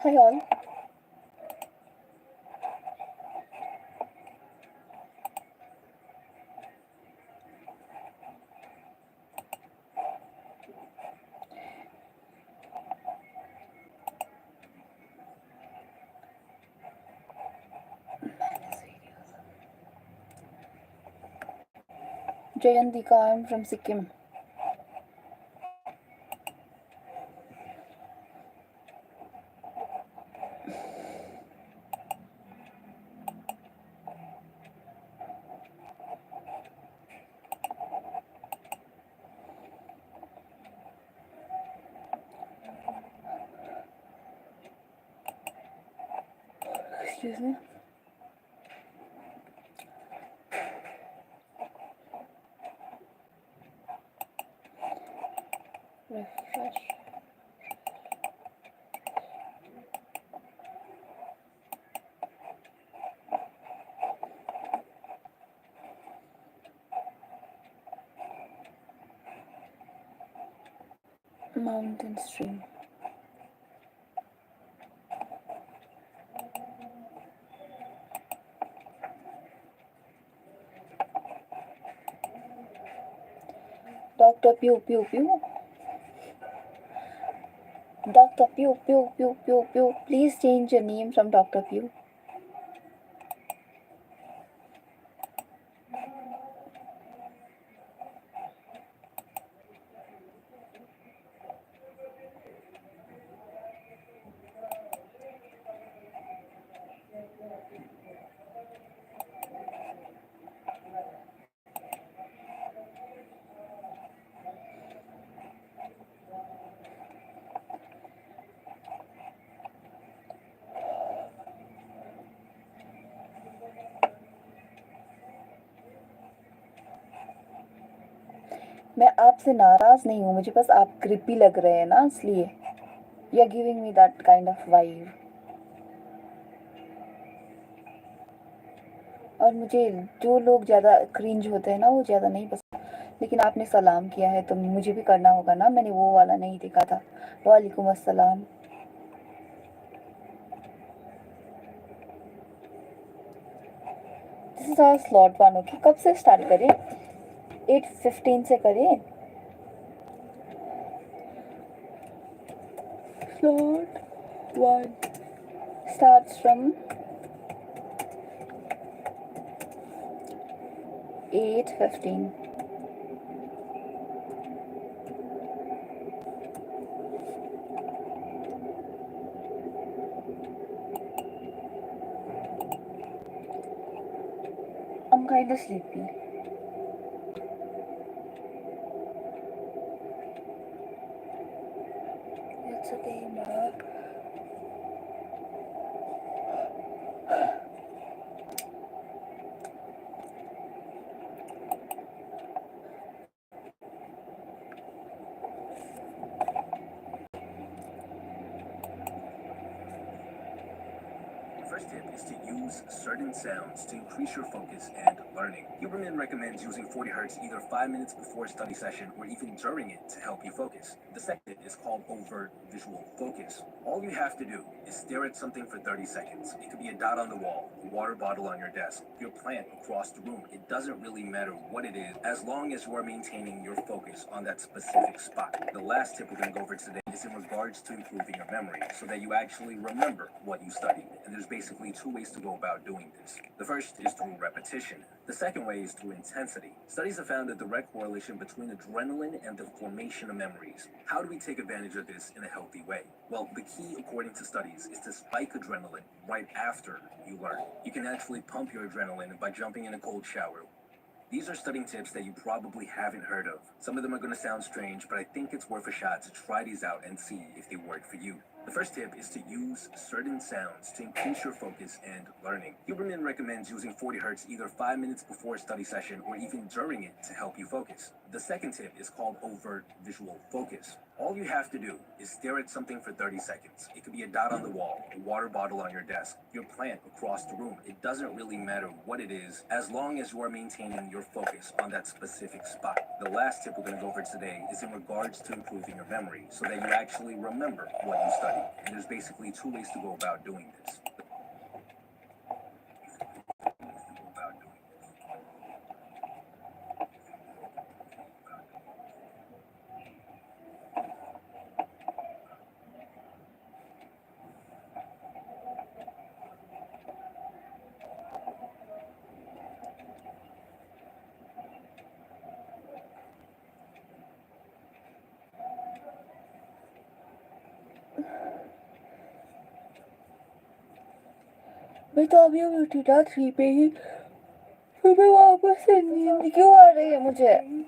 Hi all. Jayantika, I'm from Sikkim. Excuse me. Refresh. Mountain stream. Dr. Pew Pew Pew. Dr. Pew Pew Pew Pew Pew. Please change your name from Dr. Pew. मैं आपसे नाराज नहीं हूँ, मुझे बस आप creepy लग रहे हैं ना, इसलिए you are giving me that kind of vibe. और मुझे जो लोग ज़्यादा क्रिंज होते हैं ना, वो ज़्यादा नहीं पसंद. लेकिन आपने सलाम किया है तो मुझे भी करना होगा ना, मैंने वो वाला नहीं देखा था. वालेकुम अस्सलाम. This is hour slot one. Okay, कब से स्टार्ट करें? 8:15 से करें. Slot 1 starts from 8:15. I'm kind of sleepy. It's okay, Ma. First tip is to use certain sounds to increase your focus and learning. Huberman recommends using 40 Hz either 5 minutes before a study session or even during it to help you focus. The second tip is called overt visual focus. All you have to do is stare at something for 30 seconds. It could be a dot on the wall, a water bottle on your desk, your plant across the room. It doesn't really matter what it is as long as you are maintaining your focus on that specific spot. The last tip we're going to go over today is in regards to improving your memory so that you actually remember what you studied. And there's basically two ways to go about doing this. The first is through repetition. The second way is through intensity. Studies have found a direct correlation between adrenaline and the formation of memories. How do we take advantage of this in a healthy way? Well, the key, according to studies, is to spike adrenaline right after you learn. You can actually pump your adrenaline by jumping in a cold shower. These are studying tips that you probably haven't heard of. Some of them are going to sound strange, but I think it's worth a shot to try these out and see if they work for you. The first tip is to use certain sounds to increase your focus and learning. Huberman recommends using 40 Hz either 5 minutes before a study session or even during it to help you focus. The second tip is called overt visual focus. All you have to do is stare at something for 30 seconds. It could be a dot on the wall, a water bottle on your desk, your plant across the room. It doesn't really matter what it is, as long as you are maintaining your focus on that specific spot. The last tip we're going to go over today is in regards to improving your memory so that you actually remember what you studied. And there's basically two ways to go about doing this. मैं तो अभी अभी उठी था 3 पे ही, फिर मैं वापस से नींद क्यों आ रही है मुझे?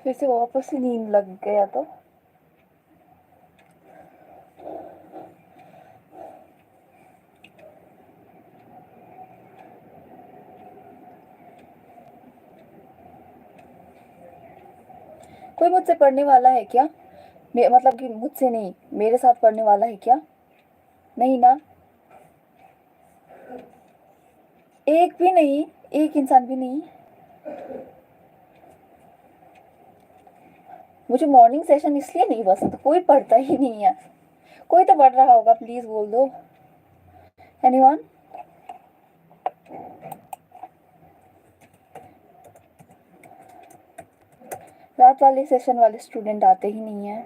फिर से वापस से नींद लग गया तो कोई मुझसे पढ़ने वाला है क्या? मतलब कि मुझसे नहीं, मेरे साथ पढ़ने वाला है क्या? नहीं ना, एक भी नहीं, एक इंसान भी नहीं। मुझे मॉर्निंग सेशन इसलिए नहीं पसंद, कोई पढ़ता ही नहीं है। कोई तो पढ़ रहा होगा, प्लीज बोल दो। एनीवन? रात वाले सेशन वाले स्टूडेंट आते ही नहीं है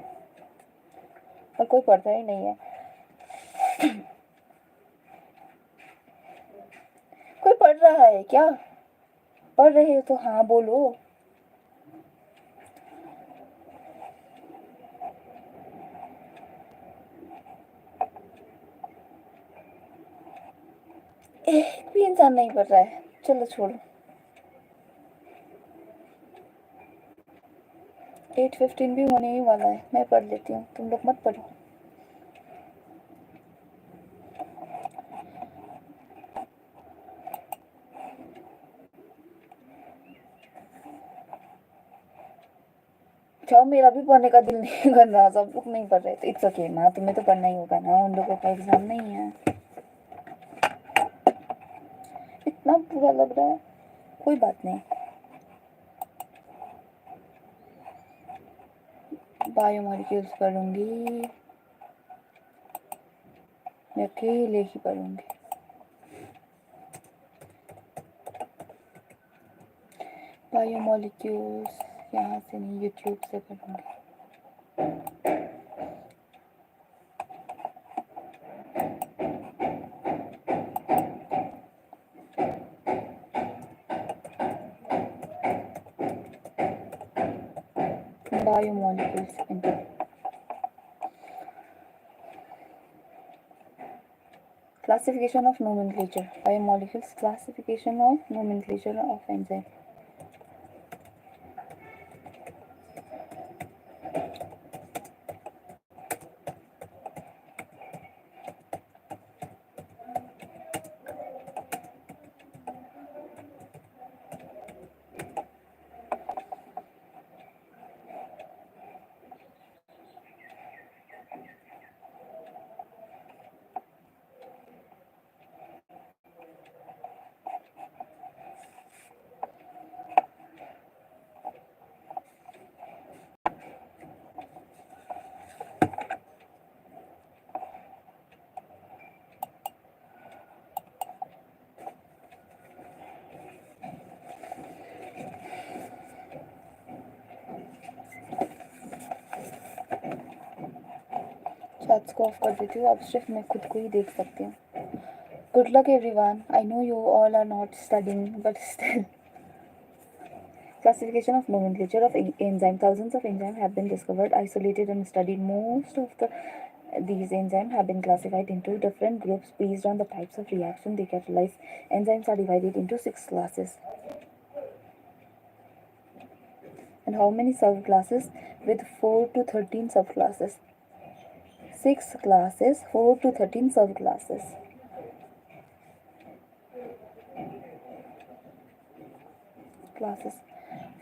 और कोई पढ़ता ही नहीं है। कोई पढ़ रहा है क्या? पढ़ रहे हो तो हाँ बोलो। एक भी इंसान नहीं पढ़ रहा है, चलो छोड़ो। 8:15 भी होने ही वाला है, मैं पढ़ लेती हूँ, तुम लोग मत पढ़ो। जाओ, मेरा भी पढ़ने का दिल नहीं कर रहा, सब लोग नहीं पढ़ रहे, तो इट्स ओके ना, तुम्हें तो पढ़ना ही होगा ना, उन लोगों का एग्जाम नहीं है। इतना बुरा लग रहा है, कोई बात नहीं। बायोमोलिक्यूल्स पढ़ूंगी, मैं अकेले ही पढ़ूंगी। बायोमोलिक्यूल्स यहाँ से नहीं, यूट्यूब से पढ़ूंगी। biomolecules into. Classification of nomenclature. Biomolecules, classification of nomenclature of enzyme. Chats को ऑफ कर देती हूँ, अब सिर्फ मैं खुद को ही देख सकती हूँ. Good luck everyone. I know you all are not studying, but still. Classification of nomenclature of enzyme. Thousands of enzymes have been discovered, isolated, and studied. Most of these enzymes have been classified into different groups based on the types of reaction they catalyze. Enzymes are divided into 6 classes. And how many subclasses? With 4 to 13 subclasses. 6 classes, 4 to 13 subclasses. Classes.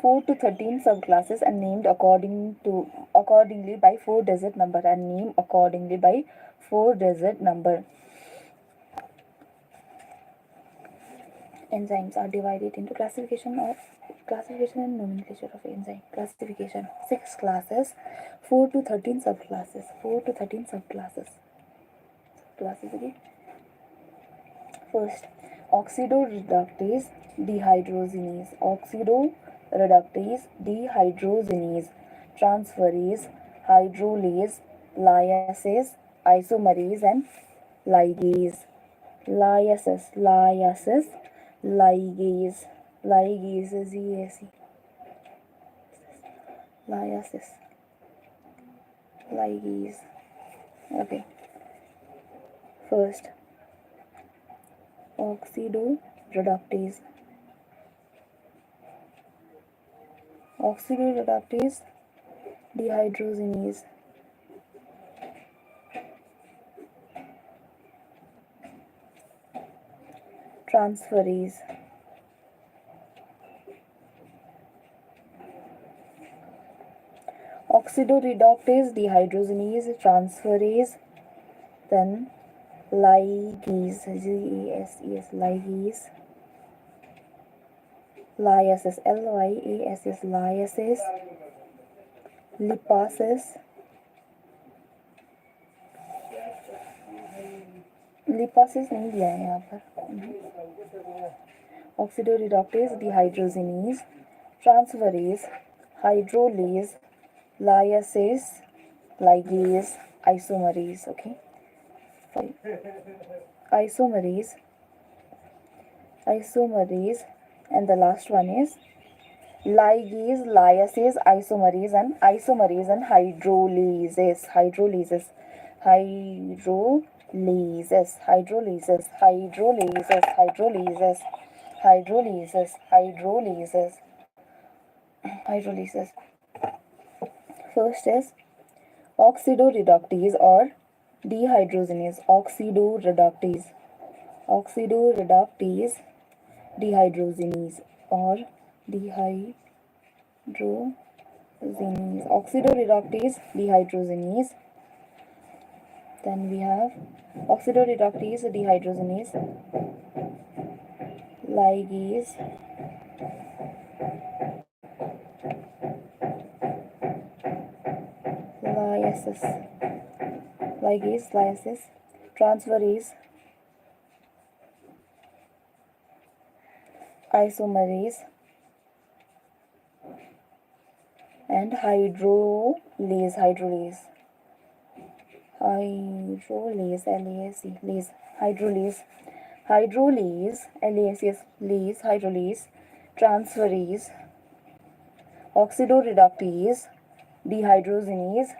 4 to 13 subclasses and named accordingly by 4-digit number and named accordingly by 4-digit number. Enzymes are divided into classification and nomenclature of enzyme. Classification: 6 classes, 4 to 13 subclasses. 4 to 13 subclasses. Classes again. First, oxidoreductase dehydrogenase. Oxidoreductase dehydrogenase, transferase, hydrolase, lyase, isomerase, and ligase. Lyase, ligase, lyase, ligase. Okay. First, oxidoreductase. Oxidoreductase dehydrogenase. Transferase. Oxidoreductase dehydrogenase, transferase, then ligase, G-A-S-E-S, ligase, lyases, L-Y-A-S-S, lyases, lipases, lipases नहीं दिया है यहाँ पर. Oxidoreductase dehydrogenase, transferase, hydrolase, lyase, ligase, isomerase. Okay. Isomerase, and the last one is ligase, lyases, isomerase, and hydrolases. Hydrolases, hydrolases, hydrolases, hydrolases, hydrolases, hydrolases, hydrolases, hydrolases. First is oxidoreductase or dehydrogenase. Oxidoreductase, oxidoreductase dehydrogenase or dehydrogenase. Oxidoreductase dehydrogenase. Then we have oxidoreductase dehydrogenase, ligase, lyases, ligase, lyases, transferase, isomerase, and hydrolase, hydrolase, hydrolase, L-A-S-E, lase, hydrolase, hydrolase, L-A-S-E-S, lase, hydrolase, transferase, oxidoreductase, dehydrogenase,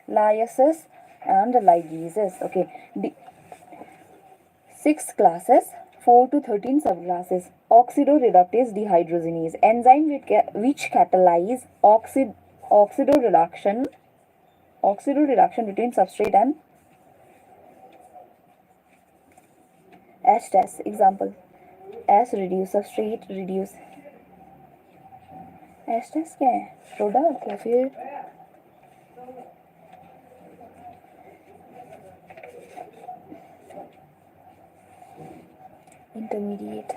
lyases, and ligases. Okay, 6 classes, 4 to 13 subclasses. Oxidoreductase dehydrogenase, enzyme which catalyze oxidoreduction between substrate and H-test. Example: S reduce, substrate reduce. H-test क्या है? Product या फिर intermediate?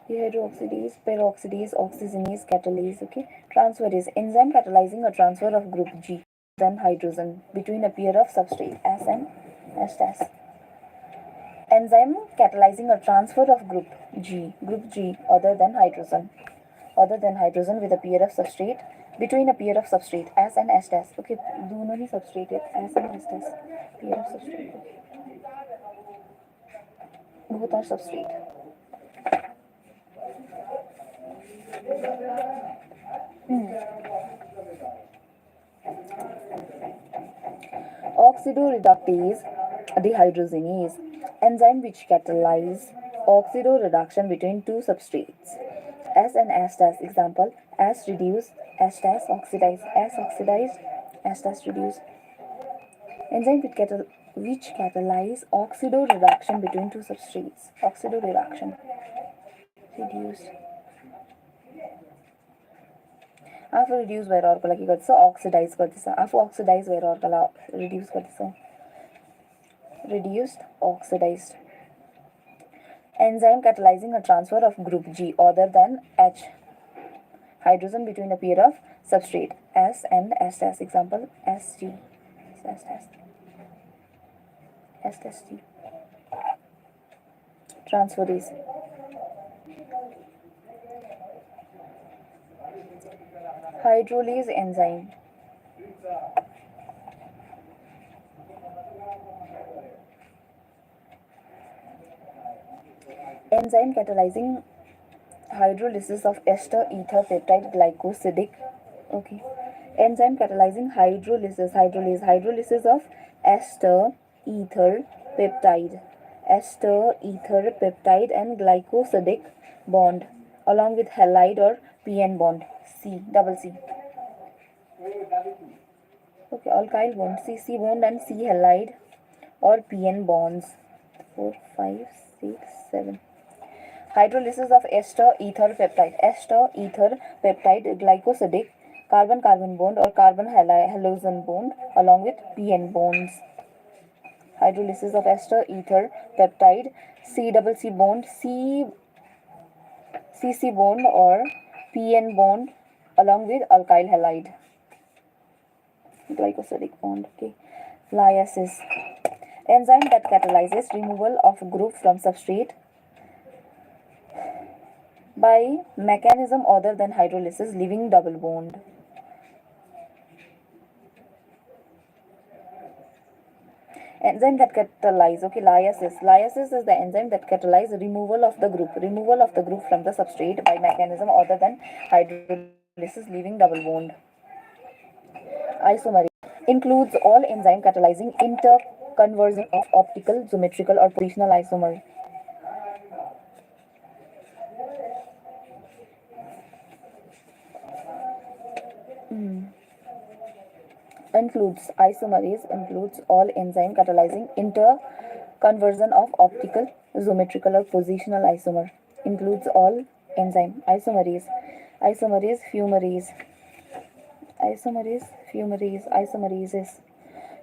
Dehydroxydase, peroxidase, oxygenase, catalase. Okay, transferase, enzyme catalyzing a transfer of group G then hydrogen between a pair of substrate S and H-test. Enzyme catalyzing a transfer of group G other than hydrogen with a pair of substrate between a pair of substrate S and S test. Okay, दोनों ही substrate है S and S test, pair of substrate, both are substrate. Oxidoreductase dehydrogenase, enzyme which catalyze oxidoreduction between two substrates S and S test. Example: S reduce, S test oxidize, S oxidized, S test reduce. Enzyme which catalyze oxidoreduction between two substrates. Oxidoreduction reduce. आफू reduce भएर अर्कोलाई के गर्दैछ? Oxidise गर्दैछ. आफू oxidise भएर अर्कोलाई reduce गर्दैछ. Reduced, oxidized. Enzyme catalyzing a transfer of group G other than H hydrogen between a pair of substrate S and S test. Example: SG, S test, S test G. Transferase. Hydrolase enzyme. Enzyme catalyzing hydrolysis of ester ether peptide glycosidic. Okay. Enzyme catalyzing hydrolysis of ester ether peptide and glycosidic bond along with halide or PN bond. Double C. Okay, alkyl bond, C bond and C halide or PN bonds. 4, 5, 6, 7. Hydrolysis of ester ether peptide glycosidic carbon-carbon bond or carbon halogen bond along with PN bonds. Hydrolysis of ester ether peptide C bond, CC bond or PN bond along with alkyl halide. Glycosidic bond. Okay. Lyases, enzyme that catalyzes removal of group from substrate by mechanism other than hydrolysis, leaving double bond. Enzyme that catalyze. Okay, lyases is the enzyme that catalyze removal of the group from the substrate by mechanism other than hydrolysis, leaving double bond. Isomerase includes all enzyme catalyzing interconversion of optical, geometrical or positional isomer. Isomerase includes all enzyme catalyzing interconversion of optical, geometrical or positional isomer. Includes all enzyme. Isomerase, isomerases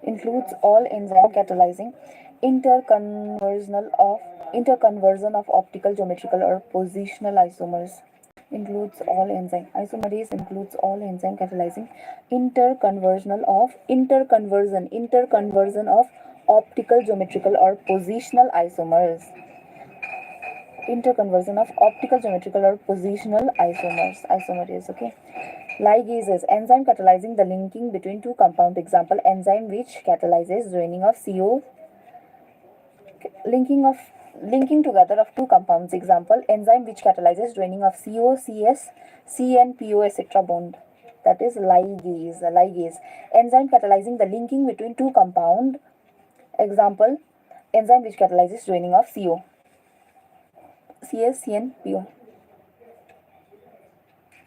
includes all enzyme catalyzing interconversion of optical, geometrical or positional isomers. Includes all enzyme. Isomerase includes all enzyme catalyzing interconversion of optical, geometrical or positional isomers. Interconversion of optical, geometrical or positional isomers. Isomerase. Okay. Ligases, enzyme catalyzing the linking between two compounds. Example: enzyme which catalyzes joining of linking together of two compounds. Example, enzyme which catalyzes joining of CO, CS, CNPO, etc. bond. That is ligase. Ligase. Enzyme catalyzing the linking between two compound. Example, enzyme which catalyzes joining of CO, CS, CNPO.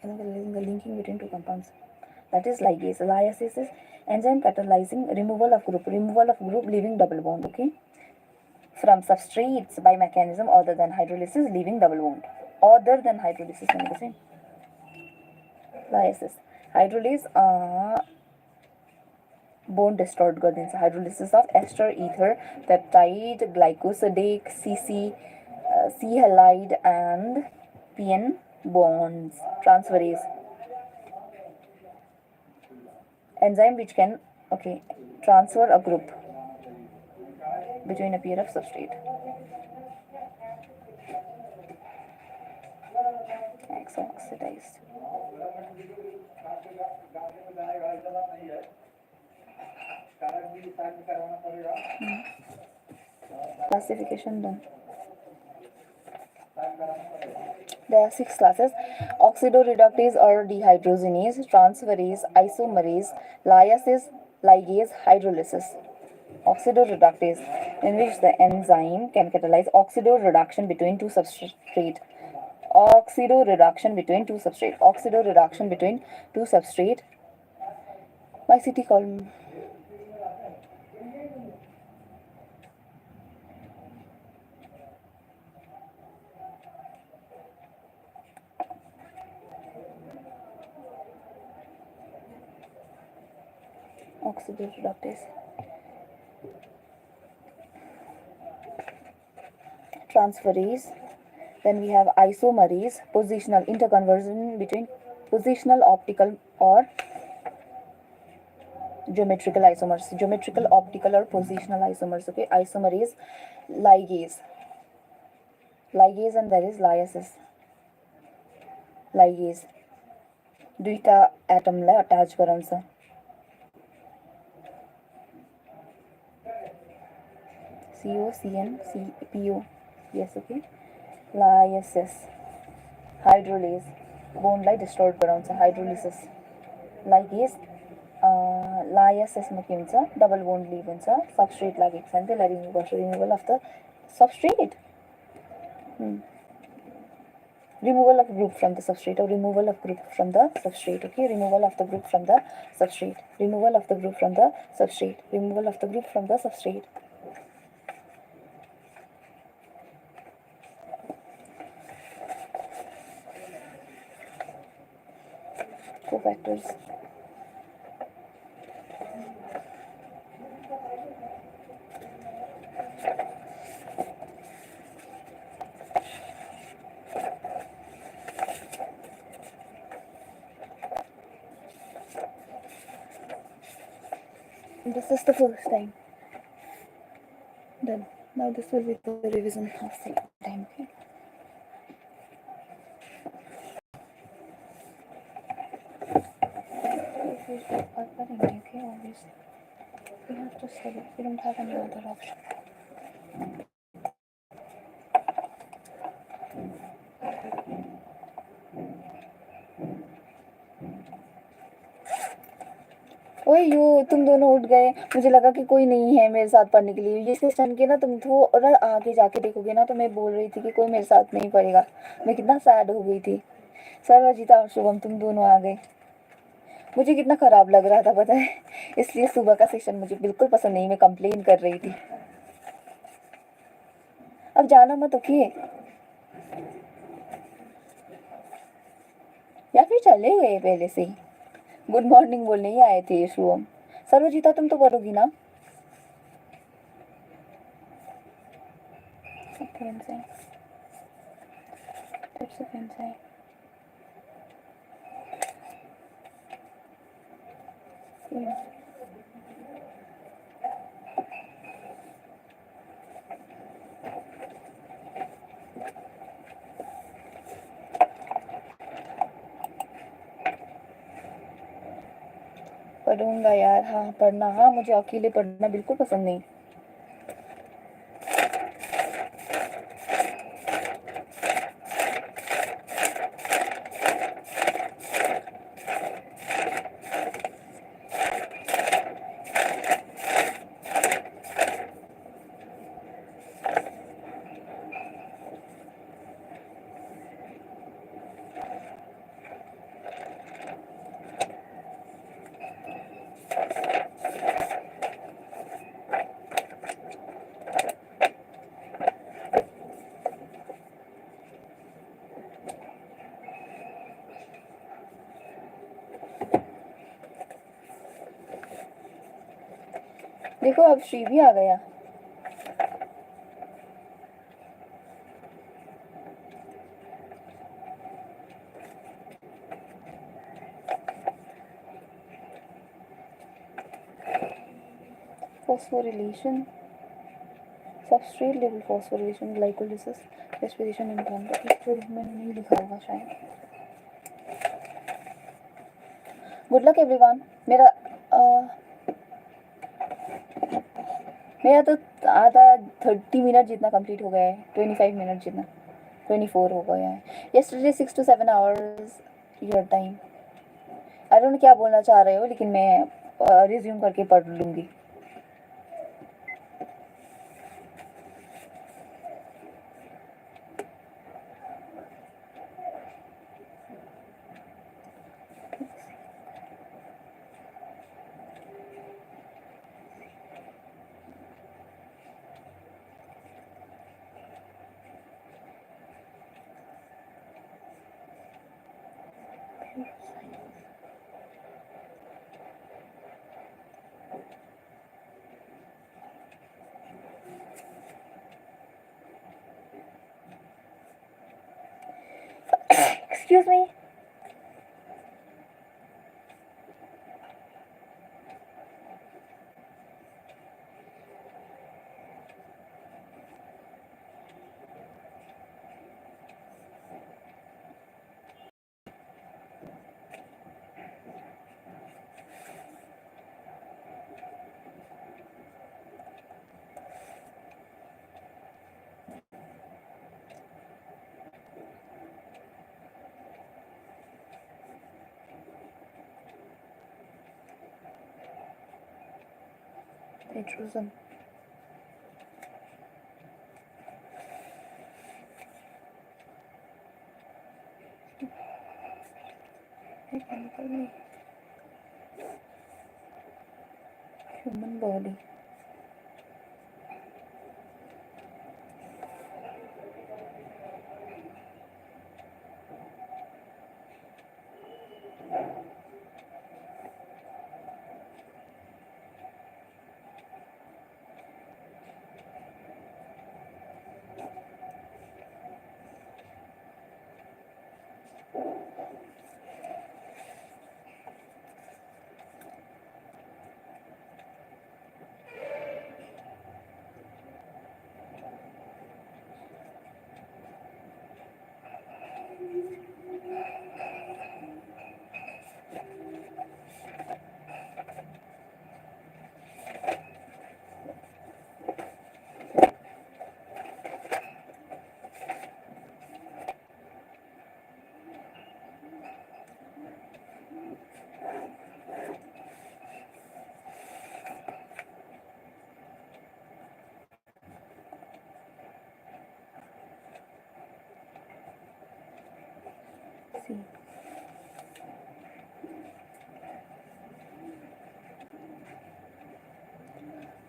The linking between two compounds. That is ligase. Lysis is enzyme catalyzing removal of group. Removal of group leaving double bond. Okay. From substrates by mechanism other than hydrolysis leaving double bond. Other than hydrolysis means the same. Lysis. Hydrolase bone destroyed gardens. Hydrolysis of ester, ether, peptide, glycosidic, C halide and PN bonds. Transferase. Enzyme which can transfer a group between a pair of substrate. Oxidized. Classification done. There are 6 classes: oxidoreductase or dehydrogenase, transferase, isomerase, lysis, ligase, hydrolysis. Oxidoreductase, in which the enzyme can catalyze oxidoreduction between two substrate. Oxidoreduction between two substrate. Oxidoreduction between two substrate. My city called. Oxidoreductase. Transferase. Then we have isomerase, positional interconversion between positional, optical or geometrical isomers. Geometrical, optical or positional isomers. Okay, isomerase, ligase. Ligase and there is lysis. Ligase. दुईटा एटमलाई attach गराउँछ. CO, CN, CPO. Yes, okay. Lysis. Hydrolase. बोन्डलाई disturb गराउँछ. Hydrolysis. Ligase लायसिसमा के हुन्छ, double bond leave हुन्छ. Substrate लागेको छ भने त्यसलाई रिमुभ गर्छ. Removal of the substrate. Removal of group from the substrate or removal of group from the substrate. Okay, removal of the group from the substrate. Removal of the group from the substrate. Removal of the group from the substrate. Cofactors. This is the first time. Done. Now this will be the revision of second time. Okay. Okay, obviously. We have to study. We don't have any other option. ओए यो तुम दोनों उठ गए. मुझे लगा कि कोई नहीं है मेरे साथ पढ़ने के लिए. ये सेशन के ना तुम थोड़ा आगे जाके देखोगे ना तो मैं बोल रही थी कि कोई मेरे साथ नहीं पढ़ेगा. मैं कितना सैड हो गई थी. सर्वजीता और शुभम तुम दोनों आ गए. मुझे कितना खराब लग रहा था पता है. इसलिए सुबह का सेशन मुझे बिल्कुल पसंद नहीं. मैं कंप्लेन कर रही थी. अब जाना मत. ओके, या फिर चले गए पहले से ही. गुड मॉर्निंग बोलने ही आए थे शुभम. सर्वजीता तुम तो पढ़ोगी ना. पढ़ूंगा यार. हाँ पढ़ना. हाँ मुझे अकेले पढ़ना बिल्कुल पसंद नहीं. देखो अब श्री भी आ गया। Phosphorylation, substrate level phosphorylation, glycolysis, respiration in plant। जो मैंने नहीं लिखा होगा शायद। Good luck everyone. मेरा तो आधा 30 मिनट जितना कंप्लीट हो गया है, 25 मिनट जितना, 24 हो गया है। yesterday 6 to 7 hours your time. I don't no क्या बोलना चाह रहे हो, लेकिन मैं रिज्यूम करके पढ़ लूँगी। Excuse me. Nitrogen. Human body. See.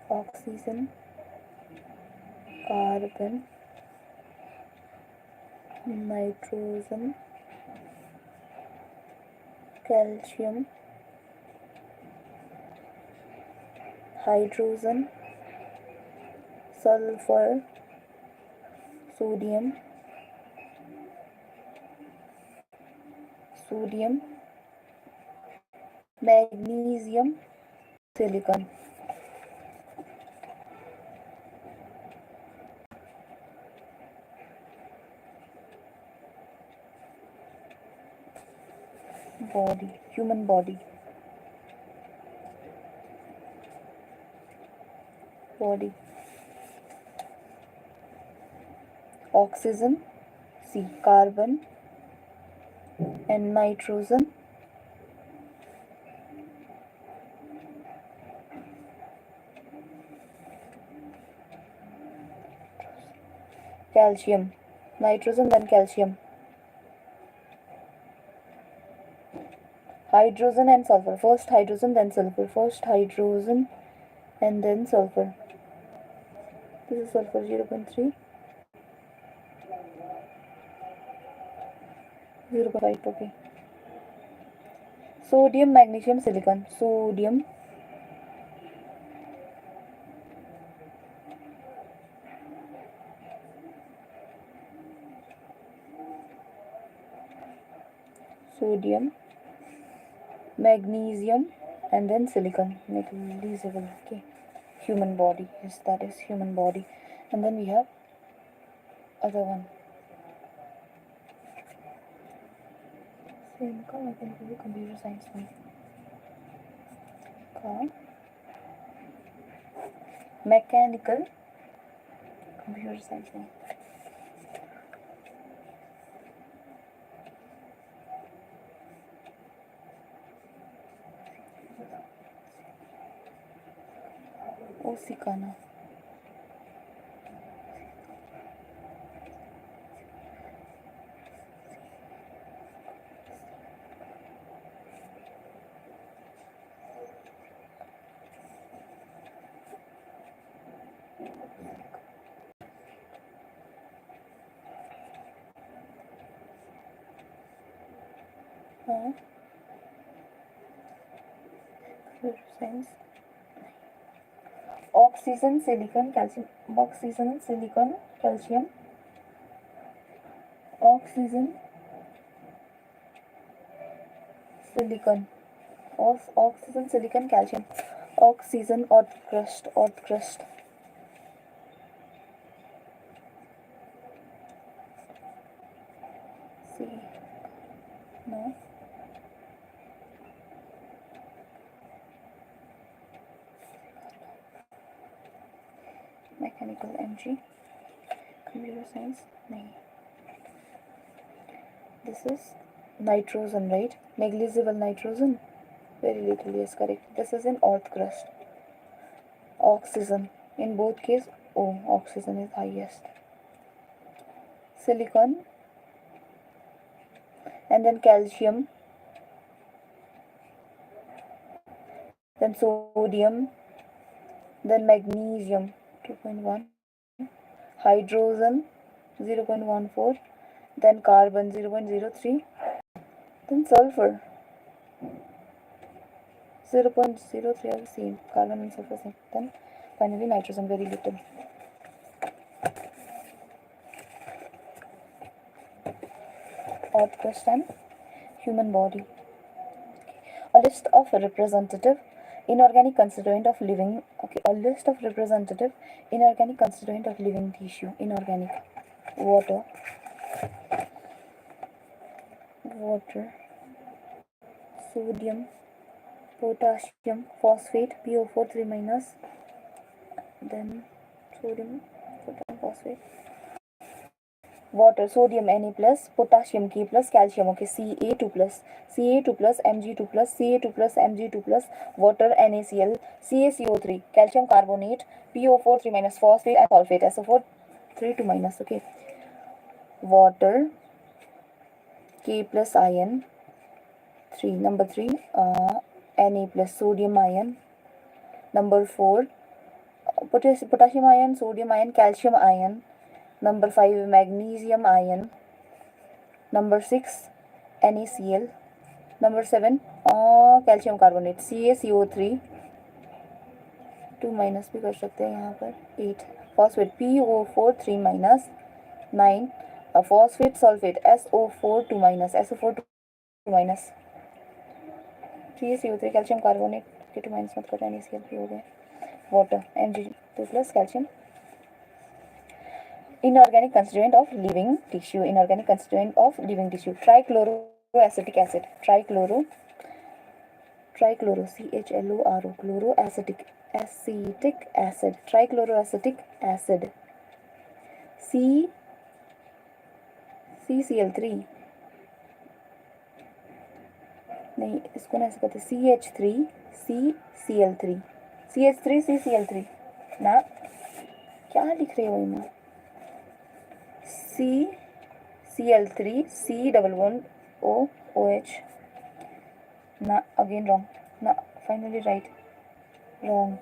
Oxygen, carbon, nitrogen, calcium, hydrogen, sulfur, sodium, magnesium, silicon. Body, human body. Body. Oxygen, C. Carbon and nitrogen. Calcium. Nitrogen, then calcium. Hydrogen and sulfur. First hydrogen, then sulfur. First hydrogen and then sulfur. This is sulfur 0.3. 0.5, okay. Sodium, magnesium, silicon. Sodium, sodium, magnesium, and then silicon, negligible. Okay, human body. Yes, that is human body. And then we have other one. Same का I can give you computer science में का mechanical computer science में वो सिखाना. हाँ, computer science. Oxygen, silicon, calcium. Oxygen, silicon, calcium. Oxygen, silicon. Oxygen, silicon, calcium. Oxygen, earth crust, earth crust. See, no. Mechanical MG. Computer science, नहीं. This is nitrogen, right? Negligible nitrogen. Very little, yes, correct. This is in earth crust. Oxygen. In both cases, oh, oxygen is highest. Silicon, and then calcium, then sodium, then magnesium 2.1, hydrogen 0.14, then carbon 0.03, then sulfur 0.03 are the same, carbon and sulfur same. Then finally nitrogen, very little. Earth crust and human body. A list of representative inorganic constituent of living. Okay, a list of representative inorganic constituent of living tissue. Inorganic. Water, sodium, potassium, phosphate, PO4 3 minus, then sodium, potassium, phosphate, water, sodium Na plus, potassium K plus, calcium, okay, Ca2 plus, Ca2 plus, Mg2 plus, Ca2 plus, Mg2 plus, water, NaCl, CaCO3, calcium carbonate, PO4 3 minus, phosphate and sulfate, SO4 3 2 minus, okay, water, K plus ion, 3, number 3, Na plus, sodium ion, number 4, potassium ion, sodium ion, calcium ion, number 5, magnesium ion, number 6, NaCl, number 7, calcium carbonate, CaCO3, 2 minus भी कर सकते हैं यहाँ पर, 8, phosphate, PO4 3 minus, 9, phosphate sulfate, SO4 2 minus, SO4 2 minus, CaCO3, calcium carbonate के 2 minus मत करो, NaCl भी हो गए, water, Mg2 plus, calcium. Inorganic constituent of living tissue. Inorganic constituent of living tissue. Trichloroacetic acid. Trichloro, CHLORO, chloroacetic, acetic acid. Trichloroacetic acid. CCl3. नहीं, इसको ना ऐसे कहते, CH3 CCl3, CH3 CCl3 ना, क्या लिख रहे हो इमा, CCl3 C double bond OH. Na, again wrong. Na, finally right. Wrong.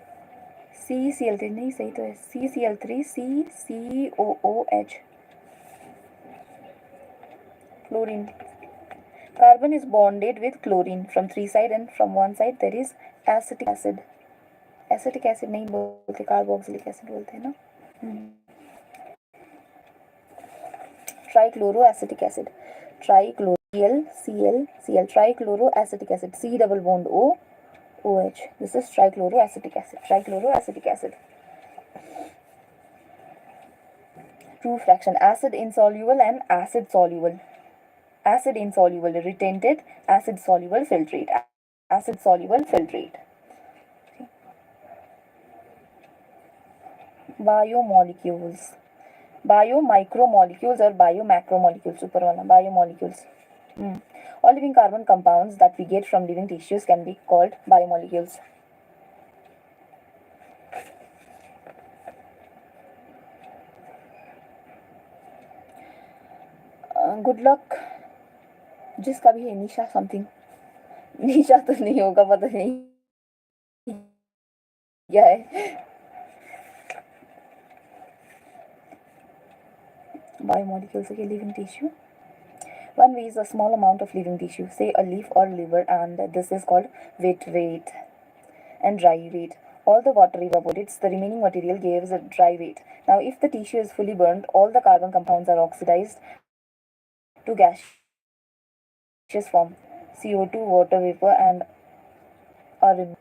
CCl3 नहीं, सही तो है, CCl3 CCOOH. Chlorine. Carbon is bonded with chlorine from 3 sides and from one side there is acetic acid. Acetic acid नहीं बोलते, carboxylic acid बोलते हैं ना. Trichloroacetic acid. Trichloro Cl, trichloroacetic acid, C double bond O, OH. This is trichloroacetic acid. True fraction, acid insoluble and acid soluble. Acid insoluble, retentate, acid soluble, filtrate. Acid soluble, filtrate. Biomolecules. Biomicromolecules or biomacromolecules, super wala, biomolecules. All living carbon compounds that we get from living tissues can be called biomolecules. Good luck. जिसका भी है निशा something, निशा तो नहीं होगा, पता नहीं क्या है. Biomolecules, okay, living tissue. One way is a small amount of living tissue, say a leaf or liver, and this is called wet weight and dry weight. All the water evaporates, the remaining material gives a dry weight. Now, if the tissue is fully burnt, all the carbon compounds are oxidized to gaseous form, CO2, water vapor, and are removed.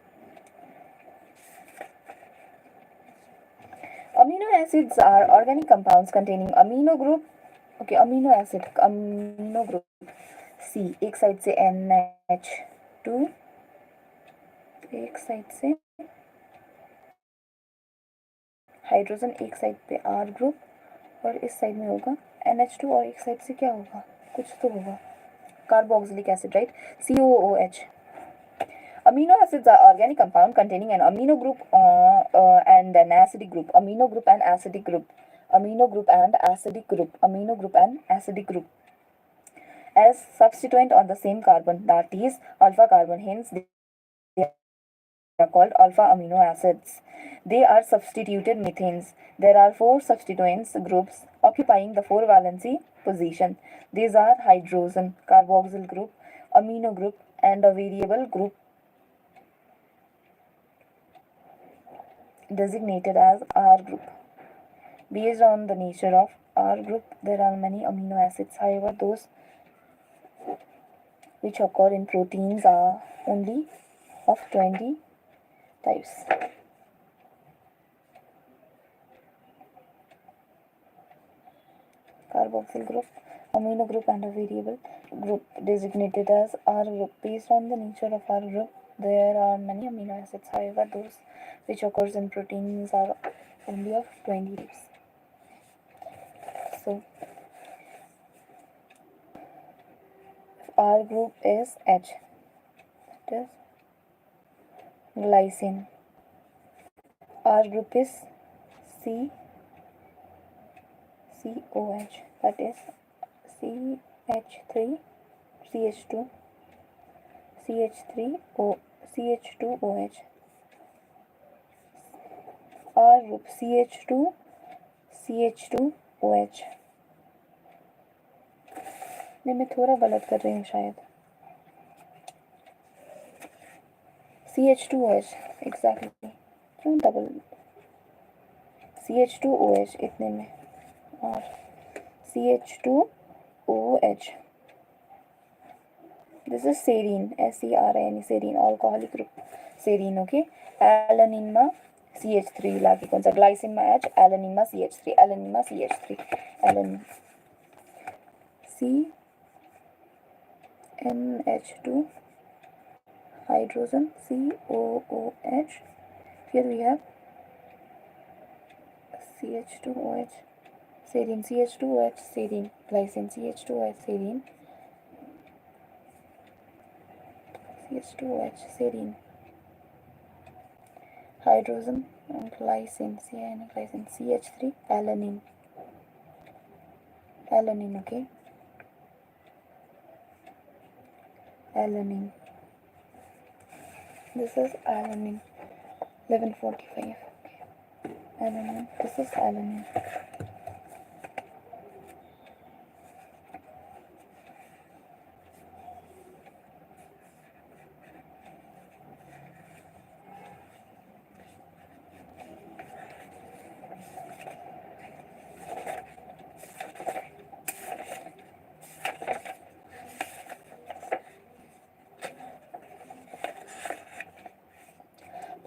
Amino acids are organic compounds containing amino group. Okay, amino group C, एक side से NH2, एक side से hydrogen, एक side पे R group और इस side में होगा NH2 और एक साइड से क्या होगा, कुछ तो होगा, carboxylic acid, right, COOH. Amino acids are organic compound containing an amino group and an acidic group. Amino group and acidic group. Amino group and acidic group. Amino group and acidic group. As substituent on the same carbon, that is alpha carbon. Hence, they are called alpha amino acids. They are substituted methanes. There are 4 substituents groups occupying the 4 valency position. These are hydrogen, carboxyl group, amino group, and a variable group designated as R group. Based on the nature of R group, there are many amino acids. However, those which occur in proteins are only of 20 types. Carboxyl group, amino group, and a variable group designated as R group. Based on the nature of R group, there are many amino acids. However, those which occurs in proteins are only of 20 types. So, R group is H, that is glycine. R group is C, COH, that is CH3, CH2, CH3O, CH2OH. R group CH2, CH2OH. नहीं, मैं थोड़ा गलत कर रही हूँ शायद. CH2OH, exactly. क्यों double CH2OH इतने में, और CH2OH. This is serine, SERINE, serine, alcoholic group, serine, okay. Alanine में CH3 लाके कौन सा, glycine में H, alanine में CH3, alanine में CH3, alanine CNH2 hydrogen, COOH. Here we have CH2OH, serine, CH2OH, serine, glycine, CH2OH, serine, CH2OH, serine, hydrogen, and glycine, glycine, CH3, alanine, alanine, okay, alanine. This is alanine, 1145, okay. Alanine, this is alanine.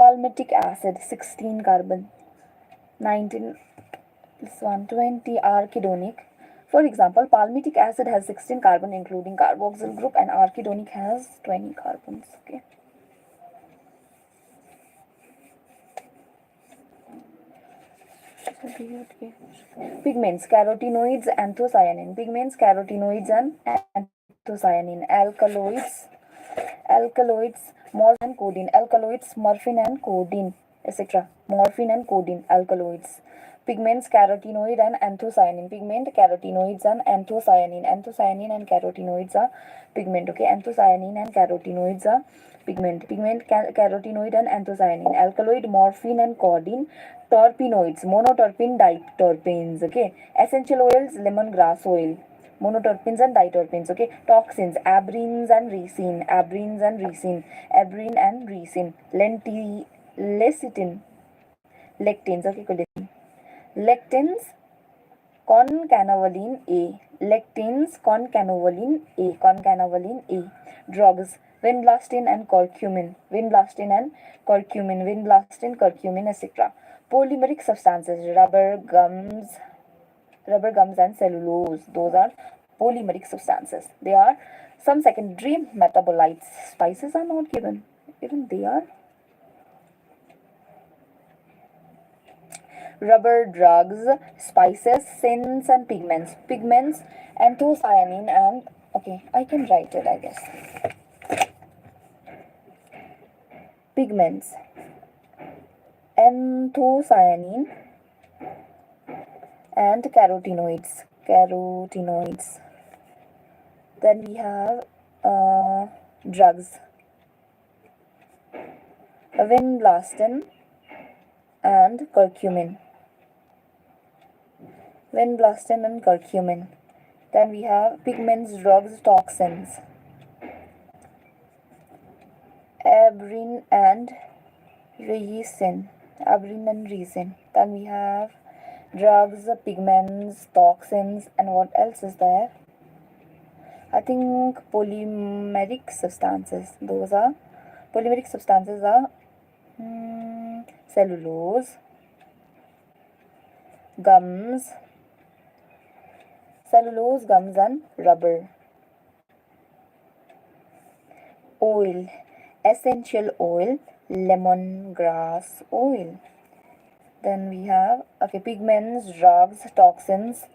Palmitic acid 16 carbon, 19 plus 120 arachidonic. For example, palmitic acid has 16 carbon including carboxyl group, and arachidonic has 20 carbons. Okay. Pigments, carotenoids, anthocyanin. Pigments, carotenoids, and anthocyanin. Alkaloids, morphine and codeine. Alkaloids, morphine and codeine, etc. Morphine and codeine, alkaloids. Pigments, carotenoid and anthocyanin. Pigment, carotenoids and anthocyanin. Anthocyanin and carotenoids are pigment. Okay, anthocyanin and carotenoids are pigment. Pigment, carotenoid and anthocyanin. Alkaloid, morphine and codeine. Terpenoids, monoterpene, diterpenes. Okay, essential oils, lemongrass oil. Monoterpenes and diterpenes. Okay, toxins, abrines and ricin. Abrine and ricin. Lecithin, lectins. Okay, colicin. Lectins, concanavalin A. Lectins, concanavalin A. Drugs, vinblastine and curcumin. Curcumin, etc. Polymeric substances, rubber gums and cellulose. Those are polymeric substances. They are some secondary metabolites. Spices are not given. Even they are. Rubber, drugs, spices, scents, and pigments. Pigments, anthocyanin and, okay, I can write it, I guess. Pigments, anthocyanin and carotenoids. Then we have drugs, vinblastine and curcumin. Then we have pigments, drugs, toxins, abrine and ricin. Then we have drugs, pigments, toxins, and what else is there? I think polymeric substances. Polymeric substances are cellulose, gums, and rubber. Oil, essential oil, lemongrass oil. Then we have, okay, pigments, drugs, toxins,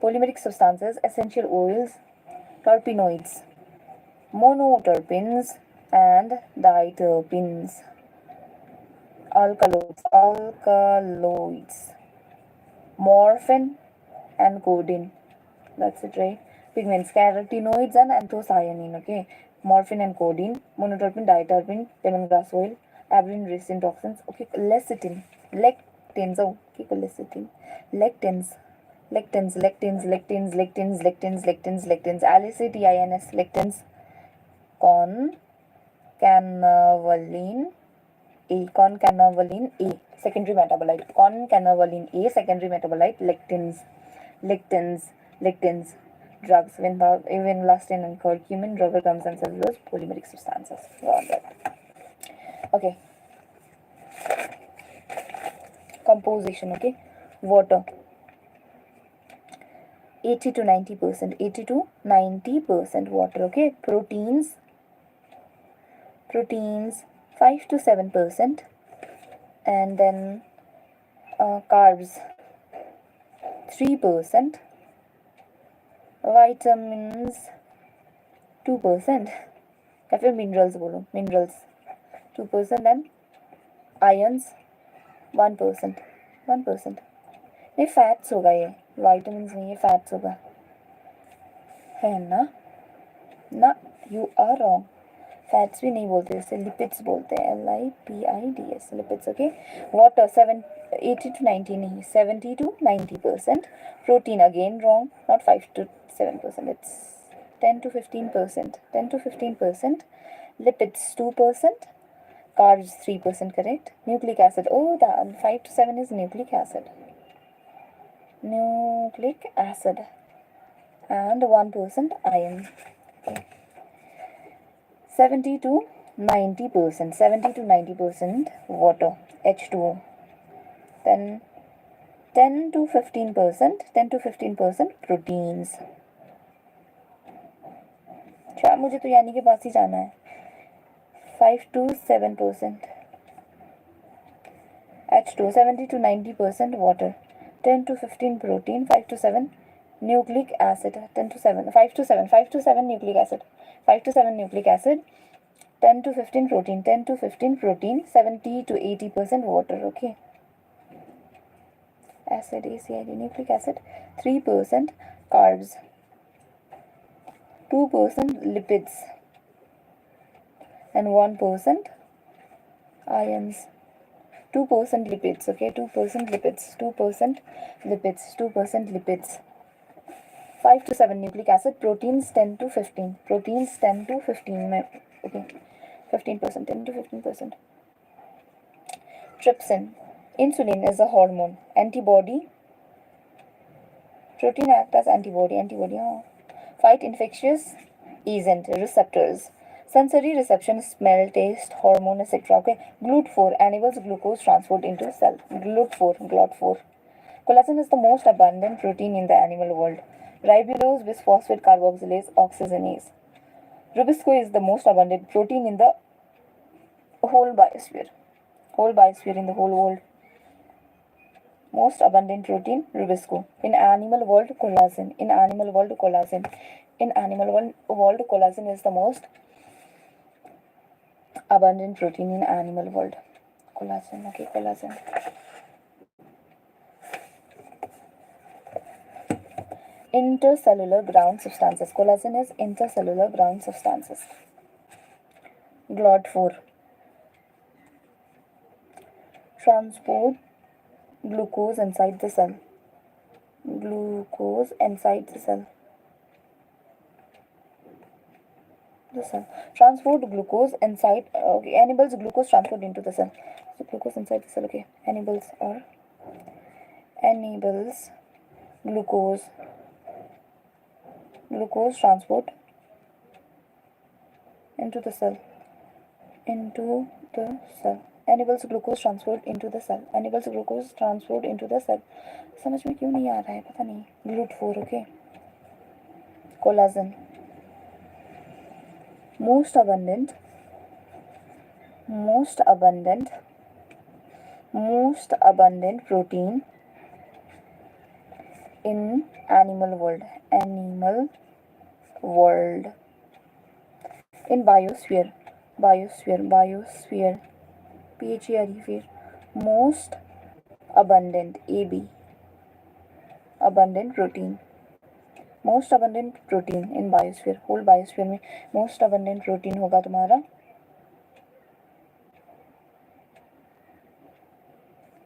polymeric substances, essential oils, terpenoids, monoterpenes and diterpenes. Alkaloids, morphine and codeine. That's it, right? Pigments, carotenoids and anthocyanin. Okay, morphine and codeine, monoterpene, diterpene, lemongrass oil, abrine, ricin, toxins. Okay, lecithin, lectins. Oh, okay, lecithin, lectins. Lectins, lectins, concanavalin A, secondary metabolite. Secondary metabolite. Lectins, drugs, vinblastine and curcumin, rubber gums and cellulose, polymeric substances. Got that. Okay. Composition. Okay. Water. 80 to 90% water. Okay. Proteins 5 to 7%, and then carbs 3%, vitamins 2%, या फिर minerals बोलो, minerals 2%, and ions 1%. ये fats होगा, ये vitamins नहीं, ये fats होगा, है ना? You are wrong. फैट्स भी नहीं बोलते, इसे लिपिड्स बोलते हैं, LIPIDS, lipids. Okay. Water 80 to 90 नहीं, 70 to 90%. Protein again wrong, not 5 to 7%, it's 10 to 15%. Lipids 2%, carbs 3%, correct. Nucleic acid, oh, the 5 to 7 is nucleic acid, and 1% iron. Okay. 70 to 90%, 70 to 90% water, H2O. Then 10 to 15%, 10 to 15% proteins. अच्छा, मुझे तो यानी के पास ही जाना है. 5 to 7% H2, 70 to 90% water, 10 to 15 protein, 5 to 7 nucleic acid, 10 to 7, 5 to 7, 5 to 7 nucleic acid, 5 to 7 nucleic acid, 10 to 15 protein, 10 to 15 protein, 70 to 80% water, okay. Acid, ACID, nucleic acid, 3% carbs, 2% lipids, and 1% ions. 2% lipids, okay, 2% lipids, 2% lipids, 2% lipids. 5 to 7 nucleic acid, proteins 10 to 15, proteins 10 to 15, okay, 15%, 10 to 15%. Trypsin, insulin is a hormone, antibody, protein act as antibody, fight infectious agent, receptors, sensory reception, smell, taste, hormone, etc. Okay, GLUT4 enables glucose transport into cell. GLUT4. Collagen is the most abundant protein in the animal world. Ribulose, bisphosphate, carboxylase, oxygenase. Rubisco is the most abundant protein in the whole biosphere. In the whole world. Most abundant protein, Rubisco. In animal world, collagen. In animal world, collagen is the most abundant protein in animal world. Collagen, okay, collagen. Intercellular ground substances. Collagen is intercellular ground substances. GLUT4. Transport glucose inside the cell. Glucose inside the cell. Transport glucose inside, okay, enables glucose transport into the cell. So glucose inside the cell, okay, enables glucose transport into the cell. Enables glucose transport into the cell. समझ में क्यों नहीं आ रहा है, पता नहीं. GLUT4, okay. Collagen, most abundant protein in animal world. In biosphere, PHERE, most abundant, AB, abundant protein. Most abundant protein in biosphere, whole biosphere में most abundant protein होगा तुम्हारा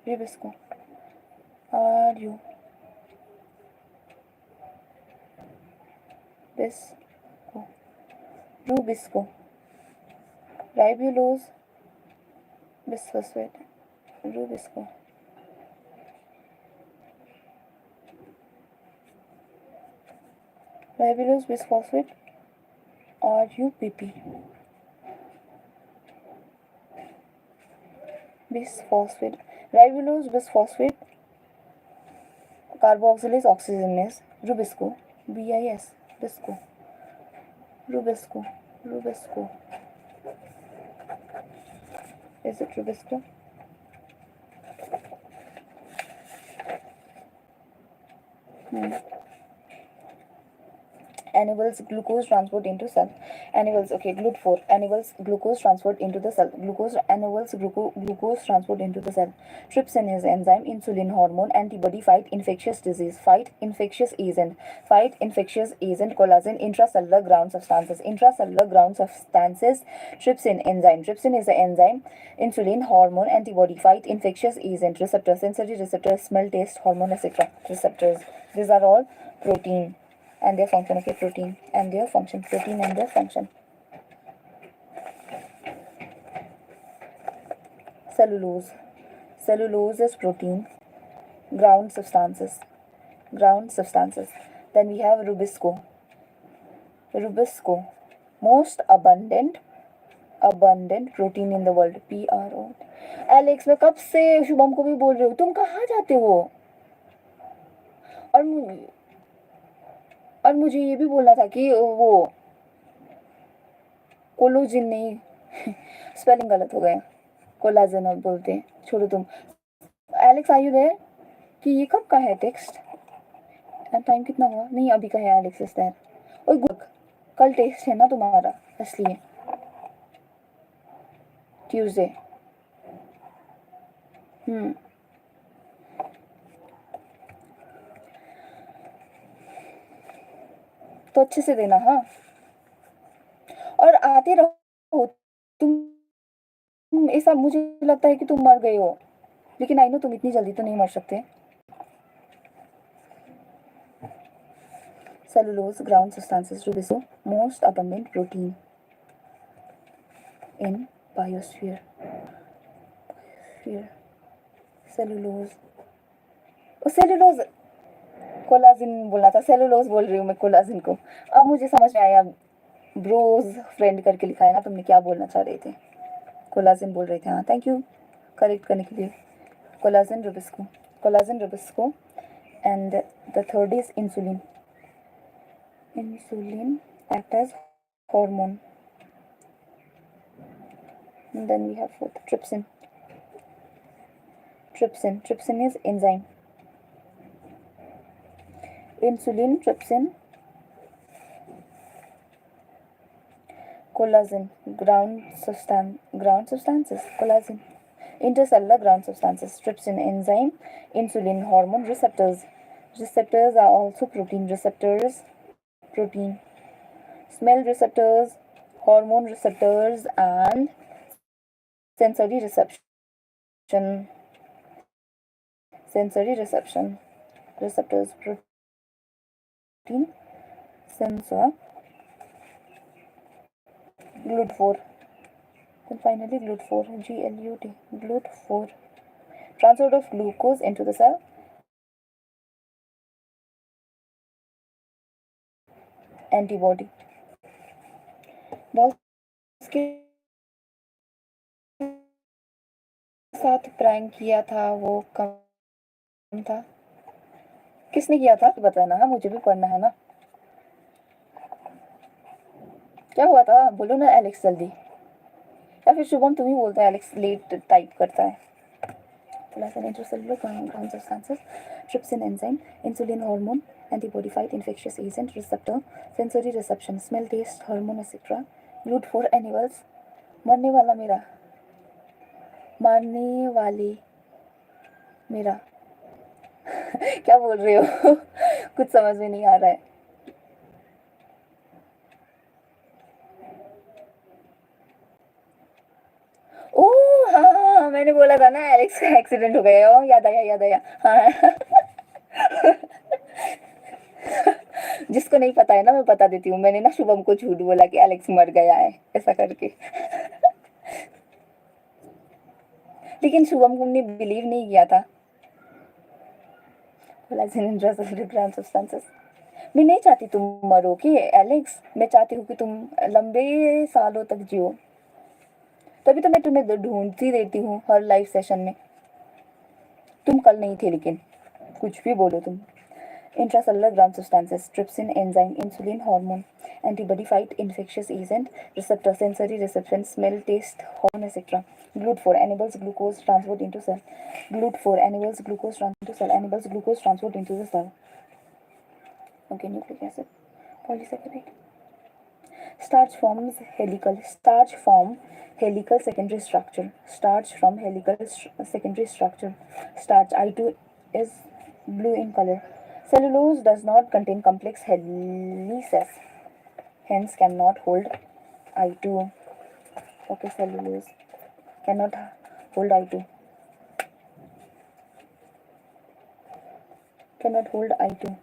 Rubisco. Rubisco. Ribulose, bisphosphate, Rubisco. Ribulose, bisphosphate, RUPP. Bisphosphate. Ribulose, bisphosphate, carboxylase, oxygenase, Rubisco. BIS, Bisco. Rubisco. Is it Rubisco? Enables glucose transport into cell. GLUT4 enables glucose transport into the cell. Glucose transport into the cell. Trypsin is enzyme, insulin hormone, antibody, fight infectious disease, fight infectious agent, collagen, intracellular ground substances. Trypsin enzyme. Trypsin is the enzyme, insulin hormone, antibody, fight infectious agent, receptor, sensory receptor, smell, taste, hormone, etc. Receptors. These are all protein and their function. Okay, protein and their function. Cellulose is protein, ground substances. Then we have Rubisco, most abundant abundant protein in the world. PRO. Alex, मैं कब से शुभम को भी बोल रही हूँ, तुम कहाँ जाते हो? और और मुझे ये भी बोलना था कि वो कोलोजिन नहीं, स्पेलिंग गलत हो गया, कोलाजन अब बोलते हैं, छोड़ो तुम। Alex are you there? कि ये कब का है टेक्स्ट? टाइम कितना हुआ? नहीं अभी का है एलेक्स इज देयर। ओए गुड, कल टेस्ट है ना तुम्हारा, इसलिए ट्यूसडे। तो अच्छे से देना हाँ, और आते रहो तुम। ऐसा मुझे लगता है कि तुम मर गए हो, लेकिन आई नो तुम इतनी जल्दी तो नहीं मर सकते। Cellulose, ground substances to be so most abundant protein in biosphere. Sphere. Cellulose. ओ सेलुलोज, कोलाजिन बोलना था, सेलुलोज बोल रही हूँ मैं कोलाजिन को। अब मुझे समझ में आया, ब्रोज फ्रेंड करके लिखा है ना, तुमने क्या बोलना चाह रहे थे? कोलाजिन बोल रहे थे, हाँ थैंक यू करेक्ट करने के लिए। Collagen Rubisco, collagen Rubisco, and the third is insulin. Insulin act as hormone. And then we have fourth, trypsin. Trypsin is enzyme. Insulin, trypsin, collagen, ground substances, collagen, intercellular ground substances, trypsin, enzyme, insulin, hormone, receptors. Receptors are also protein receptors, protein, smell receptors, hormone receptors, and sensory reception. Sensory reception receptors, protein, sensor, GLUT4. Then finally GLUT4, GLUT, GLUT4. Transport of glucose into the cell. Antibody. Boss के साथ prank किया था, वो कम था। किसने किया था बताना, हाँ मुझे भी पढ़ना है ना। क्या हुआ था बोलो ना एलेक्स जल्दी, या फिर शुभम तुम ही बोलते हैं, एलेक्स लेट टाइप करता है। Intracellular ground substances, trypsin enzyme, insulin hormone, antibody fight infectious agent, receptor, sensory reception, smell, taste, hormone, etc. GLUT4 enables, मरने वाला मेरा, मारने वाले मेरा क्या बोल रहे हो? कुछ समझ में नहीं आ रहा है। ओह हाँ हाँ हाँ, मैंने बोला था ना एलेक्स का एक्सीडेंट हो गया। ओ याद आया याद आया, हाँ। जिसको नहीं पता है ना मैं बता देती हूँ, मैंने ना शुभम को झूठ बोला कि एलेक्स मर गया है ऐसा करके। लेकिन शुभम को ने बिलीव नहीं किया था। मैं नहीं चाहती तुम मरो कि एलेक्स, मैं चाहती हूँ कि तुम लंबे सालों तक जियो, तभी तो मैं तुम्हें ढूंढती रहती हूँ हर लाइव सेशन में। तुम कल नहीं थे लेकिन, कुछ भी बोलो तुम। Intracellular ground substances, trypsin enzyme, insulin hormone, antibody fight infectious agent, receptor, sensory reception, smell, taste, hormone, etc. GLUT4 enables glucose transport into cell. GLUT4 enables glucose transport into cell, enables glucose transport into the cell. Okay, nucleic acid, polysaccharide. Starch form helical secondary structure. Starch from helical secondary structure. Starch I2 is blue in color. Cellulose does not contain complex helices, hence cannot hold I2. Okay, cellulose cannot hold I2. Cannot hold I2.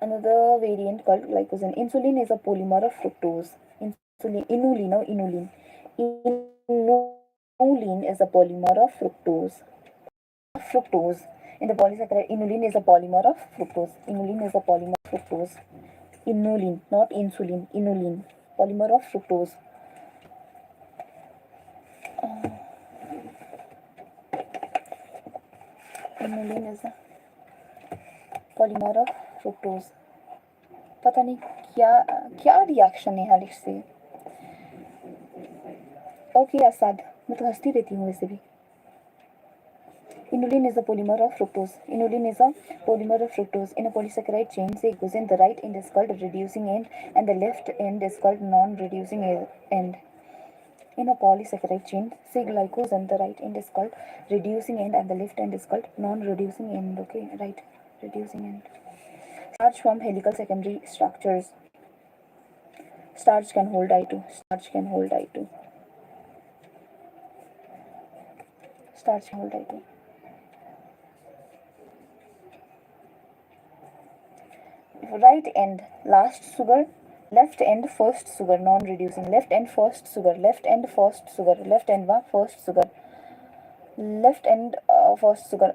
Another variant called glycogen. Insulin is a polymer of fructose. Inulin. Inulin is a polymer of fructose. In the polysaccharide, inulin is a polymer of fructose. Inulin is a polymer of fructose. Inulin, not insulin. Inulin, polymer of fructose. Inulin is a polymer of fructose. पता नहीं क्या क्या reaction है helix से. Okay Asad, मैं तो हंसती रहती हूँ वैसे भी. Inulin is a polymer of fructose. Inulin is a polymer of fructose. In a polysaccharide chain, say glycogen, the right end is called reducing end and the left end is called non-reducing end. In a polysaccharide chain, say glycogen, the right end is called reducing end and the left end is called non-reducing end. Okay, right, reducing end. Starch from helical secondary structures. Starch can hold I2. Starch can hold I2. Starch can hold I2. Right end last sugar, left end first sugar, non-reducing. Left end first sugar, left end first sugar, left end वा first sugar, left and first sugar.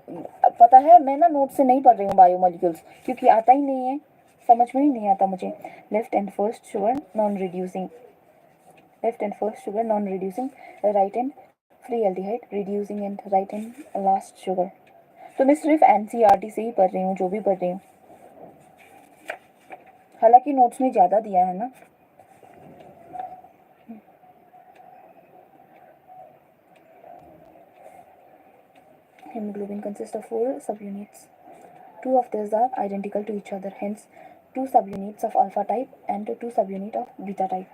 पता है मैं ना note से नहीं पढ़ रही हूँ बायोमोलिक्यूल्स क्योंकि आता ही नहीं है, समझ में ही नहीं आता मुझे. Left and first sugar non reducing, left and first sugar non reducing, right and free aldehyde reducing and right and last sugar. तो मैं सिर्फ एनसीईआरटी से ही पढ़ रही हूँ जो भी पढ़ रही हूँ, हालांकि नोट्स में ज़्यादा दिया है ना. Hemoglobin consists of 4 subunits. 2 of these are identical to each other, hence 2 subunits of alpha type and 2 subunits of beta type.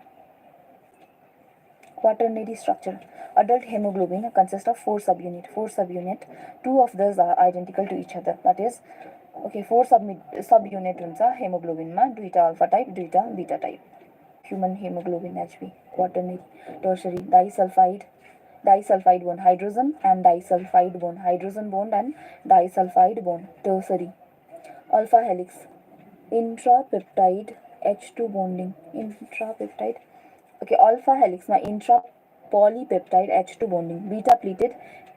Quaternary structure. Adult hemoglobin consists of 4 subunits. 4 subunit. 2 of these are identical to each other. That is, okay, 4 subunit unsa hemoglobin ma, duita alpha type, duita beta type. Human hemoglobin HB. Quaternary. Tertiary. Disulfide bond, hydrogen and disulfide bond, hydrogen bond and disulfide bond. Tertiary. Alpha helix, intrapeptide H2 bonding, intrapeptide. Okay, alpha helix में intra polypeptide H2 bonding. Beta pleated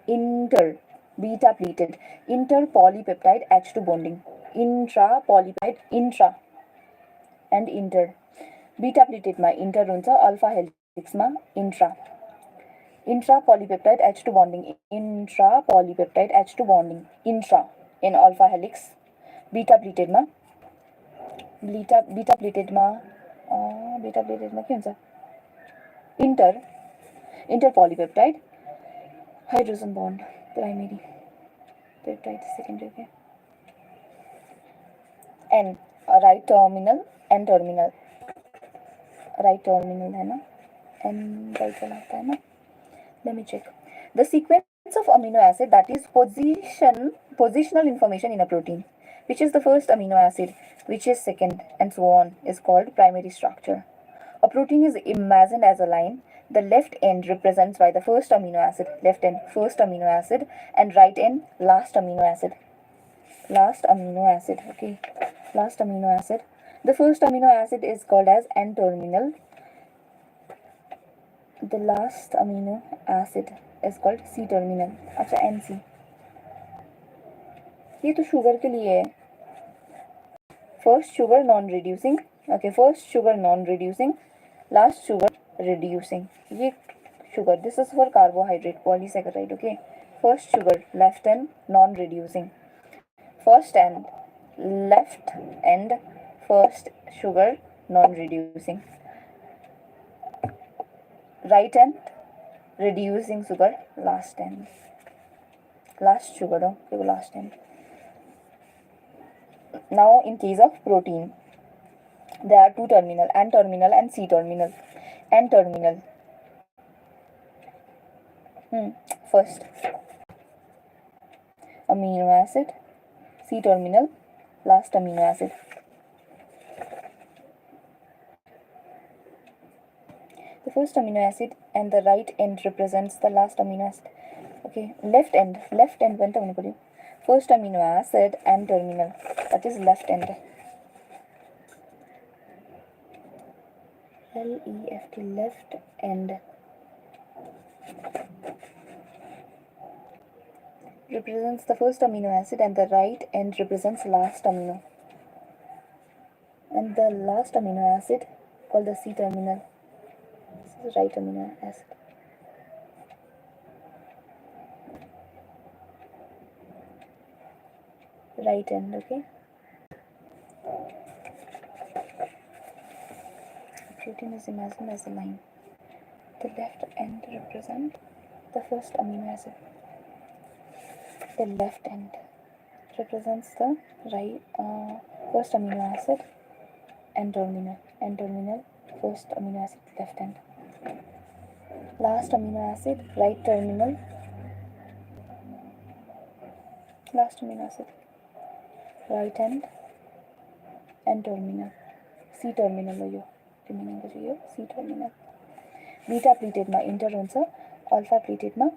inter polypeptide H2 bonding. Intra polypeptide, intra and inter. Beta pleated में inter हुन्छ, alpha helix में intra. Intra polypeptide H2 bonding, intra polypeptide H2 bonding, intra in alpha helix. Beta pleated में के हुन्छ inter polypeptide hydrogen bond, primary peptide secondary. Okay. N right terminal, N terminal, right terminal है ना, N right वाला आता है ना. Let me check. The sequence of amino acid, that is positional information in a protein. Which is the first amino acid, which is second, and so on, is called primary structure. A protein is imagined as a line. The left end represents by the first amino acid, left end first amino acid, and right end last amino acid. Last amino acid, okay. Last amino acid. The first amino acid is called as N terminal. The last amino acid is called C terminal. अच्छा NC. ये तो sugar के लिए है. First sugar non-reducing. Okay, first sugar non-reducing. Last sugar reducing. ये sugar. This is for carbohydrate polysaccharide. Okay. First sugar left end non-reducing. First and left end first sugar non-reducing. Right end reducing sugar, last end. Last sugar, okay, last end. Now, in case of protein, there are 2 terminal, N terminal and C terminal. N terminal. First, amino acid. C terminal, last amino acid. The first amino acid and the right end represents the last amino acid. Okay, left end went on. First amino acid and terminal, that is left end. LEFT, left end. Left end. represents the first amino acid and the right end represents last amino. And the last amino acid called the C terminal. This is right amino acid. Right end, okay? Protein is imagined as a line. The left end represents the first amino acid. The left end represents the right first amino acid and terminal. And terminal, first amino acid, left end. Last amino acid, right terminal. Last amino acid, right end and terminal. C terminal हो यो remaining को चाहिए C terminal. Beta pleated मा inter हुन्छ, alpha pleated मा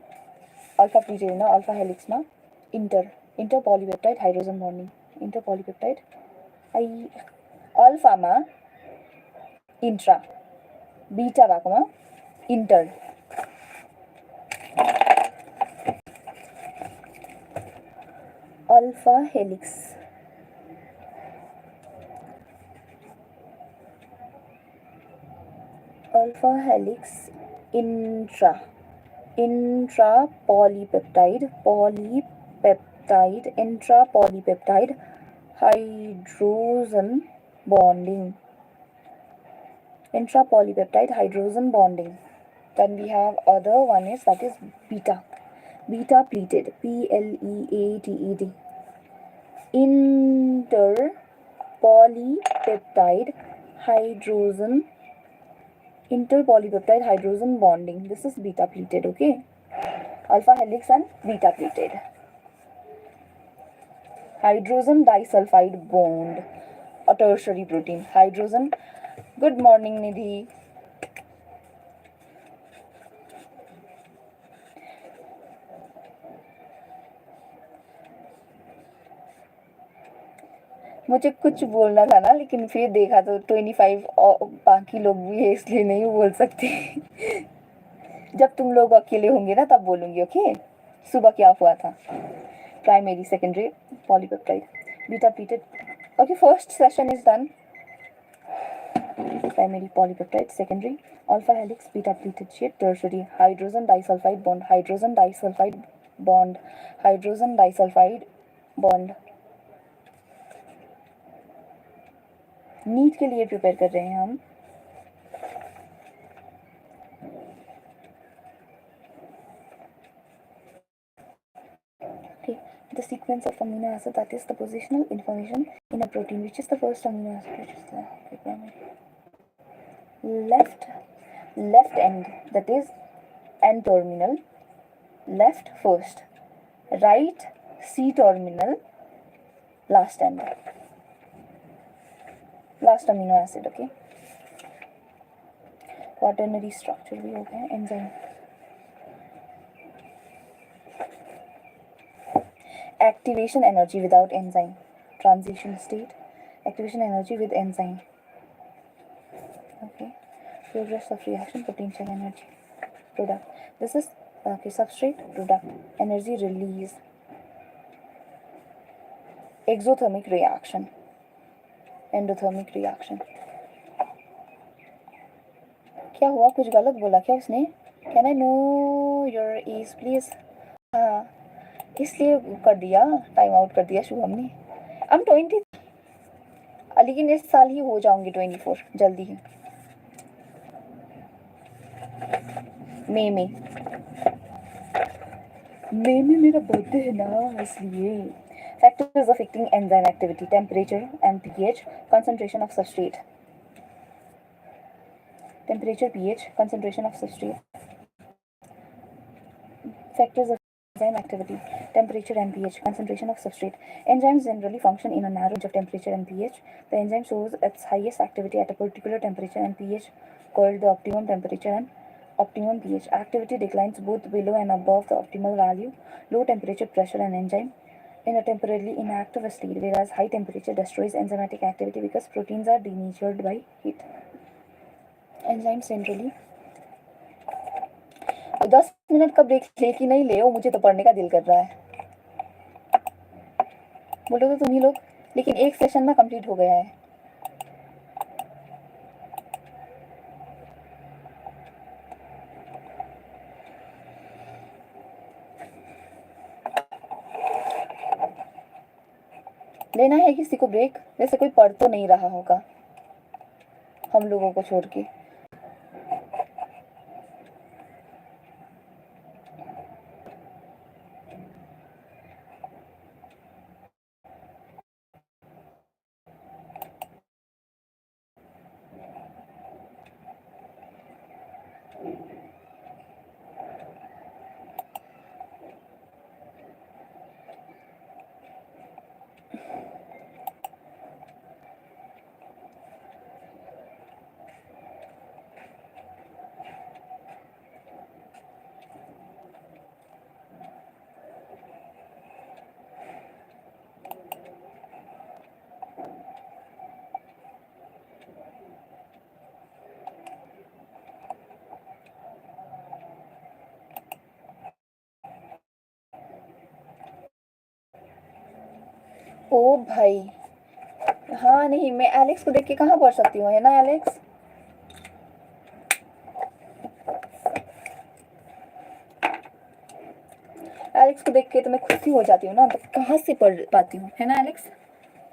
alpha pleated होइन alpha helix मा inter polypeptide hydrogen bonding. Inter polypeptide alpha मा intra, beta भएकोमा inter. Alpha helix. Alpha helix intra polypeptide intra polypeptide hydrogen bonding. Intra polypeptide hydrogen bonding. Then we have other one is that is beta pleated, pleated, inter polypeptide hydrogen bonding. This is beta pleated, okay? Alpha helix and beta pleated. Hydrogen disulfide bond, a tertiary protein. Hydrogen. Good morning, Nidhi. मुझे कुछ बोलना था ना, लेकिन फिर देखा तो 25 और बाकी लोग भी है, इसलिए नहीं बोल सकती। जब तुम लोग अकेले होंगे ना तब बोलूँगी, ओके? सुबह क्या हुआ था? Primary, secondary, polypeptide, beta pleated. Okay, first session is done. Primary polypeptide, secondary, alpha helix, beta pleated sheet, tertiary, hydrogen disulfide bond, hydrogen disulfide bond, hydrogen disulfide bond. NEET के लिए प्रिपेयर कर रहे हैं हम. Okay, the sequence of amino acid, that is the positional information in a protein. Which is the first amino acid? Which is the primary? Left end, that is N terminal. Left first. Right C terminal. Last end. Last amino acid, okay? Quaternary structure भी हो गया. Enzyme. Activation energy without enzyme. Transition state. Activation energy with enzyme. Okay. Progress of reaction, potential energy. Product. This is okay. Substrate, product. Energy release. Exothermic reaction. Endothermic reaction. क्या हुआ? कुछ गलत बोला क्या उसने? Can I know your age, please? हाँ, इसलिए कर दिया, टाइम आउट कर दिया शुभम ने. I'm 20, लेकिन इस साल ही हो जाऊंगी 24, जल्दी ही. मई में मेरा बर्थडे है ना, इसलिए. Factors affecting enzyme activity: temperature and pH, concentration of substrate. Temperature, pH, concentration of substrate. Factors of enzyme activity: temperature and pH, concentration of substrate. Enzymes generally function in a narrow range of temperature and pH. The enzyme shows its highest activity at a particular temperature and pH, called the optimum temperature and optimum pH. Activity declines both below and above the optimal value. Low temperature pressure an enzyme in a temporarily inactive state, whereas high temperature destroys enzymatic activity because proteins are denatured by heat. Enzymes generally. 10 minute का break ले कि नहीं ले, मुझे तो पढ़ने का दिल कर रहा है. बोलो तो तुम ही लोग, लेकिन एक सेशन ना कंप्लीट हो गया है। लेना है किसी को ब्रेक? वैसे कोई पढ़ तो नहीं रहा होगा हम लोगों को छोड़ के। ओ भाई, हाँ नहीं, मैं एलेक्स को देख के कहाँ पढ़ सकती हूँ, है ना एलेक्स? एलेक्स को देख के तो मैं खुशी हो जाती हूँ ना, तो कहाँ से पढ़ पाती हूँ, है ना एलेक्स?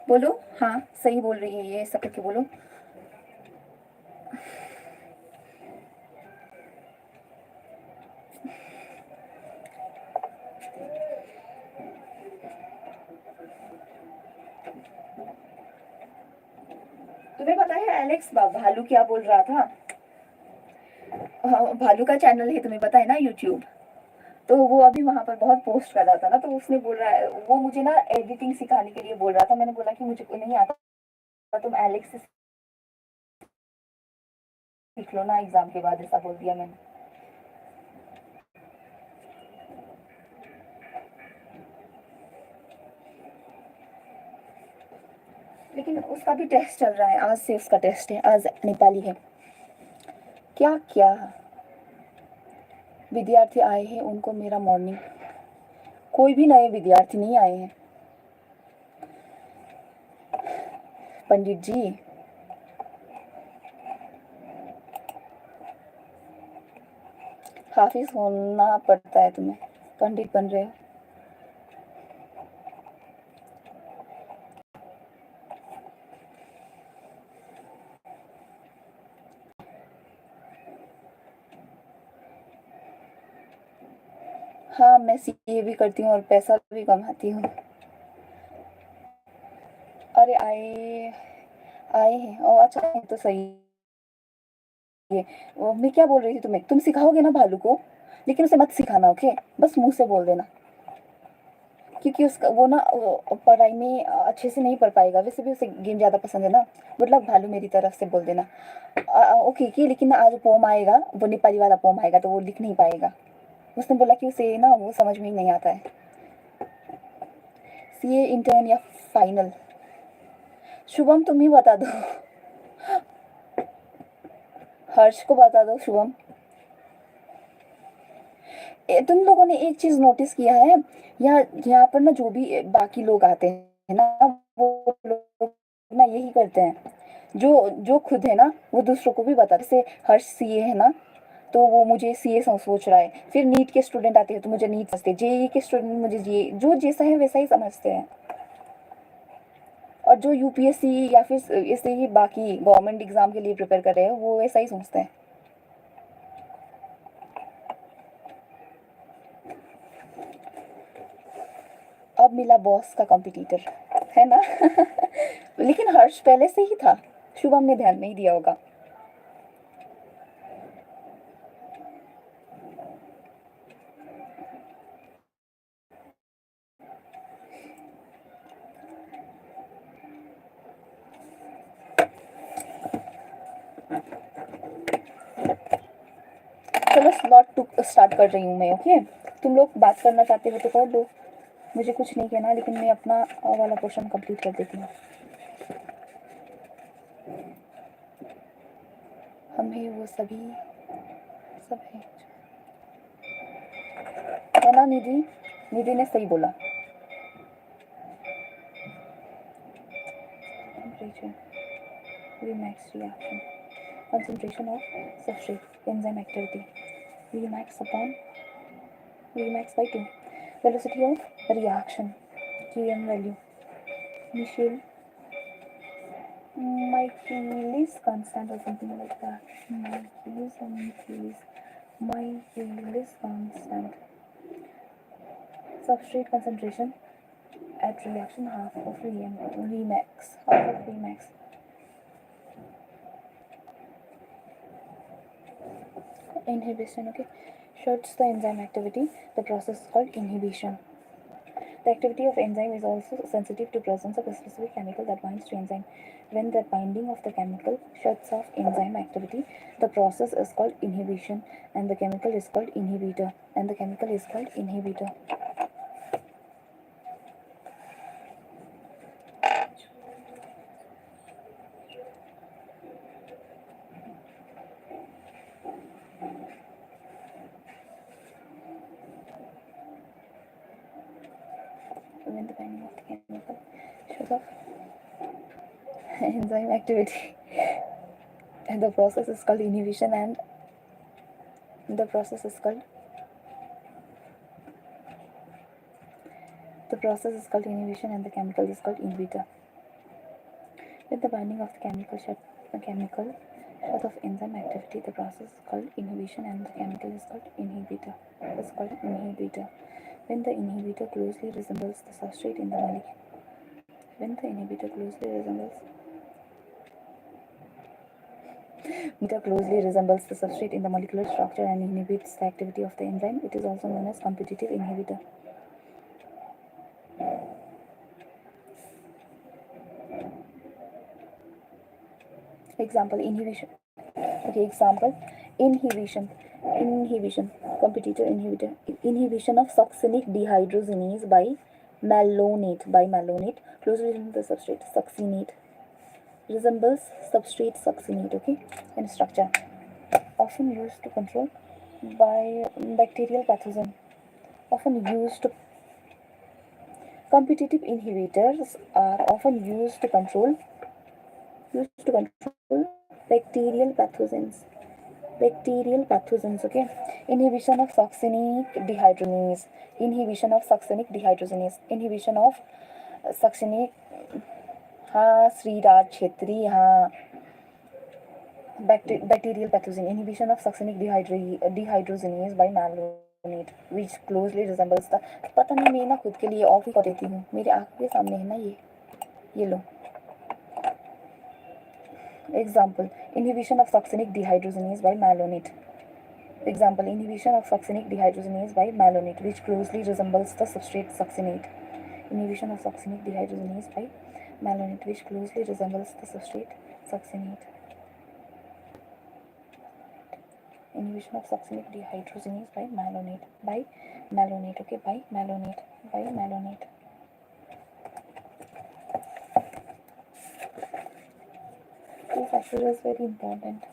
बोलो, हाँ सही बोल रही है ये, ऐसा करके बोलो। तुम्हें पता है एलेक्स, भालू क्या बोल रहा था? हाँ, भालू का चैनल है, तुम्हें पता है ना, यूट्यूब। तो वो अभी वहां पर बहुत पोस्ट कर रहा था ना, तो उसने बोल रहा है, वो मुझे ना एडिटिंग सिखाने के लिए बोल रहा था। मैंने बोला कि मुझे नहीं आता, तुम एलेक्स से सीख लो ना एग्जाम के बाद, ऐसा बोल दिया मैंने। लेकिन उसका भी टेस्ट चल रहा है, आज से उसका टेस्ट है, आज नेपाली है। क्या क्या विद्यार्थी आए हैं, उनको मेरा मॉर्निंग। कोई भी नए विद्यार्थी नहीं आए हैं पंडित जी। हाफिज होना पड़ता है तुम्हें, पंडित बन रहे हो। हाँ, मैं सीए भी करती हूँ और पैसा भी कमाती हूँ। अरे आए, आए हैं, ओ अच्छा है, तो सही है। मैं क्या बोल रही थी तुम्हें, तुम सिखाओगे ना भालू को, लेकिन उसे मत सिखाना, ओके? बस मुंह से बोल देना, क्योंकि उसका वो ना पढ़ाई में अच्छे से नहीं पढ़ पाएगा। वैसे भी उसे गेम ज़्यादा पसंद है ना। गुड लक भालू, मेरी तरफ से बोल देना। ओके की, लेकिन ना आज पोम आएगा, वो नेपाली वाला पोम आएगा, तो वो लिख नहीं पाएगा। उसने बोला कि उसे ना वो समझ में ही नहीं आता है। सीए इंटर्न या फाइनल? शुभम तुम ही बता दो। हर्ष को बता दो शुभम। तुम लोगों ने एक चीज नोटिस किया है, यहाँ यहाँ पर ना जो भी बाकी लोग आते हैं ना, वो लोग ना यही करते हैं, जो जो खुद है ना वो दूसरों को भी बताते। जैसे हर्ष सीए है ना, तो वो मुझे सीए सोच रहा है। फिर नीट के स्टूडेंट आते हैं तो मुझे नीट समझते हैं, जेई के स्टूडेंट मुझे जे, जो जैसा है वैसा ही समझते हैं। और जो यूपीएससी या फिर ऐसे ही बाकी गवर्नमेंट एग्जाम के लिए प्रिपेयर कर रहे हैं, वो वैसा ही सोचते हैं। अब मिला बॉस का कंपटीटर, है ना? लेकिन हर्ष पहले से ही था, शुभम ने ध्यान नहीं दिया होगा। चलो स्लॉट टू स्टार्ट कर रही हूँ मैं, ओके? तुम लोग बात करना चाहते हो तो कर दो, मुझे कुछ नहीं कहना, लेकिन मैं अपना वाला पोर्शन कंप्लीट कर देती हूँ। हमें वो सभी सब है ना निधि? निधि ने सही बोला। reaction. Concentration of substrate, enzyme activity, Vmax by 2. Velocity of reaction, Km value, initial Michaelis constant or something like that. Michaelis constant. Substrate concentration at reaction half of Vmax. Inhibition, okay. Shuts the enzyme activity. The process is called inhibition. The activity of enzyme is also sensitive to presence of a specific chemical that binds to enzyme. When the binding of the chemical shuts off enzyme activity, the process is called inhibition and the chemical is called inhibitor. When the binding of the chemical shuts off enzyme activity, and the process is called inhibition and the process is called inhibition and the chemical is called inhibitor. With the binding of the chemical shut off enzyme activity, the process is called inhibition and the chemical is called inhibitor. When the inhibitor closely resembles the substrate in the molecule. When the inhibitor closely resembles the substrate in the molecular structure and inhibits the activity of the enzyme, it is also known as competitive inhibitor. Example, inhibition. Competitive inhibitor. Inhibition of succinic dehydrogenase by malonate. Closely resembles the substrate. Succinate. Resembles substrate succinate, okay, in structure. Often used to control by bacterial pathogen. Competitive inhibitors are often used to control bacterial pathogens. Okay. Inhibition of succinic dehydrogenase. Inhibition of succinic Sriraj Chetri, bacterial pathogen. Inhibition of succinic dehydrogenase by malonate, which closely resembles the. पता नहीं, मैं ना खुद के लिए of ही कर देती हूँ, मेरे आंखों के सामने है ना ये लो. Example, inhibition of succinic dehydrogenase by malonate. Which closely resembles the substrate succinate. Inhibition of succinic dehydrogenase by malonate, which closely resembles the substrate succinate. Inhibition of succinic dehydrogenase by malonate. Okay, by malonate. This actually is very important.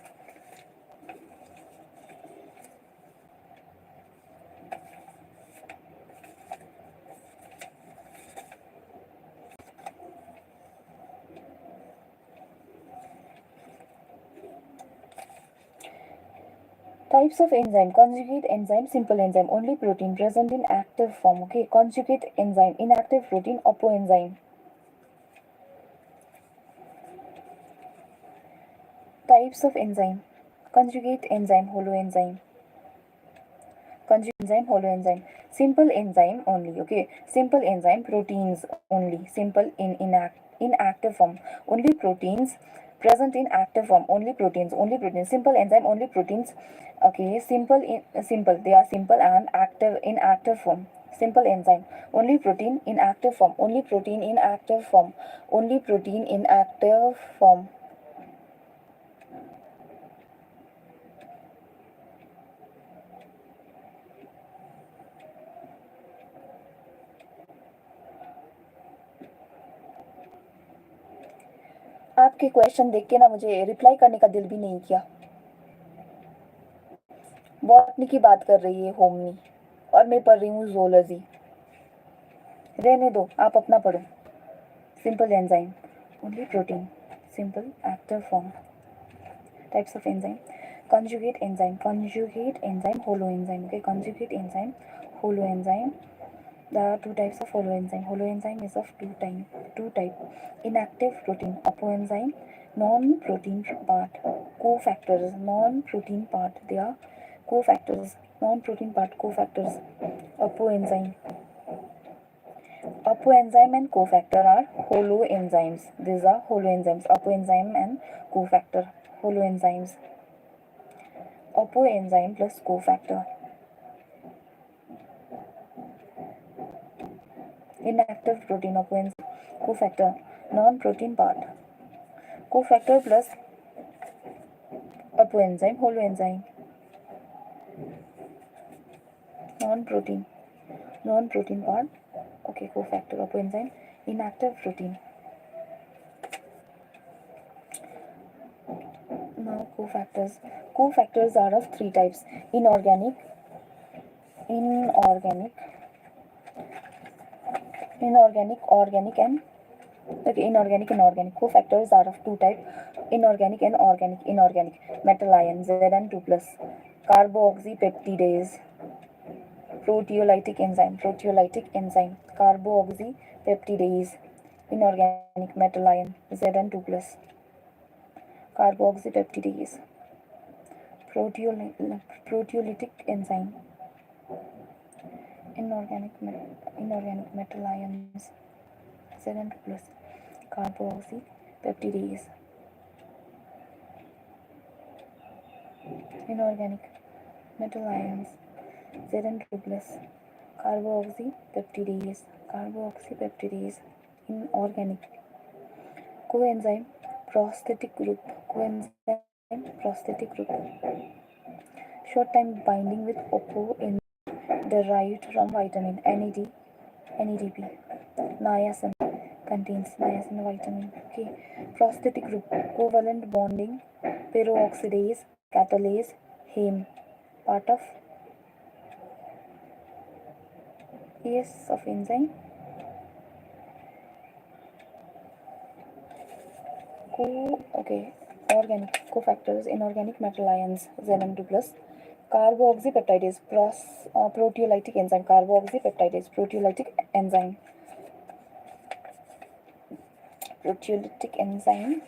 Types of enzyme: conjugate enzyme, simple enzyme, only protein present in active form. Okay, conjugate enzyme, inactive protein, opoenzyme. Types of enzyme: conjugate enzyme, holoenzyme. Simple enzyme only. Okay, simple enzyme, proteins only. Simple in inactive form, only proteins present in active form, only proteins. Simple enzyme, only proteins. Okay, simple. They are simple and active in active form. Simple enzyme, only protein in active form. आपके question देख के ना मुझे reply करने का दिल भी नहीं किया. बॉटनी की बात कर रही है होमनी और मैं पढ़ रही हूँ zoology. रहने दो, आप अपना पढ़ो. Simple enzyme, only protein, simple active form. Types of enzyme. Conjugate enzyme, holoenzyme. Okay, conjugate enzyme, holoenzyme. There are two types of holoenzyme. Holoenzyme is of two type. Inactive protein, apoenzyme, non-protein part. Cofactors, non-protein part. They are cofactors, non-protein part, cofactors. Apoenzyme. Apoenzyme and cofactor are holoenzymes. These are holoenzymes. Apoenzyme and cofactor, holoenzymes. Apoenzyme plus cofactor. Inactive protein, apoenzyme, cofactor, non-protein part. Cofactor plus apoenzyme, holoenzyme. Non-protein, non-protein part. Okay, cofactor, apoenzyme, inactive protein. Now cofactors. Cofactors are of three types: inorganic, inorganic, organic, and okay, inorganic and organic. Cofactors are of two types: inorganic and organic. Inorganic, metal ion Zn2 plus, carboxypeptidase, proteolytic enzyme, carboxypeptidase. Inorganic, metal ion Zn2 plus, carboxypeptidase, proteolytic enzyme. Inorganic metal ions Zn2 plus, carboxypeptidase. Inorganic metal ions Zn2 plus, carboxypeptidase. Inorganic coenzyme prosthetic group, short time binding with derived from vitamin NADP. Niacin contains niacin vitamin. Okay, prosthetic group, covalent bonding, peroxidase, catalase, heme. Part of of enzyme. Okay, organic cofactors, inorganic metal ions Zn2 plus, carboxypeptidase, proteolytic enzyme, proteolytic enzyme.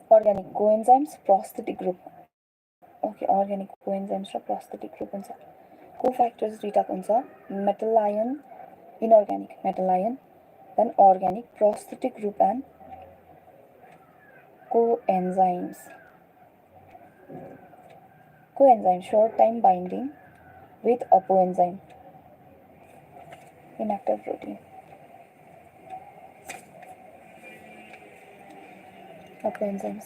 Organic coenzymes, prosthetic group. Okay, organic coenzymes are prosthetic group enzyme. Cofactors rita kunsa metal ion, inorganic metal ion, then organic prosthetic group and coenzymes. Coenzyme, short time binding with apoenzyme, inactive protein. Apoenzymes,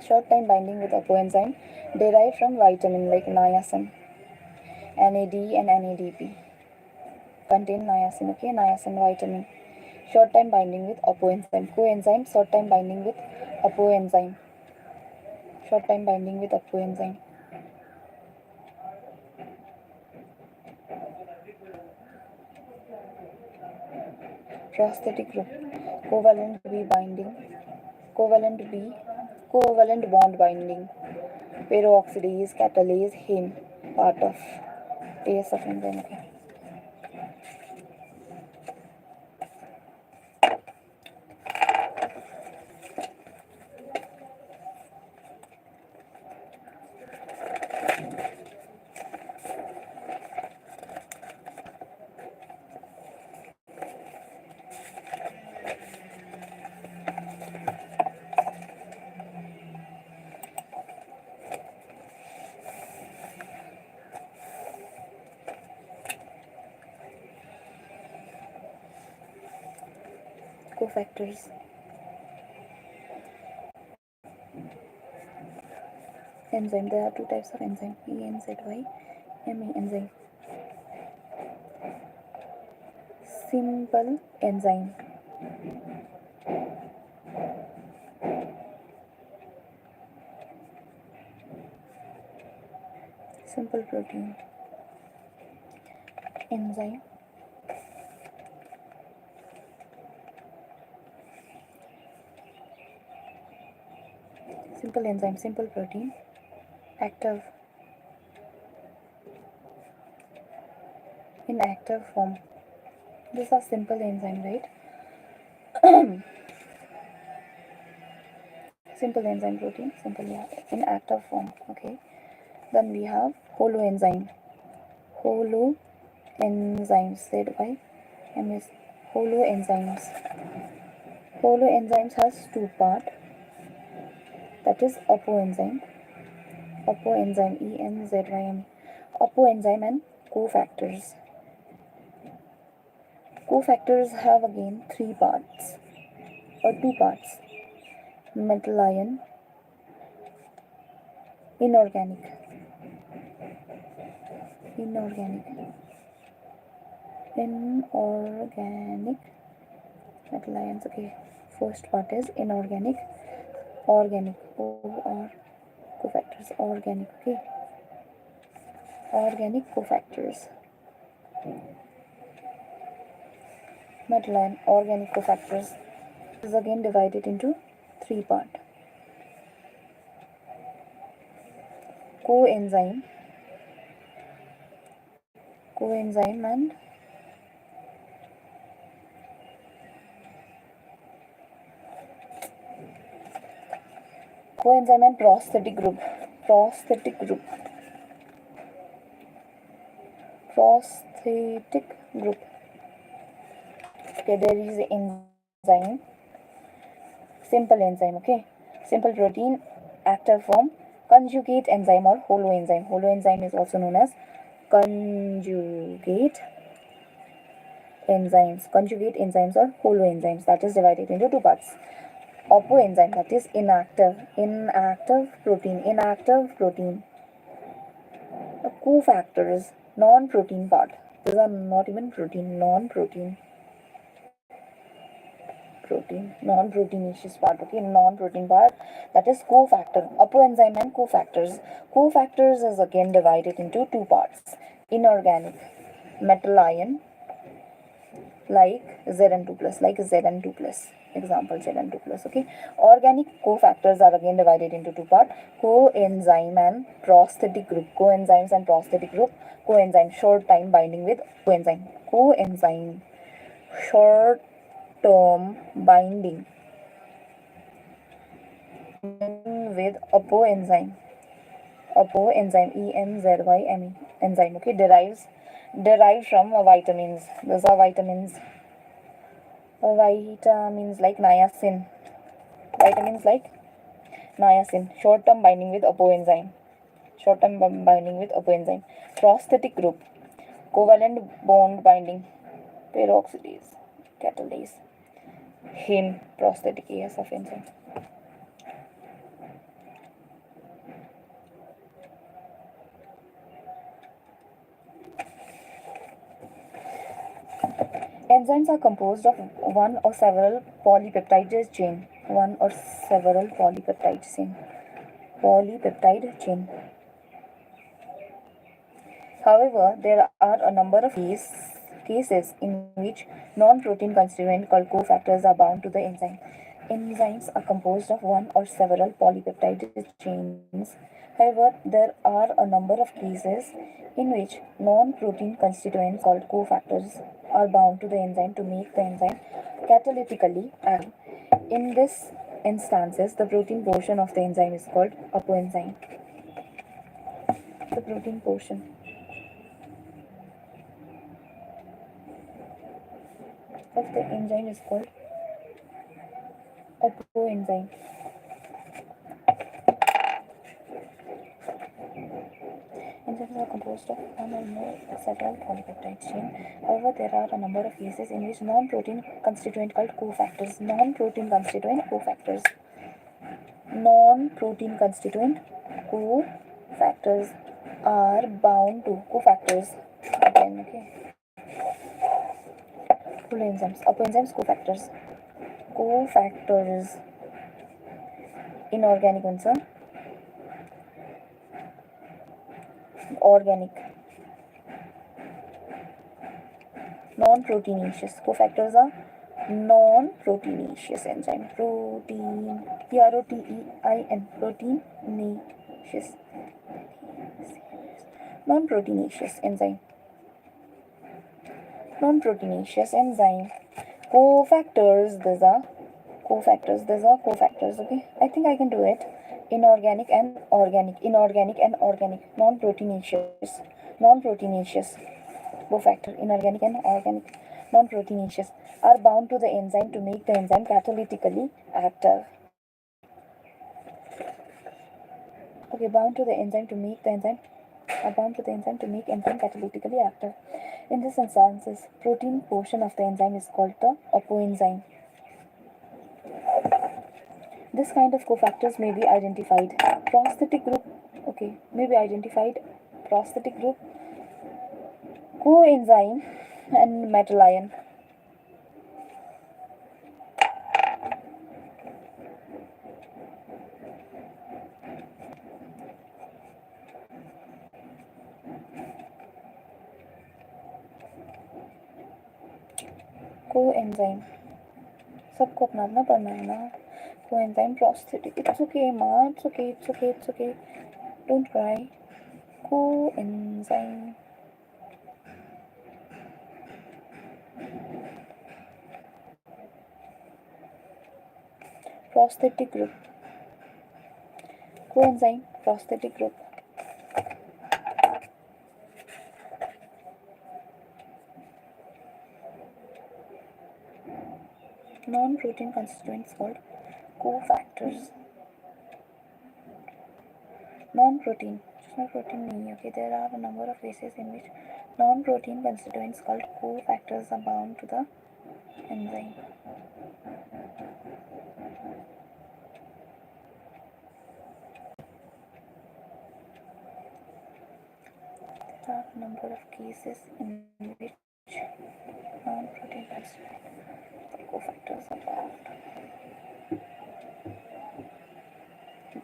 short time binding with apoenzyme, derived from vitamin like niacin, NAD and NADP. Contain niacin, okay, niacin vitamin. Short time binding with apoenzyme. Coenzyme, short time binding with apoenzyme. Short time binding with apoenzyme. Prosthetic group, covalent B binding, covalent bond binding, peroxidase, catalase, heme. Part of AS of enzyme. Okay. Cofactors. Enzyme. There are two types of enzyme: ENZYME enzyme. Simple enzyme. Simple protein enzyme. simple enzyme, simple protein, active, in active form. These are simple enzyme, right? Simple enzyme protein, simple, yeah, in active form. Okay. Then we have holoenzyme. Holoenzymes, said by MS. Holoenzymes. Holoenzymes has two part. That is apoenzyme. Apoenzyme, ENZYME. Apoenzyme and cofactors. Cofactors have again three parts or two parts. Metal ion, inorganic, inorganic, inorganic metal ions. Okay, first part is inorganic, organic, OR cofactors, organic. Okay, organic cofactors, metal ion, organic cofactors. This is again divided into three part. Coenzyme, coenzyme and coenzyme and prosthetic group. Prosthetic group. Prosthetic group. Okay, there is enzyme, simple enzyme. Okay, simple protein, active form, conjugate enzyme or holoenzyme. Holoenzyme is also known as conjugate enzymes. Conjugate enzymes or holoenzymes, that is divided into two parts. Apoenzyme, that is inactive, inactive protein. Cofactors, non-protein part. These are not even protein, non-protein. Protein, non-proteinaceous part. Okay, non-protein part, that is cofactor. Apoenzyme and cofactors. Cofactors is again divided into two parts. Inorganic, metal ion, like Zn2 plus, like Zn2 plus. Example Zn2 plus. Okay, organic cofactors are again divided into two parts. Coenzyme and prosthetic group. Coenzymes and prosthetic group. Coenzyme, short time binding with coenzyme. Coenzyme, short term binding with apoenzyme. Apoenzyme, ENZYME, enzyme. Okay, derived from vitamins. Those are vitamins. Vitamins like niacin. Vitamins like niacin. Short term binding with apoenzyme. Short term binding with apoenzyme. Prosthetic group. Covalent bond binding. Peroxidase. Catalase. Heme. Prosthetic AS of enzyme. Enzymes are composed of one or several polypeptide chain. One or several polypeptide chain. Polypeptide chain. However, there are a number of cases in which non-protein constituents called cofactors are bound to the enzyme. Enzymes are composed of one or several polypeptide chains. However, there are a number of cases in which non-protein constituents called cofactors are bound to the enzyme to make the enzyme catalytically active. In this instances, the protein portion of the enzyme is called apoenzyme. The protein portion of the enzyme is called apoenzyme. Enzymes are composed of one or more several polypeptide chain. However, there are a number of cases in which non-protein constituent called cofactors. Non-protein constituent cofactors. Non-protein constituent cofactors are bound to cofactors. Again, okay. Full enzymes. Apoenzymes, cofactors. Cofactors. Inorganic ones are organic. Non-proteinaceous. Cofactors are non-proteinaceous enzyme. Protein, Protein, proteinaceous, non-proteinaceous enzyme. Non-proteinaceous enzyme. Cofactors, these are cofactors, okay? I think I can do it. Inorganic and organic, non-proteinaceous, cofactor, inorganic and organic, non-proteinaceous, are bound to the enzyme to make the enzyme catalytically active. Okay, bound to the enzyme to make enzyme catalytically active. In this instances, protein portion of the enzyme is called the apoenzyme. This kind of cofactors may be identified. Prosthetic group, okay, may be identified. Prosthetic group, coenzyme, and metal ion. Coenzyme. सबको अपना अपना पढ़ना है ना. Coenzyme, prosthetic. It's okay, ma. It's okay. Don't cry. Coenzyme. Prosthetic group. Coenzyme, prosthetic group. Non-protein constituents called cofactors. Non-protein. जिसमें protein नहीं है. Okay, there are a number of cases in which non-protein constituents called cofactors are bound to the enzyme. There are a number of cases in which non-protein constituent cofactors are bound.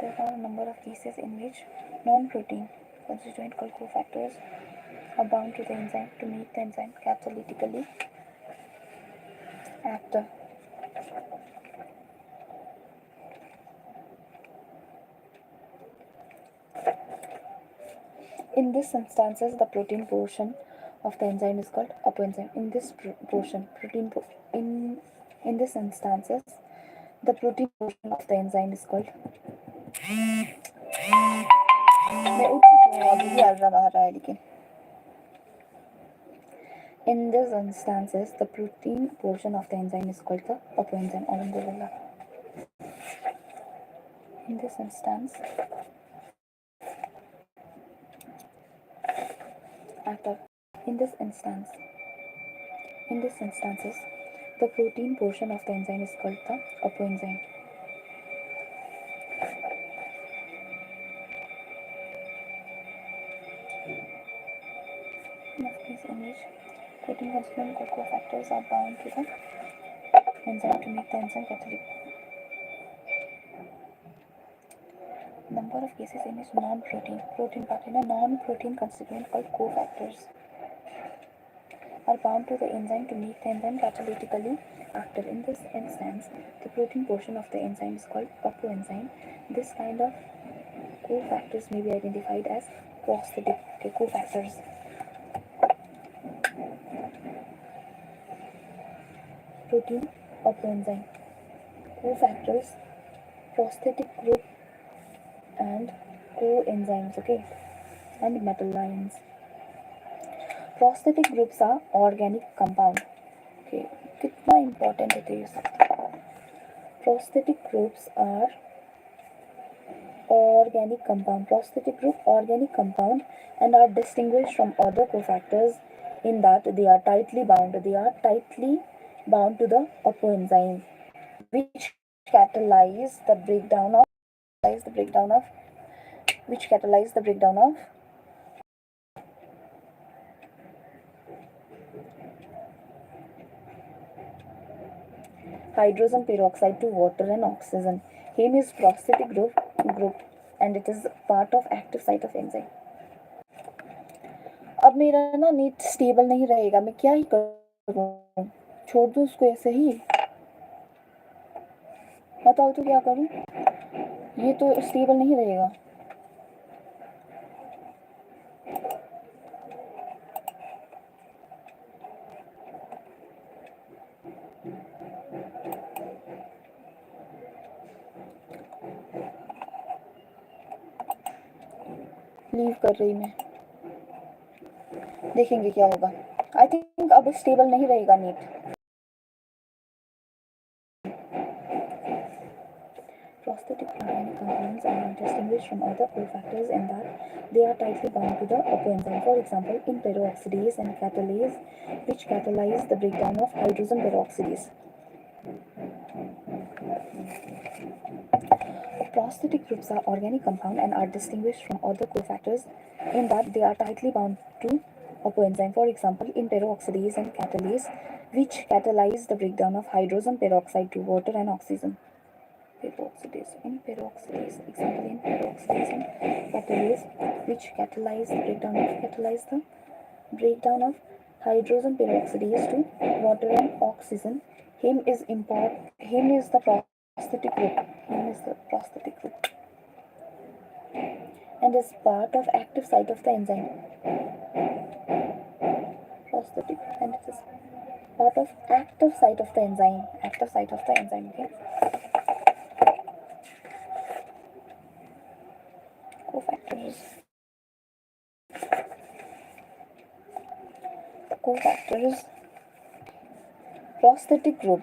There are a number of cases in which non-protein constituent called cofactors are bound to the enzyme to make the enzyme catalytically active. In these instances, the protein portion of the enzyme is called apoenzyme. In this in these instances, the protein portion of the enzyme is called. मैं उठ चुकी हूँ, अभी भी alarm आ रहा है लेकिन. In these instances, the protein portion of the enzyme is called the apoenzyme. Alhamdulillah. In this instance, after in this instances, the protein portion of the enzyme is called the apoenzyme. In this image, protein constituent cofactors are bound to the enzyme to make the enzyme catalytic. Number of cases in which non-protein constituent called cofactors are bound to the enzyme to make the enzyme catalytically active. In this instance, the protein portion of the enzyme is called apoenzyme. This kind of cofactors may be identified as prosthetic cofactors. Protein, apoenzyme, cofactors, prosthetic group, and coenzymes, okay, and metal ions. Prosthetic groups are organic compound. Okay, कितना important it is. Prosthetic groups are organic compound. Prosthetic group organic compound and are distinguished from other cofactors in that they are tightly bound. They are tightly bound to the apoenzyme, which catalyze the breakdown of hydrogen peroxide to water and oxygen. Heme is prosthetic group and it is part of active site of enzyme. अब मेरा ना net stable नहीं रहेगा, मैं क्या ही करूँ. छोड़ दो उसको ऐसे ही, बताओ तो क्या करूं, ये तो स्टेबल नहीं रहेगा। लीव कर रही मैं, देखेंगे क्या होगा। आई थिंक अब स्टेबल नहीं रहेगा NEET. Prosthetic organic compounds are distinguished from other cofactors in that they are tightly bound to the opoenzyme. For example, in peroxidase and catalase, which catalyze the breakdown of hydrogen peroxidase. Prosthetic groups are organic compounds and are distinguished from other cofactors in that they are tightly bound to opoenzyme. For example, in peroxidase and catalase, which catalyze the breakdown of hydrogen peroxide to water and oxygen. Peroxidase. In peroxidase, example in peroxidase and catalase, which catalyze the breakdown of hydrogen peroxidase to water and oxygen. Heme is the prosthetic group. Heme is the prosthetic group and is part of active site of the enzyme. Prosthetic and it is part of active site of the enzyme. Active site of the enzyme. Okay. Cofactors. Cofactors. Prosthetic group.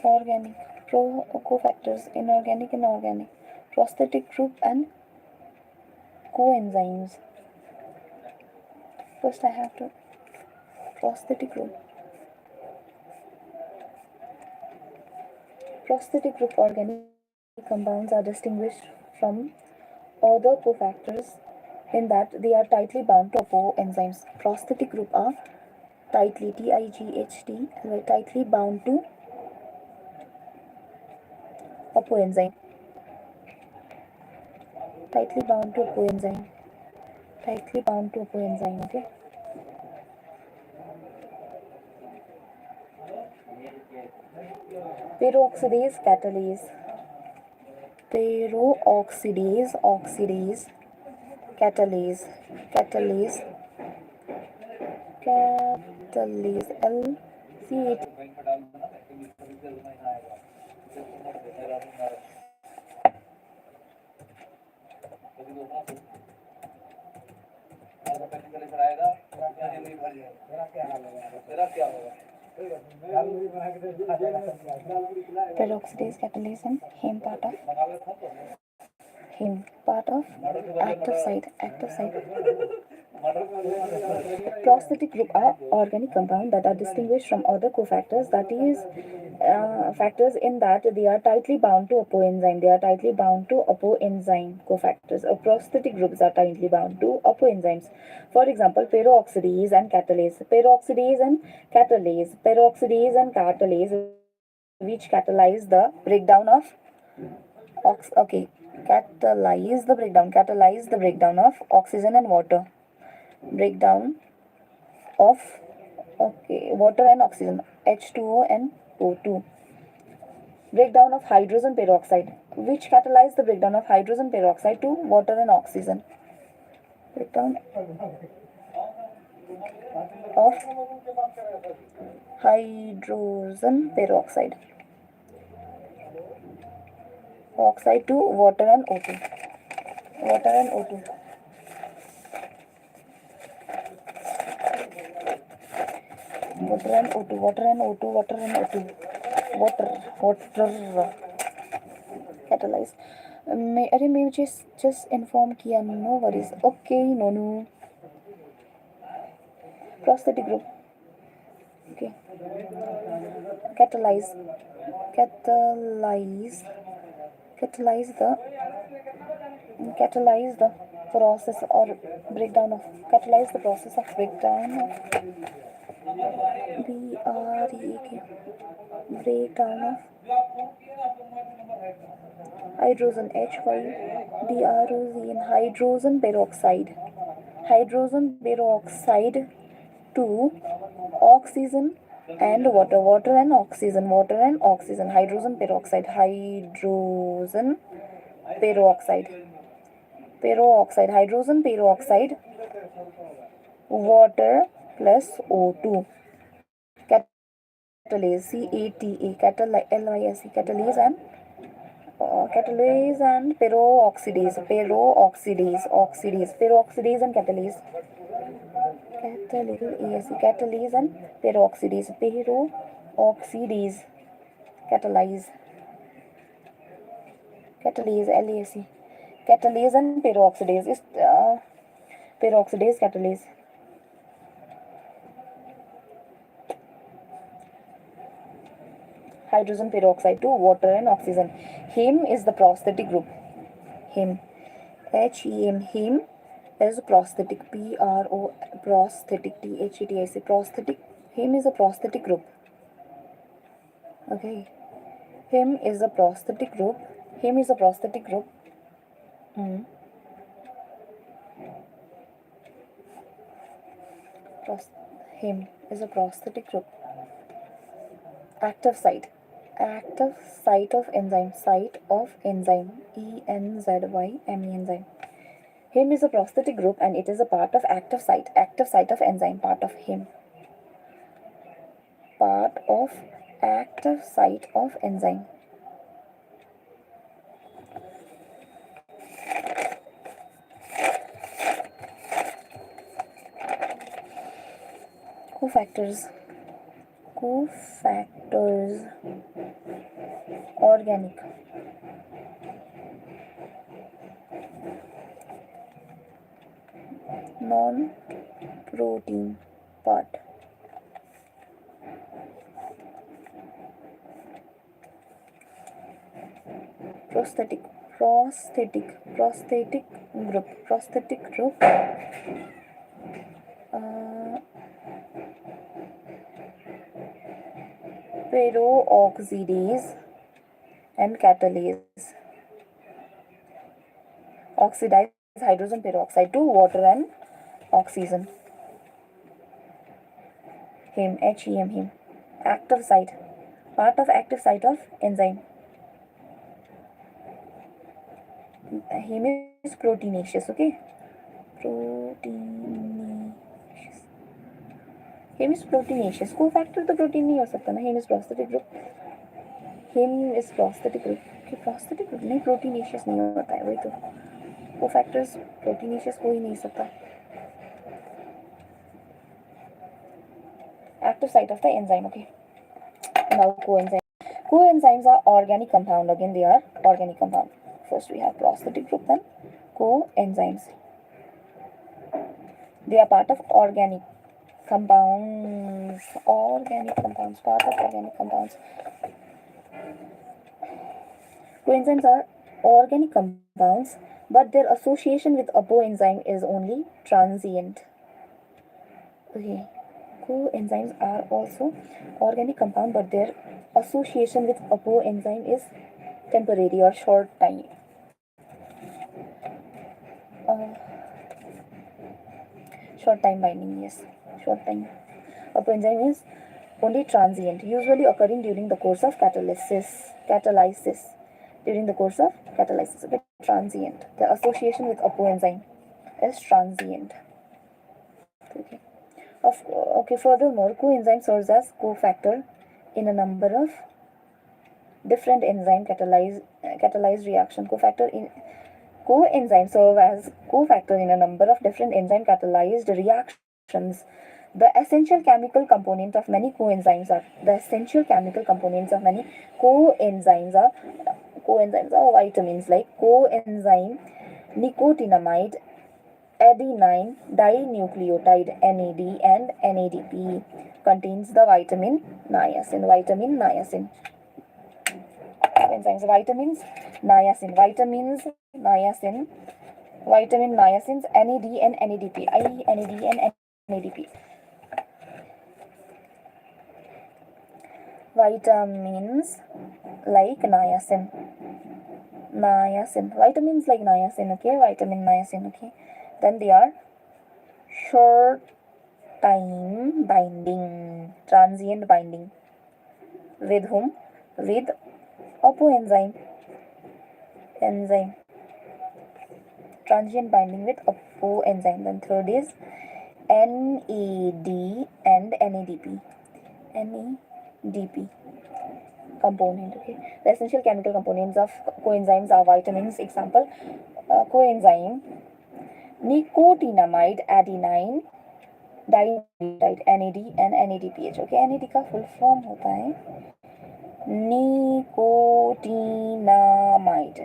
Organic. Cofactors. Inorganic and organic. Prosthetic group and coenzymes. First I have to prosthetic group. Prosthetic group organic compounds are distinguished from other cofactors in that they are tightly bound to enzymes. Prosthetic group are tightly bound to enzyme. Tightly bound to enzyme. Tightly bound to enzyme. Okay. Peroxidase catalase. Oxidase, catalase, LCAT. Peroxidase, catalase, and heme part of active site. Prosthetic group are organic compounds that are distinguished from other cofactors, that is, factors in that they are tightly bound to opoenzyme. They are tightly bound to opoenzyme cofactors. Prosthetic groups are tightly bound to opoenzymes. For example, peroxidase and catalase. Which catalyze the breakdown of catalyze the breakdown of oxygen and water. Breakdown of water and oxygen, H2O and O2. Breakdown of hydrogen peroxide, which catalyze the breakdown of hydrogen peroxide to water and oxygen. Breakdown of hydrogen peroxide oxide to water and O2. Water and O2. Water and O2. Water and O2. Water and O2. Water. Catalyze. अरे मैं just inform किया, no worries. Okay, no. Prosthetic group. Okay. Catalyze the process or breakdown of catalyze the process of breakdown of breakdown of hydrogen HYDROZ in hydrogen peroxide 2 oxygen and water and oxygen, hydrogen peroxide, hydrogen peroxide, water plus O2, catalase, catalase and peroxidase and catalase, catalase and peroxidase, catalyze, LAC, catalase and peroxidase is catalase. Hydrogen peroxide to water and oxygen. Heme is the prosthetic group. Heme, heme is prosthetic. Prosthetic. Prosthetic. Heme is a prosthetic group. Okay. Heme is a prosthetic group. Hmm. Heme is a prosthetic group. Active site. Of enzyme. Enzyme. Heme is a prosthetic group and it is a part of active site. Of enzyme. Part of heme. Active site of enzyme. Cofactors. Organic. Non-protein part. Prosthetic group. Peroxidase and catalase. Oxidize hydrogen peroxide to water and oxygen. Heme. Active site. Part of active site of enzyme. Heme is proteinaceous, okay? Heme is proteinaceous. Cofactor तो protein नहीं हो सकता ना. Heme is prosthetic group. Prosthetic group नहीं, proteinaceous नहीं होता है, वही तो. Cofactors proteinaceous हो ही नहीं सकता. Active site of the enzyme, okay. Now coenzymes. Coenzymes are organic compound. Again, they are organic compound. First we have prosthetic group, then coenzymes. They are part of organic compounds. Part of organic compounds. Coenzymes are organic compounds, but their association with apoenzyme is only transient. Okay. Coenzymes are also organic compound, but their association with apoenzyme is temporary or short time. Short time binding, yes. Short time. Apoenzyme is only transient, usually occurring during the course of catalysis. Okay, transient. The association with apoenzyme is transient. Okay. Furthermore, coenzyme serves as cofactor in a number of different enzyme catalyzed reaction. Coenzymes serve as cofactor in a number of different enzyme catalyzed reactions. The essential chemical component of many coenzymes are vitamins like coenzyme nicotinamide, adenine dinucleotide NAD and NADP contains the vitamin niacin. Enzymes, vitamins, niacin, vitamin niacins, NAD and NADP. NAD and NADP. Vitamins like niacin. Vitamins like niacin, okay? Vitamin niacin, okay? Then they are short time binding, transient binding. With whom? With apoenzyme. Enzyme. Transient binding with apoenzyme. Then third is NAD and NADP. NADP component. Okay. The essential chemical components of coenzymes are vitamins. Example: coenzyme nicotinamide adenine dinucleotide NAD and NADPH. Okay, NAD का full form होता है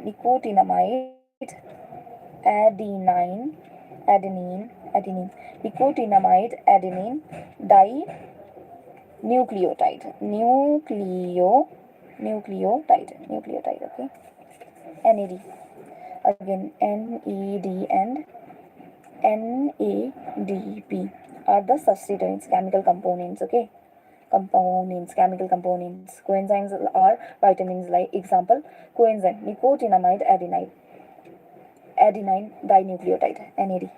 nicotinamide adenine nicotinamide adenine dinucleotide. Okay, NAD again NAD and NADP are the substituents, chemical components. Okay, chemical components. Coenzymes are vitamins. Like example, coenzyme nicotinamide adenine dinucleotide NAD.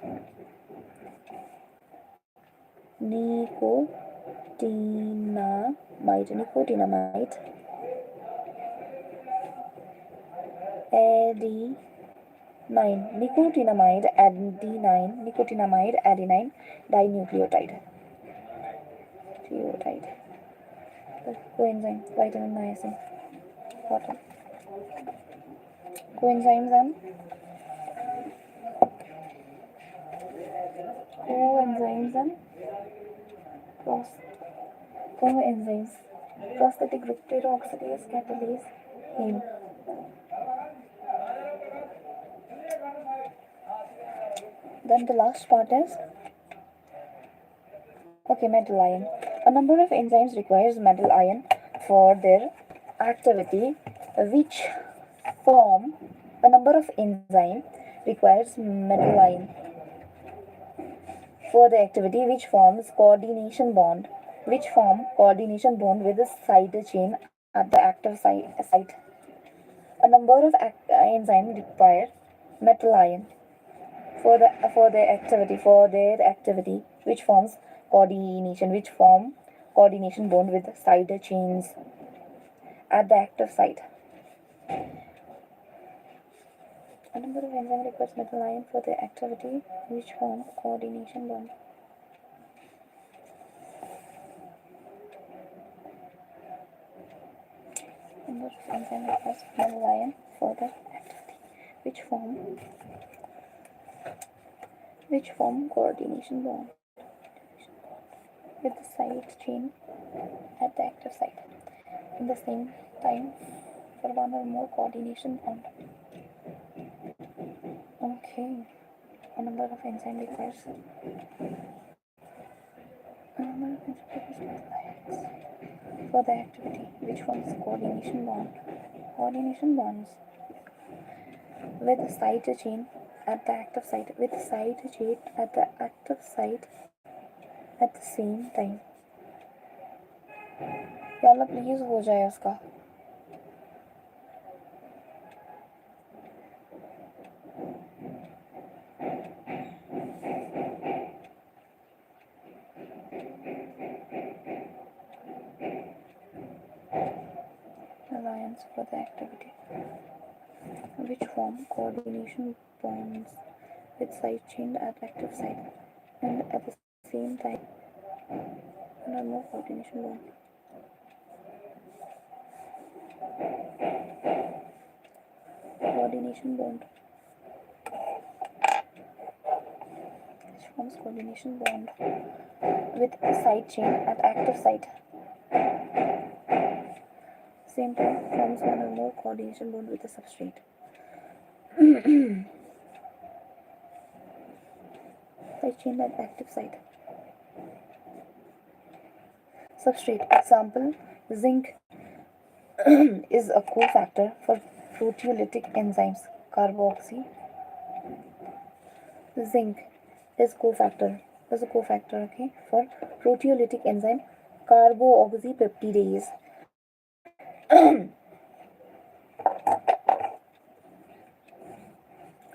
Nicotinamide nicotinamide adenine dinucleotide. Coenzyme, vitamin niacin, water. Coenzymes and coenzymes, prosthetic group, peroxidase, catalase, heme. Then the last part is metal ion. A number of enzymes requires metal ion for their activity, which form a number of enzyme requires metal ion for the activity which forms coordination bond with the side chain at the active site. A number of enzymes require metal ion for their activity which forms coordination bond with side chains at the active site. A number of enzymes requires metal ion for their activity which form coordination bond. Number of enzymes requires metal ion for their activity which form coordination bond with the side chain at the active site. In the same time, for one or more coordination bond. Okay, a number of enzyme requires for the activity which forms coordination bonds with the side chain at the active site at the same time. या अल्लाह please हो जाए उसका. Alliance for the activity which form coordination bonds with side chain at active site and at the same time and more coordination bond. Coordination bond which forms coordination bond with side chain at active site. Same time forms one or more coordination bond with the substrate. Side chain at active site. Substrate. Example: zinc is a cofactor for proteolytic enzymes. Zinc is a cofactor, okay, for proteolytic enzyme carboxypeptidase.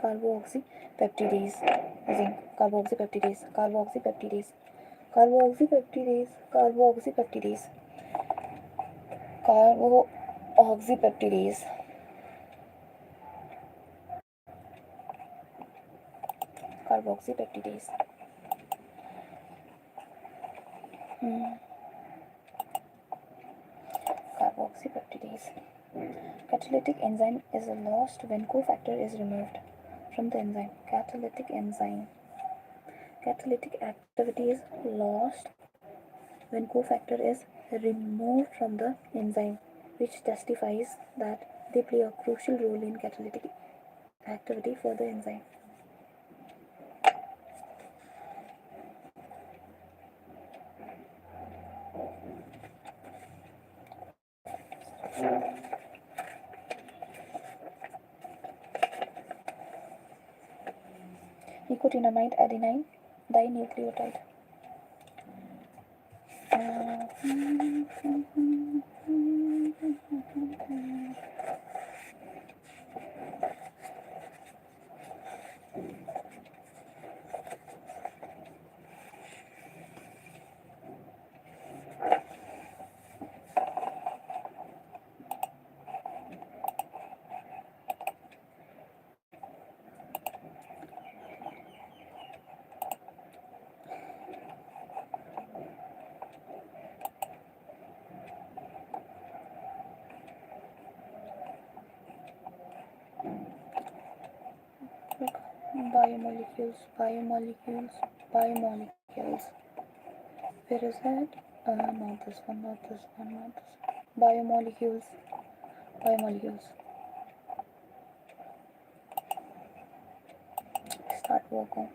Carboxypeptidase. Carboxypeptidase, carboxypeptidase, carboxypeptidase, carboxypeptidase. Carboxypeptidase. Catalytic enzyme is lost when cofactor is removed from the enzyme. Catalytic enzyme. Catalytic activity is lost when cofactor is removed from the enzyme, which testifies that they play a crucial role in catalytic activity for the enzyme. Nicotinamide adenine dinucleotide. Biomolecules, biomolecules, biomolecules. Where is that? Not this one, not this one, not this one. Biomolecules, biomolecules. Start workout.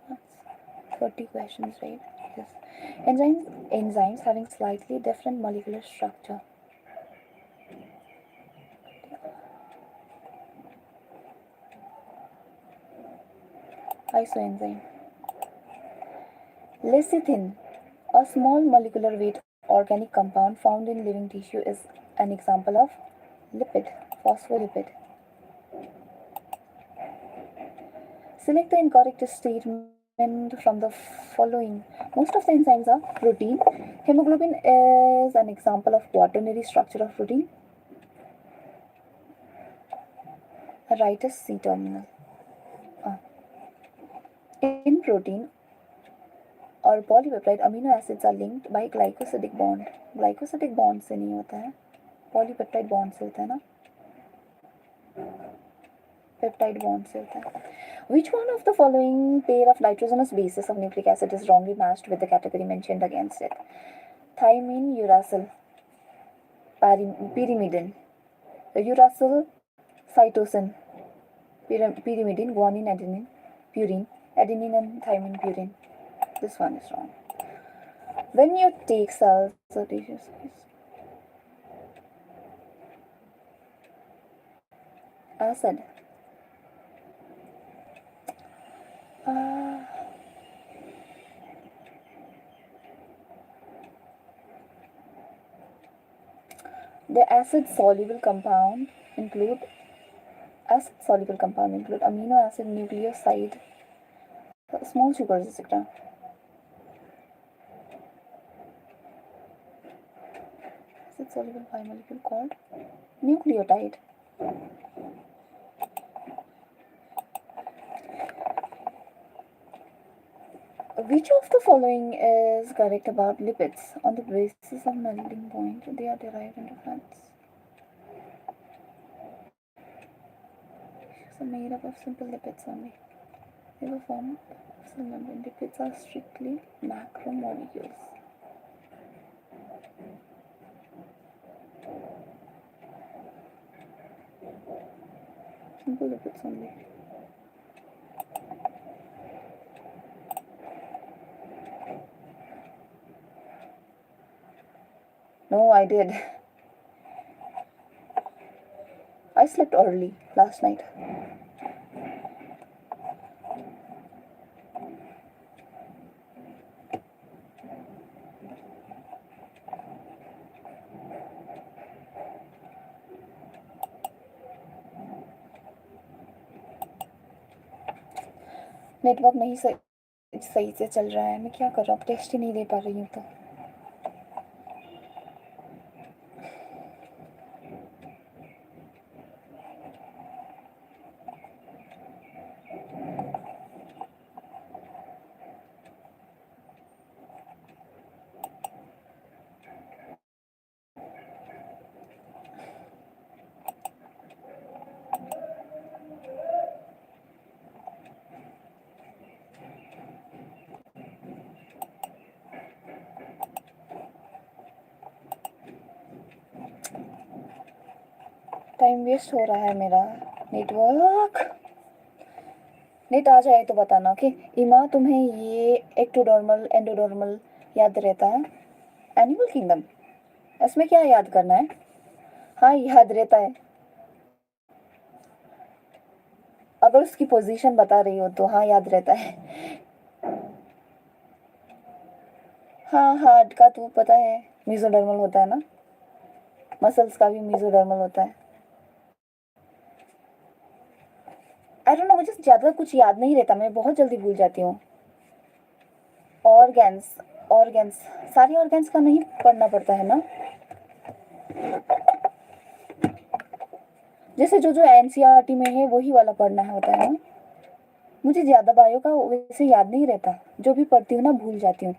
That's 30 questions, right? Yes. Enzymes having slightly different molecular structure. Isoenzyme. Lecithin, a small molecular weight organic compound found in living tissue, is an example of lipid, phospholipid. Select the incorrect statement from the following. Most of the enzymes are protein. Hemoglobin is an example of quaternary structure of protein. Right is C terminal. In protein और polypeptide amino acids are linked by glycosidic bond. Glycosidic bond से नहीं होता है, polypeptide bond से होता है ना, peptide bond से होता है. Which one of the following pair of nitrogenous bases of nucleic acid is wrongly matched with the category mentioned against it? Thymine, uracil, pyrimidine, uracil, cytosine, pyrimidine, guanine, adenine, purine, adenine and thymine, purine. This one is wrong. When you take cells or tissues, acid. The acid-soluble compound include amino acid, nucleoside, small sugars, etc. Acid-soluble biomolecule called nucleotide. Which of the following is correct about lipids? On the basis of melting point, they are derived into fats. So made up of simple lipids only. They were formed of cell membrane. Lipids are strictly macromolecules. Simple lipids only. No, I did. I slept early last night. Network नहीं सही सही से चल रहा है, मैं क्या कर रहा हूँ, टेस्ट ही नहीं दे पा रही हूँ तो। टाइम वेस्ट हो रहा है मेरा। नेट आ जाए तो बताना। ओके इमा, तुम्हें ये एक्टोडर्मल एंडोडर्मल याद रहता है? एनिमल किंगडम, इसमें क्या याद करना है? हाँ याद रहता है, अगर उसकी पोजीशन बता रही हो तो हाँ याद रहता है। हाँ हार्ट का तो पता है, मीजोडर्मल होता है ना। मसल्स का भी मीजोडर्मल होता है। आई डोंट नो, मुझे ज़्यादा कुछ याद नहीं रहता, मैं बहुत जल्दी भूल जाती हूँ। ऑर्गेन्स, ऑर्गेन्स, सारे ऑर्गेन्स का नहीं पढ़ना पड़ता है ना, जैसे जो जो एनसीईआरटी में है वही वाला पढ़ना है होता है ना। मुझे ज़्यादा बायो का वैसे याद नहीं रहता, जो भी पढ़ती हूँ ना भूल जाती हूँ,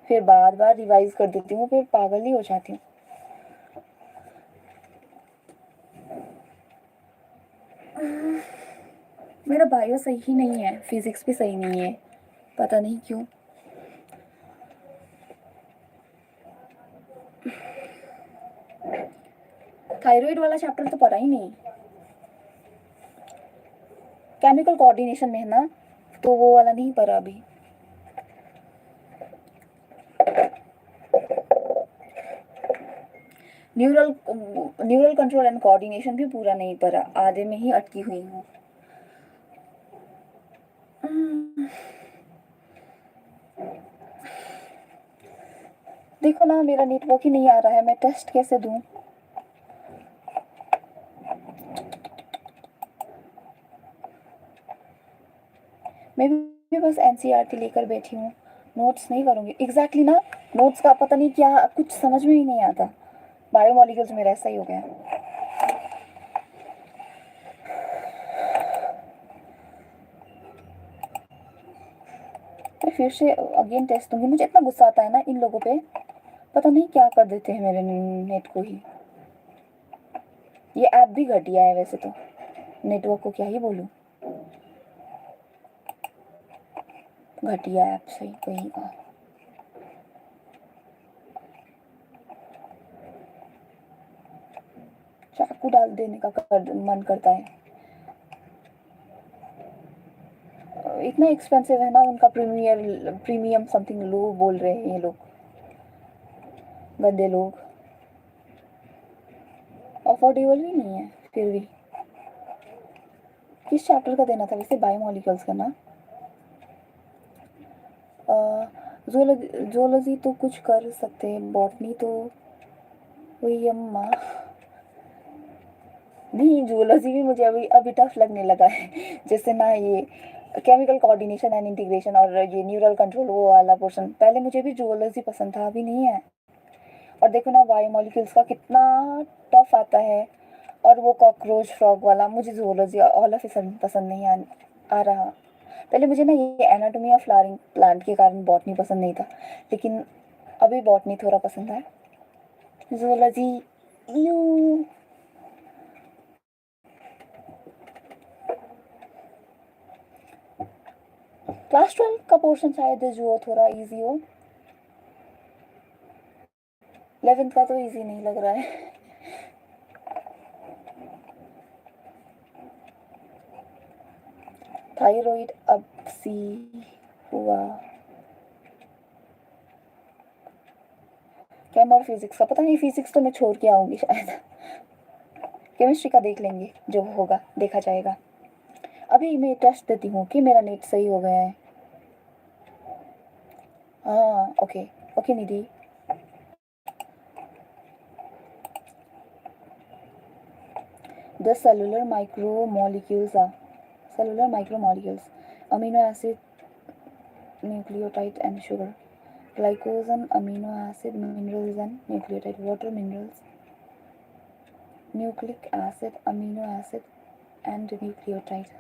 फिर बार बार रिवाइज कर देती हूँ, फिर पागल ही हो जाती हूँ। मेरा बायो सही ही नहीं है, फिजिक्स भी सही नहीं है, पता नहीं क्यों। थायराइड वाला चैप्टर तो पढ़ा ही नहीं। केमिकल कोऑर्डिनेशन में है ना, तो वो वाला नहीं पढ़ा अभी। Neural neural control and coordination भी पूरा नहीं पढ़ा, आधे में ही अटकी हुई हूँ। देखो ना मेरा नेटवर्क ही नहीं आ रहा है, मैं टेस्ट कैसे दूँ? मैं भी बस एनसीईआरटी लेकर बैठी हूँ, नोट्स नहीं करूँगी। एग्जैक्टली ना, नोट्स का पता नहीं क्या, कुछ समझ में ही नहीं आता। बायोमोलिक्यूल्स मेरा ऐसा ही हो गया। मैं फिर से अगेन टेस्ट दूंगी। मुझे इतना गुस्सा आता है ना इन लोगों पे, पता नहीं क्या कर देते हैं मेरे नेट को ही। ये ऐप भी घटिया है वैसे तो, नेटवर्क को क्या ही बोलूँ, घटिया ऐप सही कहीं का। चाकू डाल देने का मन करता है। इतना एक्सपेंसिव है ना उनका, प्रीमियम समथिंग लो बोल रहे हैं ये लोग, गंदे लोग। अफोर्डेबल भी नहीं है फिर भी। किस चैप्टर का देना था वैसे? बायोमोलिक्यूल्स का ना। जोलॉजी तो कुछ कर सकते हैं, बॉटनी तो वही अम्मा। नहीं जूलॉजी भी मुझे अभी अभी टफ लगने लगा है। जैसे ना ये केमिकल कोऑर्डिनेशन एंड इंटीग्रेशन और ये न्यूरल कंट्रोल वो वाला पोर्शन, पहले मुझे भी जूलॉजी पसंद था, अभी नहीं है। और देखो ना बायोमोलिक्यूल्स का कितना टफ आता है। और वो कॉकरोच फ्रॉग वाला, मुझे जूलॉजी ऑल ऑफ सडन पसंद नहीं आ रहा। पहले मुझे ना ये एनाटॉमी ऑफ फ्लावरिंग प्लांट के कारण बॉटनी पसंद नहीं था, लेकिन अभी बॉटनी थोड़ा पसंद है। Zoology you. क्लास 12 का पोर्शन शायद जो थोड़ा इजी हो, 11th का तो इजी नहीं लग रहा है। थायराइड अब सी हुआ। केम और फिजिक्स का पता नहीं, फिजिक्स तो मैं छोड़ के आऊंगी शायद। केमिस्ट्री का देख लेंगे, जो होगा देखा जाएगा। अभी मैं टेस्ट देती हूँ कि मेरा नेट सही हो गया है। हाँ okay, okay Nidhi. The cellular micromolecules are cellular micromolecules, amino acid nucleotide and sugar. Glycose and amino acid, minerals and nucleotide. Water, minerals, nucleic acid, amino acid and nucleotide.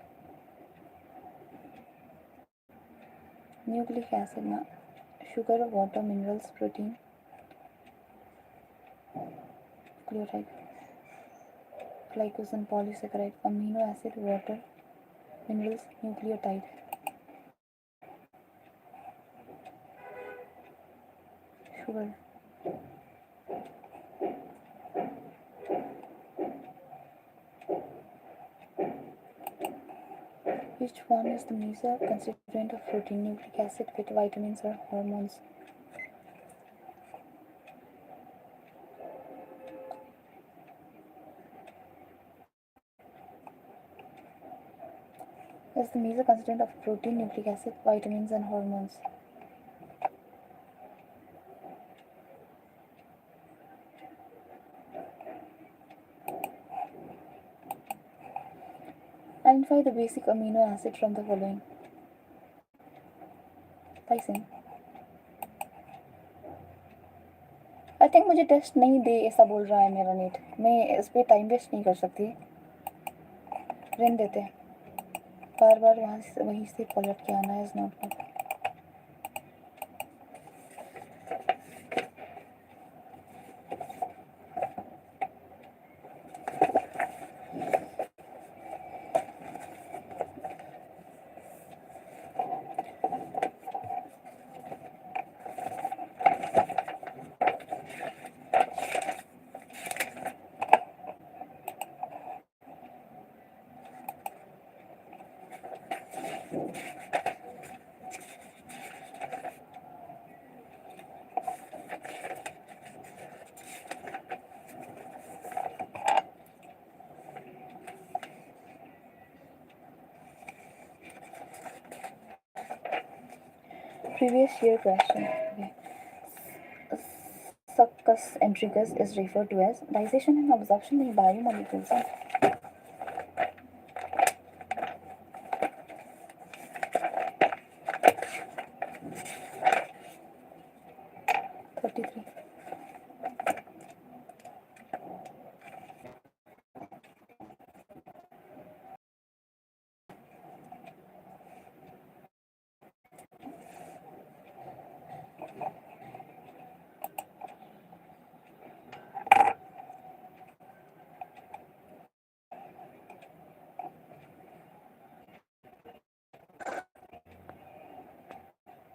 Nucleic acid na sugar, water, minerals, protein, nucleotide. Glycose and polysaccharide, amino acid, water, minerals, nucleotide. Sugar. Which one is the major constituent of protein, nucleic acid, with vitamins or hormones? Is the major constituent of protein, nucleic acid, vitamins and hormones? Identify the basic amino acid from the following. Lysine. I think मुझे test नहीं दे ऐसा बोल रहा है मेरा net, मैं इस पर टाइम वेस्ट नहीं कर सकती, रहने देते हैं, बार बार वहीं से पलट के आना is not good. Previous year question. Okay. Succus intricus is referred to as digestion and absorption in biomolecules. 33.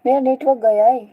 मेरा नेटवर्क गया है.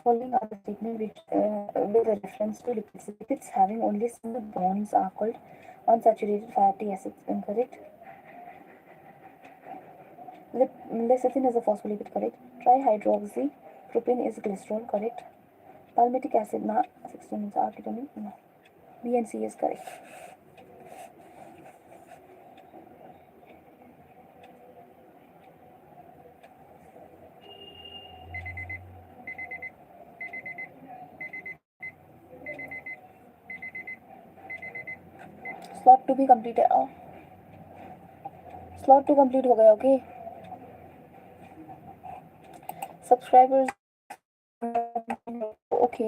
Following are the statement which with a reference to lipids. Lipids having only single bonds are called unsaturated fatty acids. Incorrect. Lecithin is a phospholipid. Correct. Trihydroxy propane is glycerol. Correct. Palmitic acid na 16 is arketamine. No. B and C is correct. Slot 2 भी complete है. Slot 2 complete हो गया. Okay. Subscribers. Okay.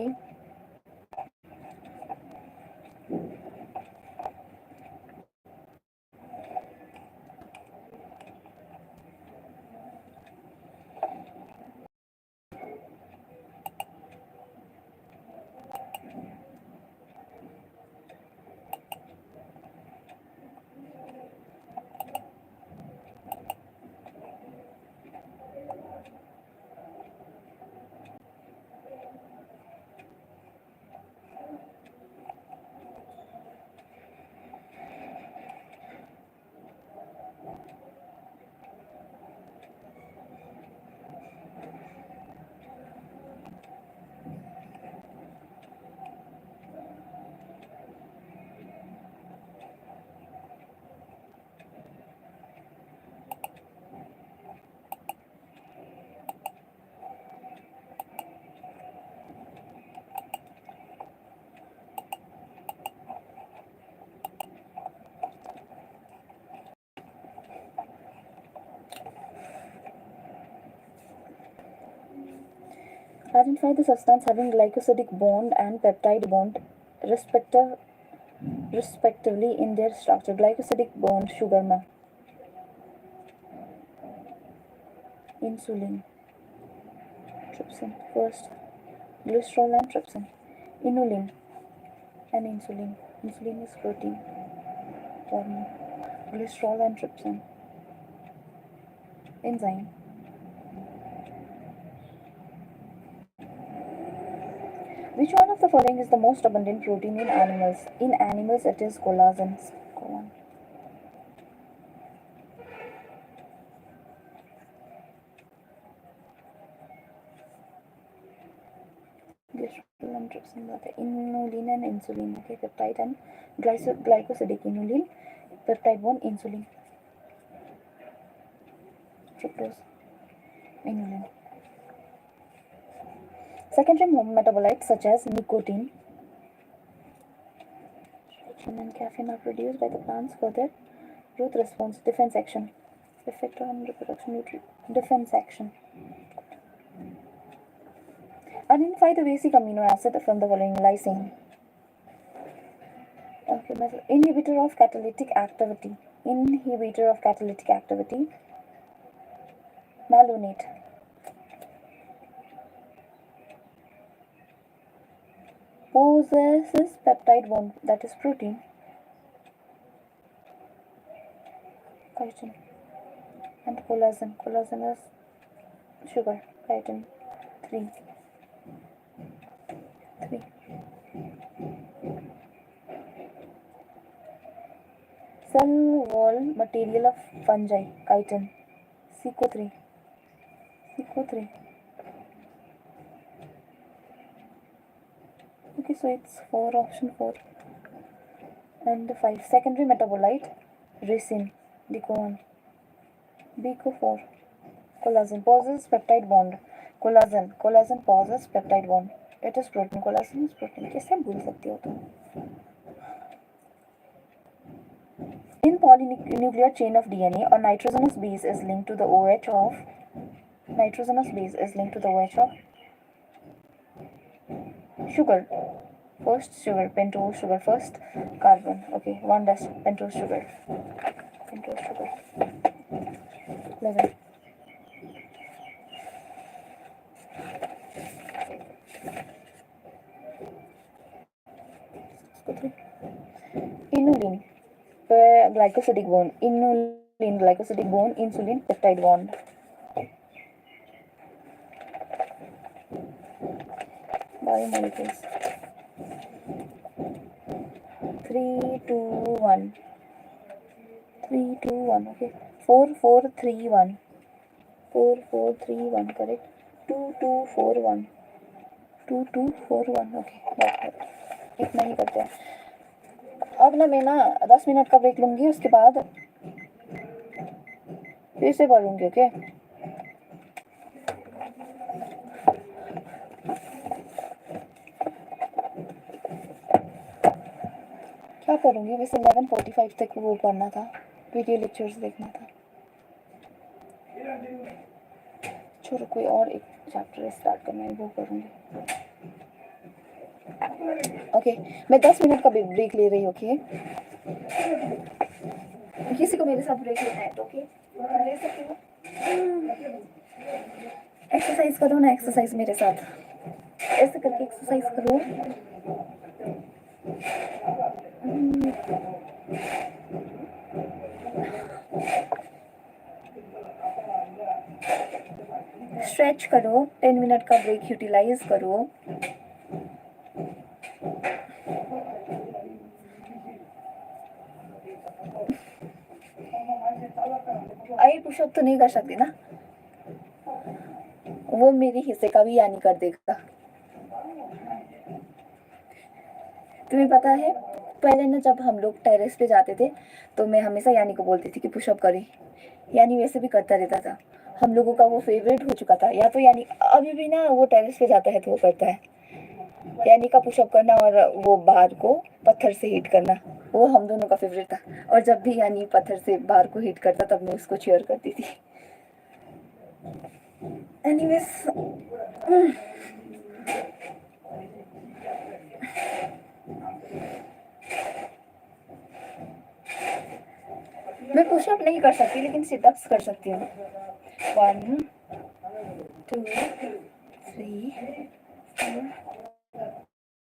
Identify the substance having glycosidic bond and peptide bond respectively in their structure. Glycosidic bond sugar में insulin, trypsin first, glycerol and trypsin, inulin and insulin. Insulin is protein hormone, glycerol and trypsin, enzyme. Which one of the following is the most abundant protein in animals? In animals, it is collagen. Glycerol and trypsin. Inulin and insulin. Okay, peptide and glycosidic. Inulin, peptide one, insulin. Fructose, inulin. Secondary metabolites such as nicotine and caffeine are produced by the plants for their growth response. Defense action. Effect on reproduction. Defense action. Identify the basic amino acid from the following. Lysine. Okay, inhibitor of catalytic activity. Inhibitor of catalytic activity. Malonate. Possesses peptide bond, that is protein. Chitin. And collagen. Collagen is sugar. Chitin 3. Cell wall material of fungi. Chitin. CO3. CO3. Okay, so it's 4, option 4. And 5. Secondary metabolite. Ricin. Deco1. Beco4. Collagen pauses peptide bond. Collagen pauses peptide bond. It is protein. Collagen is protein. कैसे भूल सकती हो तुम? In polynuclear chain of DNA, a nitrogenous base is linked to the OH of sugar. First sugar, pentose sugar, first carbon. Okay, 1 dash pentose sugar. 11. Inulin, glycosidic bond. Inulin, glycosidic bond. Insulin, peptide bond. Biomolecules. 3, 2, 1. 3, 2, 1. Okay. 4, 4, 3, 1. 4, 4, 3, 1. Correct. 2, 2, 4, 1. 2, 2, 4, 1. Okay. इतना ही करते हैं. अब ना मैं 10 minute का break लूंगी, उसके बाद फिर से पढ़ूंगी. ओके. क्या करूंगी वैसे? 11:45 तक वो पढ़ना था, वीडियो लेक्चर्स देखना था. छोड़ो, कोई और एक चैप्टर स्टार्ट करना है, वो करूंगी. ओके, मैं 10 मिनट का ब्रेक ले रही हूँ. ओके, किसी को मेरे साथ ब्रेक लेना है तो ओके ले सकते हो. एक्सरसाइज करो ना, एक्सरसाइज मेरे साथ ऐसे करके एक्सरसाइज करो. स्ट्रेच करो, 10 मिनट का ब्रेक यूटिलाइज करो. आई पुशअप तो नहीं कर सकती ना, वो मेरे हिस्से का भी यानी कर देगा. तुम्हें पता है पहले ना जब हम लोग टेरेस पे जाते थे तो मैं हमेशा यानी को बोलती थी कि पुशअप करे. यानी वैसे भी करता रहता था. हम लोगों का वो फेवरेट हो चुका था. या तो यानी अभी भी ना वो टेरेस पे जाता है तो वो करता है. यानी का पुशअप करना और वो बाहर को पत्थर से हिट करना, वो हम दोनों का फेवरेट था. और जब भी यानी पत्थर से बाहर को हिट करता तब मैं उसको चीयर करती थी. एनीवेज, मैं पुशअप नहीं कर सकती लेकिन सिटअप्स कर सकती हूँ. 1, 2, 3, 4,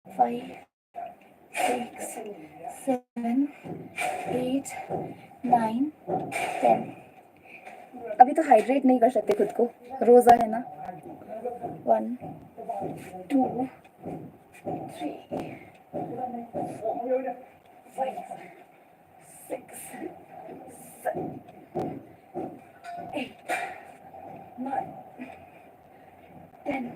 5, 6, 7, 8, 9, 10. अभी तो हाइड्रेट नहीं कर सकते खुद को, रोजा है ना. 1, 2, 3, 4, 5, 6, 7, 8, 9, 10.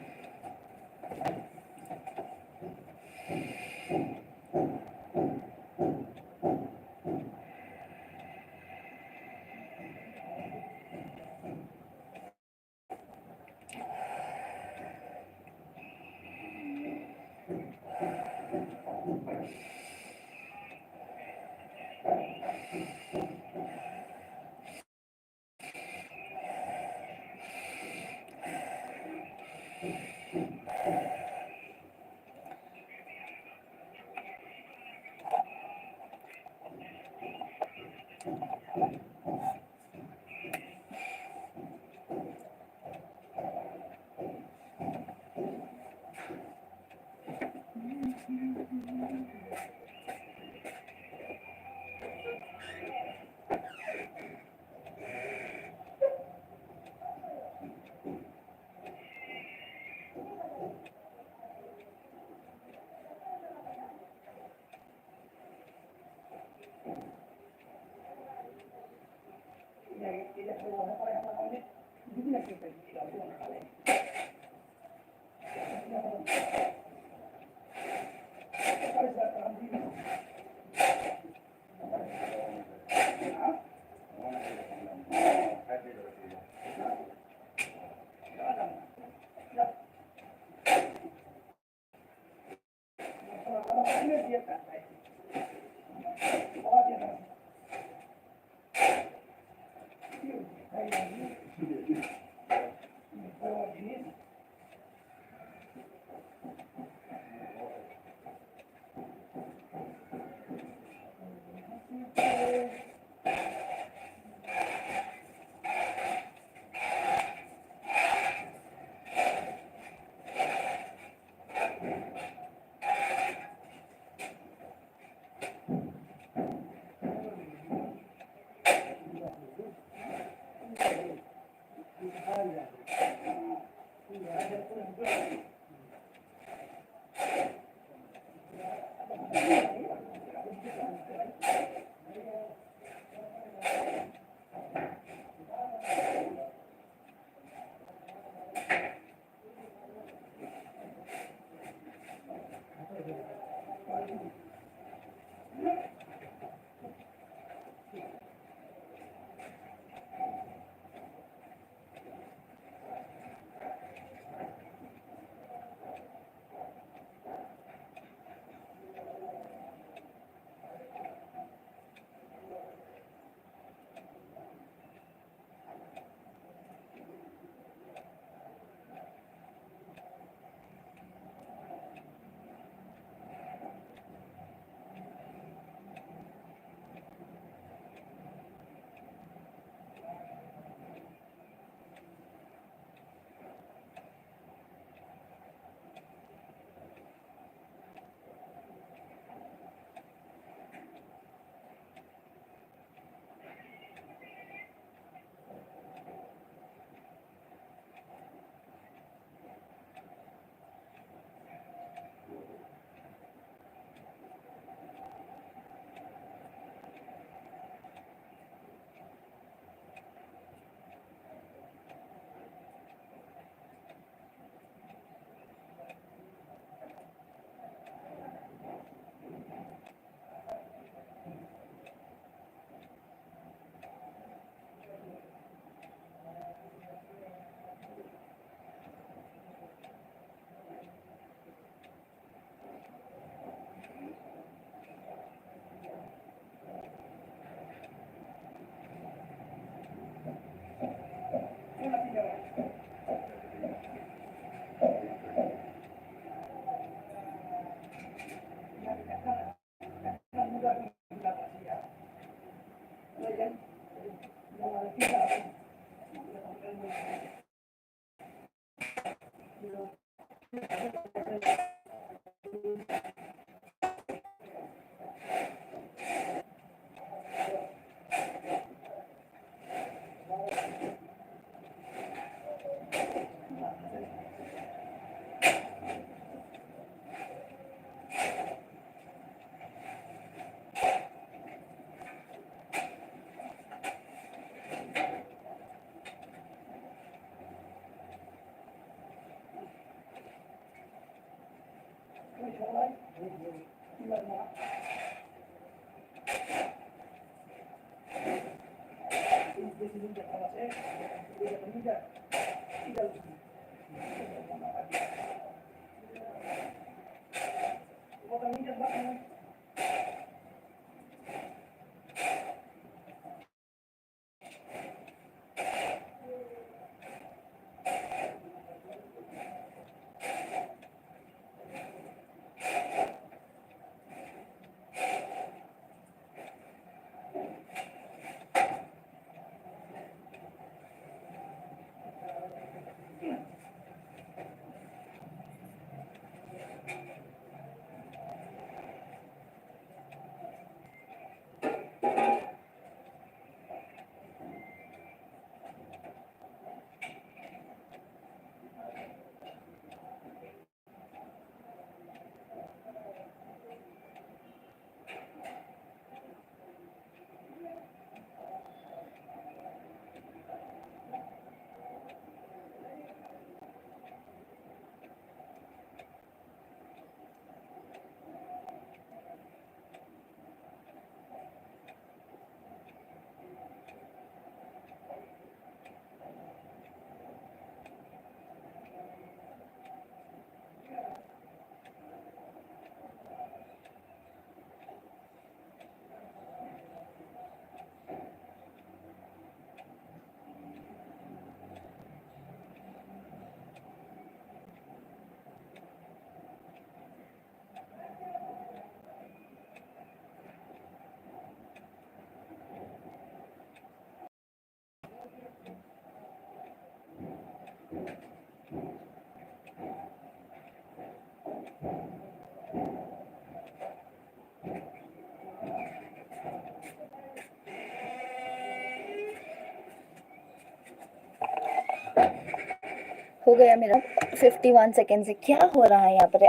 हो गया मेरा 51 सेकेंड से। क्या हो रहा है यहाँ पर?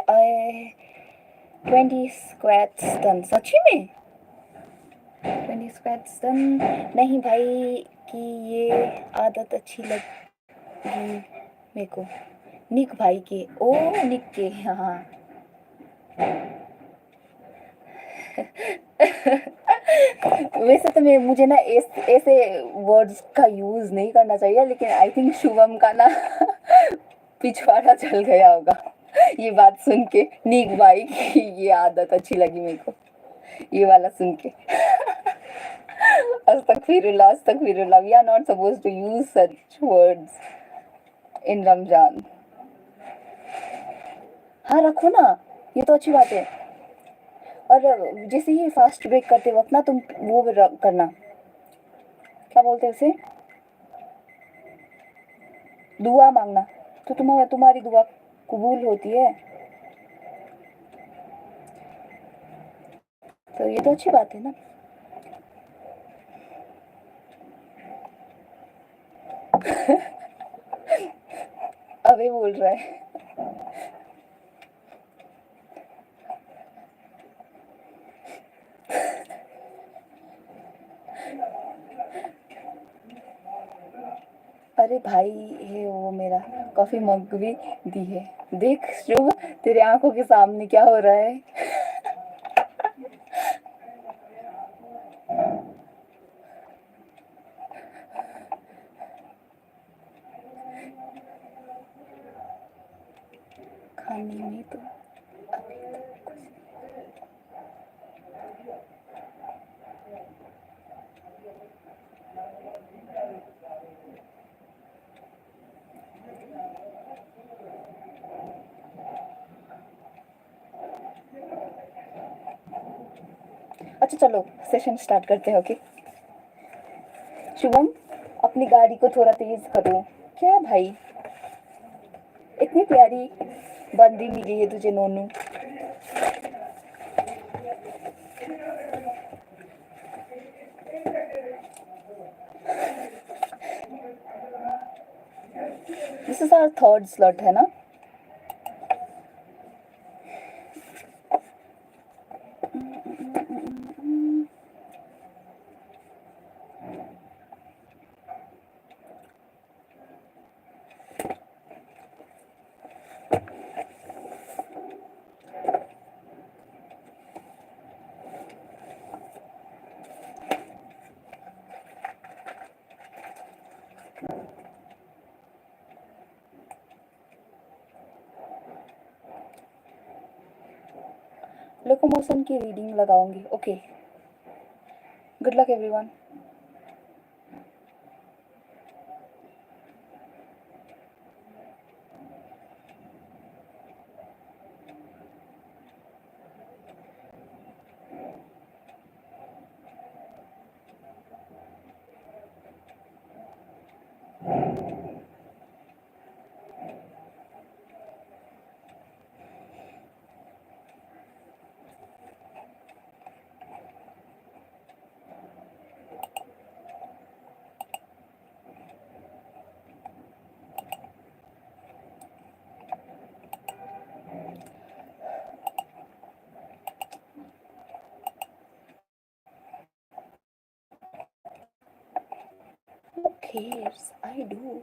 20 स्क्वाट्स डन। सच्ची में 20 स्क्वाट्स डन। नहीं भाई कि ये आदत अच्छी लगी मेरे को। निक भाई के, ओ निक के, हाँ। वैसे तो मुझे ना ऐसे वर्ड्स का यूज नहीं करना चाहिए, लेकिन आई थिंक शुभम का ना पिछवाड़ा चल गया होगा ये बात सुन के। निक भाई की ये आदत अच्छी लगी मेरे को, ये वाला सुन के। अस्तगफिरुल्लाह, अस्तगफिरुल्लाह, we are not supposed to use such words in Ramzan. हाँ रखो ना, ये तो अच्छी बात है। और जैसे ही फास्ट ब्रेक करते वक्त ना तुम वो करना, क्या बोलते हैं उसे, दुआ मांगना, तो तुम्हारी दुआ कबूल होती है। तो ये तो अच्छी बात है ना। अबे बोल रहा है। अरे भाई है वो मेरा कॉफी मग भी दी है। देख शुभ, तेरे आंखों के सामने क्या हो रहा है। खाने में तो अभी तक कुछ। अच्छा चलो सेशन स्टार्ट करते हैं। ओके शुभम, अपनी गाड़ी को थोड़ा तेज करो। क्या भाई, इतनी प्यारी बंदी मिली है तुझे Nonu. This is our third slot है ना? लोकोमोशन की रीडिंग लगाऊंगी। Okay, good luck everyone. Who cares? I do.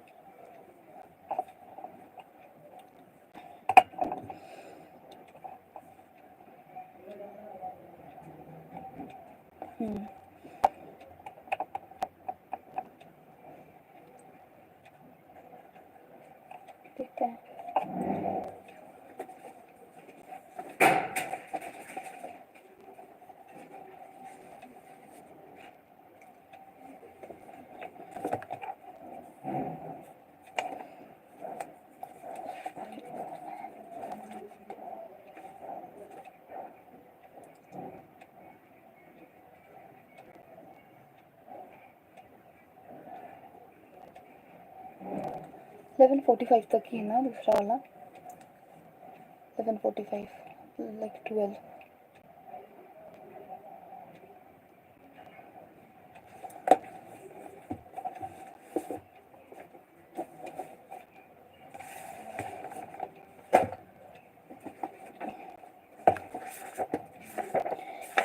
देखते हैं। लेवन 45 तक ही है ना दूसरा वाला? 11:45 like 12.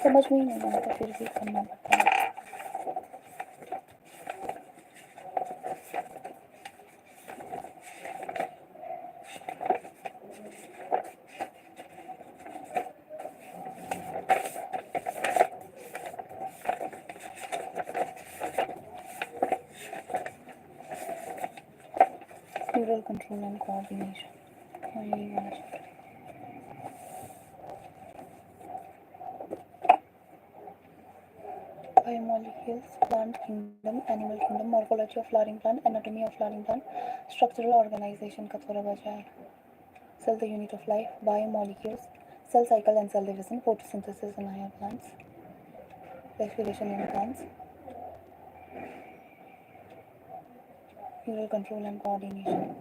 समझ में ही नहीं आता, फिर भी करना पड़ता है। Neural control and coordination. Oh, यही वाला chapter. Biomolecules, plant kingdom, animal kingdom, morphology of flowering plant, anatomy of flowering plant, structural organization का थोड़ा बचा है. Cell, the unit of life. Biomolecules, cell cycle and cell division, photosynthesis in higher plants, respiration in plants, neural control and coordination.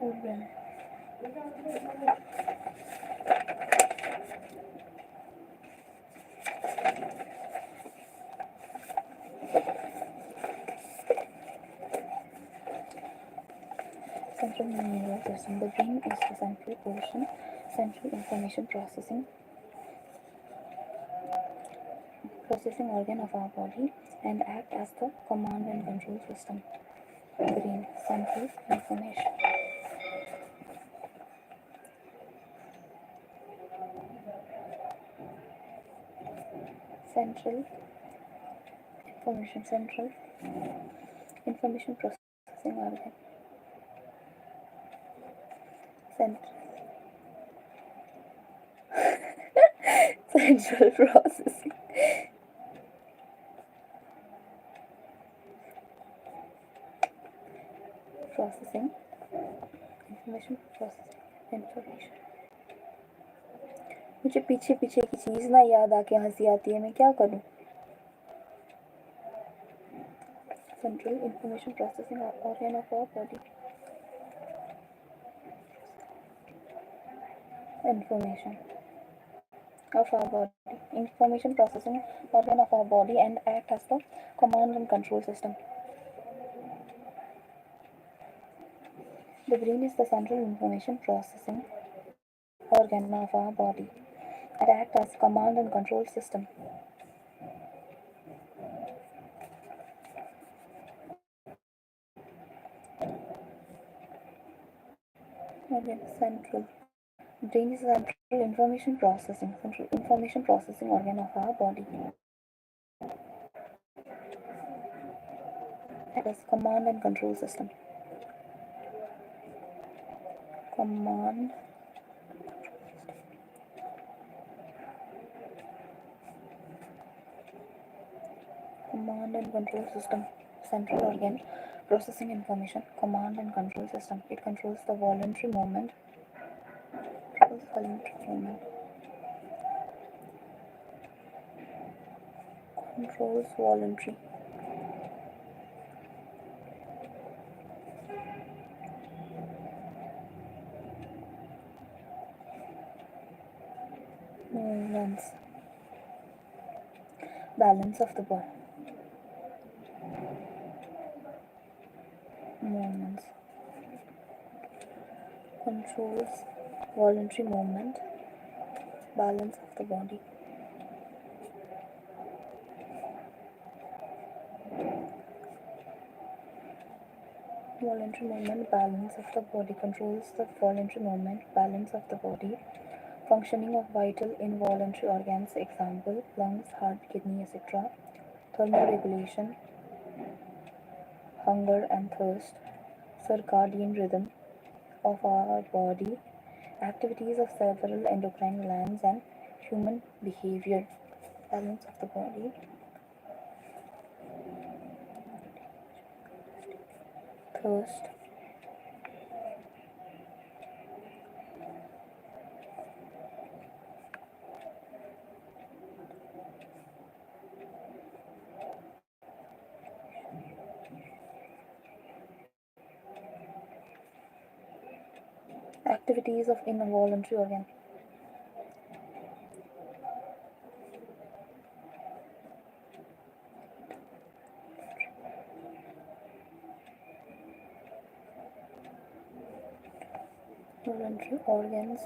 Organ. Central nervous system. The brain is the central portion, central information processing organ of our body and act as the command and control system. Brain, central information. Central central information processing organ. Central processing. Processing information. मुझे पीछे पीछे की चीज़ ना याद आके हंसी आती है, मैं क्या करूँ? Central information processing organ of our body. Information of our body. Information processing organ of our body and act as the command and control system. The brain is the central information processing organ of our body and act as command and control system. Again, central. Brain is the central information processing organ of our body. Act as command and control system. Command and control system. Central organ processing information. Command and control system. It controls the voluntary movement. Controls voluntary movements. Balance of the body. Movements. Controls voluntary movement. Balance of the body. Voluntary movement, balance of the body. Controls the voluntary movement, balance of the body. Functioning of vital involuntary organs, example, lungs, heart, kidney, etc. Thermoregulation, hunger and thirst. Circadian rhythm of our body. Activities of several endocrine glands and human behavior. Balance of the body. Thirst. Activities of involuntary organ. Voluntary organs.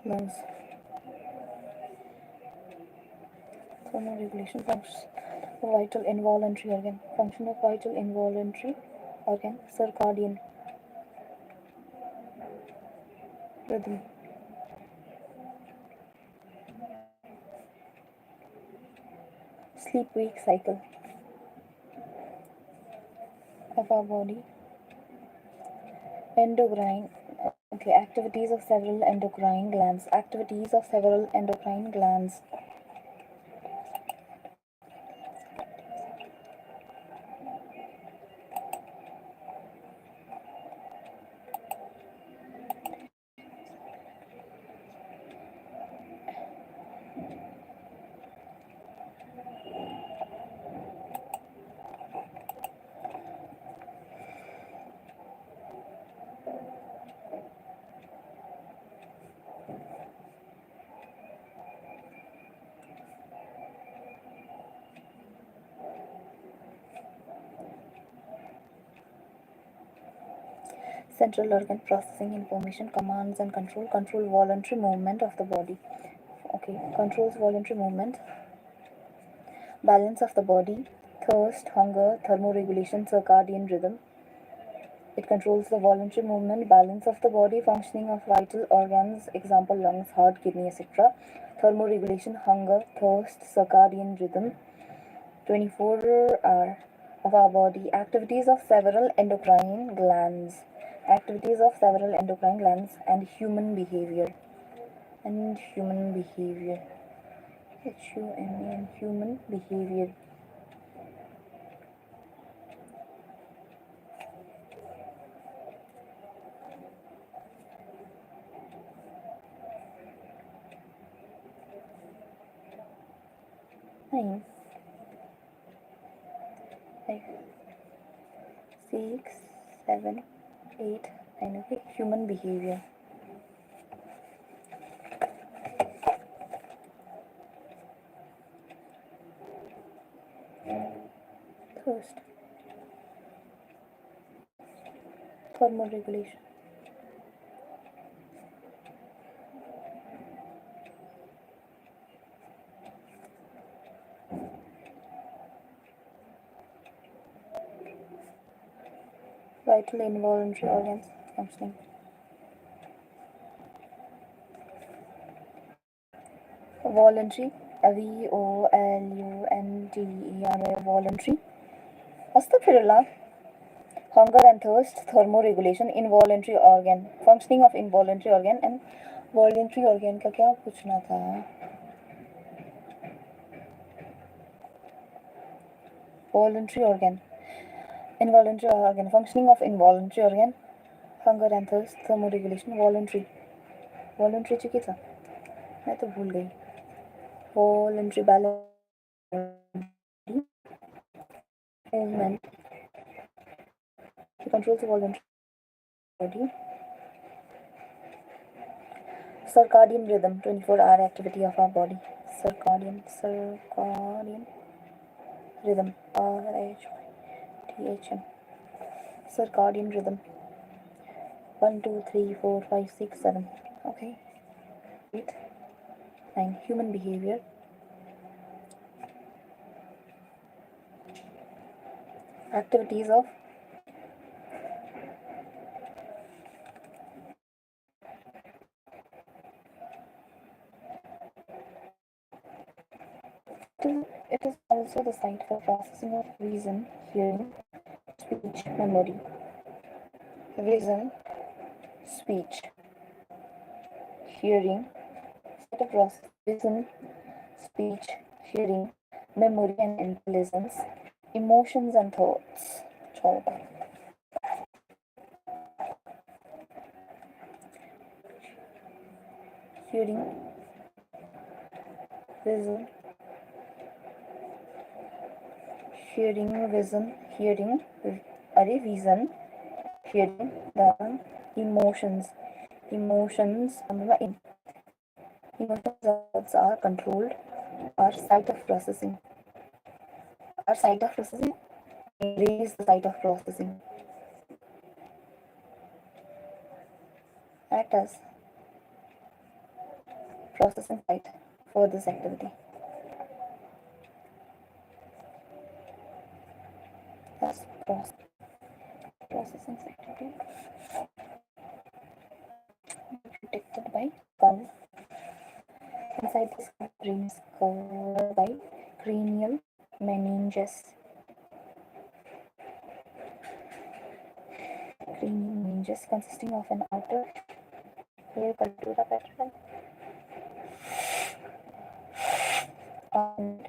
Lungs. Thermoregulation functions. Vital involuntary organ. Function of vital involuntary organ. Circadian rhythm. Sleep-wake cycle of our body. Endocrine. Okay, activities of several endocrine glands. Activities of several endocrine glands. Central organ processing information, commands and control voluntary movement of the body. Okay, controls voluntary movement, balance of the body, thirst, hunger, thermoregulation, circadian rhythm. It controls the voluntary movement, balance of the body, functioning of vital organs, example lungs, heart, kidney, etc. Thermoregulation, hunger, thirst, circadian rhythm, 24-hour of our body, activities of several endocrine glands, and human behavior. HUMA and human behavior. Nine. 5, 6, 7, 8, 9. Okay, human behavior. Thirst, thermoregulation, vital involuntary organs functioning. Voluntary, VOLUNTERY, voluntary. Astaghfirullah. Hunger and thirst, thermoregulation, involuntary organ, functioning of involuntary organ and voluntary organ का क्या पूछना था? Voluntary organ, involuntary organ, functioning of involuntary organ, hunger and thirst, thermoregulation, voluntary चुकी था, मैं तो भूल गई. Voluntary balance movement. It controls the voluntary body. Circadian rhythm, 24-hour activity of our body. Circadian rhythm, RHYTHM. Circadian rhythm. 1, 2, 3, 4, 5, 6, 7. Okay. 8, 9. Human behavior. Activities of it is also the site for processing of reason, hearing, speech, memory. Reason, speech, hearing, site of process, reason, speech, hearing, memory and intelligence, emotions and thoughts. Hearing, vision, vision, hearing, vision, hearing, then emotions. Emotions are controlled, are site of processing. Raise the site of processing. Act as processing site for this activity. As processing site protected by skull. Inside the skull, brain is covered by cranial meninges. Cranial meninges consisting of an outer hair cultura pattern and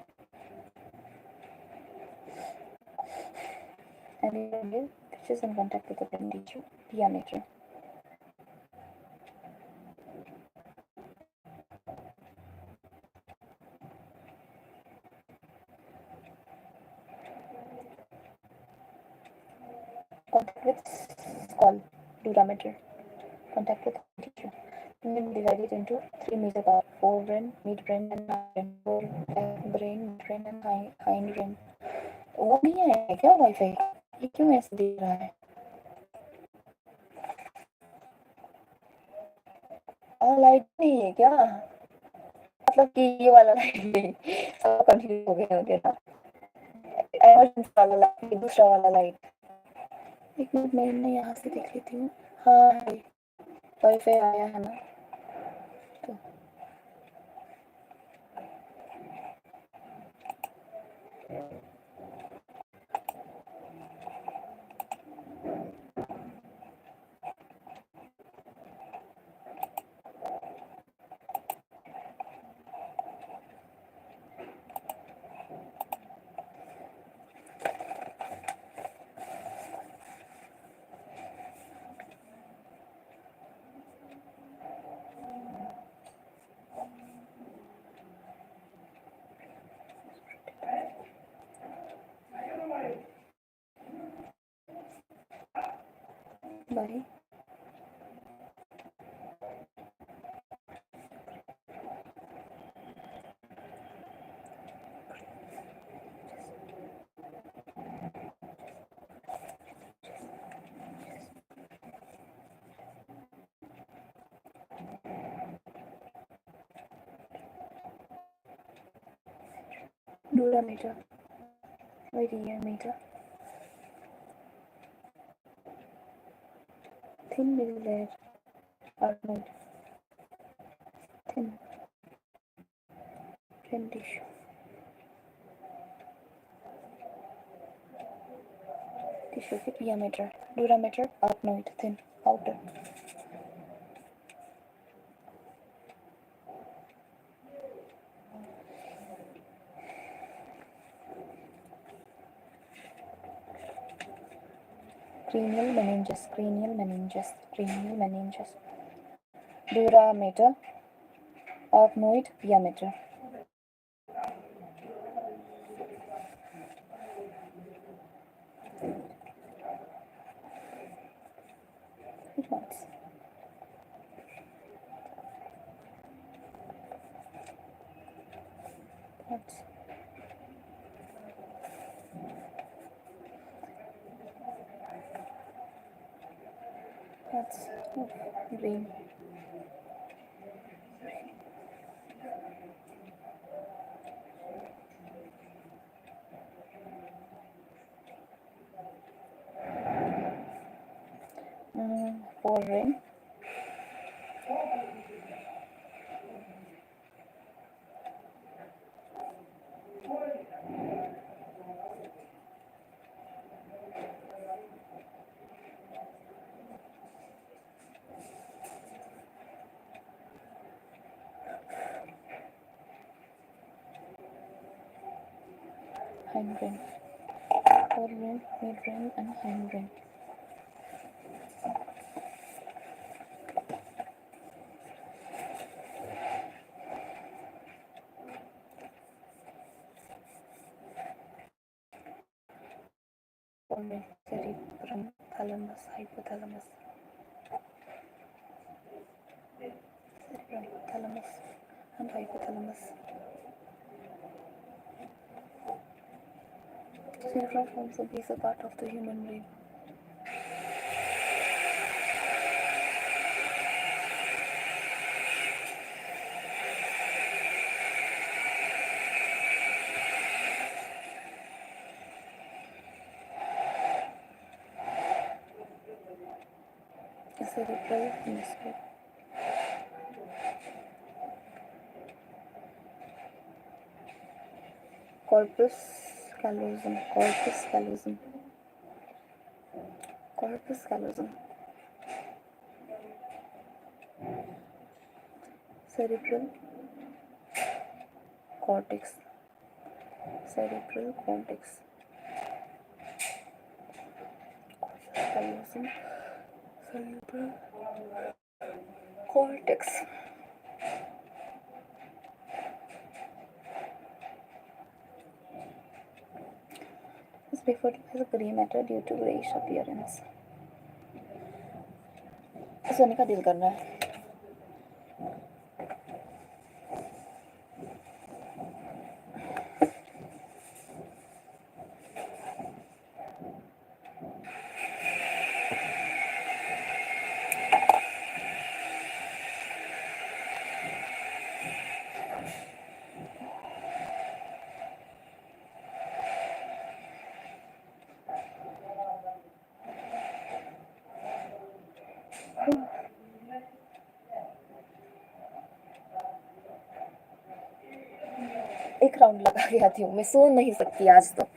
which is in contact with the brain tissue diameter. Contact with skull durameter. Contact with tissue. Then divided into three major parts: forebrain, midbrain, and hindbrain. Forebrain, midbrain, and hindbrain. वो नहीं है क्या wifi? ये क्यों ऐसे दे रहा है? Light नहीं है क्या? मतलब कि ये वाला लाइट नहीं, सब कंफ्यूज हो गए होंगे ना। इमरजेंसी वाला लाइट, दूसरा वाला लाइट। एक मिनट मैं यहाँ से देख लेती हूँ। हाँ है, वाईफाई आया है ना तो। Bye. Durameter, radiometer, thin middle layer, arnold, thin, thin tissue, tissue के diameter, durameter, arnold, thin, outer. Cranial meninges, cranial meninges, cranial meninges, durameter, arnoid, diameter. Months. Months. Months of brain. Foreign. Hindbrain. Forebrain, midbrain, and hindbrain. Forebrain, cerebrum, thalamus, hypothalamus. Cerebrum, thalamus, and hypothalamus. Cerebrum forms a basal part of the human brain. Cerebral hemisphere. Corpus callosum, corpus callosum, corpus callosum. Cerebral cortex, cerebral cortex, callosum, cerebral cortex. Is referred to as a grey matter due to grayish appearance. सोने का दिल करना है। एक round लगा के आती हूँ, मैं सो नहीं सकती आज तो।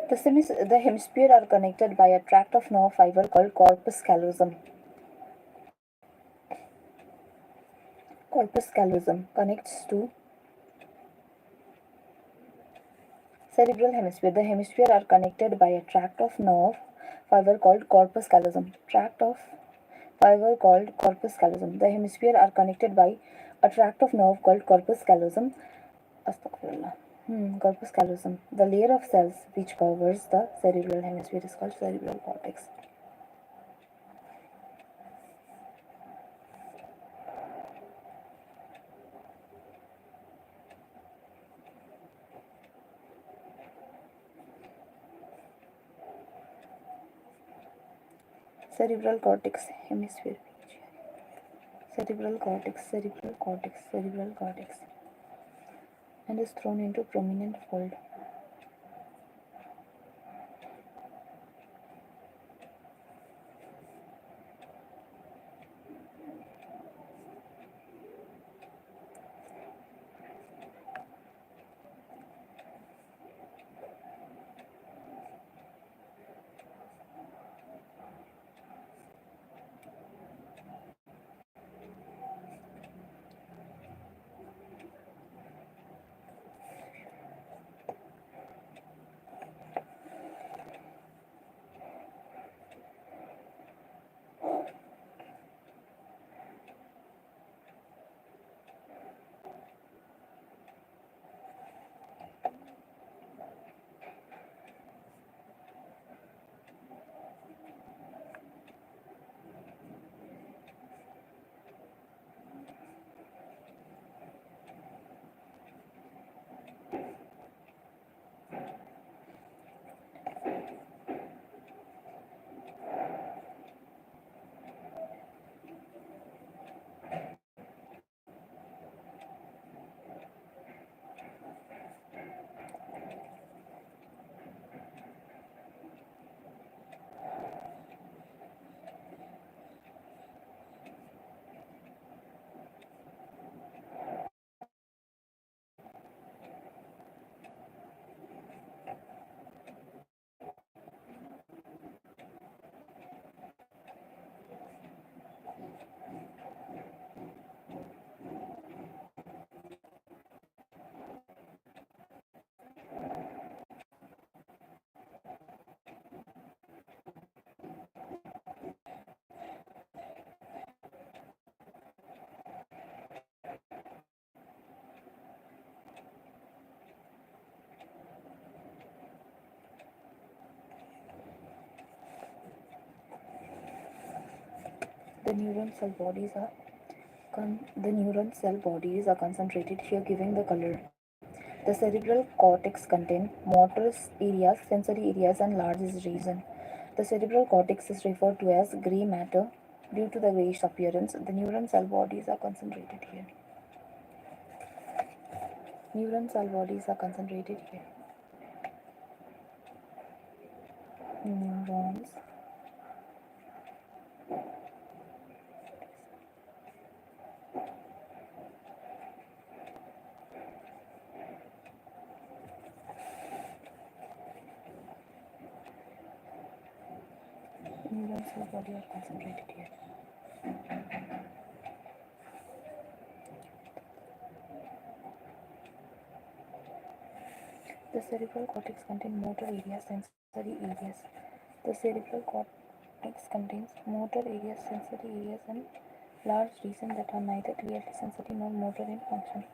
The hemisphere are connected by a tract of nerve fiber called corpus callosum. Corpus callosum connects to cerebral hemisphere. The hemisphere are connected by a tract of nerve fiber called corpus callosum. Tract of fiber called corpus callosum. The hemisphere are connected by a tract of nerve called corpus callosum. Astaghfirullah. Corpus callosum. The layer of cells which covers the cerebral hemisphere is called cerebral cortex. Cerebral cortex hemisphere. Cerebral cortex, cerebral cortex, cerebral cortex, and is thrown into prominent fold. The neuron cell bodies are the neuron cell bodies are concentrated here, giving the color. The cerebral cortex contain motor areas, sensory areas, and largest region. The cerebral cortex is referred to as gray matter due to the grayish appearance. The neuron cell bodies are concentrated here. Neuron cell bodies are concentrated here. Neurons. Neuron cell body are concentrated here. The cerebral cortex contains motor areas, sensory areas. The cerebral cortex contains motor areas, sensory areas, and large regions that are neither clearly sensory nor motor in function.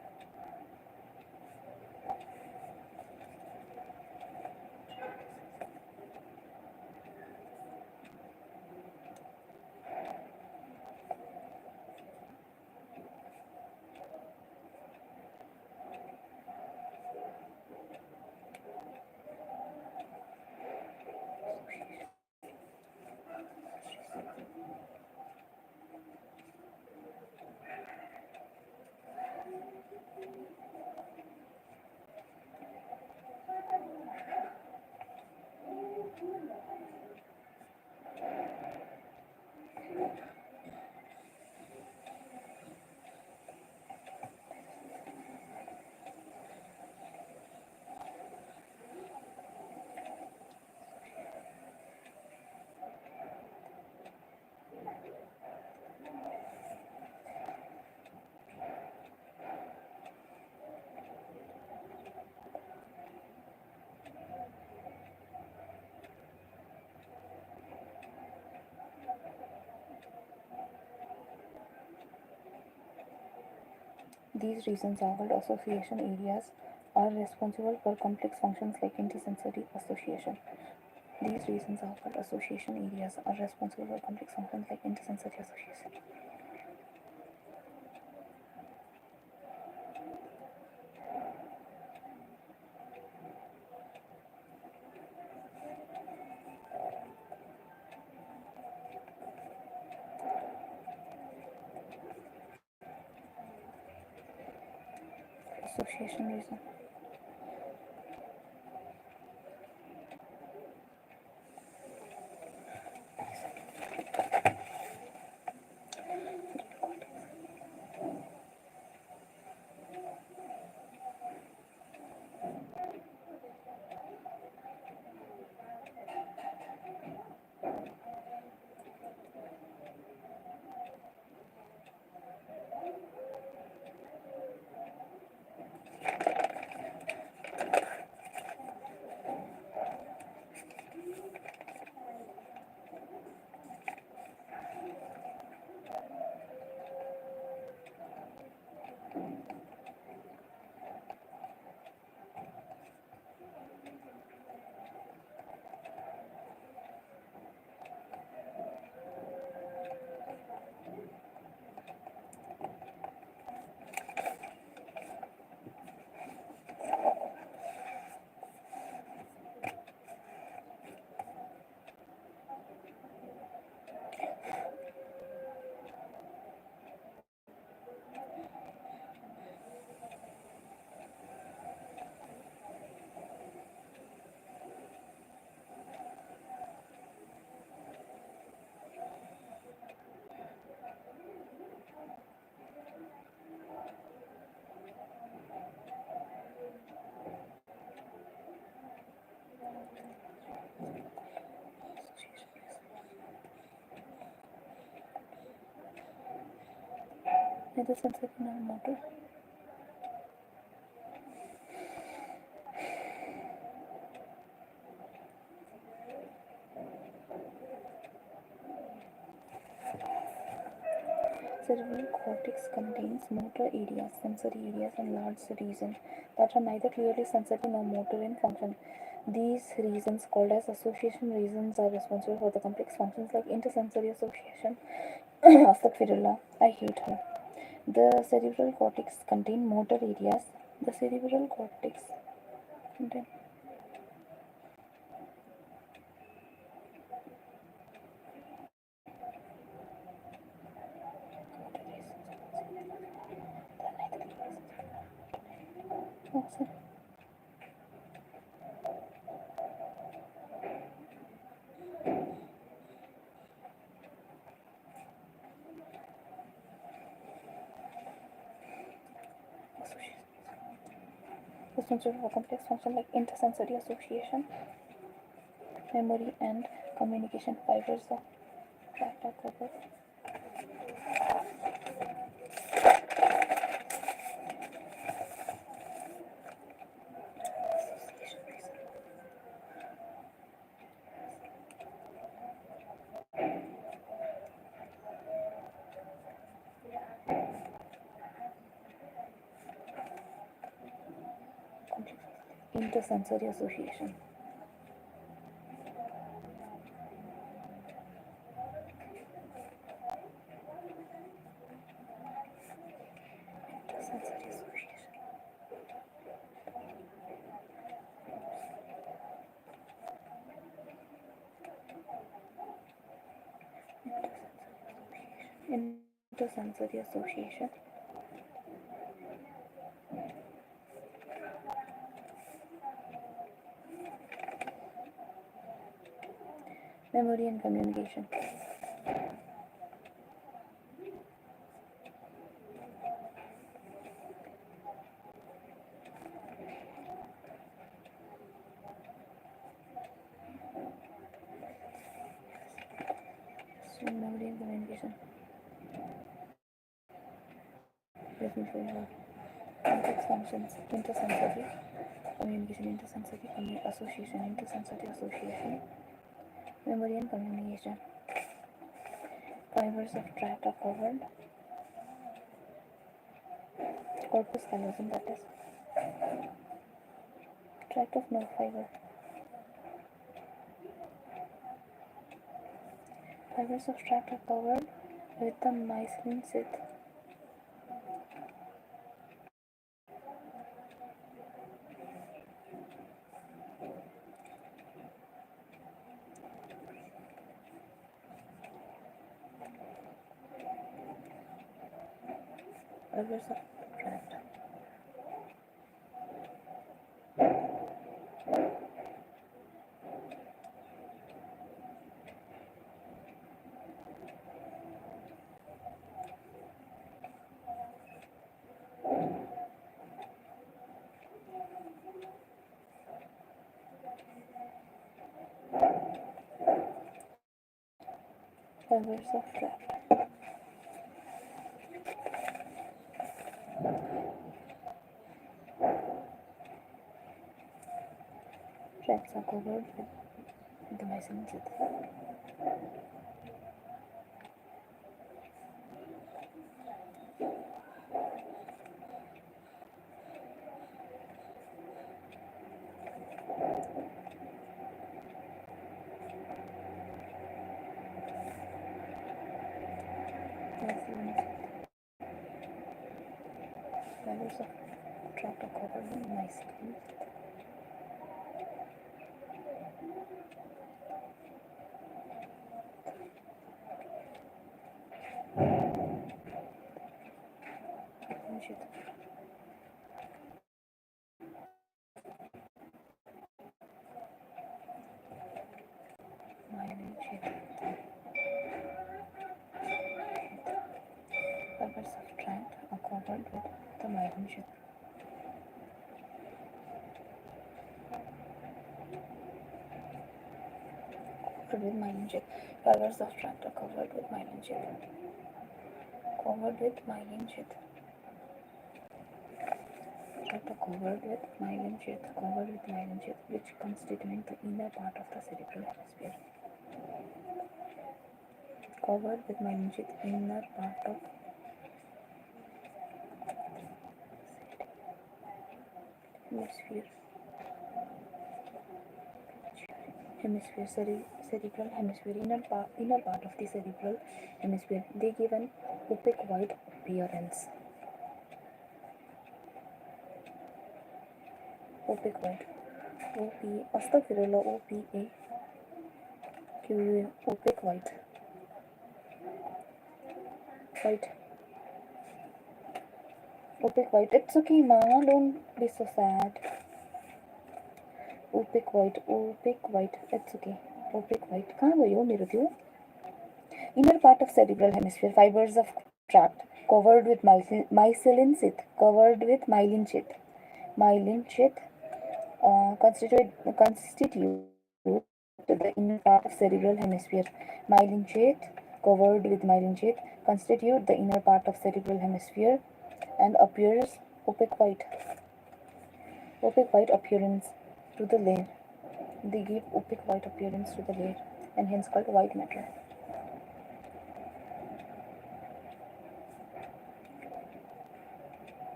These regions are called association areas, are responsible for complex functions like intersensory association. These regions are called association areas, are responsible for complex functions like intersensory association. Association region. Neither sensory nor motor. Cerebral cortex contains motor areas, sensory areas, and large regions that are neither clearly sensory nor motor in function. These regions, called as association regions, are responsible for the complex functions like intersensory association. Astaghfirullah, I hate her. The cerebral cortex contain motor areas. The cerebral cortex contain oh, sorry. Responsible for complex function like intersensory association, memory, and communication. Fibers of data cover. intersensory association. Intersensory association. Intersensory association. Memory and communication. So memory and communication. Let me show you complex functions. Intersensory communication, intersensory association, intersensory association. Memory and communication. Fibers of tract are covered. Corpus callosum, that is. Tract of nerve fiber. Fibers of tract are covered with the mycin sheath. Fibers of tract. Fibers of tract. Tracts are covered with the mycin sheath. Mycin sheath. Fibers of tract are covered with mycin. Sheath. Myelin sheath. Fibers of tract are covered with the myelin sheath. Covered with myelin sheath. Fibers of tract are covered with myelin sheath. Covered with myelin sheath. Tract are covered with myelin sheath. Covered with myelin sheath, which constitute the inner part of the cerebral hemisphere. Covered with myelin sheath, inner part of hemisphere. Cerebral hemisphere, inner part of the cerebral hemisphere. They give an opaque white appearance. Opaque white. Astaghfirullah, OPA, opaque white. White. Opaque white. It's okay, ma. Don't be so sad. Opaque white. It's okay. Opaque white. कहाँ गई हो मेरो त्यो? Inner part of cerebral hemisphere. Fibers of tract covered with mycin sheath. Covered with myelin sheath. Myelin sheath constitute the inner part of cerebral hemisphere. Myelin sheath covered with myelin sheath constitute the inner part of cerebral hemisphere and appears opaque white. Opaque white appearance to the layer. They give opaque white appearance to the layer and hence called white matter.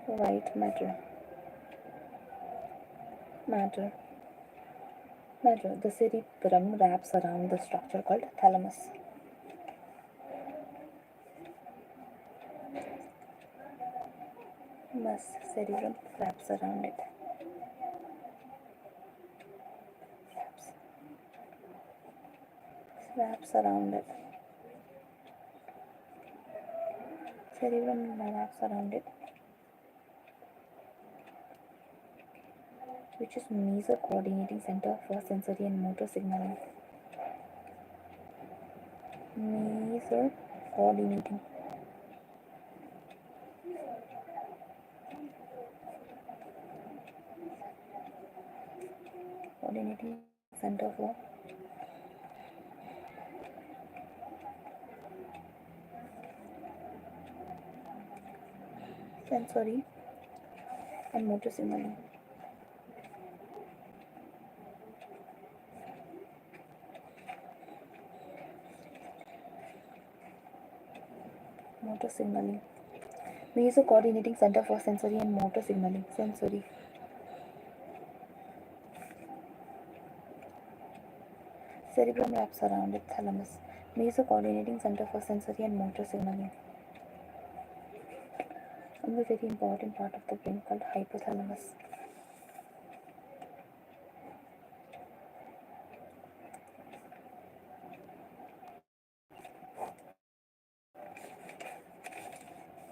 White matter. Matter. Matter. The cerebrum wraps around the structure called thalamus. Mus. Cerebrum wraps around it. Wraps. Wraps around it. Cerebrum wraps around it, which is major coordinating center for sensory and motor signaling. Major coordinating center for sensory and motor signaling. Motor signaling. Major coordinating center for sensory and motor signaling. Sensory. Cerebrum wraps around it. Thalamus. Major coordinating center for sensory and motor signaling. Another very important part of the brain called hypothalamus.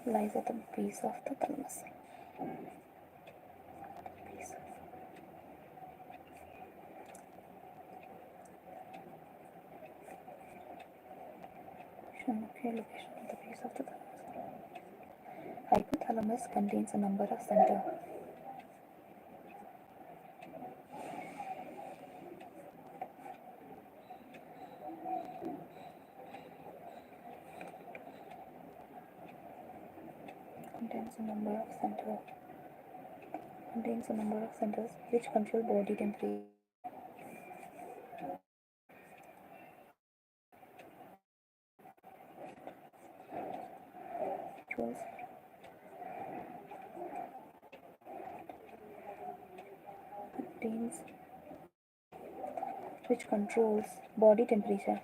Lies at the base of the thalamus. Base. Location at the base of the thalamus. Hypothalamus contains a number of centers. Contains a number of centers which control body temperature. Controls contains which controls body temperature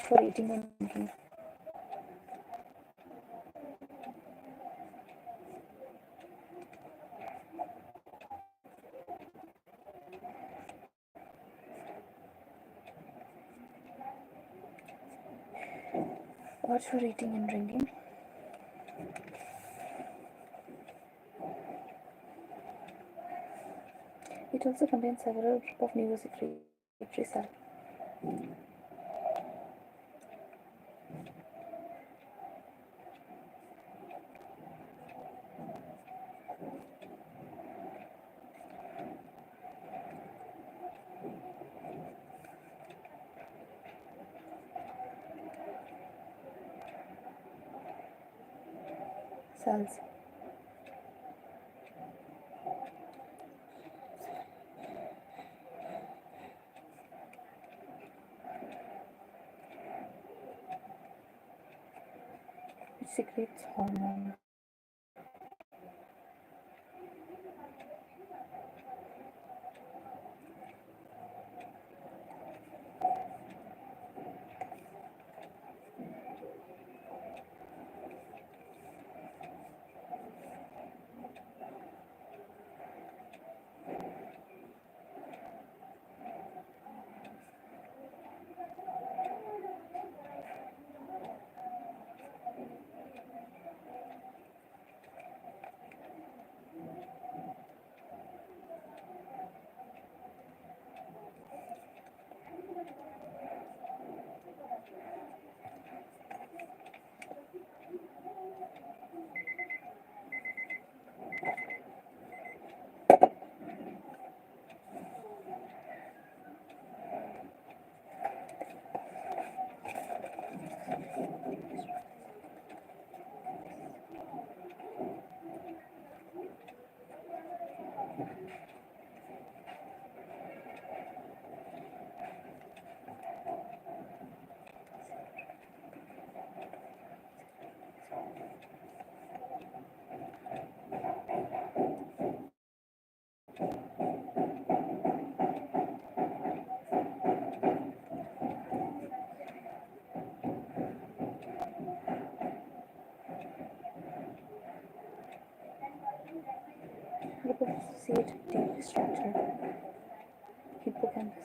for eating and drinking. Watch for eating and drinking. It also contains several groups of neurosecretory cells. Cells. Which secretes hormones. Group of associated deep structure. Hippocampus.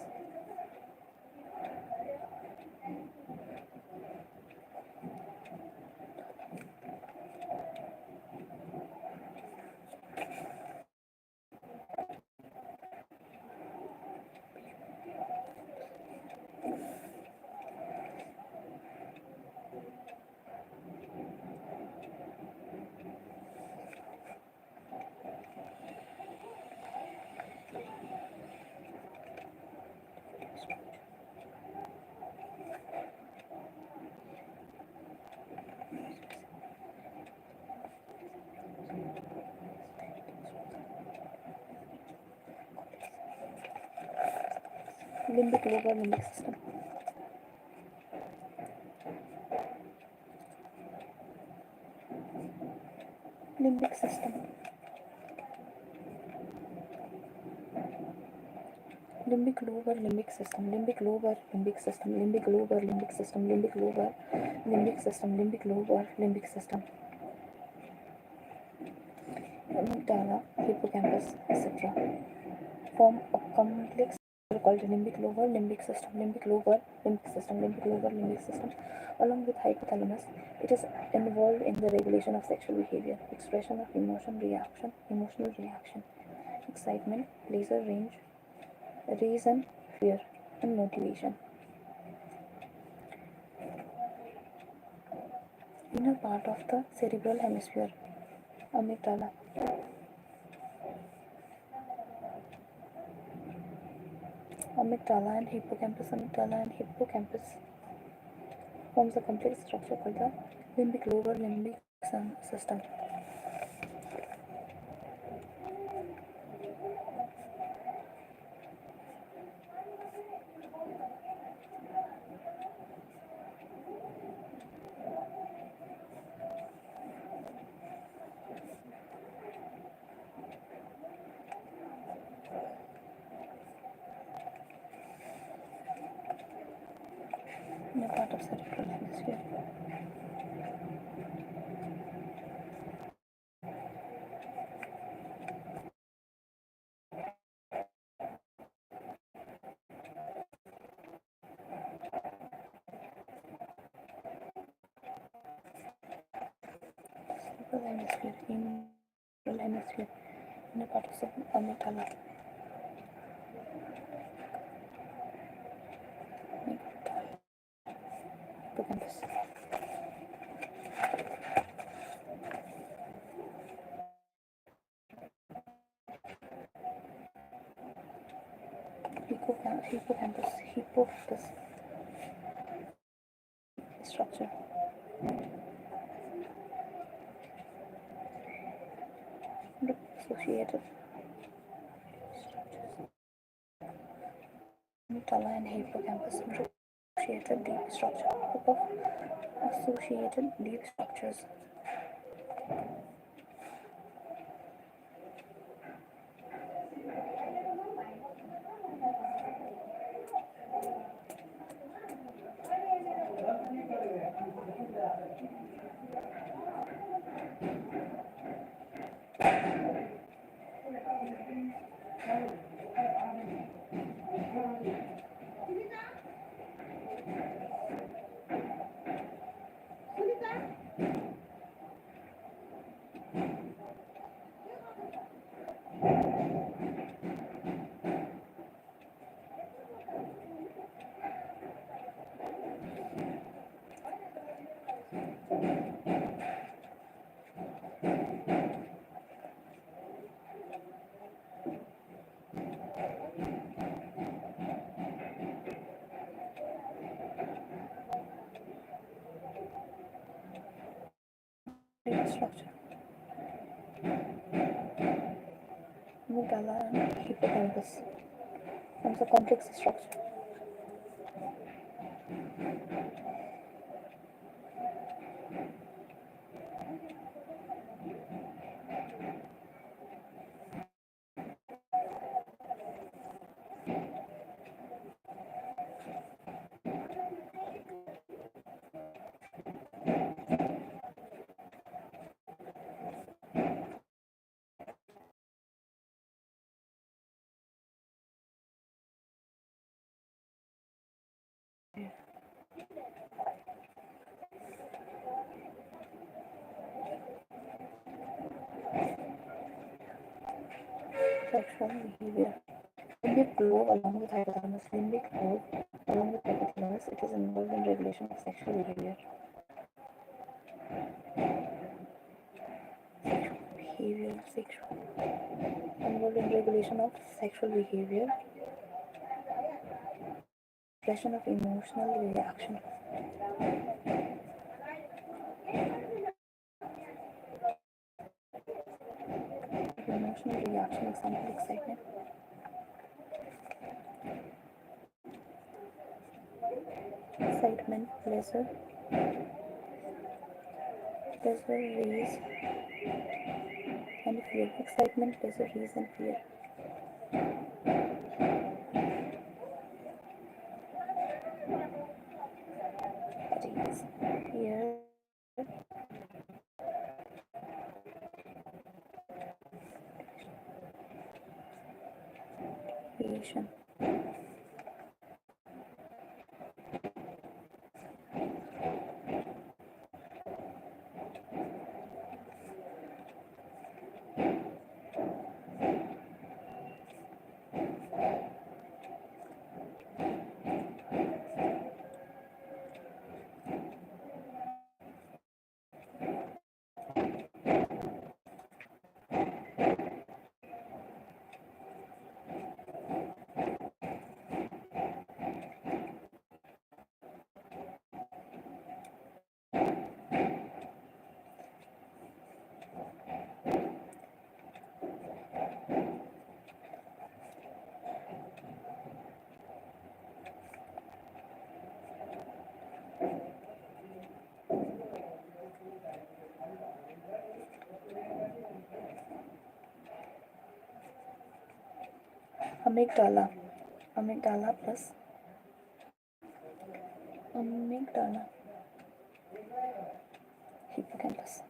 Limbic lobar limbic system. Limbic system. Limbic lobar limbic system. Limbic lobar limbic system. Limbic lobar limbic system. Limbic lobar limbic system. Limbic lobar limbic system. Amygdala, hippocampus, etc. Form a complex called limbic lobar limbic system. Limbic lobar limbic system. Limbic lobar limbic system. Along with hypothalamus, it is involved in the regulation of sexual behavior, expression of emotional reaction, excitement, pleasure, range, reason, fear, and motivation. Inner part of the cerebral hemisphere, amygdala. Amygdala and hippocampus forms a complex structure called the limbic lobar limbic system. Inner part of cerebral hemisphere. Cerebral hemisphere. Inner part of amygdala. Hippocampus. Hippocampus structure. Associated amygdala and hippocampus associated deep structure. Group of associated deep structures. Deep structure. Amygdala and hippocampus forms a complex structure. Sexual behavior. Limbic lobe along with hypothalamus. Limbic lobe along with hypothalamus. It is involved in regulation of sexual behavior. Sexual involved in regulation of sexual behavior. Expression of emotional reaction. Emotional reaction. Example: excitement. Excitement, pleasure, release, and fear. Excitement, pleasure, release, and fear. Release, fear, creation. Amygdala. Amygdala plus amygdala. Hippocampus.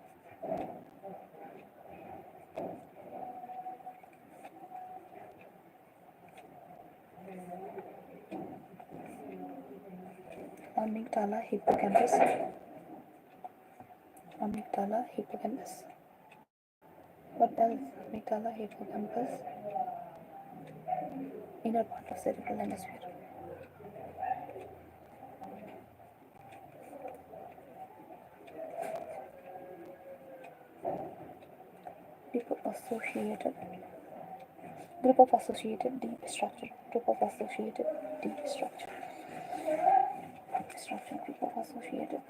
Amygdala, hippocampus. Amygdala, hippocampus. What else? Amygdala, hippocampus. Inner part of cerebral hemisphere. Group of associated deep structure. Group of associated deep structure. Group of associated.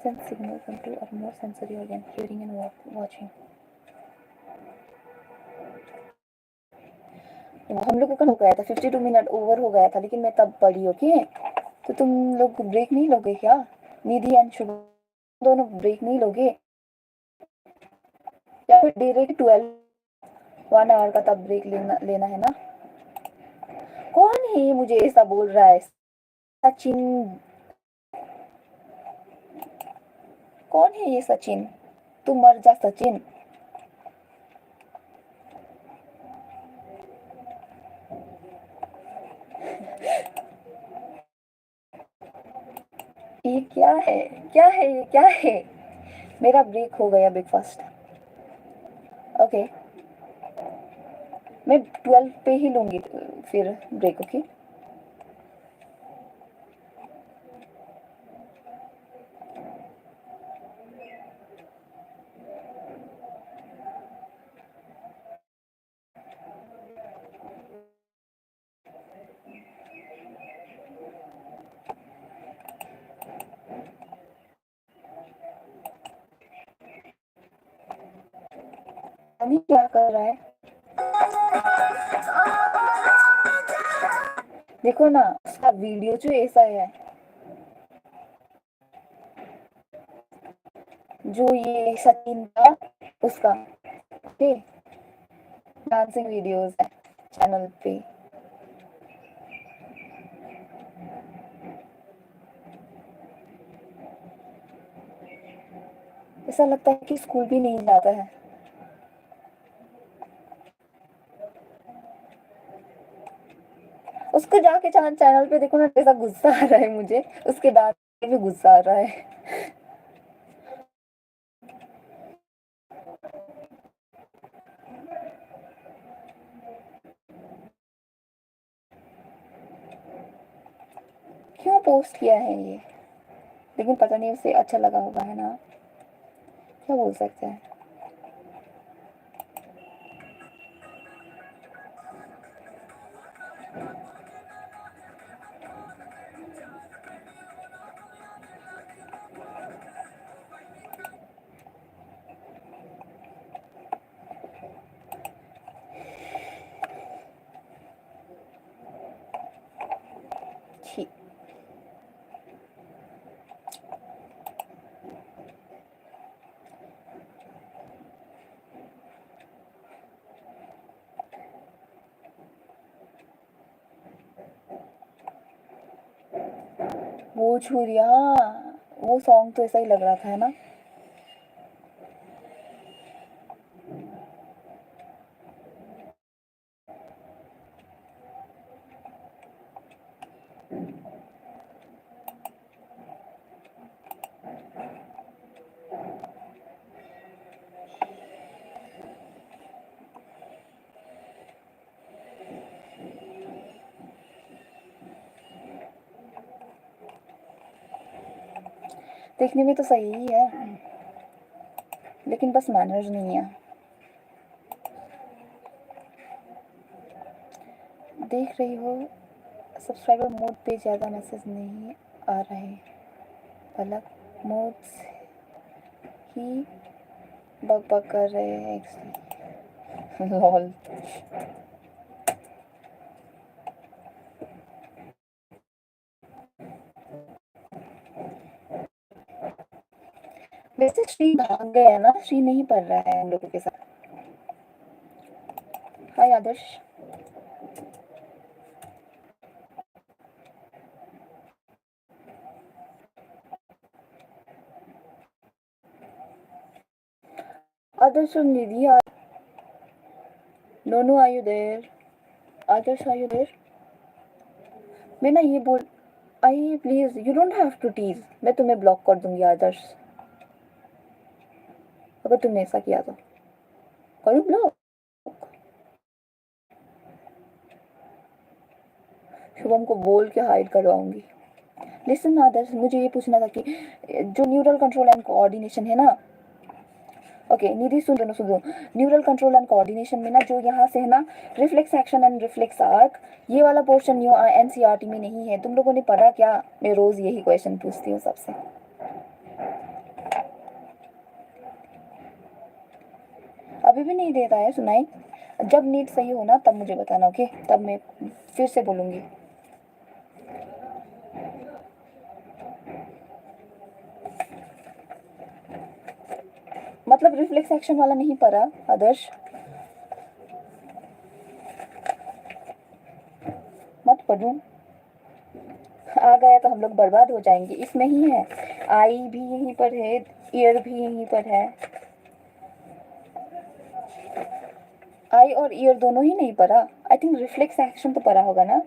Sense signals into or more sensory organ, hearing and watching. हम लोगों का हो गया था 52 minute over हो गया था, लेकिन मैं तब पढ़ी। ओके, तो तुम लोग ब्रेक नहीं लोगे क्या? निधि एंड शुभ दोनों ब्रेक नहीं लोगे या फिर डायरेक्ट 1 आवर का तब ब्रेक लेना है ना? कौन है मुझे ऐसा बोल रहा है? सचिन, कौन है ये सचिन? तू मर जा सचिन। ये क्या है? क्या है ये? क्या है? मेरा ब्रेक हो गया, ब्रेकफास्ट। ओके, मैं 12 पे ही लूंगी फिर ब्रेक। ओके, अभी क्या कर रहा है? देखो ना, उसका वीडियो जो ऐसा है, जो ये सचिन का उसका डांसिंग वीडियोस है चैनल पे। ऐसा लगता है कि स्कूल भी नहीं जाता है। उसको जाके चैनल पे देखो ना, कैसा गुस्सा आ रहा है मुझे, उसके दांत पे भी गुस्सा आ रहा है। क्यों पोस्ट किया है ये, लेकिन पता नहीं उसे अच्छा लगा होगा, है ना, क्या बोल सकते हैं। छी, वो छुरिया, वो सॉन्ग तो ऐसा ही लग रहा था, है ना। देखने में तो सही ही है, लेकिन बस मैनर्स नहीं है। देख रही हो, सब्सक्राइबर मोड पे ज़्यादा मैसेज नहीं आ रहे, अलग मोड्स ही बक बक कर रहे हैं एक्चुअली। लॉल। वैसे श्री भाग गया है ना, श्री नहीं पढ़ रहा है हम लोगों के साथ। हाय आदर्श। आदर्श और Nidhi, Nonu are you there? Adarsh are you there? मैं ना ये बोल, I please you don't have to tease, मैं तुम्हें ब्लॉक कर दूंगी आदर्श, अगर तुमने ऐसा किया तो। करूँ ब्लॉक? शुभम को बोल के हाइड करवाऊंगी। लिसन आदर्श, मुझे ये पूछना था कि जो न्यूरल कंट्रोल एंड कोऑर्डिनेशन है ना, ओके निधि सुन सुनो, न्यूरल कंट्रोल एंड कोऑर्डिनेशन में ना, जो यहाँ से है ना, reflex action and reflex arc, ये वाला पोर्शन एनसीईआरटी में नहीं है। तुम लोगों ने पढ़ा क्या? मैं रोज यही क्वेश्चन पूछती हूँ सबसे। अभी भी नहीं देता है सुनाई? जब नीट सही हो ना तब मुझे बताना, ओके, तब मैं फिर से बोलूँगी। मतलब रिफ्लेक्स एक्शन वाला नहीं पढ़ा आदर्श? मत पढ़ूं, आ गया तो हम लोग बर्बाद हो जाएंगे। इसमें ही है, आई भी यहीं पर है, ईयर भी यहीं पर है। आई और ईयर दोनों ही नहीं पढ़ा? आई थिंक रिफ्लेक्स एक्शन तो पढ़ा होगा ना,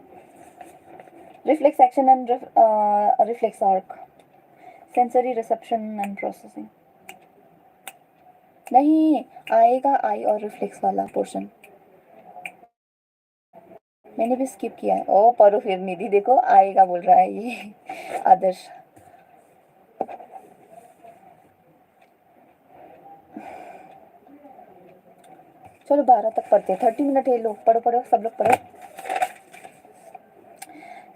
reflex action and reflex arc, sensory reception and processing. नहीं, आएगा आई और रिफ्लेक्स वाला पोर्शन, मैंने भी स्किप किया है। ओ पढ़ो फिर निधि, देखो आएगा बोल रहा है ये आदर्श। चलो 12 तक पढ़ते हैं, 30 मिनट है, लो पढ़ो पढ़ो सब लोग पढ़ो।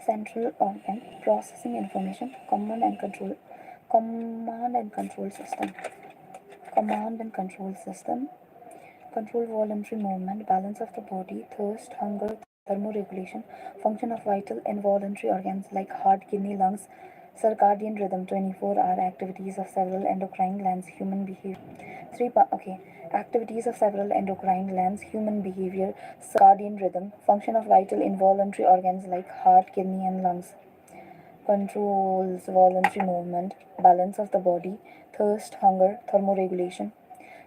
Central organ processing information, command and control system, command and control system, control voluntary movement, balance of the body, thirst, hunger, thermoregulation, function of vital involuntary organs like heart, kidney, lungs, circadian rhythm, 24-hour activities of several endocrine glands, human behavior. Okay. Activities of several endocrine glands, human behavior, circadian rhythm, function of vital involuntary organs like heart, kidney, and lungs, controls voluntary movement, balance of the body, thirst, hunger, thermoregulation.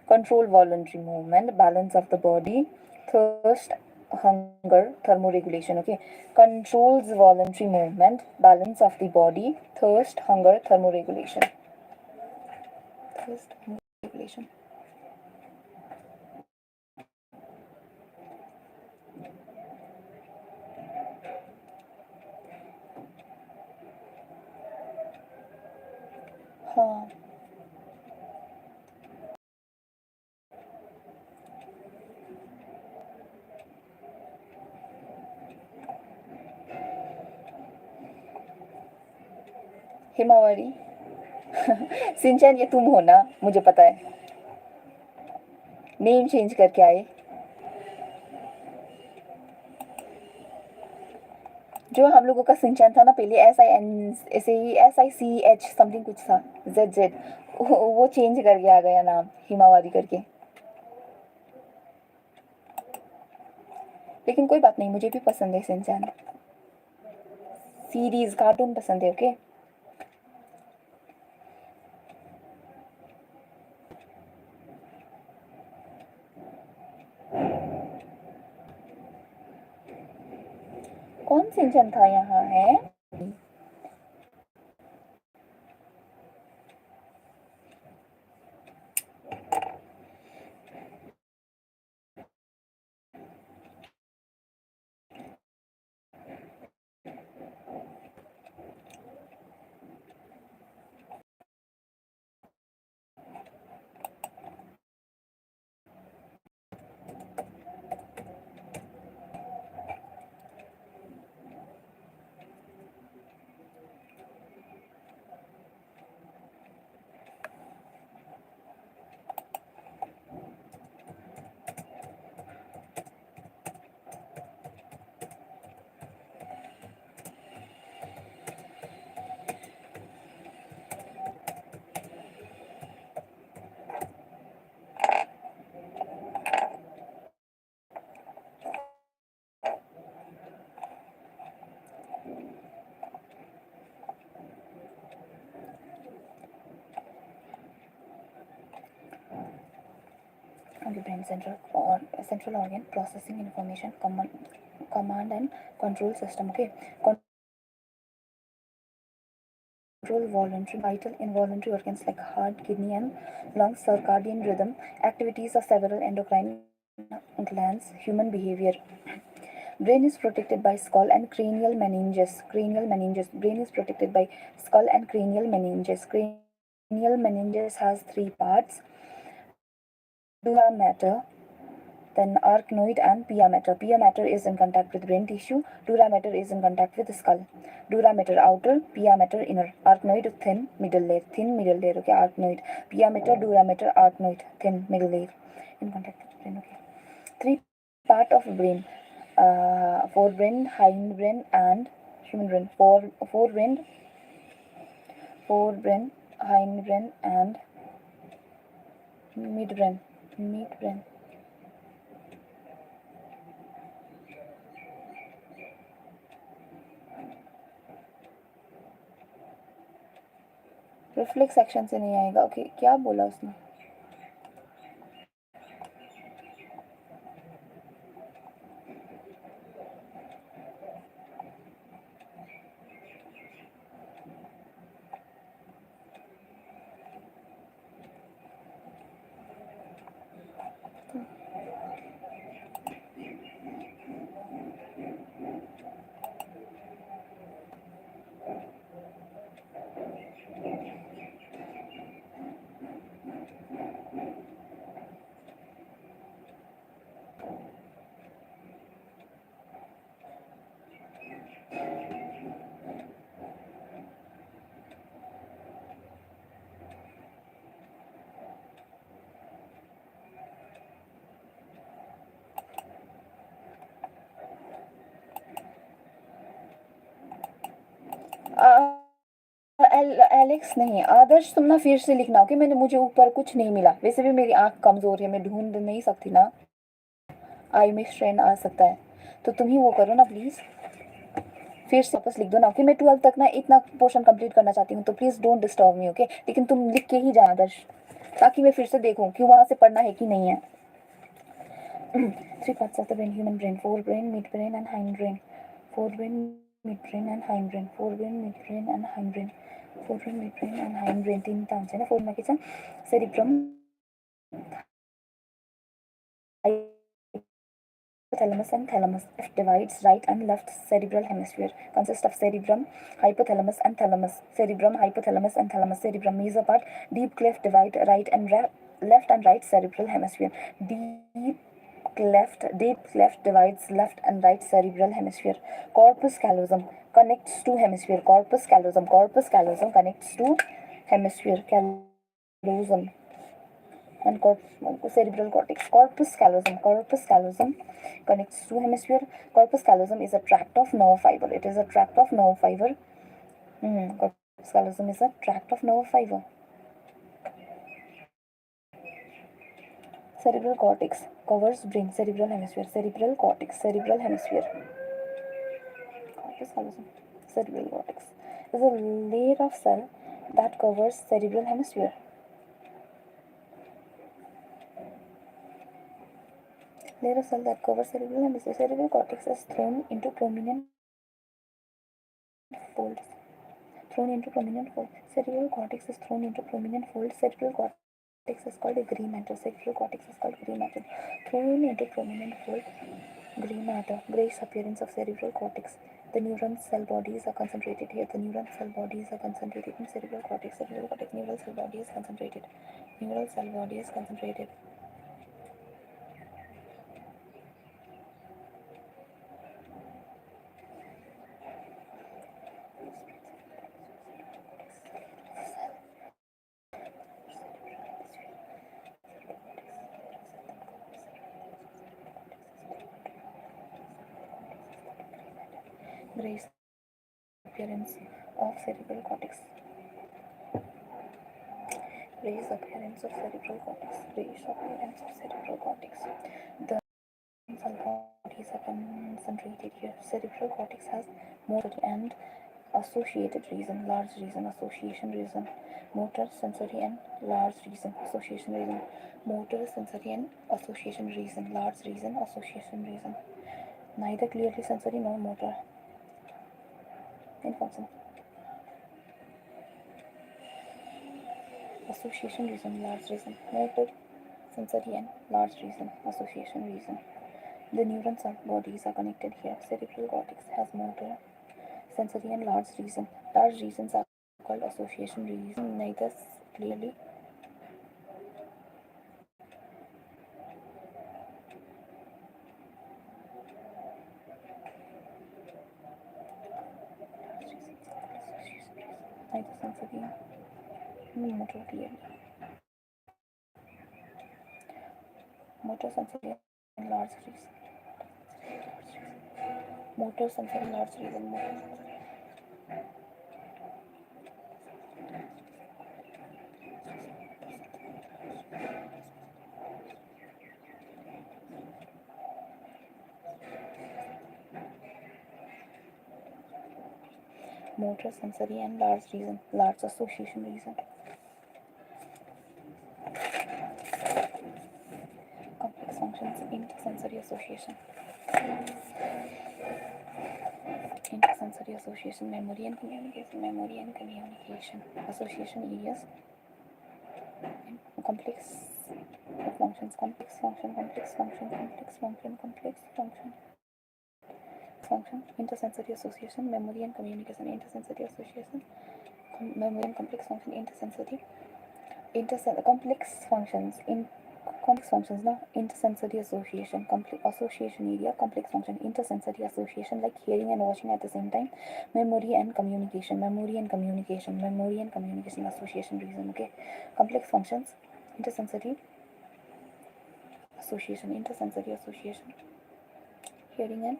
Control voluntary movement, balance of the body, thirst, hunger, thermoregulation. Okay, controls voluntary movement, balance of the body, thirst, hunger, thermoregulation. Thirst, hunger, regulation. हाँ Himawari सिंचन ये तुम हो ना, मुझे पता है, name change करके आए। जो हम लोगों का सिंचन था ना पहले, SIC समथिंग कुछ था, ZZ, वो चेंज करके आ गया नाम हिमावरी करके। लेकिन कोई बात नहीं, मुझे भी पसंद है सिंचन, सीरीज कार्टून पसंद है। ओके कौन सिंचन था यहाँ है? The brain central organ processing information, command and control system. Okay, control voluntary, vital, involuntary organs like heart, kidney, and lungs, circadian rhythm, activities of several endocrine glands, human behavior. Brain is protected by skull and cranial meninges. Brain is protected by skull and cranial meninges. Cranial meninges has three parts: dura mater, then arachnoid and pia mater. Pia mater is in contact with brain tissue. Dura mater is in contact with the skull. Dura mater outer, pia mater inner. Arachnoid thin middle layer. Okay, arachnoid. Pia mater, dura mater, arachnoid, thin middle layer. In contact with brain. Okay. Three part of brain: forebrain, hindbrain, and human brain. Forebrain, hindbrain, and midbrain. Reflex section से नहीं आएगा। Okay क्या बोला उसने? Alex नहीं, आदर्श तुम ना फिर से लिखना। ओके मैंने, मुझे ऊपर कुछ नहीं मिला। वैसे भी मेरी आंख कमज़ोर है, मैं ढूंढ नहीं सकती ना, आई में स्ट्रेन आ सकता है, तो तुम ही वो करो ना प्लीज़। फिर से वापस लिख दो ना, कि मैं 12 तक ना इतना पोर्शन कंप्लीट करना चाहती हूँ, तो please don't disturb me, okay. लेकिन तुम लिख के ही जाना आदर्श, ताकि मैं फिर से देखूँ कि वहाँ से पढ़ना है कि नहीं है। 3 parts of the brain: human brain, forebrain, midbrain and hindbrain. Forebrain, midbrain and hindbrain. Forebrain, midbrain and hindbrain. Forebrain, midbrain and hindbrain. 3 टा हुन्छ हैन। फोरमा के छ? Cerebrum, hypothalamus and thalamus. Divides right and left cerebral hemisphere. Consists of cerebrum, hypothalamus and thalamus. Cerebrum, hypothalamus and thalamus. Cerebrum mesopart. Deep cleft divide right and left and right cerebral hemisphere. Deep cleft divides left and right cerebral hemisphere. Corpus callosum connects to hemisphere. Corpus callosum connects to hemisphere. Callosum and cerebral cortex. Corpus callosum connects to hemisphere. Corpus callosum is a tract of nerve fiber. It is a tract of nerve fiber. Corpus callosum is a tract of nerve fiber. Cerebral cortex covers brain. Cerebral hemisphere. Cerebral cortex. Cerebral hemisphere. Corpus callosum. Cerebral cortex is a layer of cell that covers cerebral hemisphere. Layer of cell that covers cerebral hemisphere. Cerebral cortex is thrown into prominent folds. Cerebral cortex is thrown into prominent folds. Cerebral cortex is called a gray matter. Cerebral cortex is called gray matter. Thrown into prominent fold. Gray matter. Grayish appearance of cerebral cortex. The neuron cell bodies are concentrated here. The neuron cell bodies are concentrated in cerebral cortex. Cerebral cortex neural cell body is concentrated. Neural cell body is concentrated. Grayish appearance of cerebral cortex. Grayish appearance of cerebral cortex. Grayish appearance of cerebral cortex. The cell bodies are concentrated here. Cerebral cortex has motor and associated reason, large reason, association reason, motor, sensory and large reason, association reason, motor, sensory and association reason, large reason, association reason. Neither clearly sensory nor motor in function. Association reason, large reason, motor, sensory and large reason, association reason. The neuron bodies are connected here. Cerebral cortex has motor, sensory and large reason. Large reasons are called association reason. Neither clearly neither sensory nor motor clearly. Motor, sensory and large reason. Motor, sensory and large reason. Motor, sensory and large reason. Large association reason. Complex functions, intersensory association. Intersensory association, memory and communication. Memory and communication. Association areas. Complex functions. Complex function. Complex function. Complex function. Complex function. Function. Intersensory association. Memory and communication. Intersensory association. Memory and complex function. Intersensory. Complex functions. Complex functions now. Intersensory association. Complex association area. Complex function. Intersensory association, like hearing and watching at the same time. Memory and communication. Memory and communication. Memory and communication. Association reason. Okay. Complex functions. Intersensory association. Intersensory association. Hearing and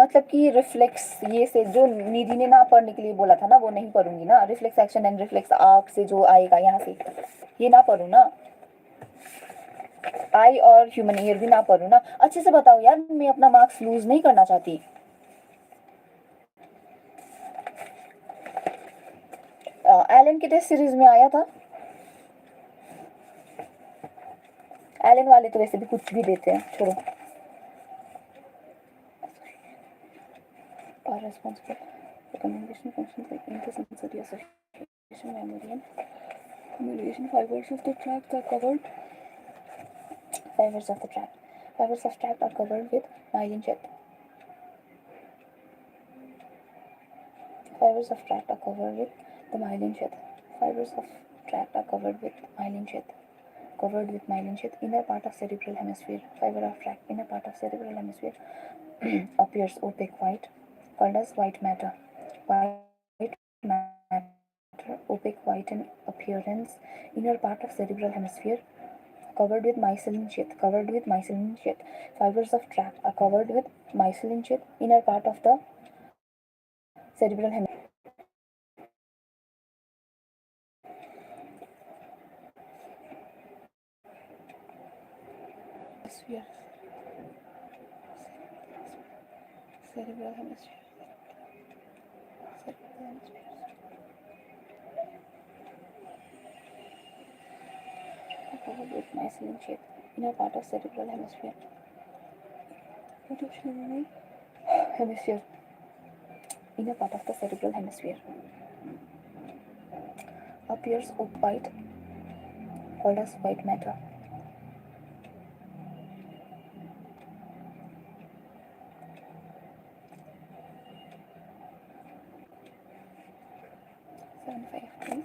मतलब कि reflex ये से जो निधि ने ना पढ़ने के लिए बोला था ना वो नहीं पढ़ूंगी ना, reflex action and reflex arc से जो आएगा यहाँ से ये ना पढ़ूँ ना, आई और ह्यूमन ईयर भी ना पढ़ूँ ना। अच्छे से बताओ यार, मैं अपना मार्क्स लूज नहीं करना चाहती। एलन के टेस्ट सीरीज में आया था, एलन वाले तो वैसे भी कुछ भी देते हैं, छोड़ो। Are responsible for communication functions like intersensory association, memory, and communication. Fibers of the tract are covered. Fibers of the tract. Fibers of tract are covered with myelin sheath. Fibers of tract are covered with the myelin sheath. Fibers of tract are covered with myelin sheath. Covered with myelin sheath. Inner part of cerebral hemisphere. Fiber of tract. Inner part of cerebral hemisphere appears opaque white, called as white matter. White matter, opaque white in appearance. Inner part of cerebral hemisphere covered with myelin sheath. Covered with myelin sheath. Fibers of tract are covered with myelin sheath. Inner part of the cerebral hemisphere. Cerebral hemisphere. Cerebral hemisphere. Covered with myelin sheath. Inner part of cerebral hemisphere. Hemisphere. Inner part of the cerebral hemisphere appears white, called as white matter. Seven five three.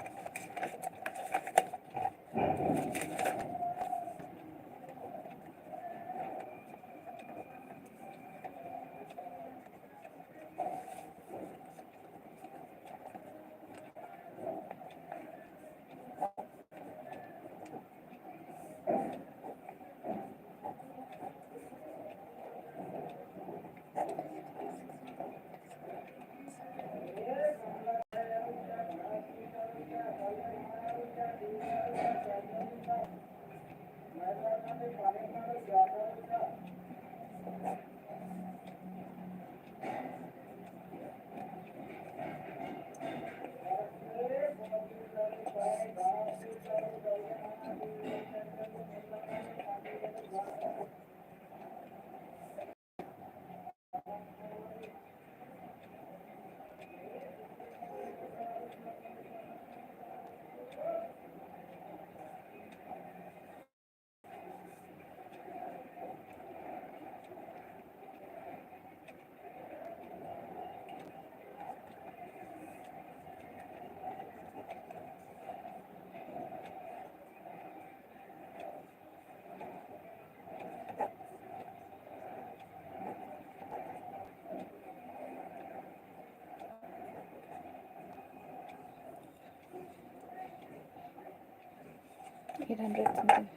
Eight hundred something.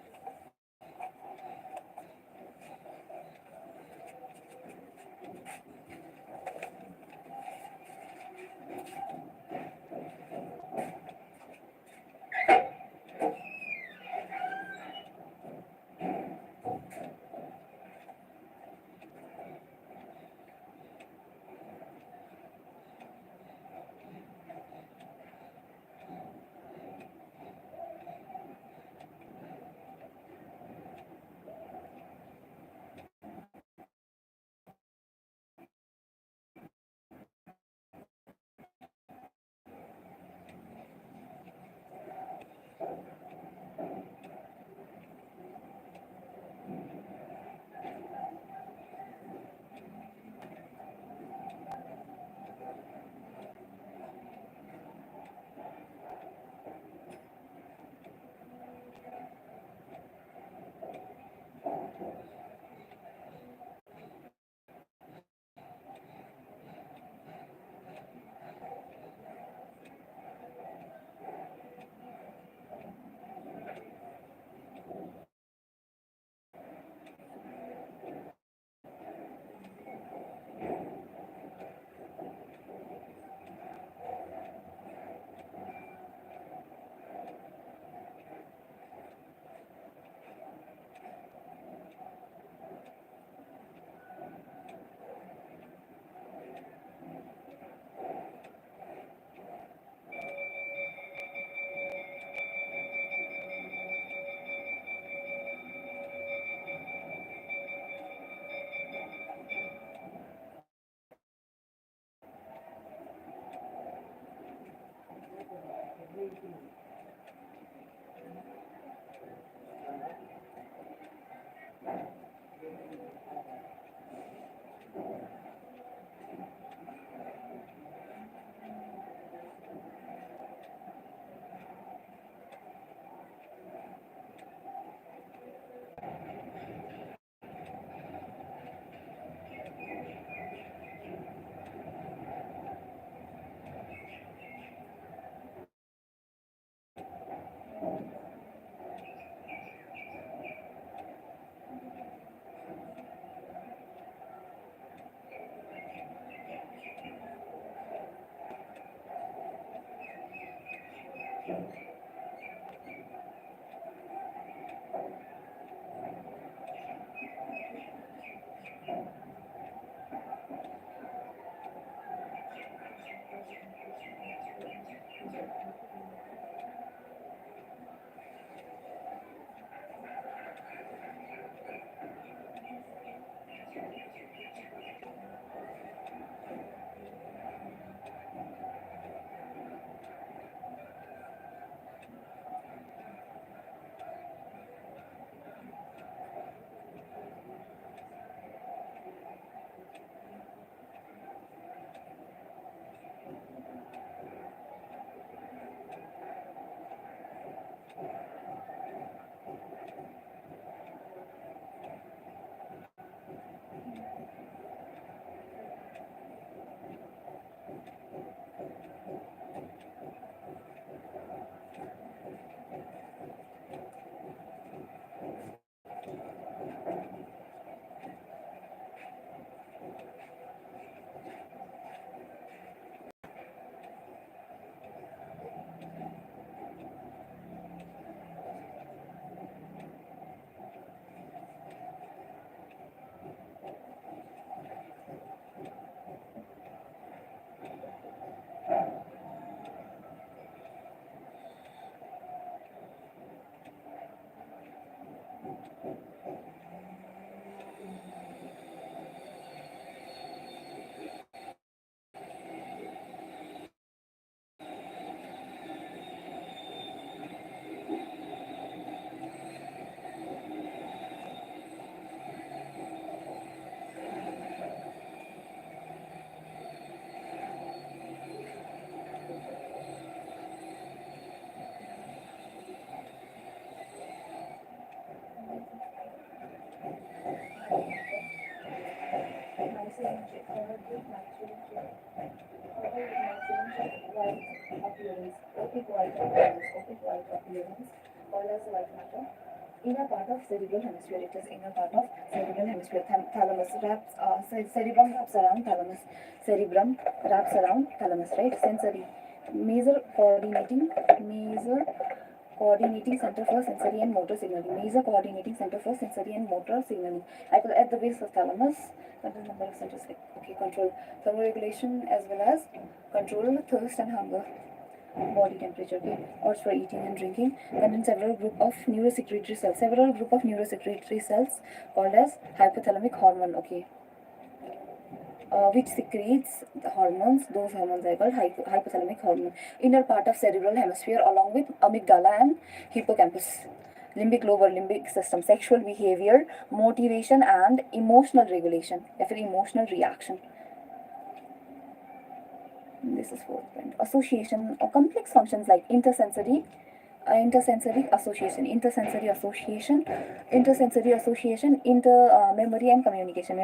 Called as white matter. Inner part of cerebral hemisphere. It is inner part of cerebral hemisphere. Thalamus wraps. Cerebrum wraps around thalamus. Cerebrum wraps around thalamus. Right. Sensory. Major coordinating center for sensory and motor signaling. Major coordinating center for sensory and motor signaling. At the base of thalamus, control number of centers. Okay, control thermoregulation as well as control thirst and hunger. Body temperature, okay, odds for eating and drinking, contain several group of neurosecretory cells. Several group of neurosecretory cells called as hypothalamic hormone, okay, which secretes the hormones. Those hormones are called hypothalamic hormone. Inner part of cerebral hemisphere along with amygdala and hippocampus. Limbic lower limbic system, sexual behavior, motivation and emotional regulation, emotional reaction. This is fourth point. Association or complex functions like intersensory association, inter memory and communication.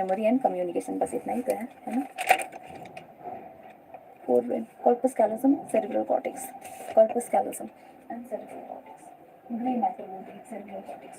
बस इतना ही तो है ना. Fourth point. Corpus callosum, cerebral cortex. Corpus callosum and cerebral cortex. Gray matter would be cerebral cortex.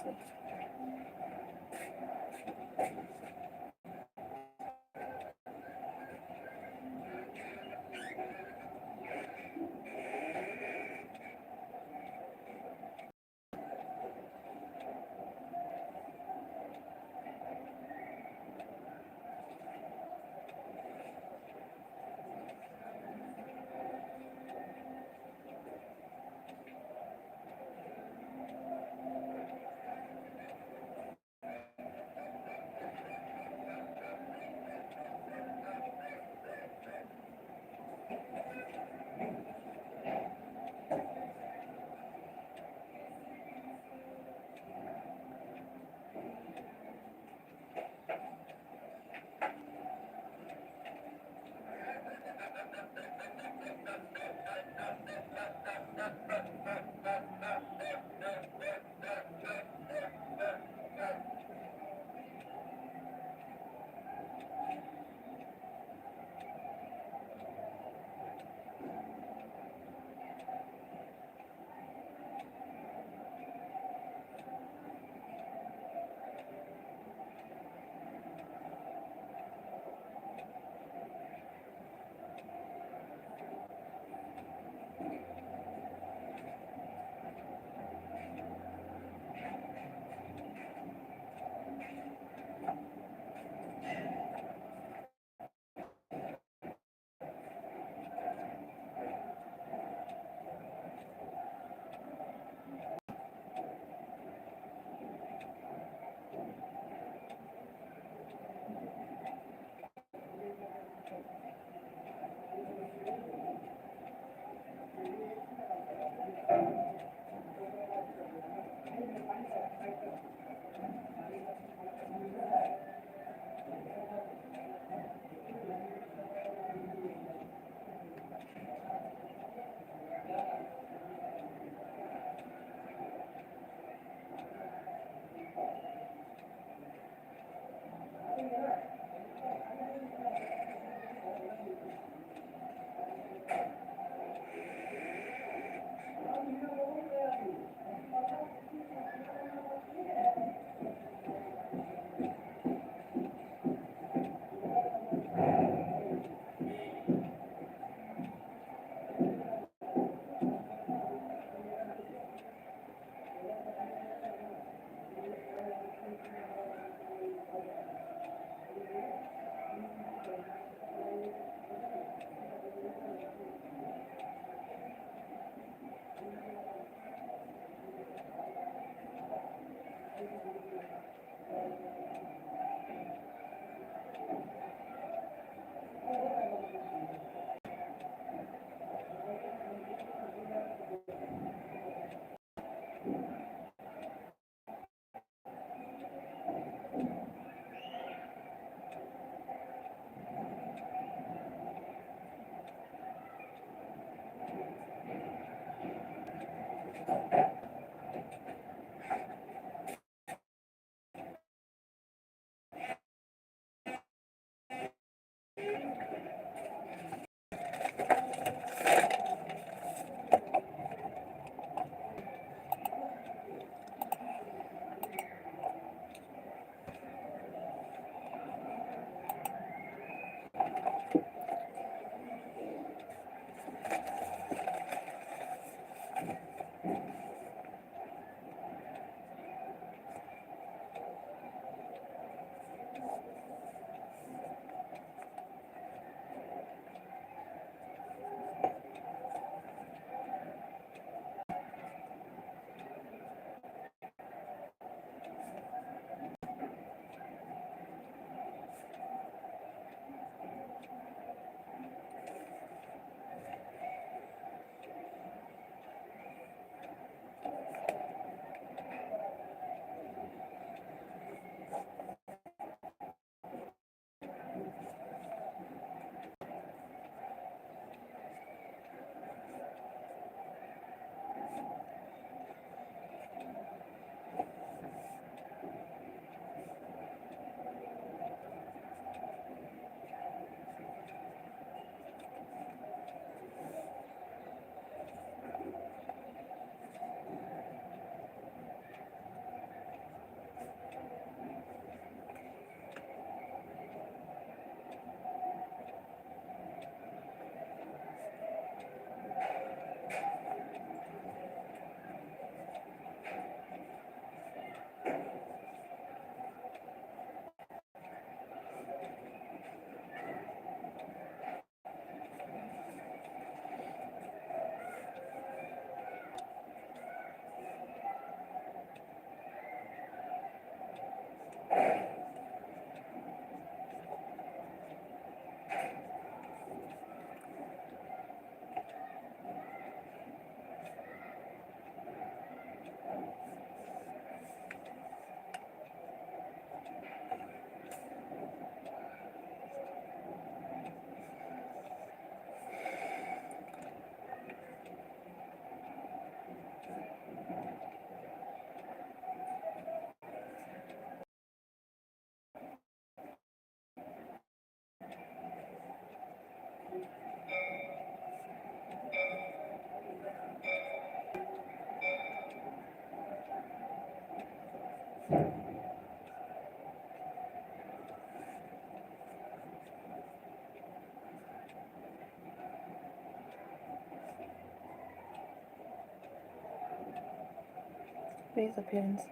Face appearance.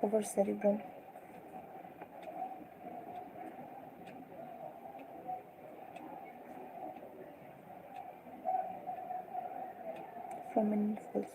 Cover cerebrum. Foraminifers.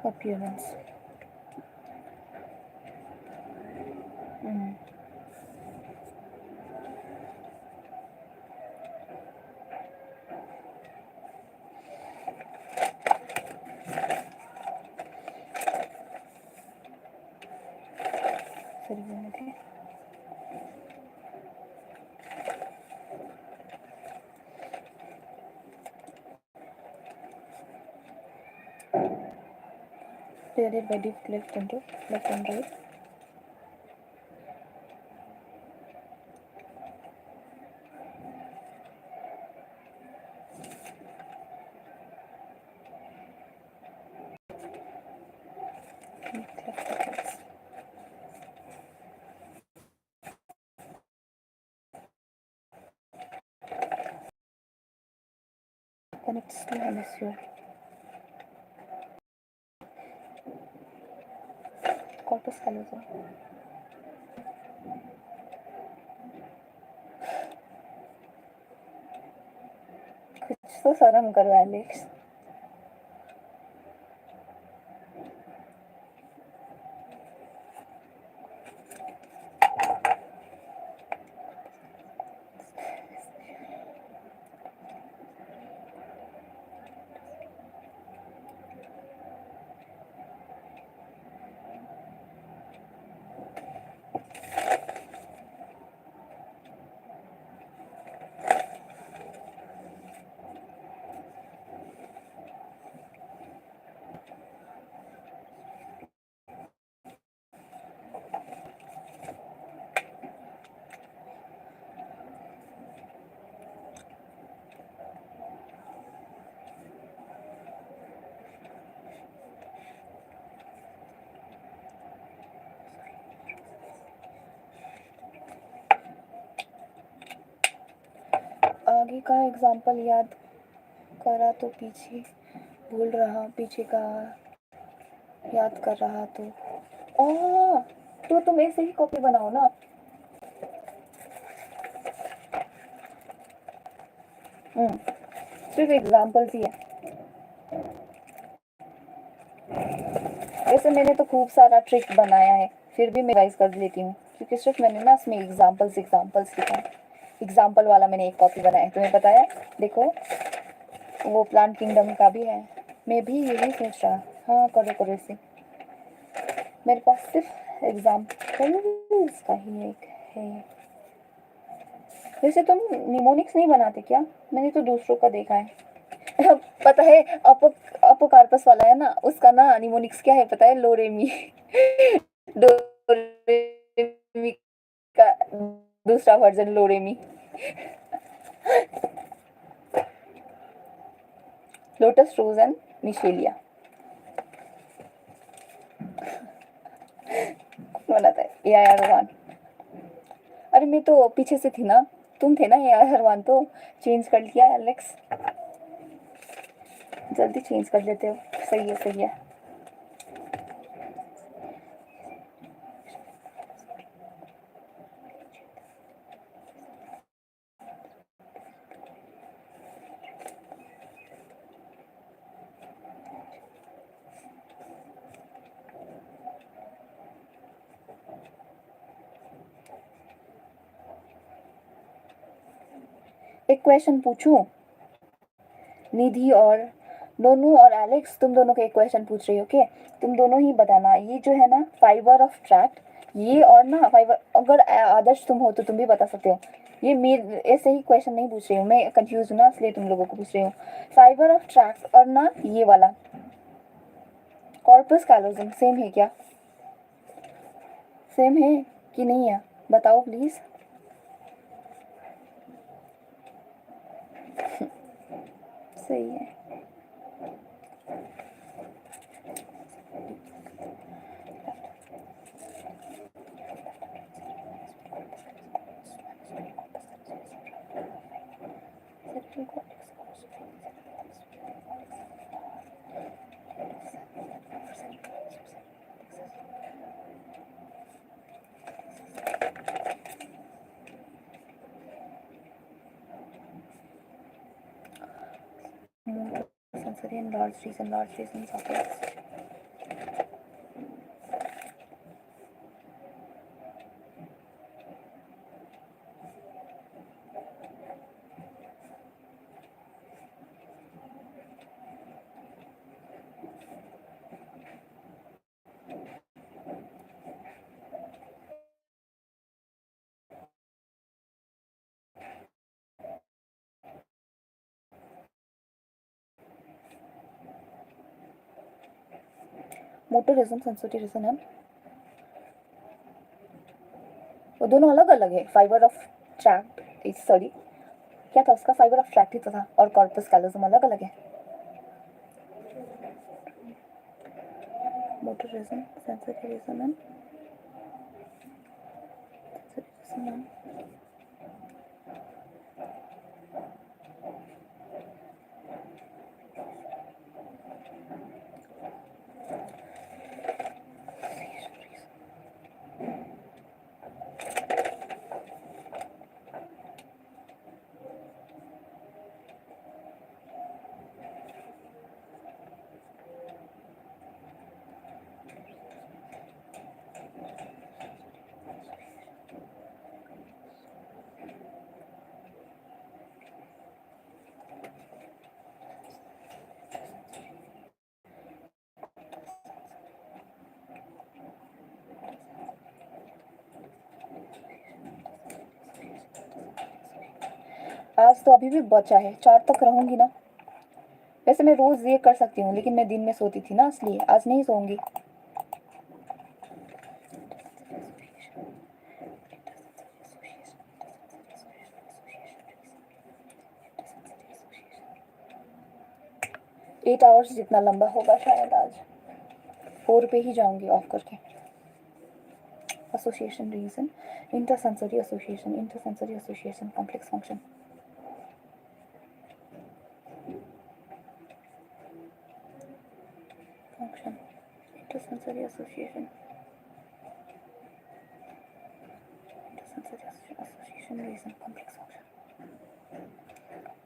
Appearance. Cerebrum. Okay. Divided by deep left and right. connects to hemisphere. Corpus callosum. कुछ तो शर्म करो Alex. आगे का example याद करा तो पीछे भूल रहा, पीछे का याद कर रहा तो तुम ऐसे ही कॉपी बनाओ ना. सिर्फ एग्जाम्पल्स ही है. वैसे मैंने तो खूब सारा ट्रिक बनाया है, फिर भी मैं रिवाइज कर लेती हूँ क्योंकि सिर्फ मैंने ना इसमें एग्जाम्पल्स लिखा है. एग्जाम्पल वाला मैंने एक कॉपी बनाया, तुम्हें पता है. देखो वो प्लांट किंगडम का भी है. मैं भी यही सोच रहा. हाँ करो इसे. मेरे पास सिर्फ एग्जाम्पल का ही एक है. वैसे तुम निमोनिक्स नहीं बनाते क्या? मैंने तो दूसरों का देखा है. पता है अपोकार्पस वाला है ना, उसका ना निमोनिक्स क्या है पता है? लोरेमी. डोरेमी का दूसरा वर्जन लोरेमी. लोटस रोज एंड मिशेलिया बनाता है. A R one. अरे मैं तो पीछे से थी ना, तुम थे ना ए आर वन, तो चेंज कर लिया एलेक्स. जल्दी चेंज कर लेते हो. सही है. एक क्वेश्चन पूछूं? निधि और नोनू और एलेक्स, तुम दोनों के एक क्वेश्चन पूछ रही हो. ओके, तुम दोनों ही बताना. ये जो है ना फाइबर ऑफ ट्रैक्ट, ये और ना फाइबर, अगर आदर्श तुम हो तो तुम भी बता सकते हो. ये मेरे ऐसे ही क्वेश्चन नहीं पूछ रही हूँ मैं, कंफ्यूज हूँ ना इसलिए तुम लोगों को पूछ रही हूँ. फाइबर ऑफ ट्रैक्ट और ना ये वाला कॉर्पस कैलोजम सेम है क्या? सेम है कि नहीं है? बताओ प्लीज. सही है. Sensory and large reason subjects. मोटोरिज्म, सेंसिटिविज्म है, वो दोनों अलग अलग है. फाइबर ऑफ ट्रैक्ट, सॉरी क्या था उसका? फाइबर ऑफ ट्रैक्ट ही तो था, और कॉर्पस कैलोजम अलग अलग है. मोटोरिज्म, सेंसिटिविज्म आज तो अभी भी बचा है, 4 तक रहूंगी ना। वैसे मैं रोज ये कर सकती हूँ, लेकिन मैं दिन में सोती थी ना, इसलिए आज नहीं सोऊंगी। एट आवर्स जितना लंबा होगा शायद आज। 4 पे ही जाऊंगी ऑफ करके। Association region, intersensory association, complex function. Intersensory association, region, complex function,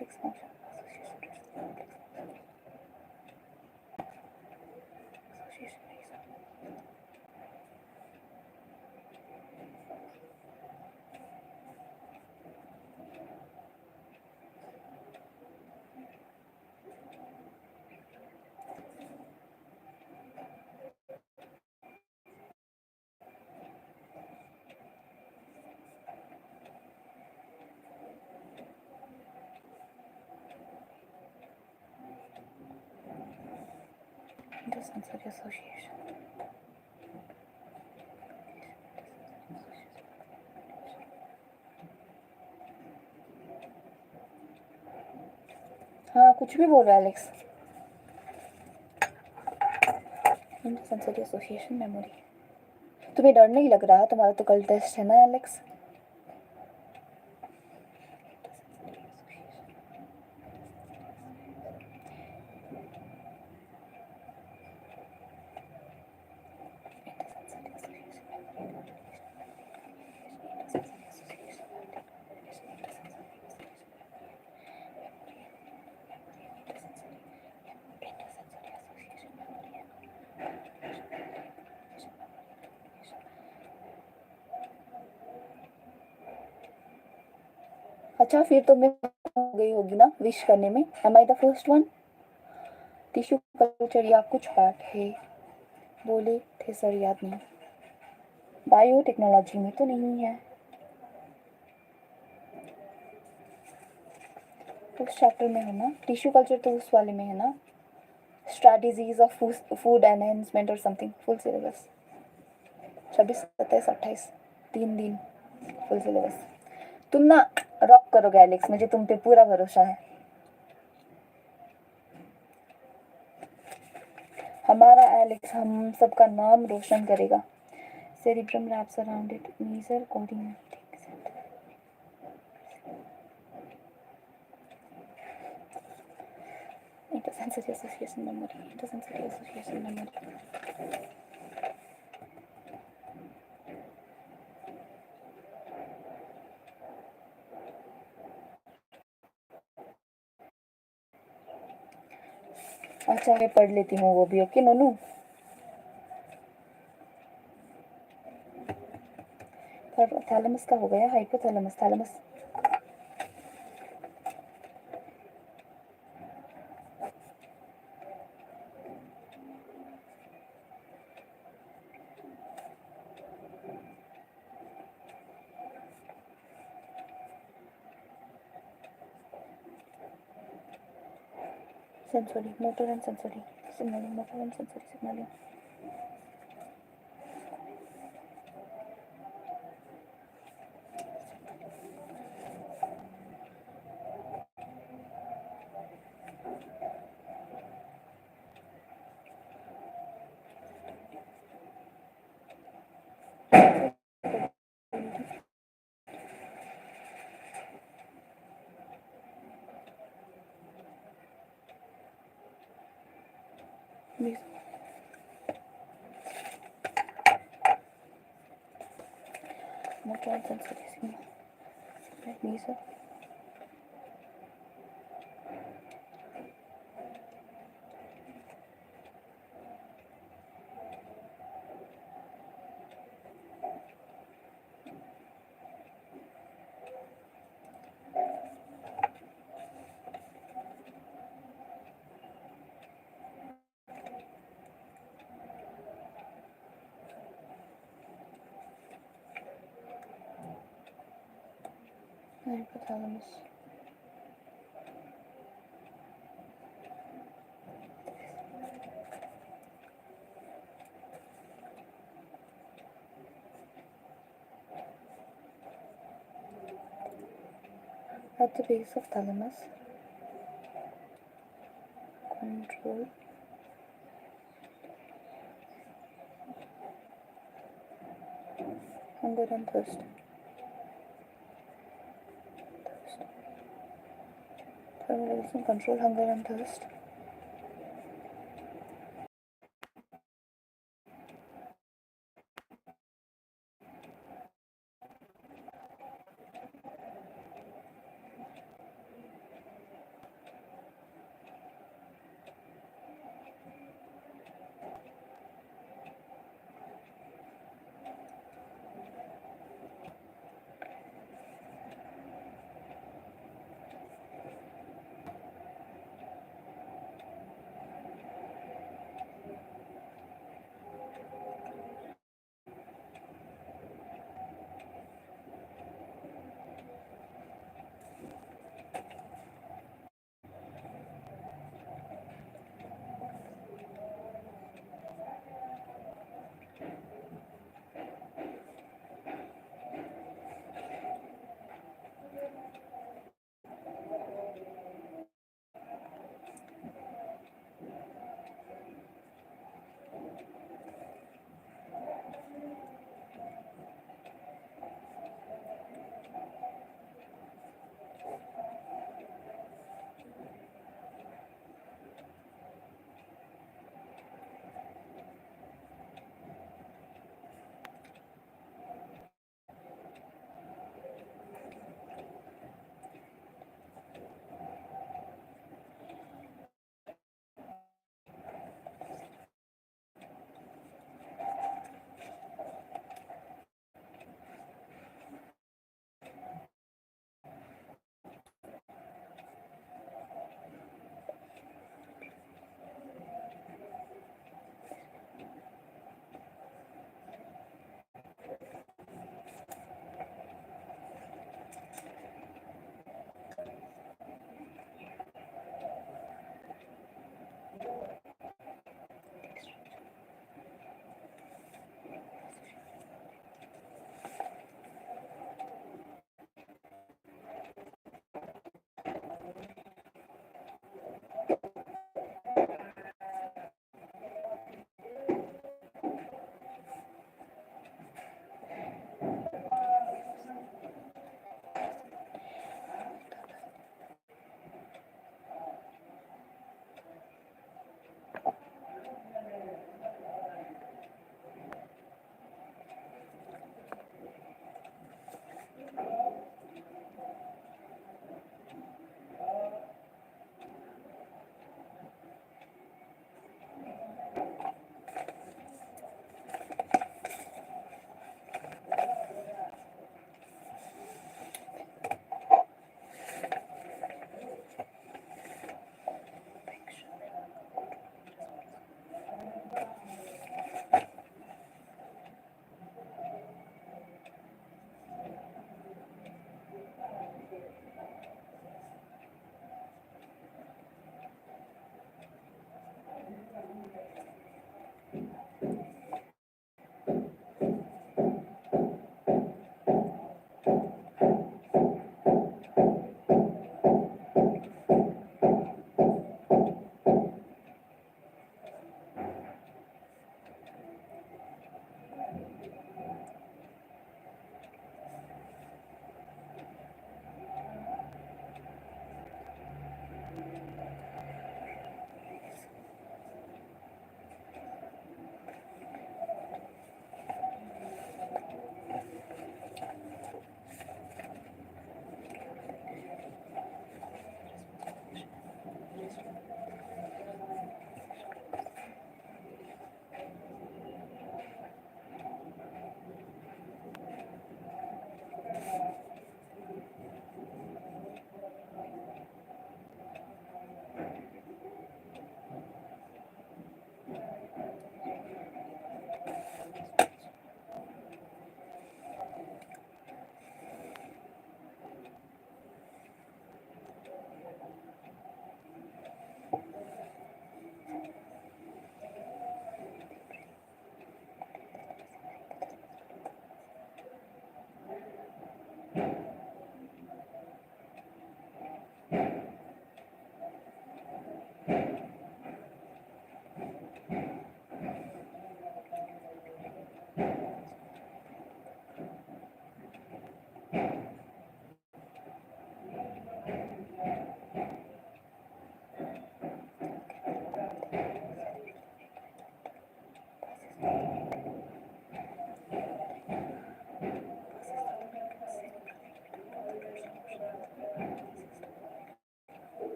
association region. Intersensory association. हाँ, कुछ भी बोल रहा है एलेक्स। इंटरसेंसरी association memory. तुम्हें डर नहीं लग रहा? तुम्हारा तो कल टेस्ट है ना एलेक्स। अच्छा, फिर तो मैं हो गई होगी ना विश करने में। Am I the first one? Tissue culture या कुछ पार्ट है, बोले थे सर, याद नहीं। बायोटेक्नोलॉजी में तो नहीं है, उस चैप्टर में है ना। टिश्यू कल्चर तो उस वाले में है ना, स्ट्रैटेजीज ऑफ फूड एनहेंसमेंट और समथिंग। फुल सिलेबस 26, 27, 28, 3 दिन फुल सिलेबस। तुम ना रॉक करोगे एलेक्स, मुझे तुम पे पूरा भरोसा है। हमारा एलेक्स हम सबका नाम रोशन करेगा। Cerebrum wraps around it, major coordinating center. Intersensory association memory, intersensory association memory. अच्छा, मैं पढ़ लेती हूँ वो भी। ओके नोनू। थैलेमस का हो गया, hypothalamus, thalamus. Sensory, motor and sensory signalling, motor and sensory signalling. Motor and sensory signal, major. Hypothalamus. at the base of thalamus, control hunger and thirst. Thermoregulation control hunger and thirst.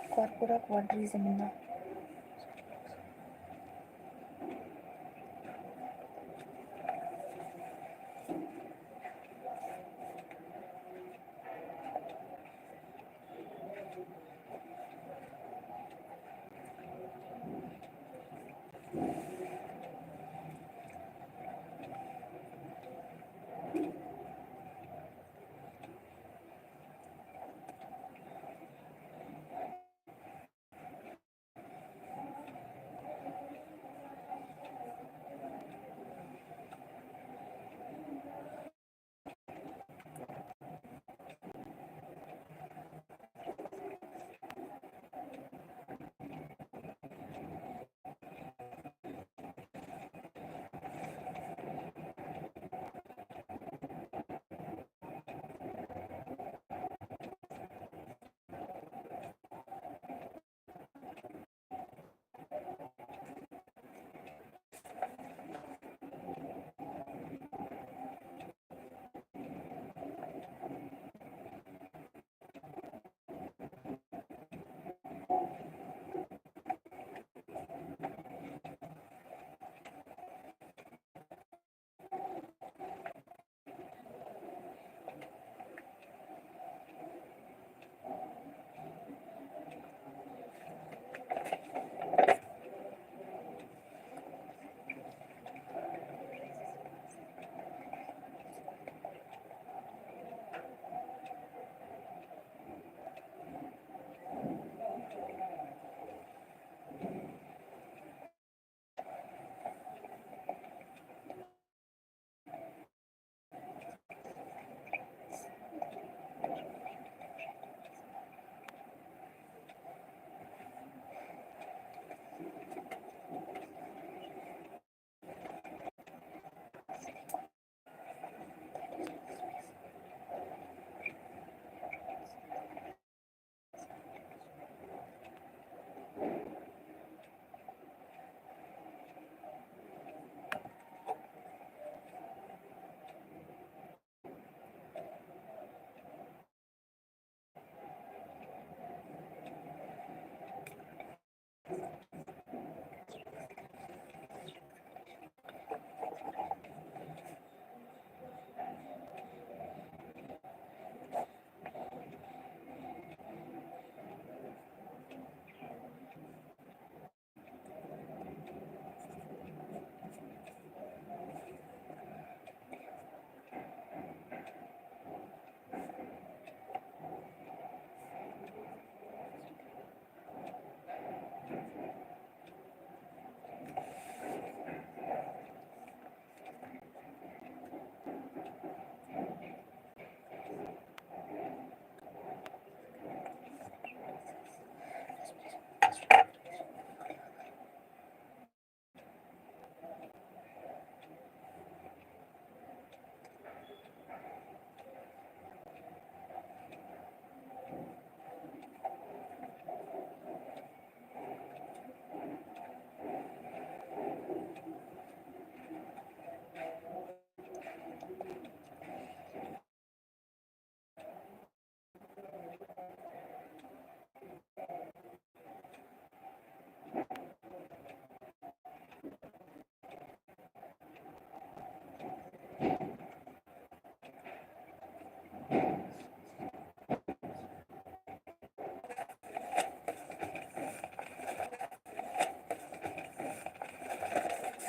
Corpora quadrisemina.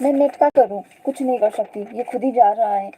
मैं net का करूँ, कुछ नहीं कर सकती, ये खुद ही जा रहा है।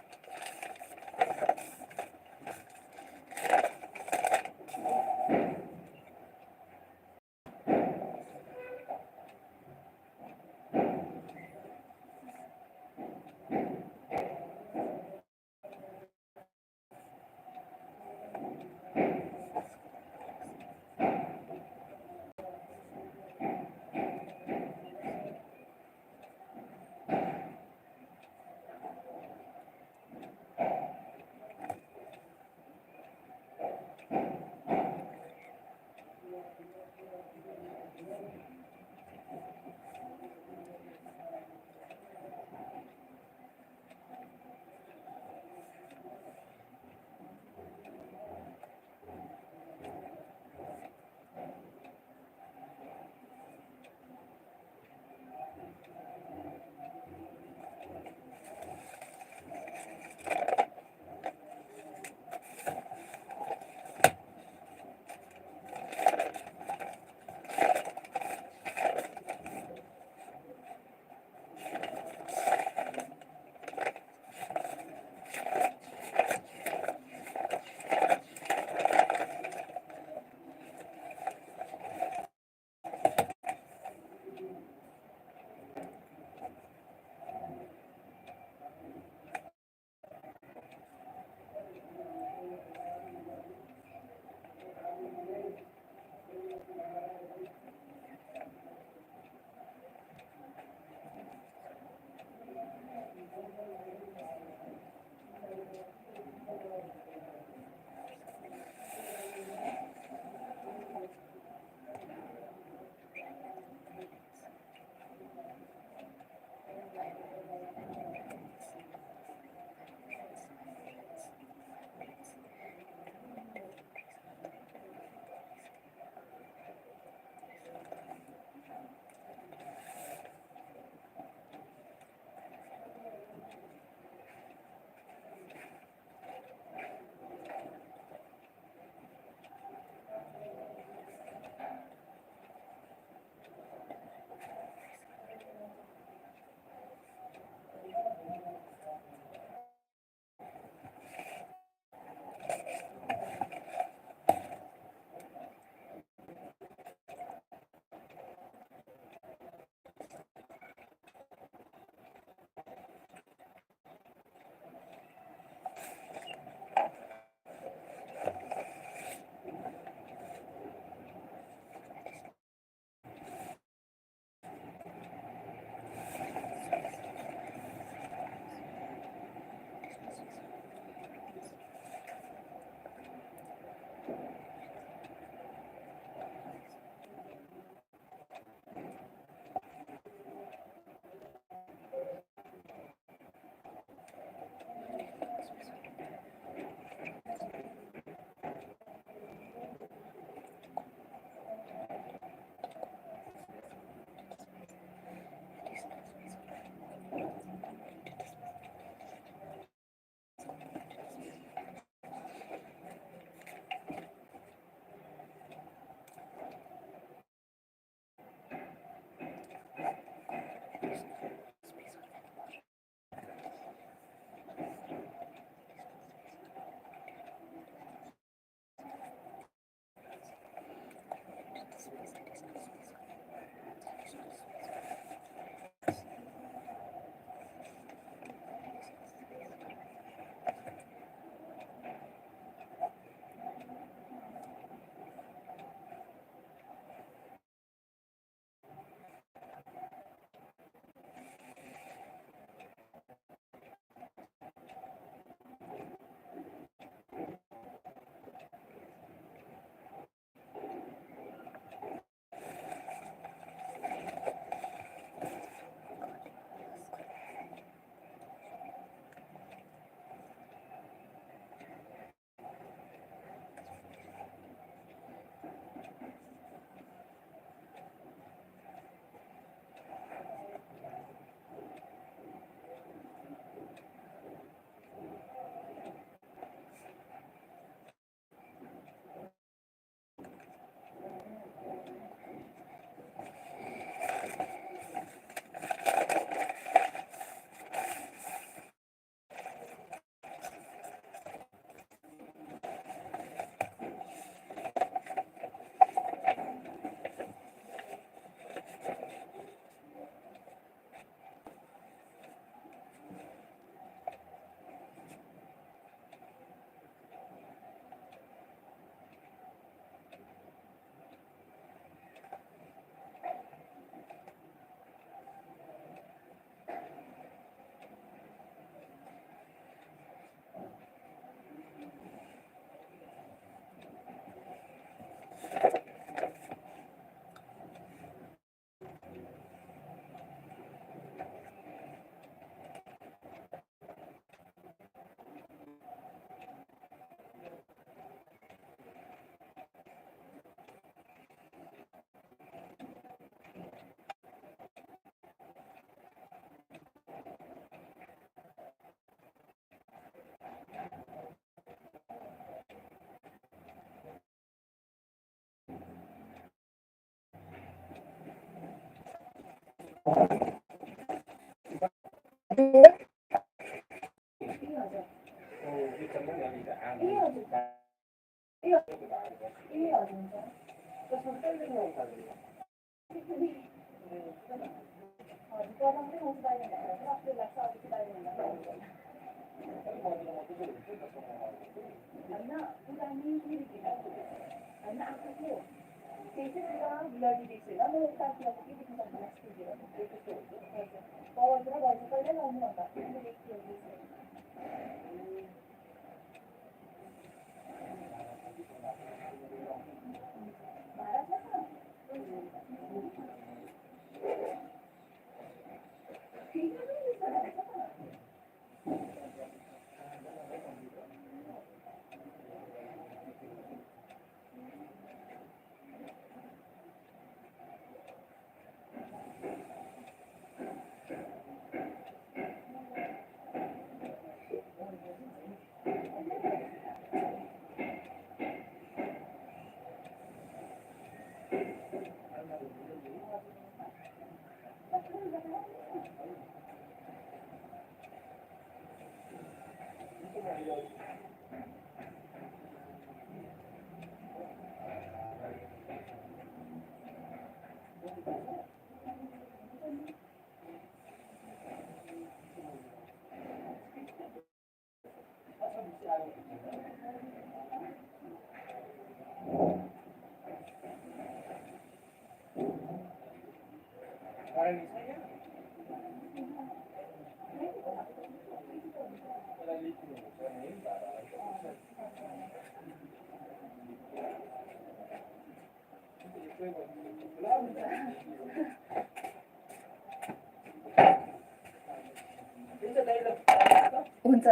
हुन्छ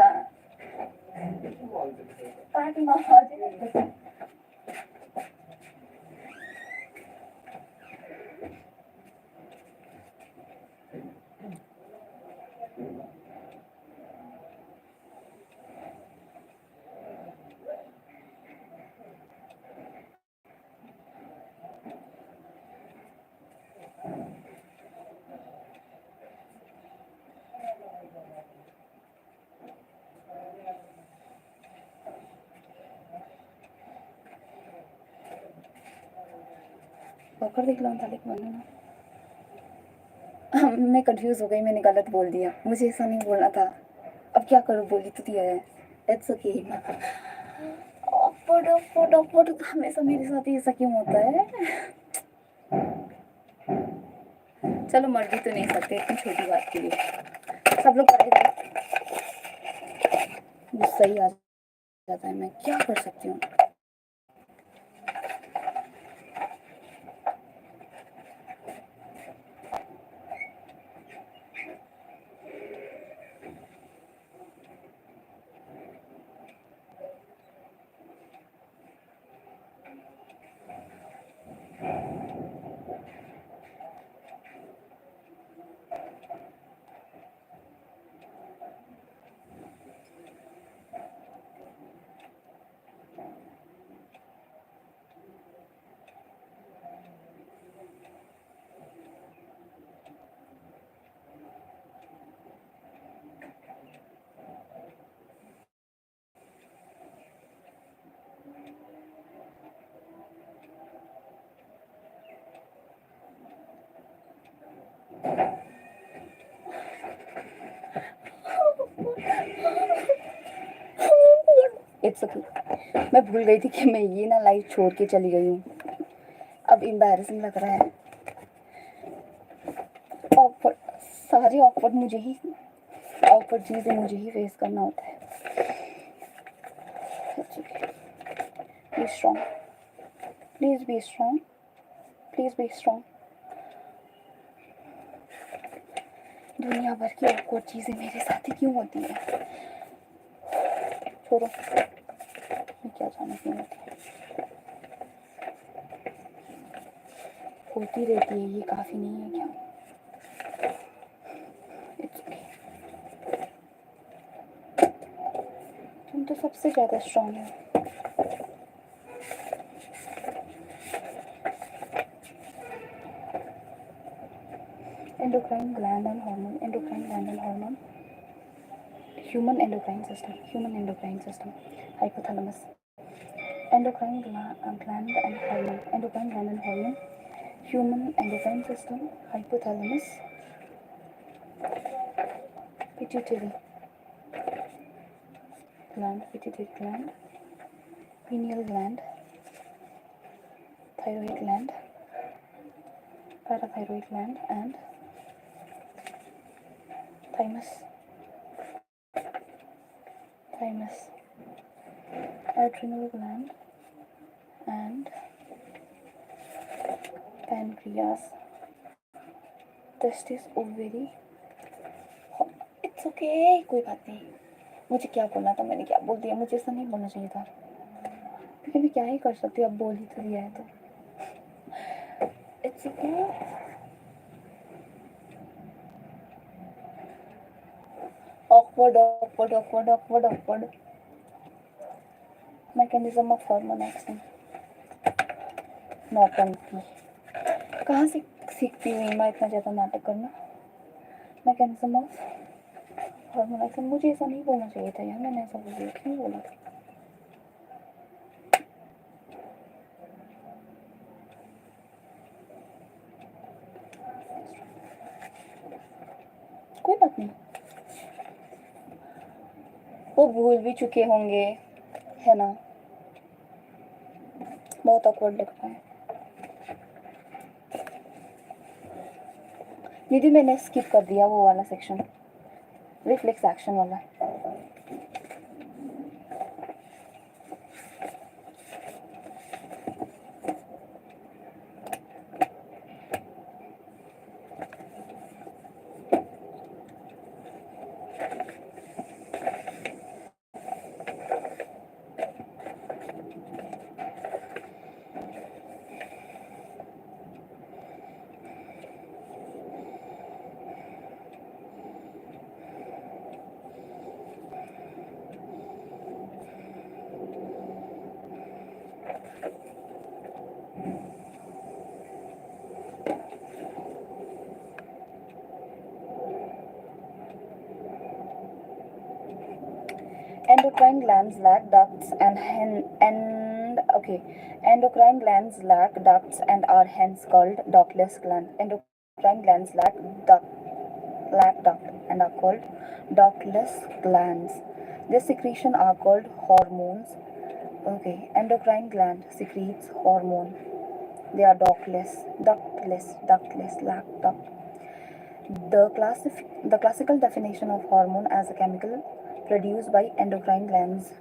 पार्टीमा हजुर पकड़ देख लो था भन्नु न मैं कंफ्यूज हो गई, मैंने गलत बोल दिया, मुझे ऐसा नहीं बोलना था। अब क्या करूँ, बोली तो दिया है। It's okay. Awkward awkward awkward हमेशा मेरे साथ ही ऐसा क्यों होता है? चलो मर भी तो नहीं सकते इतनी छोटी बात के लिए। सब लोग करेगा, गुस्सा ही आ जाता है। मैं क्या कर सकती हूँ? It's okay. मैं भूल गई थी कि मैं ये ना लाइफ छोड़ के चली गई हूँ। अब एम्बैरेसिंग लग रहा है। ऑकवर्ड, सारी ऑकवर्ड मुझे ही, ऑकवर्ड चीज़ें मुझे ही फेस करना होता है। Be strong, please be strong, please be strong. दुनिया भर की ऑकवर्ड चीज़ें मेरे साथ ही क्यों होती है? छोड़ो, मैं क्या जाना क्यों होती है। होती रहती है, ये काफ़ी नहीं है क्या? It's okay. तुम तो सबसे ज़्यादा स्ट्रॉन्ग हो। Endocrine gland and hormone. Endocrine gland and hormone. Human endocrine system. Human endocrine system. Hypothalamus. Gland and hormone. Endocrine gland and hormone. Human endocrine system. Hypothalamus. Pituitary gland. Pituitary gland. Pineal gland. Thyroid gland. Parathyroid gland and thymus. Thymus. Adrenal gland and pancreas. Testis, ovary. It's okay, कोई बात नहीं. मुझे क्या बोलना था, मैंने क्या बोल दिया, मुझे ऐसा नहीं बोलना चाहिए था. फिर भी क्या ही कर सकती हूँ, अब बोल ही तो दिया है तो. It's okay. Awkward. Mechanism of hormone action. नौटंकी. कहाँ से सीखती हुई मैं इतना ज़्यादा नाटक करना. Mechanism of hormone action. मुझे ऐसा नहीं बोलना चाहिए था यार, मैंने ऐसा बोल दिया, क्यों बोला था. कोई बात नहीं, वो भूल भी चुके होंगे, है ना. बहुत awkward लग रहा है. दीदी मैंने स्किप कर दिया वो वाला सेक्शन, रिफ्लेक्स एक्शन वाला. Endocrine glands lack ducts Endocrine glands lack ducts and are hence called ductless glands. Endocrine glands lack duct and are called ductless glands. Their secretion are called hormones. Okay, endocrine gland secretes hormone. They are ductless, lack duct. The classical definition of hormone as a chemical produced by endocrine glands.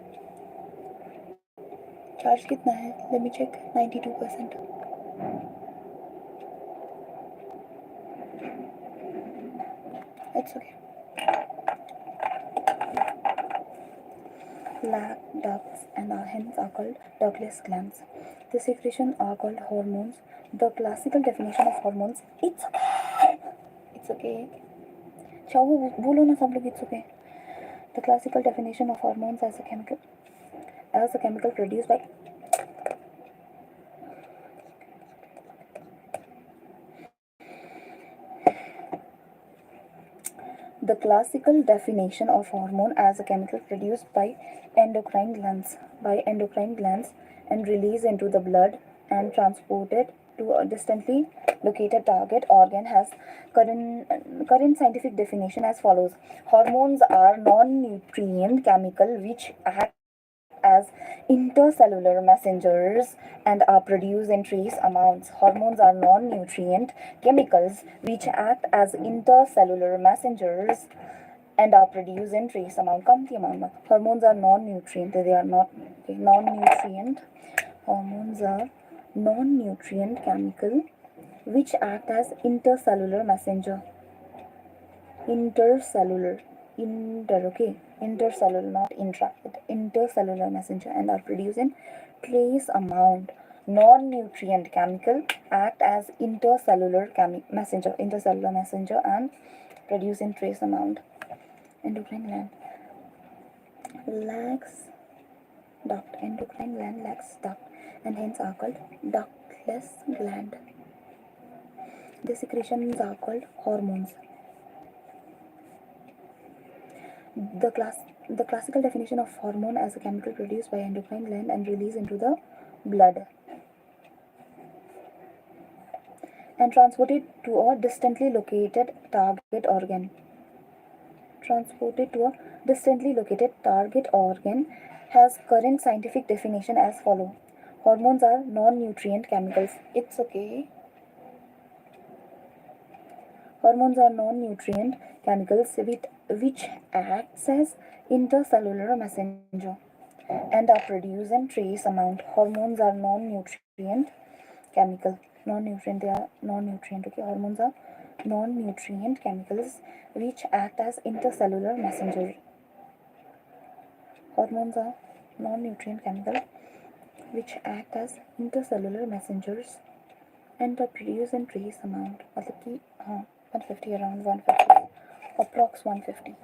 Charge कितना है? Let me check. 92%. It's okay. Lack ducts and are hence are called ductless glands. The secretion are called hormones. The classical definition of hormones. It's okay. It's okay. चाहो बोलो ना सब लोग. It's okay. The classical definition of hormones as a chemical produced by the classical definition of hormone as a chemical produced by endocrine glands and released into the blood and transported to a distantly located target organ has current scientific definition as follows. Hormones are non-nutrient chemical which act as intercellular messengers and are produced in trace amounts. Hormones are non-nutrient chemicals which act as intercellular messengers and are produced in trace amount. कमती amount में. Hormones are non-nutrient. They are not non-nutrient. Hormones are non-nutrient chemical which act as intercellular messenger. Intercellular, not intra, intercellular messenger and are produced in trace amount. Non-nutrient chemical act as intercellular messenger and produce in trace amount. Endocrine gland lacks duct. Endocrine gland lacks duct and hence are called ductless gland. The secretions are called hormones. The classical definition of hormone as a chemical produced by endocrine gland and released into the blood and transported to a distantly located target organ. Transported to a distantly located target organ has current scientific definition as follow. Hormones are non-nutrient chemicals. It's okay. Hormones are non-nutrient chemicals which acts as intercellular messenger and are produced in trace amount. Hormones are non-nutrient chemical. Non-nutrient, they are non-nutrient. Okay, hormones are non-nutrient chemicals which act as intercellular messenger. Hormones are non-nutrient chemical which act as intercellular messengers and are produced in trace amount. मतलब कि हाँ 150 around 150 approx 150.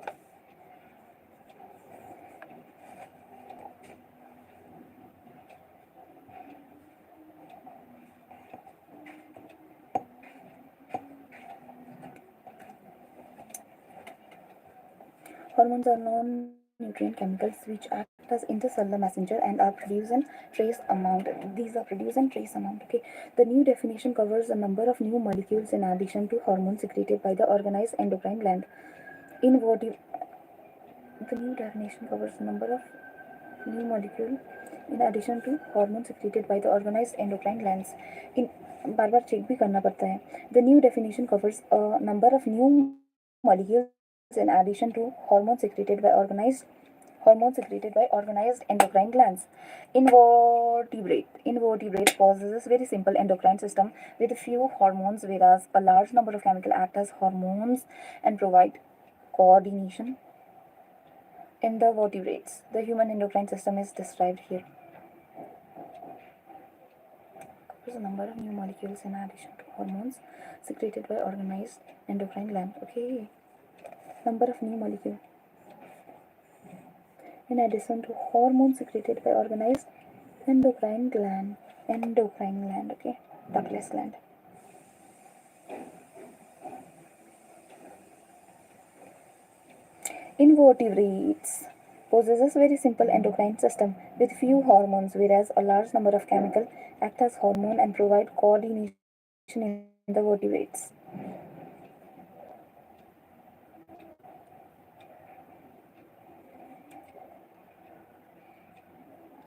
Hormones are non-nutrient chemicals which act as intercellular messenger and are produced in trace amount. These are produced in trace amount. Okay. The new definition covers a number of new molecules in addition to hormones secreted by the organized endocrine gland. The new definition covers a number of new molecule in addition to hormones secreted by the organized endocrine glands. In बार बार check भी करना पड़ता है. The new definition covers a number of new molecules in addition to hormones secreted by organized endocrine glands. Invertebrate possesses very simple endocrine system with few hormones, whereas a large number of chemical act as hormones and provide coordination in the vertebrates. The human endocrine system is described here. There's a number of new molecules in addition to hormones secreted by organized endocrine gland. Okay. Number of new molecules in addition to hormones secreted by organized endocrine gland. Okay. Ductless gland. Invertebrates possesses very simple endocrine system with few hormones, whereas a large number of chemical act as hormone and provide coordination in the vertebrates.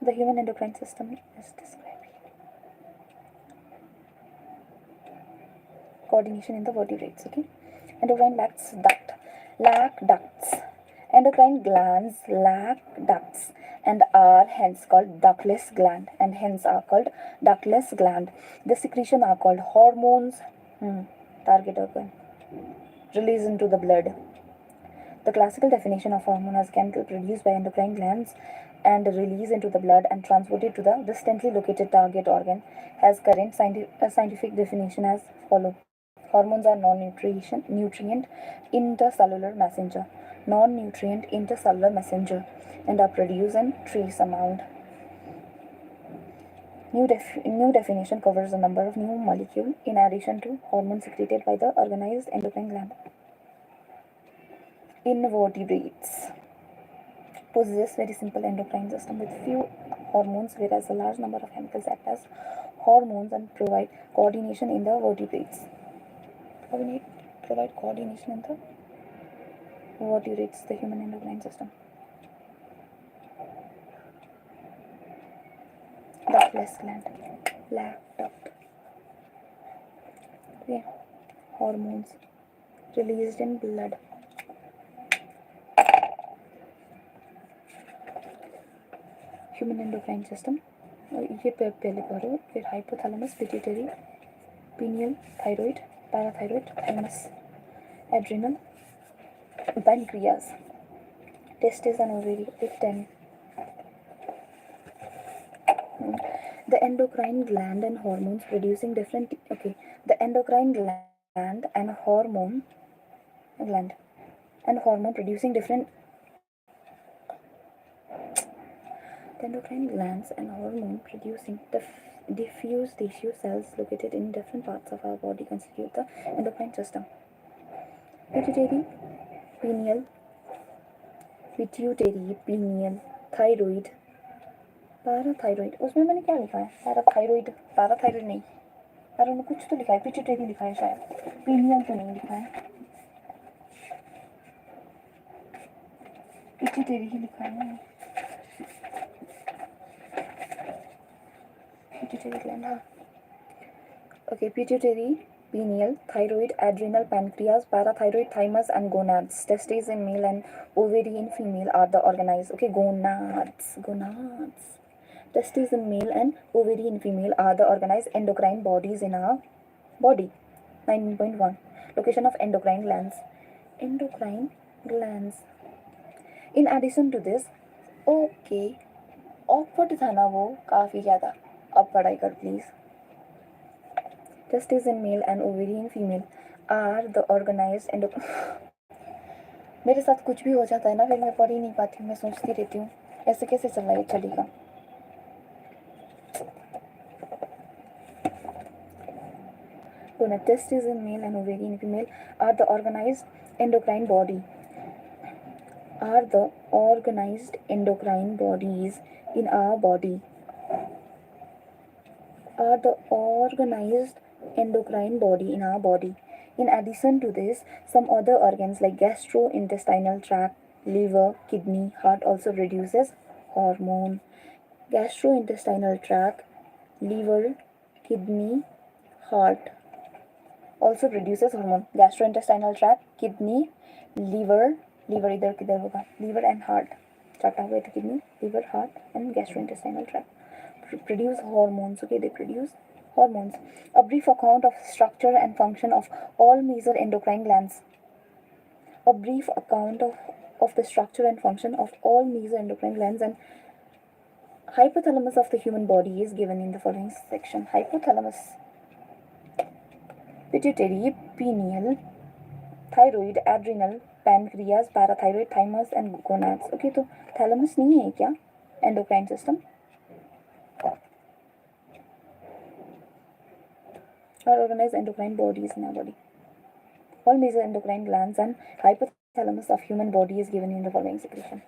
The human endocrine system is described. Coordination in the vertebrates. Okay. Endocrine lack ducts. Endocrine glands lack ducts and are hence called ductless gland. The secretion are called hormones. Target organ. Released into the blood. The classical definition of hormone as chemical produced by endocrine glands and released into the blood and transported to the distantly located target organ has current scientific definition as follows. Hormones are non-nutrient intercellular messenger. Non-nutrient intercellular messenger and are produced in trace amount. New definition covers a number of new molecules in addition to hormones secreted by the organized endocrine gland. Invertebrates possess very simple endocrine system with few hormones, whereas a large number of chemicals act as hormones and provide coordination in the vertebrates. Provide coordination in the vertebrates, the human endocrine system. Ductless gland, black duct. Okay. Hormones released in blood. Human endocrine system. ये पहले करो, फिर hypothalamus, pituitary, pineal, thyroid, parathyroid, thymus, adrenal, pancreas, testes and ovary. With 10. The endocrine gland and hormones producing different. Okay, the endocrine gland and hormone producing different. The endocrine glands and hormone producing Diffuse tissue cells located in different parts of our body constitute the endocrine system. Pituitary, pineal, thyroid, parathyroid. उसमें मैंने क्या लिखा है? Parathyroid, parathyroid नहीं, para में कुछ तो लिखा है, पिट्यूटरी लिखा है शायद, पीनियल तो नहीं लिखा है, पिट्यूटरी ही लिखा है. Pituitary gland. हाँ, okay. Pituitary, pineal, thyroid, adrenal, pancreas, parathyroid, thymus, and gonads. Testes in male and ovary in female are the organized. Okay, gonads. Testes in male and ovary in female are the organized endocrine bodies in our body. 9.1. Location of endocrine glands. Endocrine glands. In addition to this, okay, awkward था ना वो काफ़ी ज़्यादा. अब पढ़ाई कर please. Testes in male and ovary in female are the organized मेरे साथ कुछ भी हो जाता है ना, फिर मैं पढ़ ही नहीं पाती हूँ, मैं सोचती रहती हूँ ऐसे कैसे चलेगा. So the testes in male and ovary in female are the organized endocrine bodies in our body. In addition to this, some other organs like gastrointestinal tract, liver, kidney, heart also produces hormone. Gastrointestinal tract, liver, kidney, heart also produces hormone. Gastrointestinal tract, kidney, liver इधर किधर होगा, liver and heart चाटा हुआ है, kidney, liver, heart and gastrointestinal tract produce hormones. Okay, they produce hormones. A brief account of structure and function of all major endocrine glands. A brief account of the structure and function of all major endocrine glands and hypothalamus of the human body is given in the following section. Hypothalamus, pituitary, pineal, thyroid, adrenal, pancreas, parathyroid, thymus and gonads. Okay, तो thalamus नहीं है क्या endocrine system? Or organized endocrine bodies in our body. All major endocrine glands and hypothalamus of human body is given in the following section.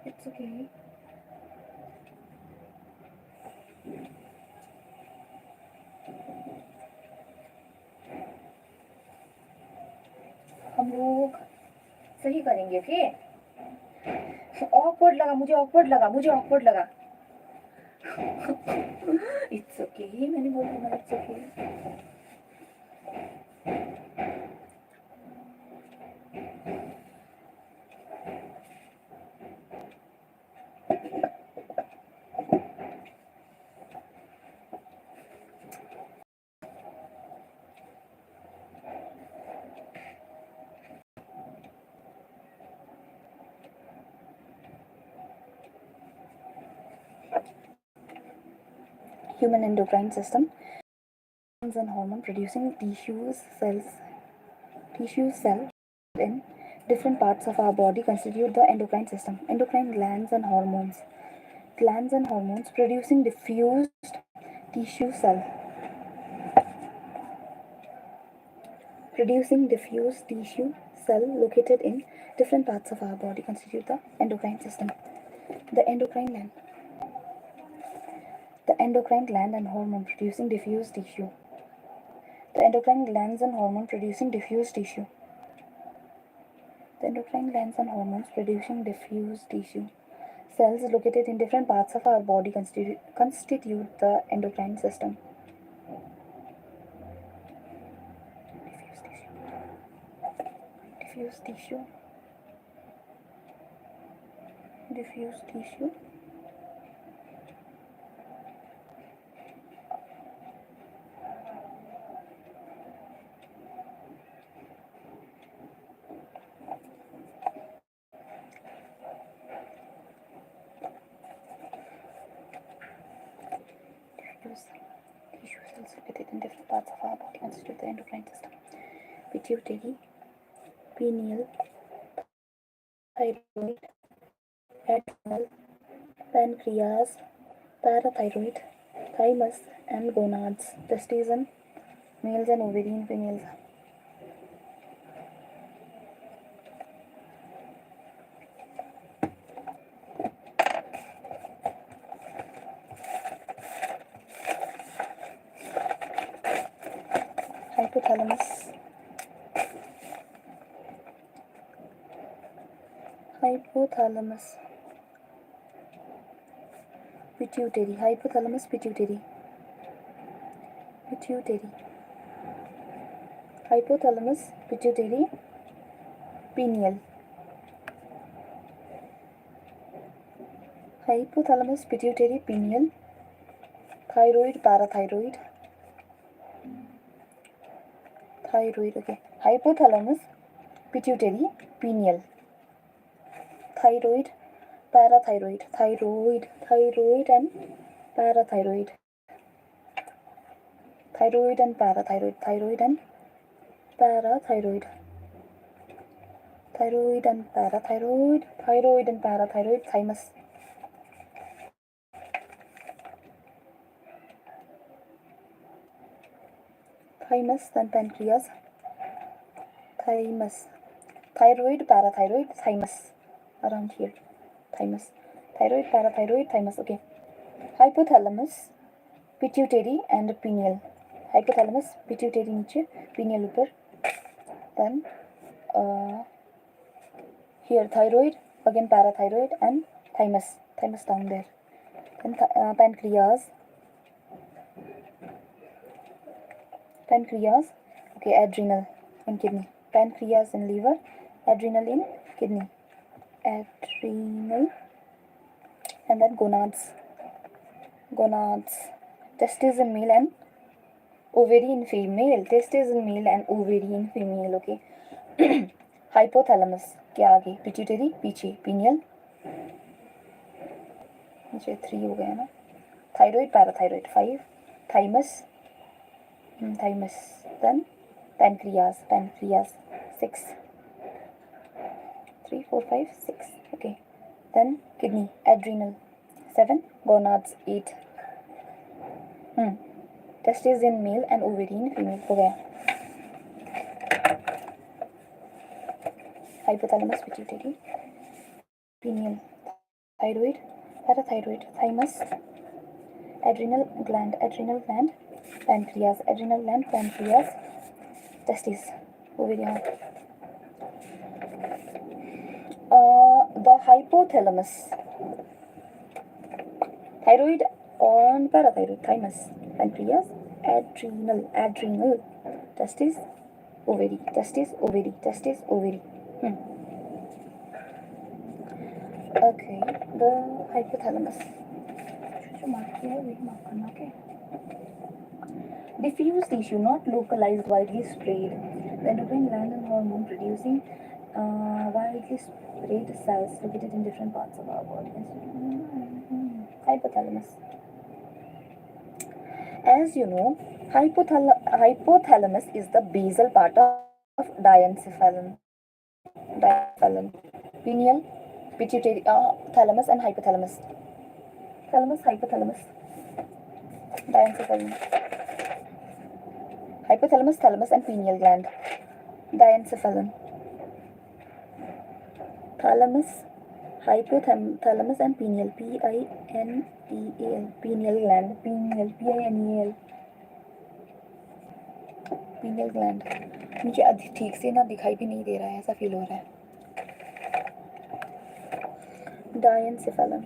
It's okay. हम लोग सही करेंगे. Okay. Awkward लगा मुझे. It's okay. मैंने बोल दिया it's okay. Human endocrine system and hormone producing tissue cell in different parts of our body constitute the endocrine system. Endocrine glands and hormones producing diffused tissue cell located in different parts of our body constitute the endocrine system. The endocrine gland and hormone producing diffuse tissue. The endocrine glands and hormone producing diffuse tissue. The endocrine glands and hormones producing diffuse tissue. Cells located in different parts of our body constitute the endocrine system. Diffuse tissue. Tissue cells located in different parts of our body constitute the endocrine system. Pituitary, pineal, thyroid, adrenal, pancreas, parathyroid, thymus, and gonads. Testes in males and ovary in females. Hypothalamus. Hypothalamus. Pituitary. Hypothalamus, pituitary. Pituitary. Hypothalamus, pituitary, pineal. Hypothalamus, pituitary, pineal. Thyroid, parathyroid. Thyroid, okay. Hypothalamus, pituitary, pineal. Thyroid, parathyroid. Thyroid and parathyroid. Thyroid and parathyroid. Thyroid and parathyroid. Thyroid and parathyroid. Thyroid and parathyroid. Thymus. Thymus, then pancreas. Thymus. Thyroid, parathyroid, thymus. Around here. Thymus. Thyroid, parathyroid, thymus. Okay. Hypothalamus, pituitary and pineal. Hypothalamus, pituitary नीचे, pineal ऊपर. Then here thyroid, again parathyroid and thymus. Thymus down there. Then pancreas. Pancreas. Okay, adrenal and kidney. Pancreas in liver. Adrenal in kidney. Adrenal. And then gonads. Gonads. Testes in male and ovary in female. Testes in male and ovary in female. Okay. Hypothalamus के आगे pituitary पीछे pineal नीचे 3 हो गया ना. Thyroid parathyroid 5. Thymus then pancreas 6. 3 4 5 6. Okay, then kidney adrenal 7. Gonads 8. Testes in male and ovary in female हो गया. Hypothalamus, pituitary, pineal, thyroid, parathyroid, thymus, adrenal gland, pancreas, testes, ovarian. The hypothalamus, thyroid on parathyroid, thymus, pancreas, adrenal, testes, ovary, Okay, the hypothalamus. Okay. Diffuse tissue, not localized, widely spread. The endocrine gland and hormone producing widely spread cells located in different parts of our body. Hypothalamus. As you know, hypothalamus is the basal part of diencephalon. Pineal, pituitary, thalamus and hypothalamus. Thalamus, hypothalamus, diencephalon. Hypothalamus, thalamus and pineal gland. Diencephalon. Thalamus, hypothalamus and pineal. P-I-N-E-A-L. Pineal gland. P-I-N-E-A-L. pineal gland. मुझे ठीक से ना दिखाई भी नहीं दे रहा है, ऐसा फील हो रहा है. Diencephalon.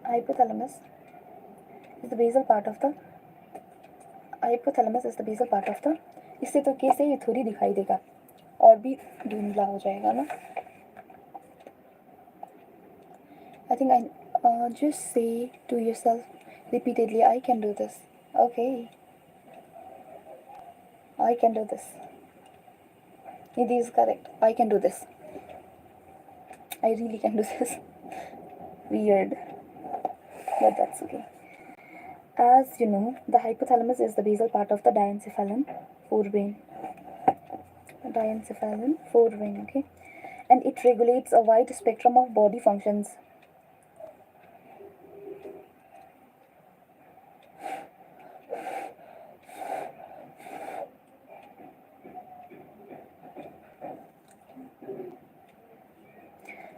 Hypothalamus is the basal part of the. इससे तो कैसे ये थोड़ी दिखाई देगा, और भी धुंधला हो जाएगा ना. I think I just say to yourself repeatedly, I can do this. Okay, I can do this. It is correct. I can do this. I really can do this. Weird. but that's okay. As you know, the hypothalamus is the basal part of the diencephalon forebrain. Diencephalon forebrain, okay, and it regulates a wide spectrum of body functions.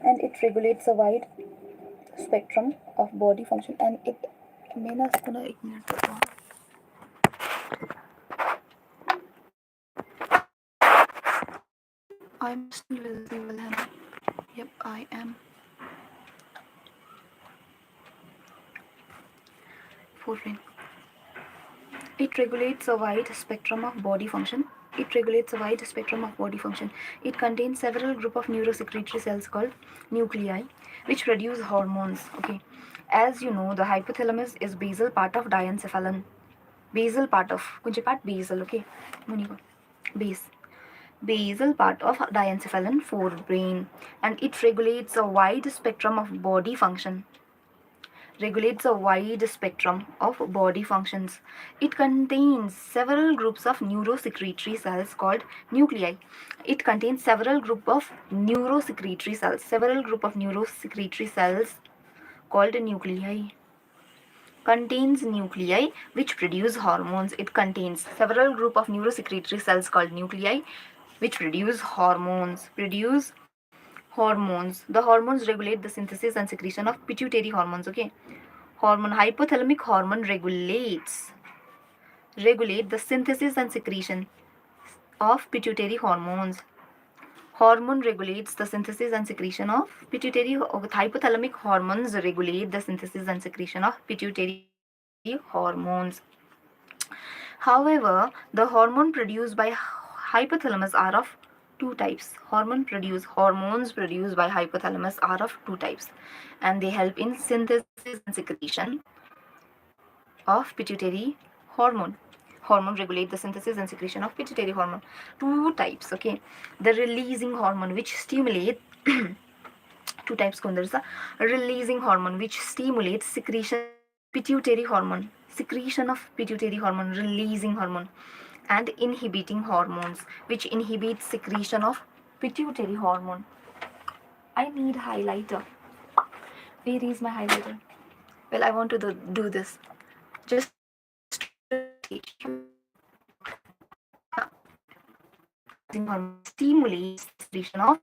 And it regulates a wide spectrum of body function, and it मेरा इसको ना 1 minute रुको. I'm still visible है ना? Yep, I am. Forebrain. It regulates a wide spectrum of body function. It contains several group of neurosecretory cells called nuclei, which produce hormones. Okay, as you know, the hypothalamus is basal part of diencephalon. Basal part of kunche part basal. Okay, Monica, base. Basal part of diencephalon forebrain, and it regulates a wide spectrum of body function. Regulates a wide spectrum of body functions. It contains several groups of neurosecretory cells called nuclei. It contains several group of neurosecretory cells called nuclei. Contains nuclei which produce hormones. It contains several group of neurosecretory cells called nuclei which produce hormones. The hormones regulate the synthesis and secretion of pituitary hormones. Okay, hypothalamic hormone regulate the synthesis and secretion of pituitary hormones. Hormone regulates the synthesis and secretion of pituitary. Hypothalamic hormones regulate the synthesis and secretion of pituitary hormones. However, the hormone produced by hypothalamus are of two types. Hormones produced by hypothalamus are of two types, and they help in synthesis and secretion of pituitary hormone. Hormone regulate the synthesis and secretion of pituitary hormone. Two types. Okay, the releasing hormone which stimulate two types. There's a releasing hormone which stimulates secretion of pituitary hormone, releasing hormone, and inhibiting hormones which inhibit secretion of pituitary hormone. I need highlighter. Where is my highlighter? Well, I want to do this just to teach you. Stimulates secretion of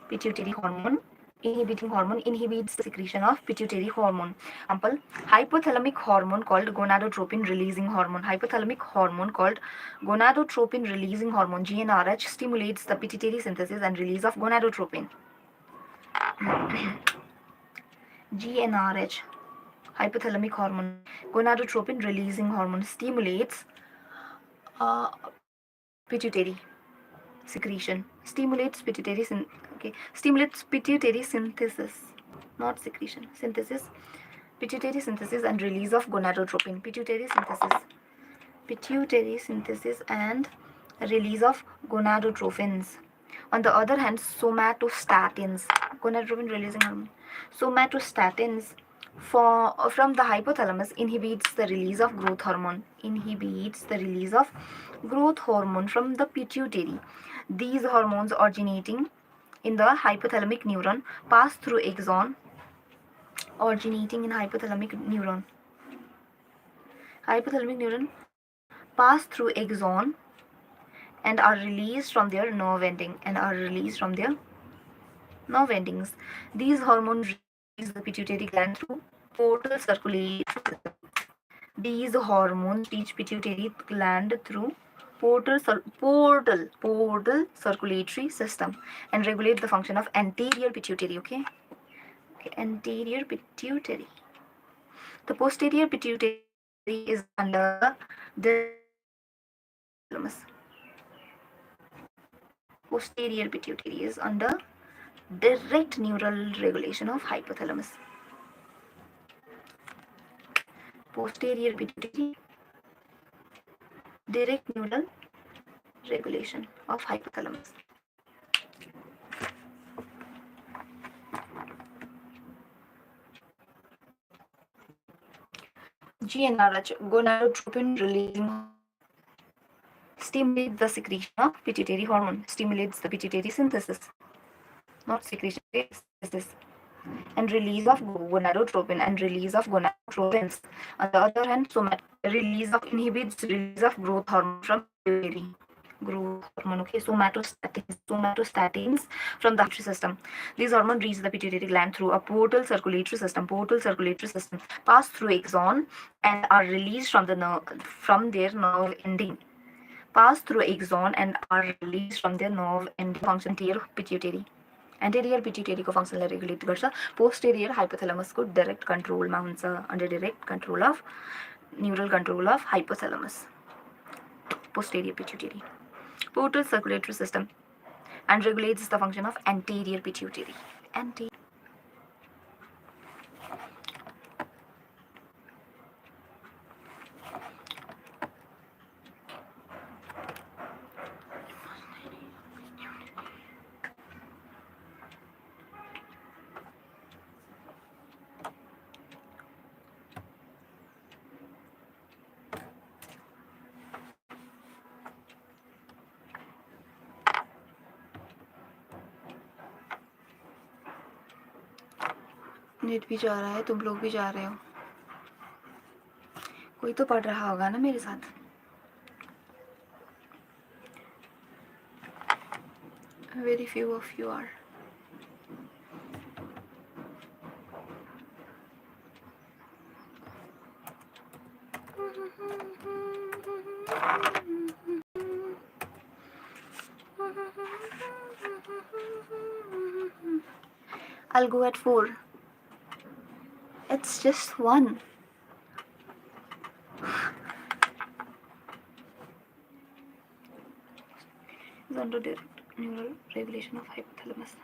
pituitary hormone. Inhibiting hormone inhibits the secretion of pituitary hormone. Example: hypothalamic hormone called gonadotropin releasing hormone. GnRH stimulates the pituitary synthesis and release of gonadotropin. GnRH, hypothalamic hormone, gonadotropin releasing hormone, stimulates pituitary secretion, stimulates pituitary synthesis, not secretion, pituitary synthesis and release of gonadotropin. Pituitary synthesis and release of gonadotropins. On the other hand, somatostatins, gonadotropin releasing hormone, somatostatins from the hypothalamus inhibits the release of growth hormone. From the pituitary. These hormones originating in the hypothalamic neuron pass through axon. Hypothalamic neuron pass through axon and are released from their nerve endings. These hormones reach the pituitary gland through portal circulation. These hormones reach pituitary gland through portal circulatory system and regulate the function of anterior pituitary. Okay, anterior pituitary. The posterior pituitary is under direct neural regulation of hypothalamus. Posterior pituitary is under direct neural regulation of hypothalamus. Posterior pituitary, direct neural regulation of hypothalamus. GnRH, gonadotropin releasing hormone, stimulates the secretion of pituitary hormone, stimulates the pituitary synthesis, not secretion, synthesis, and release of gonadotropin and release of gonadotropins. On the other hand, release of inhibits release of growth hormone from pituitary. Growth hormone, okay, somatostatins from the pituitary system. These hormones reach the pituitary gland through a portal circulatory system. Portal circulatory system pass through axon and are released from the nerve, from their nerve ending. Pass through axon and are released from their nerve ending. Function pituitary. Interior pituitary को फङ्सनलाई regulate गर्छ. Posterior हाइपोथ्यालमस को direct कन्ट्रोलमा हुन्छ, under direct control of neural control of hypothalamus. Posterior pituitary. Portal circulatory system and regulates the function of anterior pituitary. Net भी जा रहा है, तुम लोग भी जा रहे हो, कोई तो पढ़ रहा होगा ना मेरे साथ. Very few of you are. I'll go at 4. It's just 1. Is under direct neural regulation of hypothalamus.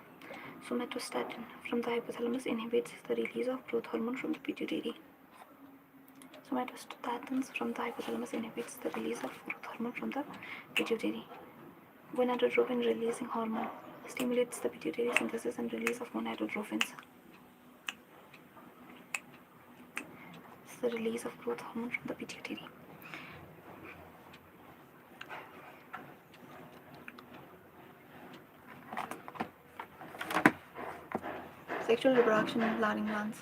Somatostatin from the hypothalamus inhibits the release of growth hormone from the pituitary. Somatostatins from the hypothalamus inhibits the release of growth hormone from the pituitary. Gonadotropin releasing hormone stimulates the pituitary synthesis and release of gonadotropins. It's the release of growth hormone from the pituitary. Sexual reproduction in flowering glands.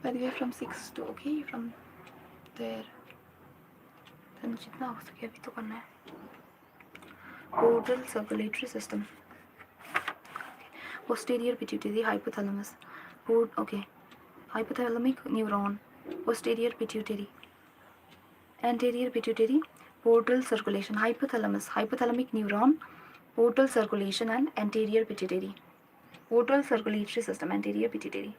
By the way, from 6 to okay, from there. Then जितना हो सके अभी तो करना है. Portal circulatory system. Posterior pituitary, hypothalamus. Okay. Hypothalamic neuron. Posterior pituitary. Anterior pituitary. Portal circulation. Hypothalamus. Hypothalamic neuron. Portal circulation and anterior pituitary. Portal circulatory system. Anterior pituitary.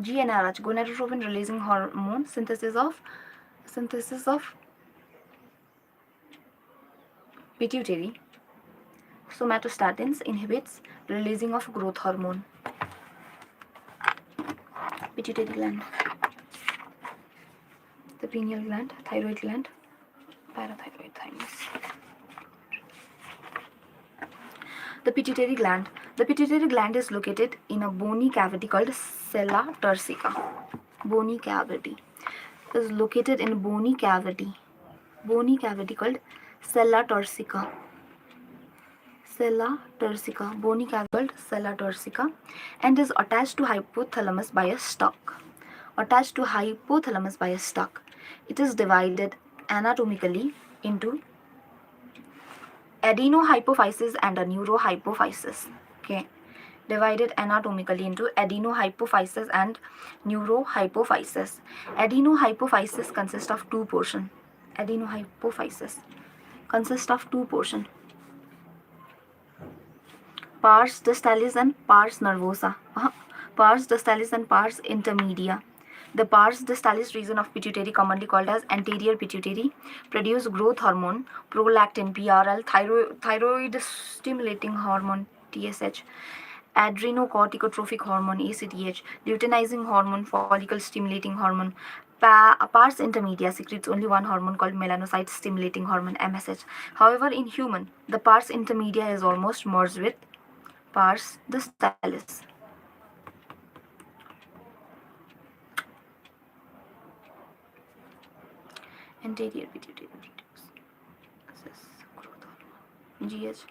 GnRH. Gonadotropin releasing hormone. Synthesis of pituitary. Somatostatins inhibits releasing of growth hormone. Pituitary gland, the pineal gland, thyroid gland, parathyroid thymus. The pituitary gland. The pituitary gland is located in a bony cavity called sella turcica. Bony cavity is located in a bony cavity called sella turcica. Bony cavity called sella turcica, and is attached to hypothalamus by a stalk. It is divided anatomically into adenohypophysis and a neurohypophysis. Okay, divided anatomically into adenohypophysis and neurohypophysis. Adenohypophysis consists of two portions. Pars distalis and pars nervosa. Pars distalis and pars intermedia. The pars distalis region of pituitary, commonly called as anterior pituitary, produce growth hormone, prolactin (PRL), thyroid stimulating hormone (TSH), adrenocorticotropic hormone (ACTH), luteinizing hormone, follicle stimulating hormone. Pars intermedia secretes only one hormone called melanocyte stimulating hormone (MSH). However, in human, the pars intermedia is almost merged with pars distalis. anterior pituitary reduce. This is growth hormone. GH.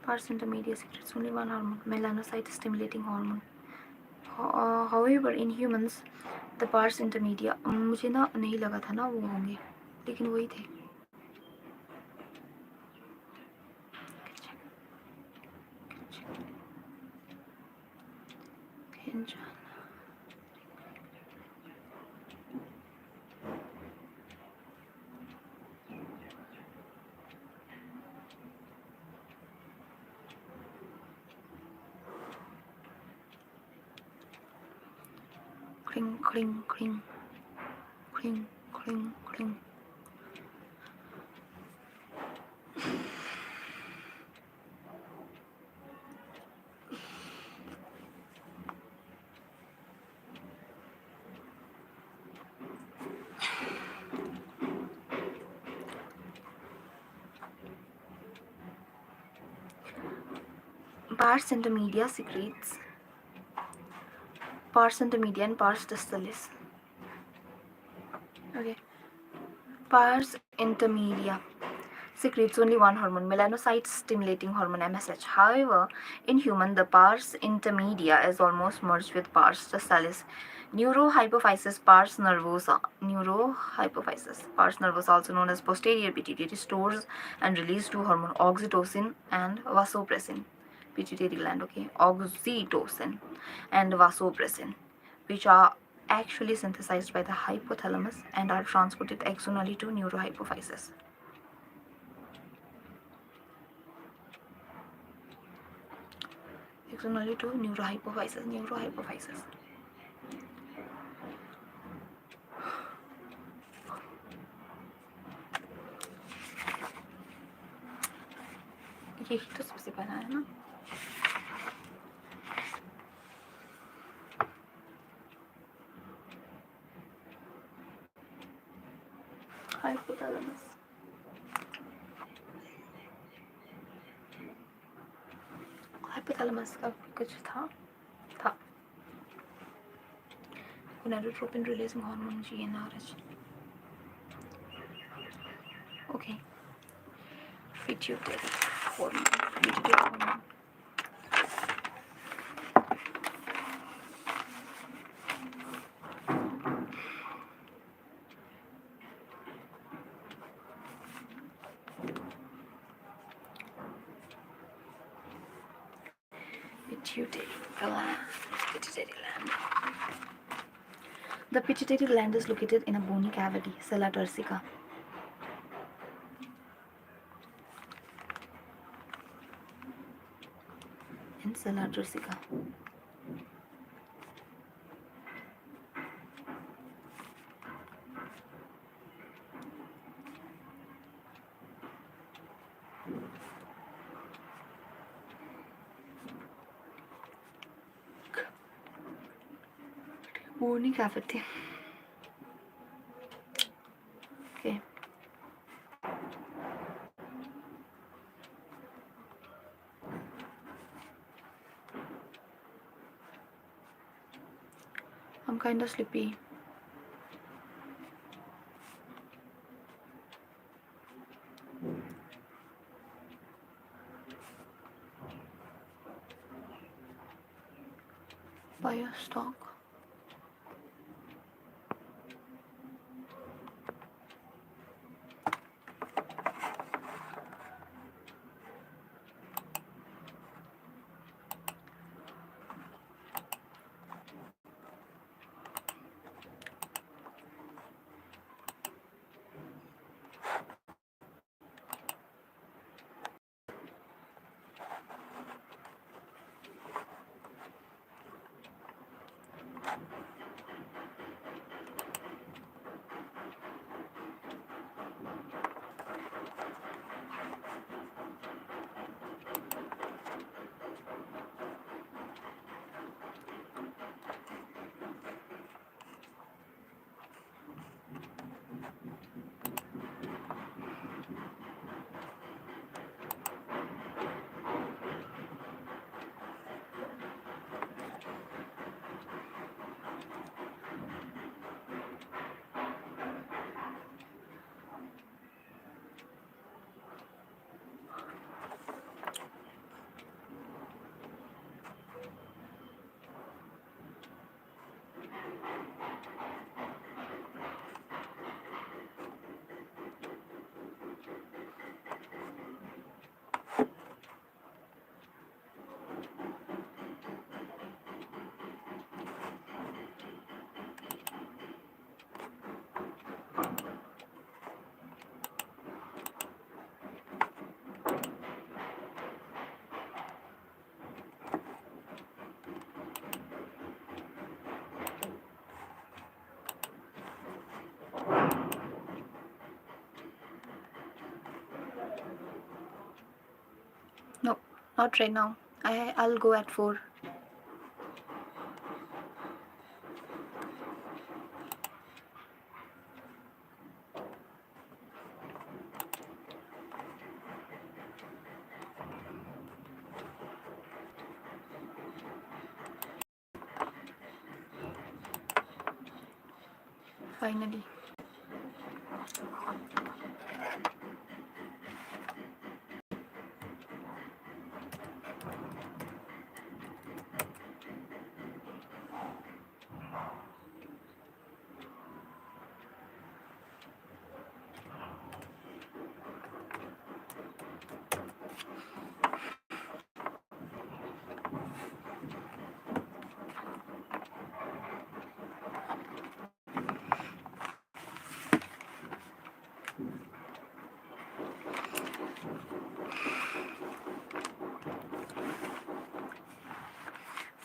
Pars intermedia secretes only one hormone, melanocyte stimulating hormone. However, in humans, the pars intermedia, मुझे ना नहीं लगा था ना वो होंगे, लेकिन वही थे. Cling, cling, cling, cling, cling, cling. Pars intermedia secretes pars intermedia and pars distalis. Okay. Pars intermedia secretes only one hormone, melanocyte stimulating hormone MSH. However, in human, the pars intermedia is almost merged with pars distalis. Neurohypophysis pars nervosa. Neurohypophysis pars nervosa, also known as posterior pituitary, stores and releases two hormones, oxytocin and vasopressin. Pituitary gland, okay, oxytocin and vasopressin, which are actually synthesized by the hypothalamus and are transported axonally to neurohypophysis. Axonally to neurohypophysis. यही तो सबसे पहला है ना. Hypothalamus. Hypothalamus का कुछ था. Gonadotropin releasing hormone GnRH. Okay. Pituitary hormone. Pituitary gland. The pituitary gland is located in a bony cavity, sella turcica. In sella turcica. Bony cavity. Okay. I'm kind of sleepy. Biostock. Not right now. I'll go at 4. Finally.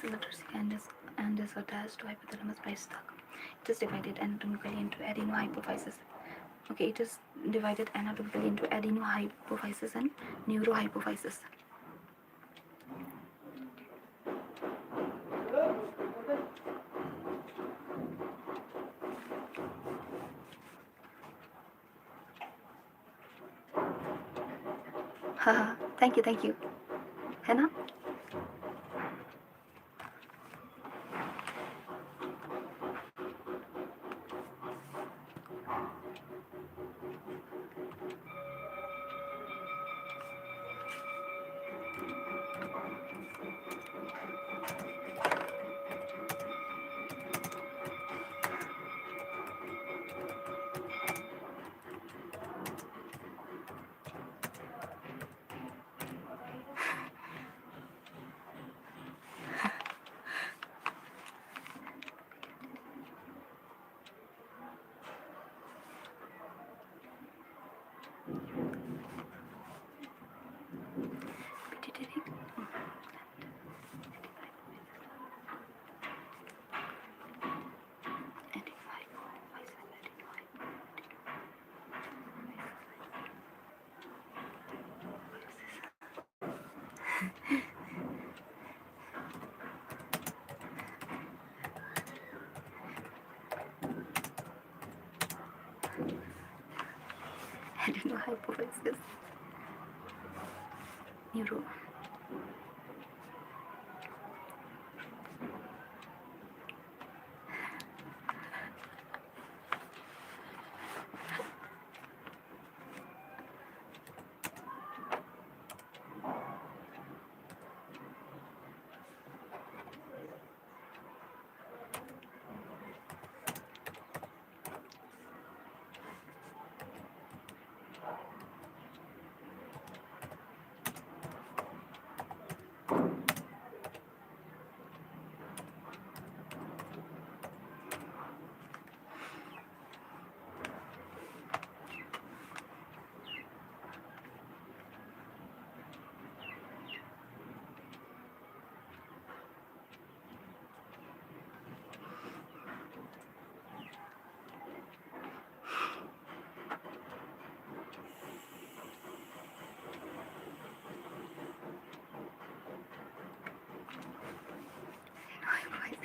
So the and is attached to hypothalamus by stalk. It is divided anatomically into adenohypophysis. Okay, it is divided anatomically into adenohypophysis and neurohypophysis. Haha, thank you. है ना? Pituitary. Adenohypophysis. Neuro.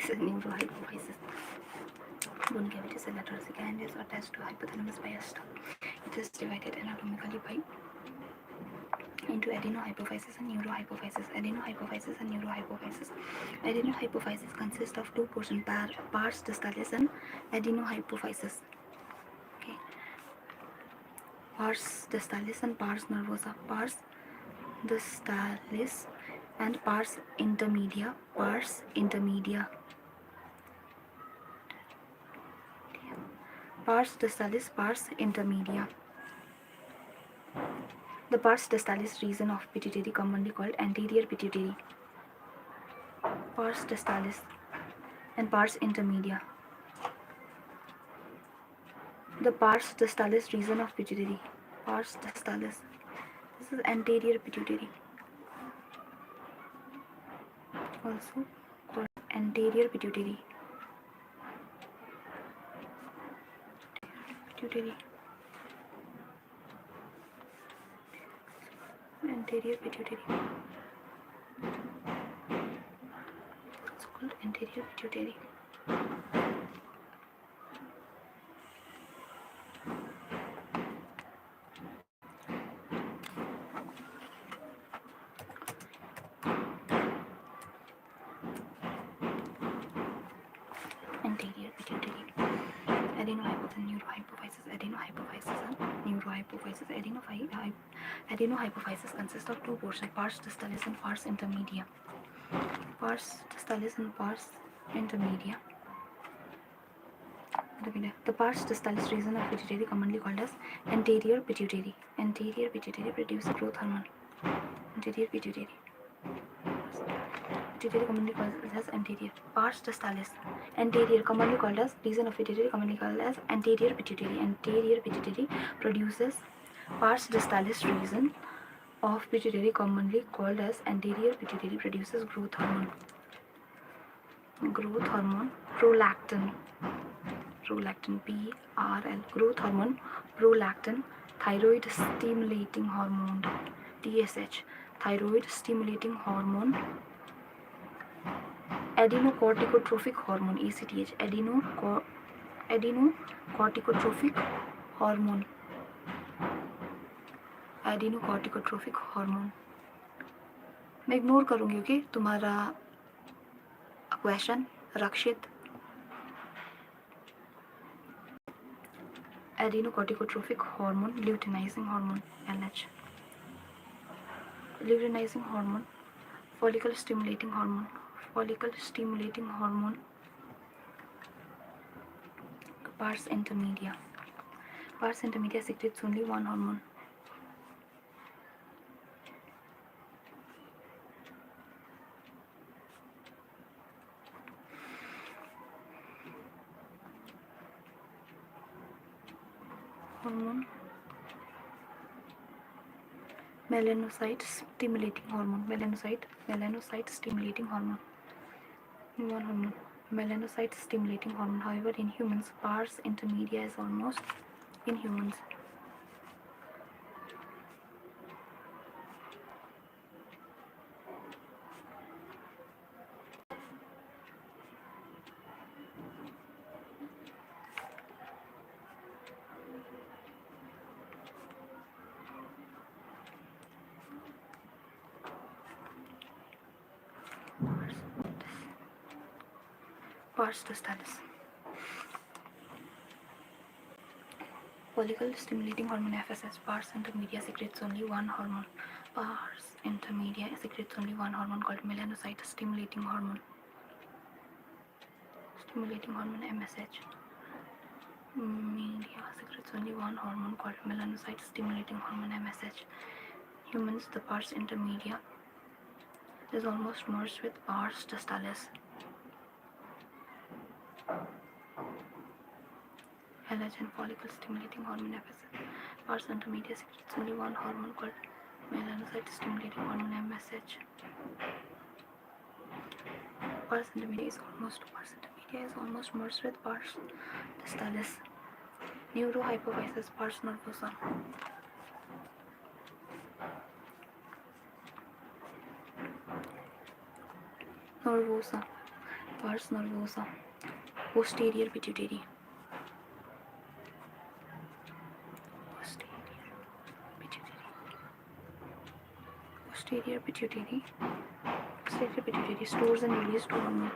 Hypophysis and neurohypophysis. Bone cavity cell thoracic and is attached to hypothalamus by a stalk. It is divided anatomically by into adenohypophysis and neurohypophysis. Adenohypophysis and neurohypophysis. Adenohypophysis consists of two portions: pars distalis and adenohypophysis. Okay, pars distalis and pars nervosa. Pars distalis and pars intermedia. Pars intermedia. Pars distalis, pars intermedia. The pars distalis region of pituitary, commonly called anterior pituitary. Pars distalis and pars intermedia. The pars distalis region of pituitary. Pars distalis. This is anterior pituitary. Also called anterior pituitary. Pituitary. Anterior pituitary. It's called anterior pituitary. Anterior pituitary. Adenohypophysis, neurohypophysis. Adenohypophysis consists of two portions, pars distalis and pars intermedia. Pars distalis and pars intermedia. The pars distalis region of pituitary, commonly called as anterior pituitary. Anterior pituitary produces growth hormone. Anterior pituitary. Pituitary commonly called as anterior. Pars distalis. Anterior commonly called as region of pituitary, commonly called as anterior pituitary. Anterior pituitary produces pars distalis region of pituitary, commonly called as anterior pituitary, produces growth hormone. Growth hormone, prolactin. Prolactin, PRL. Growth hormone, prolactin. Thyroid stimulating hormone, TSH. Thyroid stimulating hormone. Adenocorticotropic hormone, ACTH. Adenocorticotropic hormone. Adenocorticotropic hormone. मैं ignore करूँगी, okay, तुम्हारा question Rakshit. Adenocorticotropic hormone, luteinizing hormone, LH. Luteinizing hormone, follicle stimulating hormone. Follicle stimulating hormone, pars intermedia. Pars intermedia secretes only one hormone. Hormone, melanocyte stimulating hormone. Melanocyte stimulating hormone. One hormone, melanocyte stimulating hormone. However, in humans, pars intermedia is almost in humans. Pars distalis. Follicle stimulating hormone, FSH. Pars intermedia secretes only one hormone. Pars intermedia secretes only one hormone called melanocyte stimulating hormone. Stimulating hormone, MSH. Media secretes only one hormone called melanocyte stimulating hormone, MSH. Humans, the pars intermedia is almost merged with pars distalis. LH and follicle stimulating hormone, FSH. Pars intermedia secretes only one hormone called melanocyte stimulating hormone, MSH. Pars intermedia is almost merged with pars distalis. Neurohypophysis, pars nervosa. Nervosa, pars nervosa. Posterior pituitary. Posterior pituitary. Posterior pituitary stores and release hormone.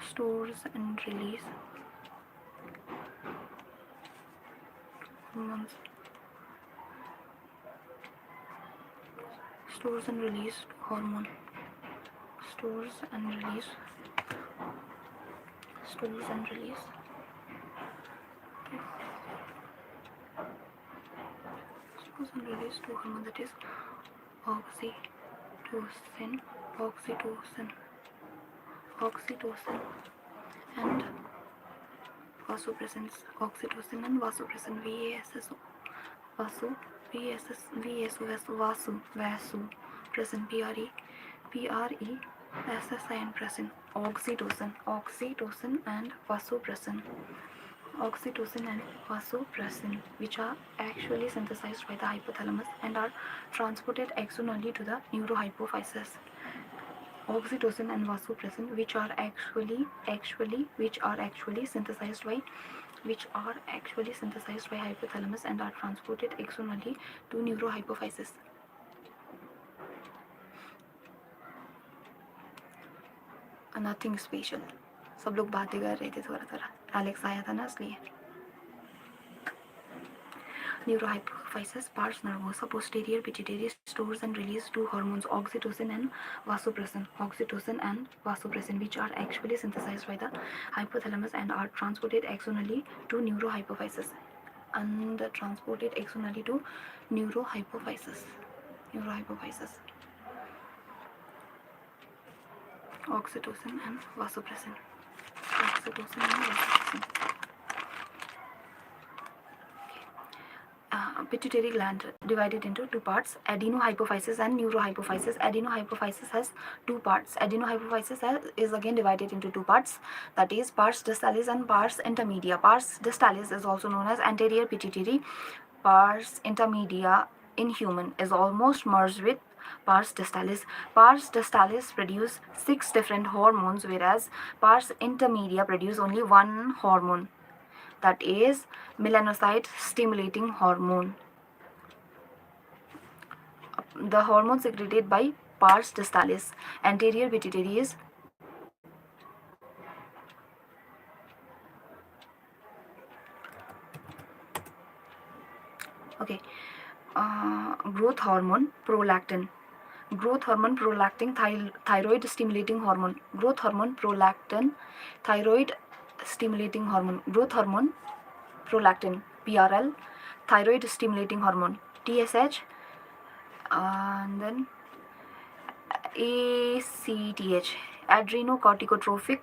Stores and release hormones. Stores and release hormone. Stores and release. Stores and release. Stores and release two hormone, that is oxytocin, and vasopressin. Oxytocin and vasopressin, VASSO. Vasopressin, PRESSI and pressin. Oxytocin and vasopressin. oxytocin and vasopressin, which are actually synthesized by the hypothalamus and are transported externally to the neurohypophysis. Oxytocin and vasopressin, which are synthesized by hypothalamus and are transported externally to neurohypophysis. Nothing special. सब लोग बातें कर रहे थे थोड़ा थोड़ा. Alex आया था ना इसलिए. Neurohypophysis, pars nervosa, posterior pituitary stores and release two hormones, oxytocin and vasopressin. Oxytocin and vasopressin, which are actually synthesized by the hypothalamus and are transported externally to neurohypophysis. Neurohypophysis. Oxytocin and vasopressin. Pituitary gland divided into two parts, adenohypophysis and neurohypophysis. Adenohypophysis has two parts. Adenohypophysis is again divided into two parts, that is pars distalis and pars intermedia. Pars distalis is also known as anterior pituitary. Pars intermedia in human is almost merged with pars distalis. Pars distalis produce 6 different hormones, whereas pars intermedia produce only one hormone, that is melanocyte stimulating hormone. The hormone secreted by pars distalis, anterior pituitary, is okay. Growth hormone prolactin. Growth hormone prolactin, thyroid stimulating hormone. Growth hormone prolactin, thyroid stimulating hormone. Growth hormone prolactin, PRL, thyroid stimulating hormone, TSH, and then ACTH, adrenocorticotropic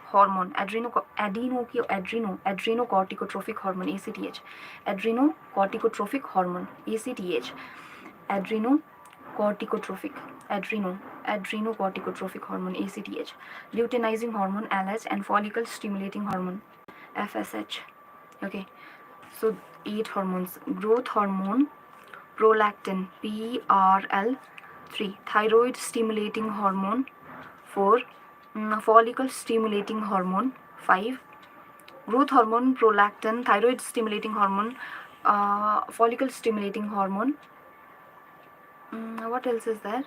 hormone. Adrenocorticotropic hormone, ACTH. Adrenocorticotropic hormone, ACTH. Adrenocorticotropic hormone, ACTH. Luteinizing hormone, LH, and follicle stimulating hormone, FSH. Okay, so 8 hormones. Growth hormone prolactin, PRL3. Thyroid stimulating hormone, 4. Follicle stimulating hormone, 5. Growth hormone prolactin, thyroid stimulating hormone, follicle stimulating hormone. What else is there?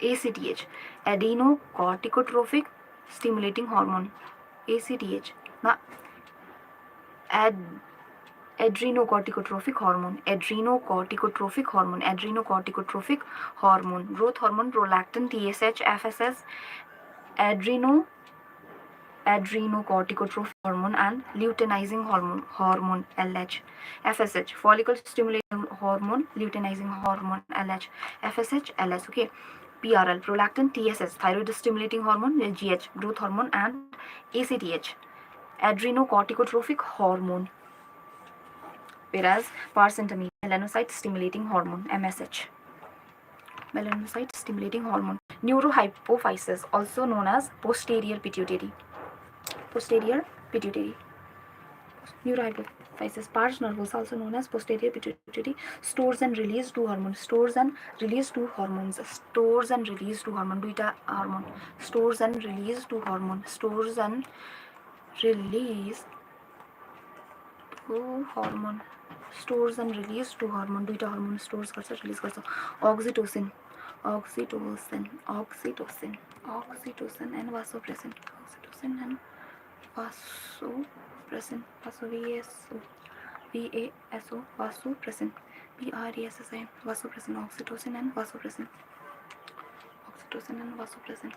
ACTH, adenocorticotropic stimulating hormone, ACTH. Now adrenocorticotropic hormone. Growth hormone prolactin, TSH, FSS, adrenocorticotropic hormone, and luteinizing hormone, LH. FSH, follicle stimulating hormone, luteinizing hormone, LH. FSH, LS. Okay. PRL, prolactin, TSS, thyroid stimulating hormone, GH, growth hormone, and ACTH, adrenocorticotropic hormone. Whereas pars intermedia, melanocyte stimulating hormone, MSH. Melanocyte stimulating hormone. Neurohypophysis, also known as posterior pituitary. Neurohypophysis, pars nervosa, also known as posterior pituitary, stores and release two hormones. Duita hormone. Stores and release two hormone. Duita hormone stores garcha, release garcha. Oxytocin and vasopressin. Vasopressin, PRESSIN, vasopressin. Oxytocin and vasopressin.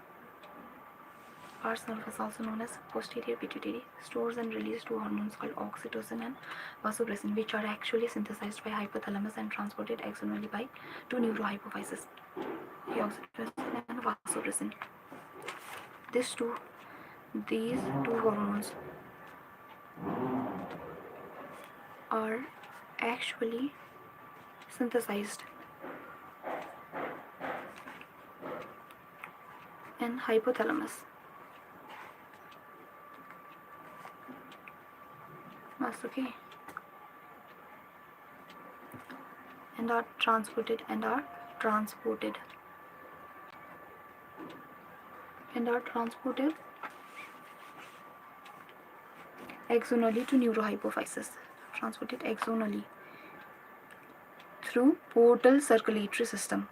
Pars nervosa, also known as posterior pituitary, stores and releases two hormones called oxytocin and vasopressin, which are actually synthesized by hypothalamus and transported externally to neurohypophysis. Oxytocin and vasopressin. These two hormones are actually synthesized in hypothalamus. okay, and are transported and are transported and are transported axonally to neurohypophysis, transported axonally through portal circulatory system,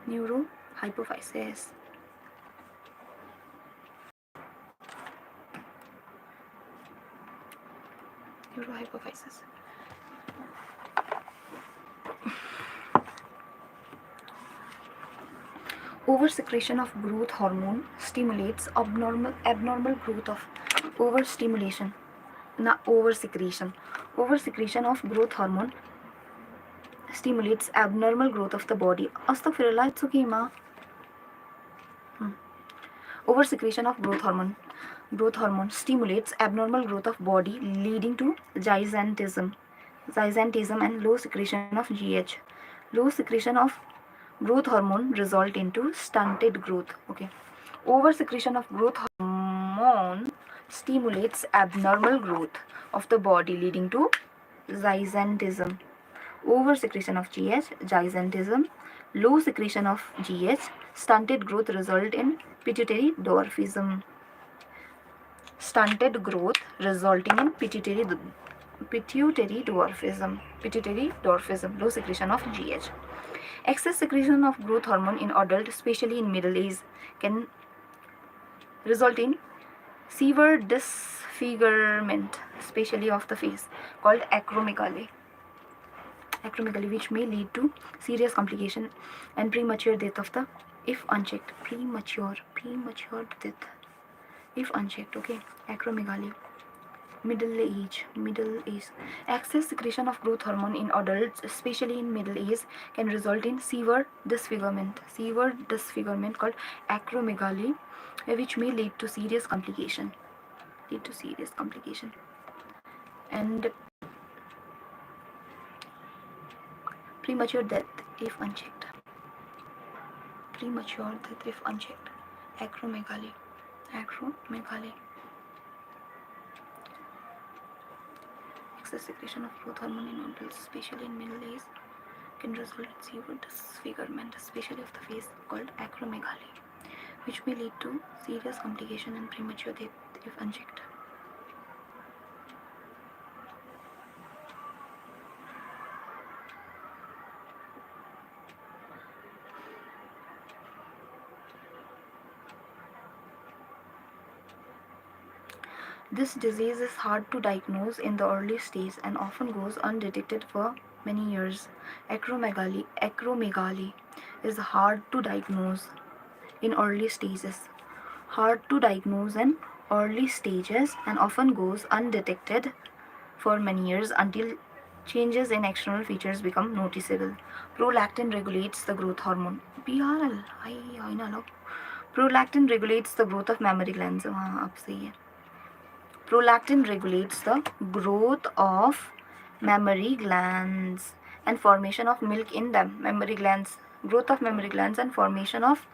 neurohypophysis. Neurohypophysis. Oversecretion of growth hormone stimulates abnormal growth of overstimulation. Na oversecretion. Oversecretion of growth hormone stimulates abnormal growth of the body. Astaghfirullah, it's okay, ma. Oversecretion of growth hormone stimulates abnormal growth of body, leading to gigantism and low secretion of GH. Low secretion of growth hormone result into stunted growth. Okay, oversecretion of growth hormone stimulates abnormal growth of the body, leading to gigantism. Oversecretion of GH, gigantism. Low secretion of GH, stunted growth result in pituitary dwarfism. Stunted growth resulting in pituitary dwarfism. Low secretion of GH. Excess secretion of growth hormone in adult, especially in middle age, can result in severe disfigurement, especially of the face, called acromegaly, which may lead to serious complication and premature death of the, if unchecked, premature death if unchecked. Okay, acromegaly. Middle age. Excess secretion of growth hormone in adults, especially in middle age, can result in severe disfigurement called acromegaly, which may lead to serious complication and premature death if unchecked. Acromegaly. Excess secretion of growth hormone in adults, especially in middle age, can result in severe disfigurement, especially of the face, called acromegaly, which may lead to serious complication and premature death if unchecked. This disease is hard to diagnose in the early stage and often goes undetected for many years. Acromegaly is hard to diagnose in early stages. And often goes undetected for many years until changes in external features become noticeable. Prolactin regulates the growth hormone. Prolactin regulates the growth of mammary glands. अब सही है. Prolactin regulates the growth of mammary glands and formation of milk in them. Growth of mammary glands and formation of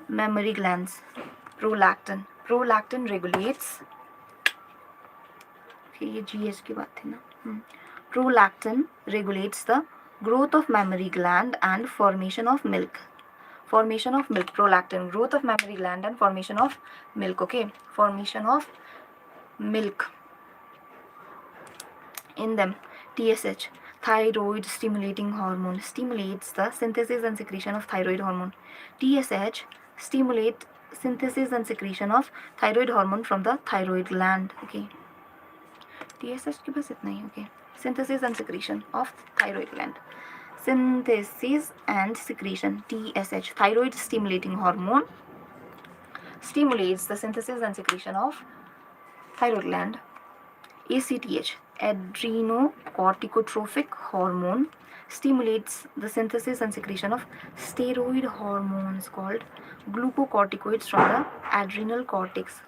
mammary glands. Prolactin regulates. ये GH की बात थी ना. Prolactin regulates the growth of mammary gland and formation of milk. Prolactin, growth of mammary gland and formation of milk. Okay, formation of milk in them. TSH, thyroid stimulating hormone, stimulates the synthesis and secretion of thyroid hormone. TSH stimulate synthesis and secretion of thyroid hormone from the thyroid gland. Okay, TSH के बस इतना ही. Okay, synthesis and secretion of thyroid gland. Synthesis and secretion, TSH, thyroid stimulating hormone, stimulates the synthesis and secretion of thyroid gland. ACTH, adrenocorticotropic hormone, stimulates the synthesis and secretion of steroid hormones called glucocorticoids from the adrenal cortex.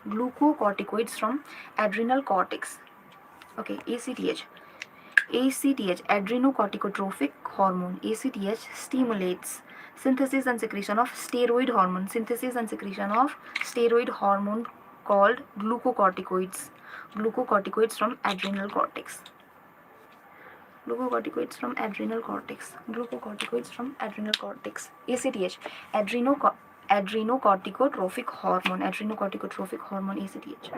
Okay, ACTH, adrenocorticotropic hormone, ACTH, stimulates synthesis and secretion of steroid hormone called glucocorticoids Glucocorticoids from adrenal cortex. Glucocorticoids from adrenal cortex. Glucocorticoids from adrenal cortex. ACTH. Adrenocorticotrophic hormone. Adrenocorticotrophic hormone. ACTH.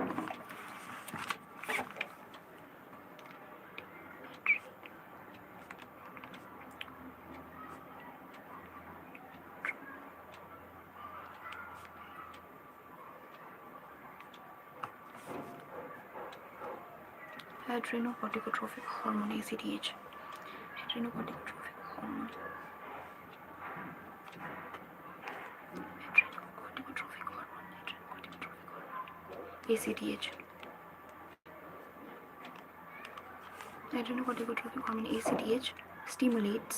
Adrenocorticotrophic hormone. ACTH. Adrenocorticotrophic hormone. Adrenocorticotrophic hormone. ACTH. Adrenocorticotrophic hormone ACTH stimulates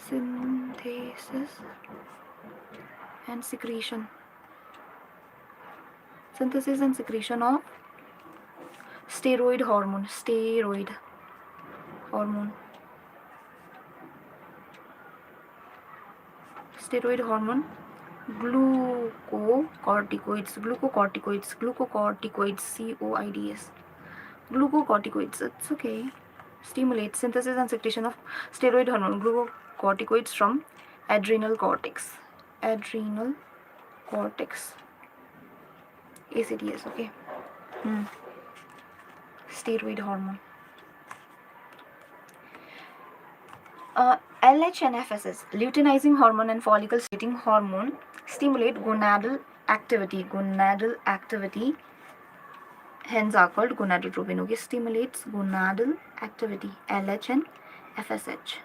synthesis and secretion. Synthesis and secretion of steroid hormone. Steroid hormone. Steroid hormone. Glucocorticoids. Glucocorticoids. Glucocorticoids. COIDS. Glucocorticoids. It's okay. Stimulates synthesis and secretion of steroid hormone. Glucocorticoids from adrenal cortex. Adrenal cortex. ACTS. Okay. Steroid hormone. LH and FSS, luteinizing hormone and follicle stimulating hormone, stimulate gonadal activity. Gonadal activity, hence are called gonadotropin. Okay, stimulates gonadal activity. LH and FSH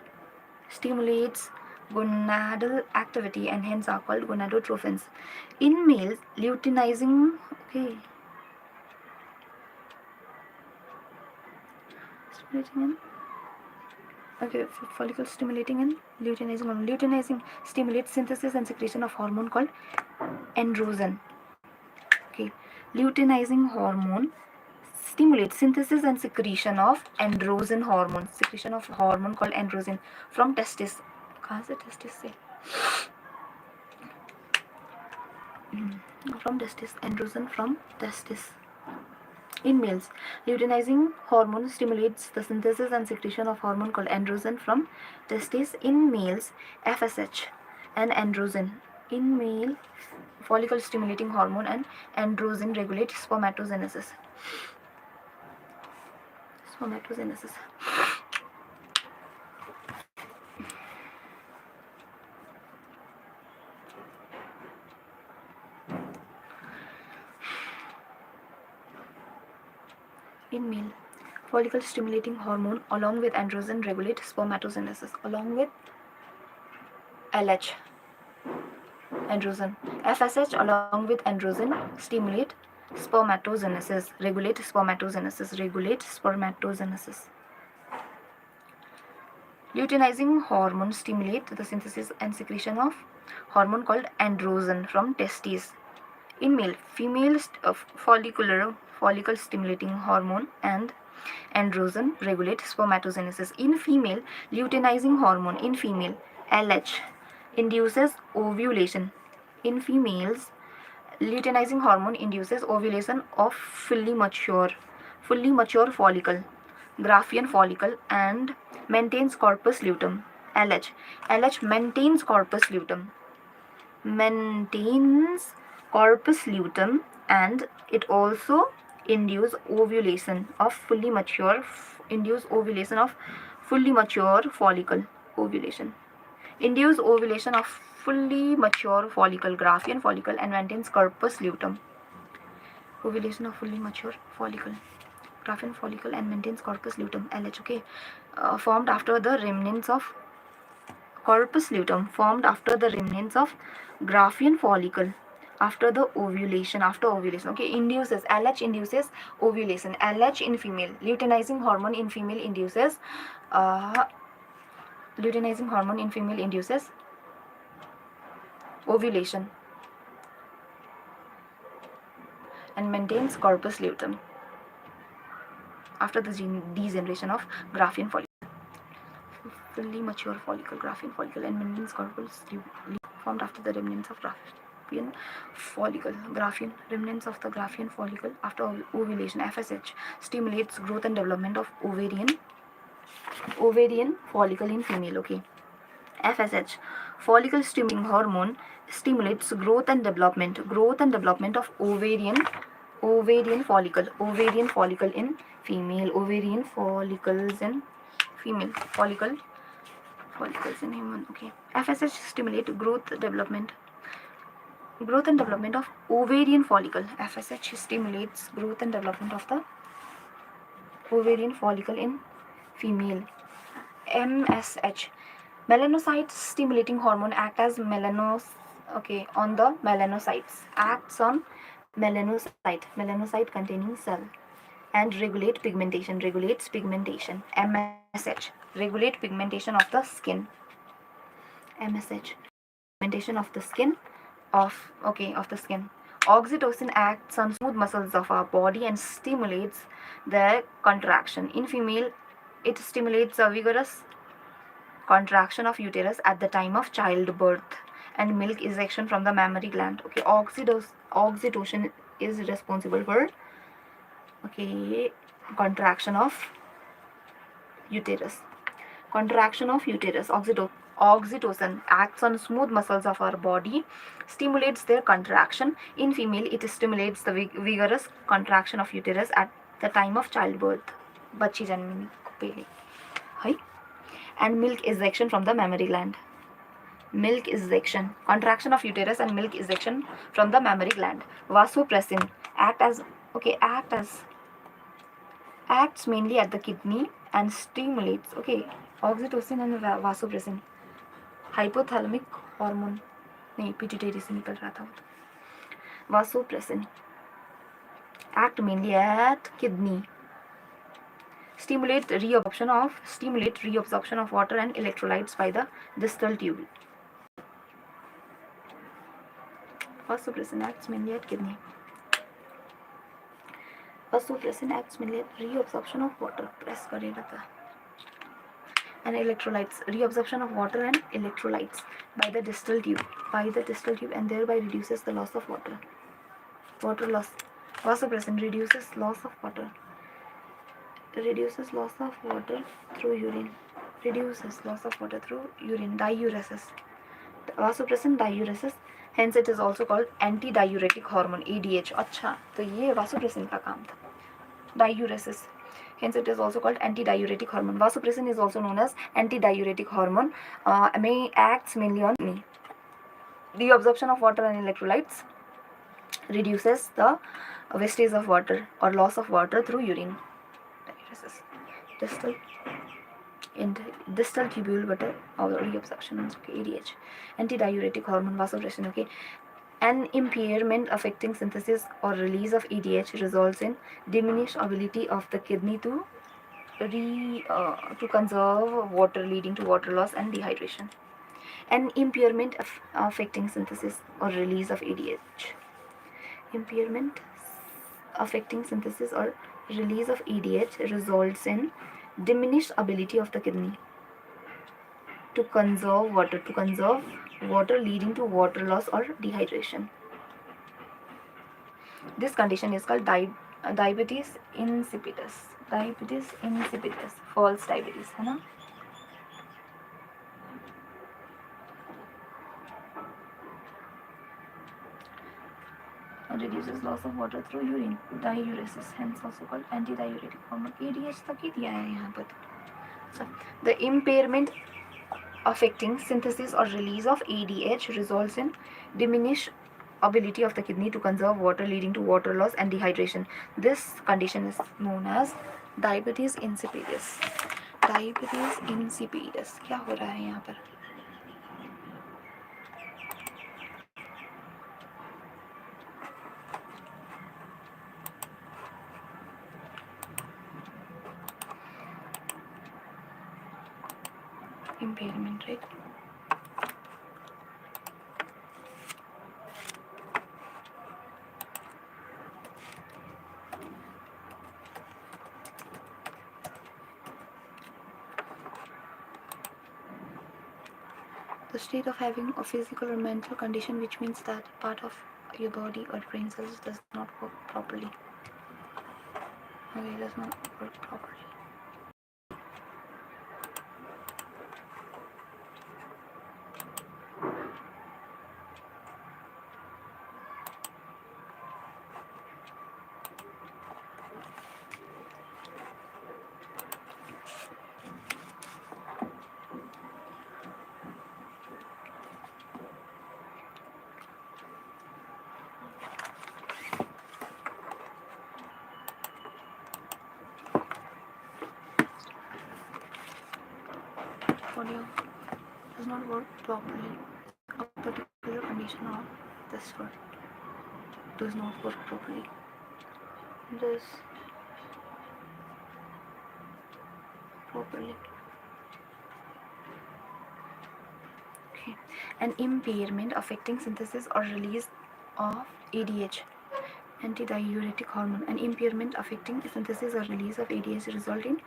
stimulates gonadal activity and hence are called gonadotrophins. In males, luteinizing. Okay. Stimulating and follicle stimulating and luteinizing hormone. Luteinizing stimulates synthesis and secretion of hormone called androgen. Okay, luteinizing hormone stimulates synthesis and secretion of androgen hormone. Secretion of hormone called androgen from testis. कहाँ से testis से? From testis. Androgen from testis. In males, luteinizing hormone stimulates the synthesis and secretion of hormone called androgen from testes. In males, FSH and androgen. In male, follicle stimulating hormone and androgen regulate spermatogenesis. Spermatogenesis. In male, follicle stimulating hormone along with androgen regulate spermatogenesis. Along with LH, androgen. FSH along with androgen stimulate spermatogenesis. Regulate spermatogenesis. Regulate spermatogenesis. Luteinizing hormone stimulate the synthesis and secretion of hormone called androgen from testes. In male, female follicle stimulating hormone and androgen regulate spermatogenesis. In female, luteinizing hormone in female LH induces ovulation. In females, luteinizing hormone induces ovulation of fully mature follicle, Graafian follicle, and maintains corpus luteum. LH maintains corpus luteum. Maintains corpus luteum, and it also induce ovulation of fully mature follicle. Induce ovulation of fully mature follicle, Graafian follicle, and maintains corpus luteum. Ovulation of fully mature follicle, Graafian follicle, and maintains corpus luteum. LH. Okay, formed after the remnants of corpus luteum, formed after the remnants of Graafian follicle after the ovulation. Okay, induces. LH induces ovulation. LH in female, luteinizing hormone in female induces ovulation and maintains corpus luteum after the degeneration of Graafian follicle. Fully mature follicle, Graafian follicle, and maintains corpus luteum formed after the remnants of Graafian. Graphian follicle. Graphian remnants of the Graphian follicle after ovulation. FSH stimulates growth and development of ovarian follicle in female. Okay. FSH, follicle stimulating hormone, stimulates growth and development of ovarian follicle in female, ovarian follicles in female, follicles in human. Okay. FSH stimulate growth and development of ovarian follicle. FSH stimulates growth and development of the ovarian follicle in female. MSH, melanocytes stimulating hormone act as on the melanocytes, acts on melanocyte containing cell, and regulates pigmentation. MSH, regulate pigmentation of the skin. MSH, pigmentation of the skin of the skin. Oxytocin acts on smooth muscles of our body and stimulates their contraction. In female, it stimulates a vigorous contraction of uterus at the time of childbirth and milk ejection from the mammary gland. Okay, oxytocin is responsible for contraction of uterus. Oxytocin acts on smooth muscles of our body, stimulates their contraction. In female, it stimulates the vigorous contraction of uterus at the time of childbirth. बच्ची जन्मने को पहले, है? And milk ejection from the mammary gland. Milk ejection, contraction of uterus and milk ejection from the mammary gland. Vasopressin acts mainly at the kidney and stimulates. Oxytocin and vasopressin, hypothalamic hormone, नहीं pituitary से निकल रहा था वो तो. Vasopressin act mainly at kidney, stimulate reabsorption of water and electrolytes by the distal tube. Vasopressin acts mainly at kidney. Vasopressin acts mainly at reabsorption of water. Press करेगा था. And electrolytes, reabsorption of water and electrolytes by the distal tube, and thereby reduces the loss of water. Water loss. Vasopressin reduces loss of water. Through urine. Diuresis. Vasopressin diuresis. Hence it is also called antidiuretic hormone, ADH. अच्छा, तो ये vasopressin का काम था. Diuresis. Hence it is also called antidiuretic hormone. Vasopressin is also known as antidiuretic hormone. Acts mainly on kidney. Reabsorption of water and electrolytes, reduces the wastage of water or loss of water through urine. Diuresis. Distal tubule butter or reabsorption. ADH. Antidiuretic hormone, vasopressin. Okay. An impairment affecting synthesis or release of ADH results in diminished ability of the kidney to conserve water, leading to water loss and dehydration. An impairment affecting synthesis or release of ADH. Impairment affecting synthesis or release of ADH results in diminished ability of the kidney to conserve water, leading to water loss or dehydration. This condition is called diabetes insipidus. False diabetes, है ना? Reduces loss of water through urine. Diuresis, hence also called antidiuretic hormone. ADH तक ही दिया है यहाँ पर. So, the impairment affecting synthesis or release of ADH results in diminished ability of the kidney to conserve water, leading to water loss and dehydration. This condition is known as diabetes insipidus. क्या हो रहा है यहाँ पर? Impairment, right? The a state of having a physical or mental condition which means that part of your body or brain cells does not work properly. Okay, does not work properly. Body does not work properly. A particular condition of this sort does not work properly. This properly. Okay. An impairment affecting synthesis or release of ADH, antidiuretic hormone. An impairment affecting synthesis or release of ADH result in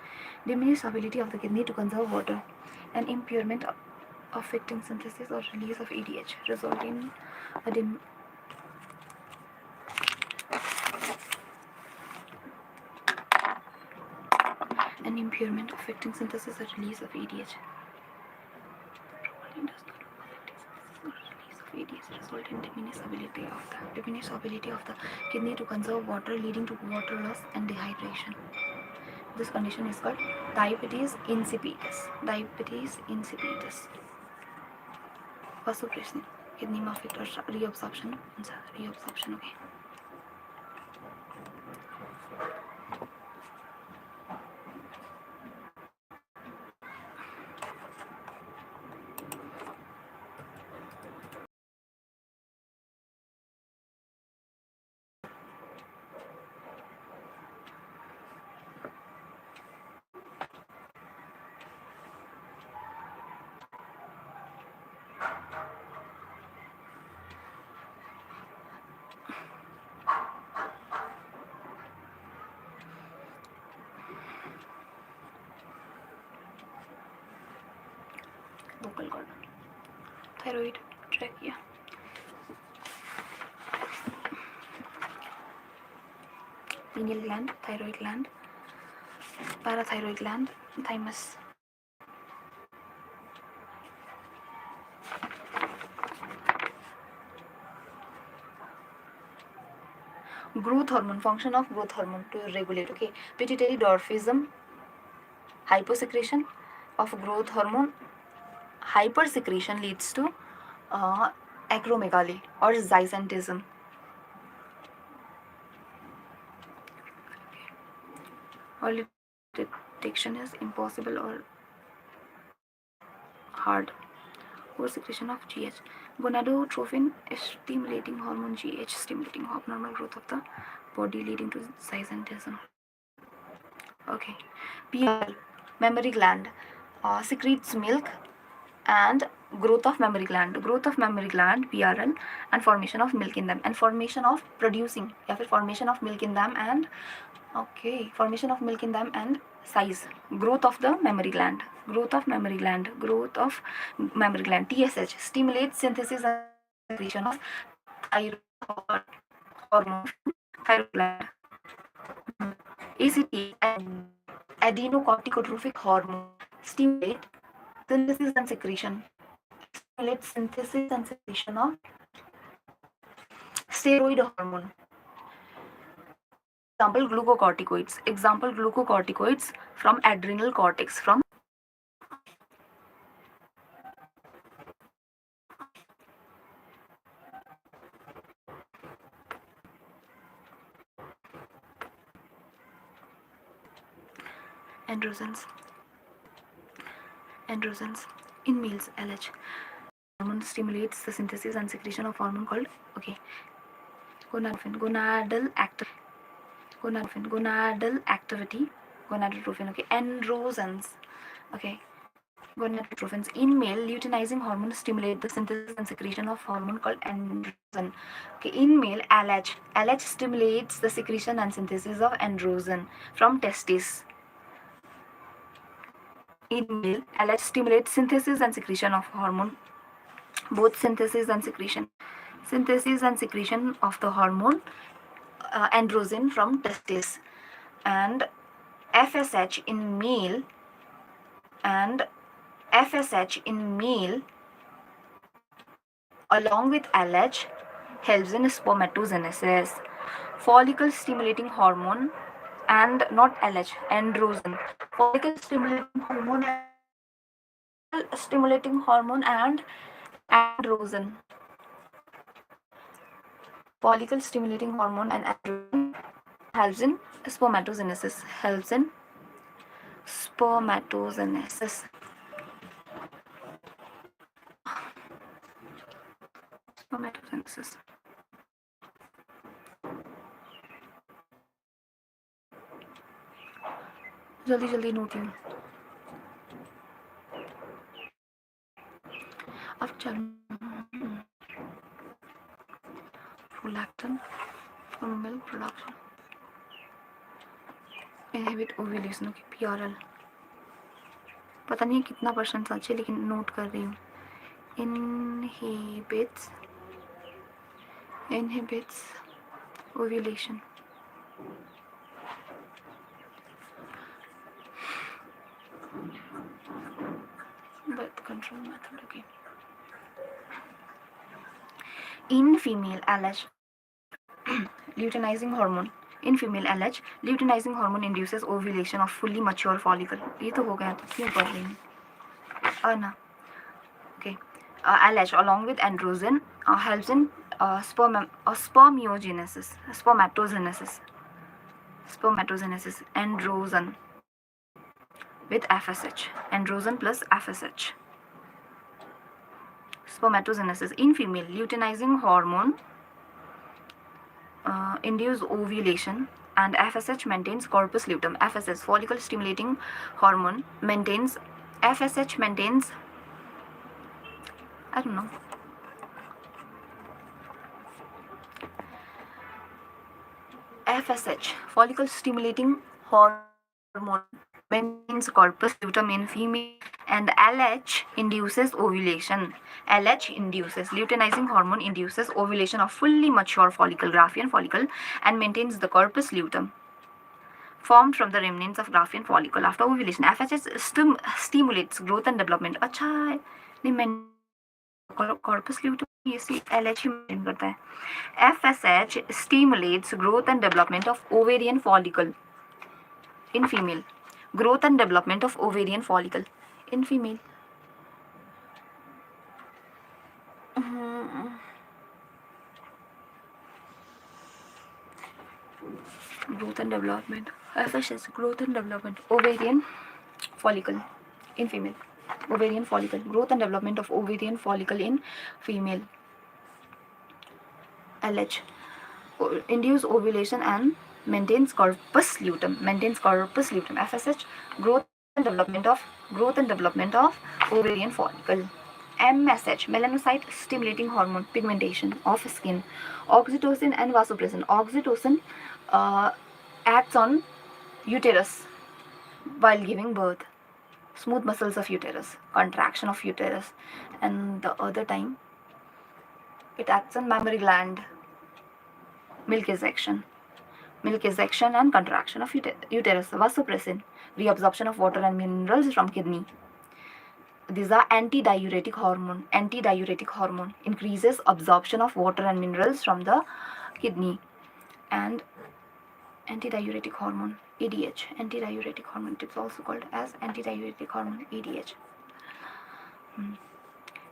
diminished ability of the kidney to conserve water. An impairment affecting synthesis or release of ADH result in a an impairment affecting synthesis or release of ADH. Result in diminished ability of the kidney to conserve water, leading to water loss and dehydration. This condition is called diabetes insipidus. Diabetes insipidus. Vasopressin. Kidney में affect और reabsorption. Reabsorption. Okay. Vocal cord. Thyroid, trachea. Pineal gland, thyroid gland, parathyroid gland, thymus. Growth hormone, function of growth hormone to regulate. Okay, pituitary dwarfism, hyposecretion of growth hormone. Hypersecretion leads to acromegaly or gigantism. Early detection is impossible or hard. Oversecretion of GH. Gonadotrophin stimulating hormone, GH stimulating abnormal growth of the body leading to gigantism. Okay. PL, mammary gland, secretes milk and growth of mammary gland, PRL, and formation of milk in them, and formation of producing, या फिर formation of milk in them and formation of milk in them and size, growth of the mammary gland, TSH stimulates synthesis and secretion of thyroid hormone, thyroid gland. ACT, adenocorticotropic hormone, stimulate synthesis and secretion of steroid hormone. Example glucocorticoids from adrenal cortex, from androgens in males. LH hormone stimulates the synthesis and secretion of hormone called gonadal activity. Androgens. Gonadotrophins in male. Luteinizing hormone stimulate the synthesis and secretion of hormone called androgen. In male, LH stimulates the secretion and synthesis of androgen from testes. In male, LH stimulates synthesis and secretion of hormone both synthesis and secretion. Synthesis and secretion of the hormone androgen from testes, and FSH in male and FSH in male along with LH helps in spermatogenesis. Follicle stimulating hormone and not LH, androgen. Follicle stimulating hormone and androgen. Follicle stimulating hormone and androgen helps in spermatogenesis. Spermatogenesis. Spermatogenesis. जल्दी जल्दी note यूं. अब चल prolactin from milk production inhibit ovulation. Okay, PRL पता नहीं कितना % सच है लेकिन नोट कर रही हूँ. inhibits ovulation. Birth control method. Okay. In female LH luteinizing hormone. In female LH luteinizing hormone induces ovulation of fully mature follicle. ये तो हो गया, तो क्यों पढ़ रही हूँ? ना. Okay. LH along with androgen helps in spermatogenesis. Androgen with FSH. Androgen plus FSH. Spermatogenesis. In female, luteinizing hormone induce ovulation and FSH maintains corpus luteum. FSH, follicle stimulating hormone, maintains. FSH maintains, I don't know. FSH, follicle stimulating hormone, maintains corpus luteum in female, and LH induces ovulation. LH induces, luteinizing hormone induces ovulation of fully mature follicle, Graafian follicle, and maintains the corpus luteum formed from the remnants of Graafian follicle after ovulation. FSH stimulates growth and development. अच्छा नहीं, corpus luteum ये LH ही maintain करता है. FSH stimulates growth and development of ovarian follicle in female. Growth and development of ovarian follicle in female. Growth and development. FSH, growth and development. Ovarian follicle in female. Ovarian follicle. Growth and development of ovarian follicle in female. LH. Induce ovulation and maintains corpus luteum. FSH. Growth and development of ovarian follicle. MSH, melanocyte stimulating hormone, pigmentation of skin. Oxytocin and vasopressin. Oxytocin acts on uterus while giving birth. Smooth muscles of uterus, contraction of uterus, and the other time it acts on mammary gland. Milk ejection and contraction of uterus. Vasopressin, reabsorption of water and minerals from kidney. These are antidiuretic hormone. Increases absorption of water and minerals from the kidney. And antidiuretic hormone, ADH. Antidiuretic hormone, it is also called as antidiuretic hormone, ADH.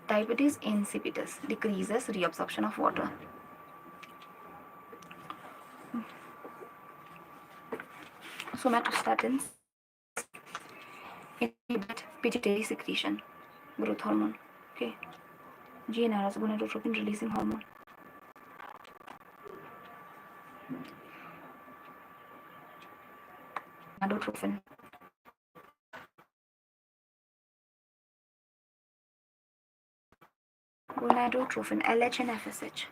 Diabetes insipidus, decreases reabsorption of water. Somatostatins inhibit pituitary secretion, growth hormone. Okay. GnRH, gonadotropin releasing hormone. Gonadotropin. LH and FSH.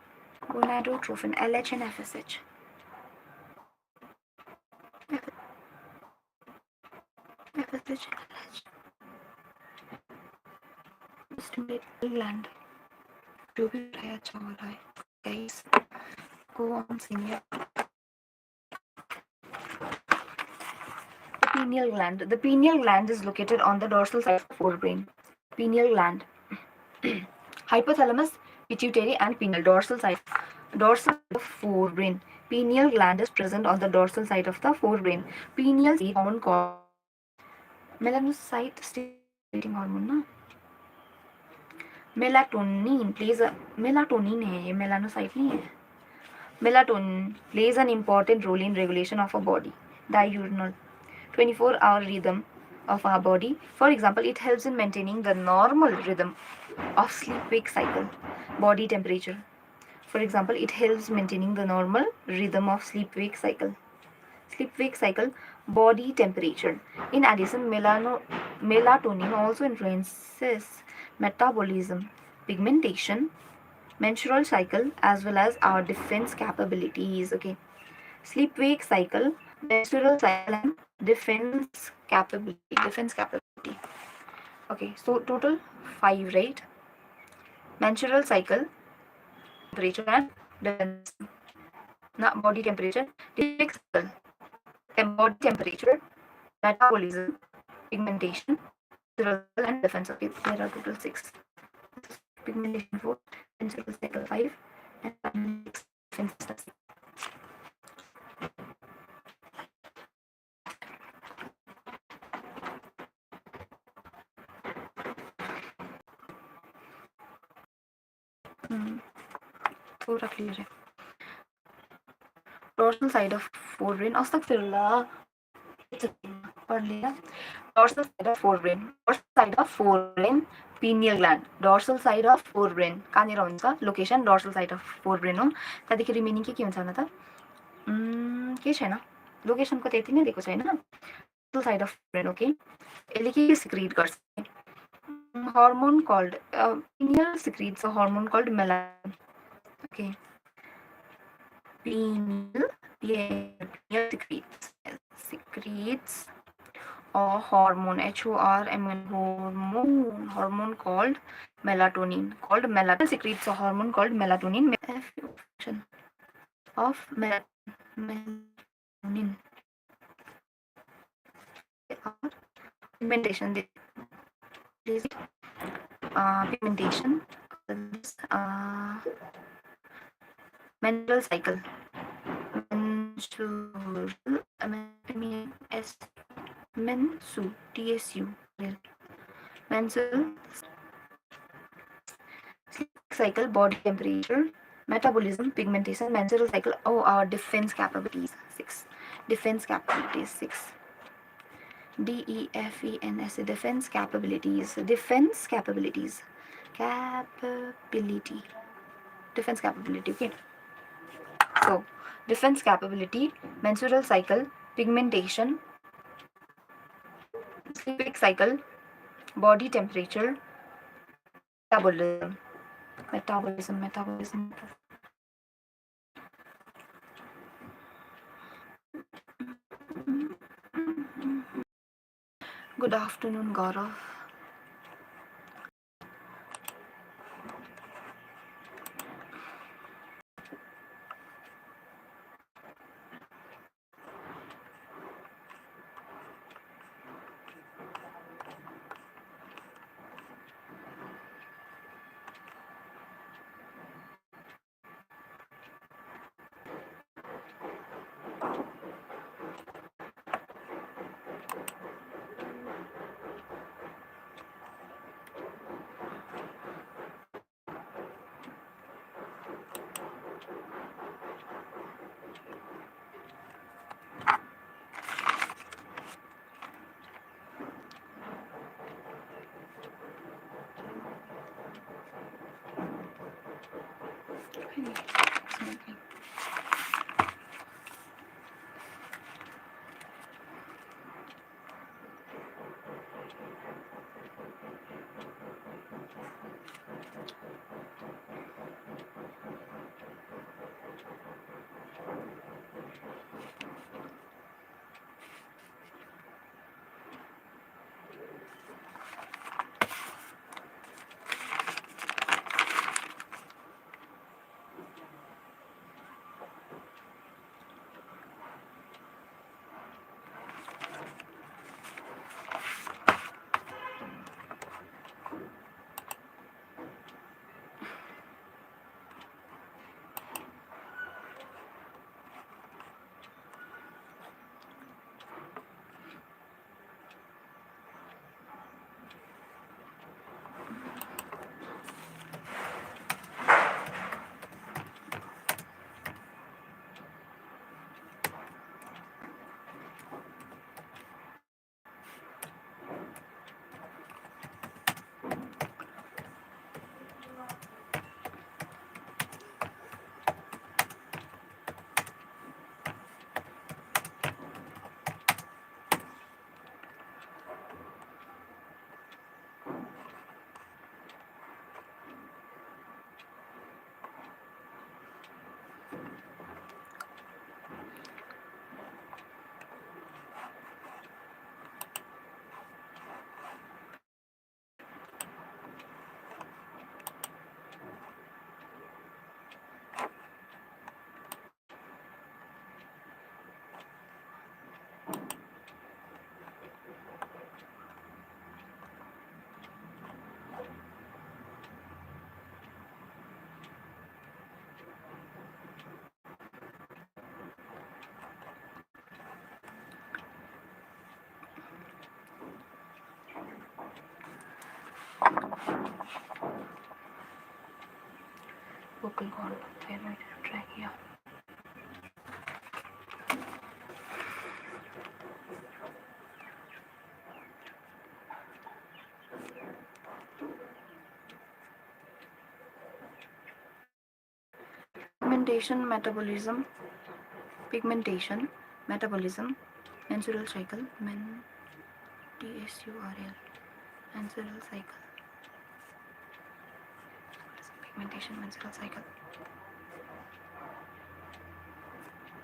Gonadotropin, LH and FSH. FSH, LH. Stimulate gland. जो भी पढ़ाया अच्छा हो रहा है guys, go on senior. The pineal gland. The pineal gland is located on the dorsal side of the forebrain. Pineal gland. Hypothalamus, pituitary, and pineal. Dorsal of forebrain. Pineal gland is present on the dorsal side of the forebrain. Pineal hormone called melanocyte stimulating hormone ना. Melatonin plays a melatonin है ये melanocyte नहीं है. Melatonin plays an important role in regulation of a body diurnal 24-hour rhythm of our body. For example, it helps in maintaining the normal rhythm of sleep-wake cycle, body temperature. For example, it helps maintaining the normal rhythm of sleep-wake cycle. Sleep-wake cycle, body temperature. In addition, melatonin also influences metabolism, pigmentation, menstrual cycle, as well as our defense capabilities. Okay, sleep-wake cycle, menstrual cycle, and defense capability. Okay, so total 5, right? Menstrual cycle, temperature, and defense. Now, body temperature, cycle, body temperature, metabolism, pigmentation, menstrual and defense. Okay, there are total 6. Pigmentation 4, menstrual cycle 5, and defense 6. थोड़ा clear है. Dorsal side of forebrain. Astaghfirullah. पढ़ लिया. Dorsal side of forebrain. Dorsal side of forebrain. Pineal gland. Dorsal side of forebrain. कहाँनिर हुन्छ location dorsal side of forebrain हो. त्यहाँदेखि remaining के हुन्छ भने त के छैन लोकेसनको त्यति नै दिएको छैन. dorsal side of forebrain. Okay, यसले के सिक्रिट गर्छ hormone called pineal secretes a hormone called melatonin. Okay, pineal secretes a hormone hormone called melatonin. Secretes a hormone called melatonin. Of melatonin. Pigmentation. Pigmentation. Menstrual cycle. Menstrual cycle, body temperature, metabolism, pigmentation, menstrual cycle. Oh, our defense capabilities 6. Defense capabilities 6. DEFENS. Defense capabilities. Defense capabilities. Defense capability. Okay. So, defense capability, menstrual cycle, pigmentation, sleep cycle, body temperature, metabolism. Good afternoon, Gaurav. vocal cord, thyroid, trachea. Pigmentation, metabolism, menstrual cycle, TSURL, menstrual cycle. Pigmentation, menstrual cycle.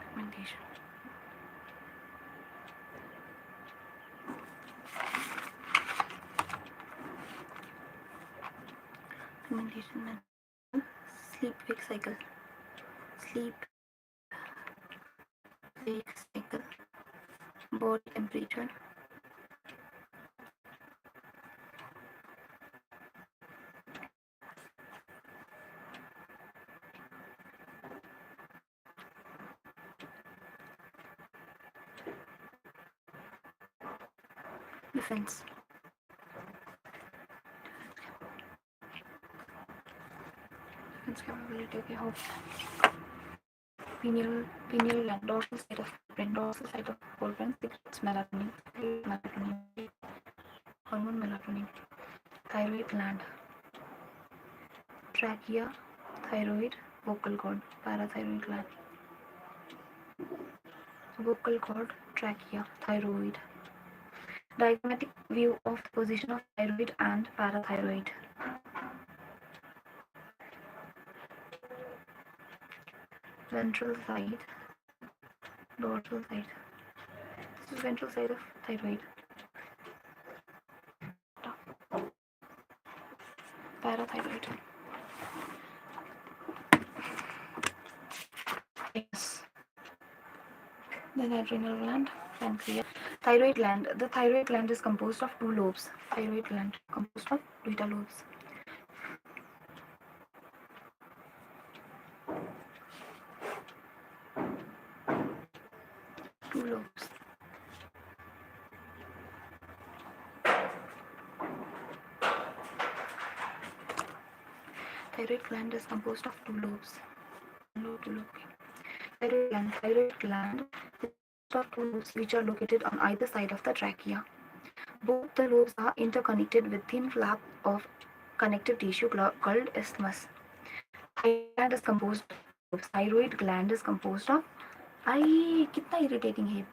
Pigmentation. Pigmentation, sleep-wake cycle. Sleep-wake cycle. Body temperature. Defense. Defense capability. Okay, how? Pineal gland, dorsal side of forebrain, secretes melatonin, hormone melatonin. Thyroid gland, trachea, thyroid, vocal cord, parathyroid gland. Vocal cord, trachea, thyroid. Diagrammatic view of the position of thyroid and parathyroid. Ventral side, dorsal side. This is ventral side of thyroid. Parathyroid. Yes. Then adrenal gland, pancreas. Thyroid gland. The thyroid gland is composed of two lobes. Thyroid gland composed of beta lobes. Two lobes. Thyroid gland is composed of two lobes. Thyroid gland is composed of two lobes which are located on either side of the trachea. Both the lobes are interconnected with thin flap of connective tissue called isthmus. Thyroid gland is composed of कितना irritating है.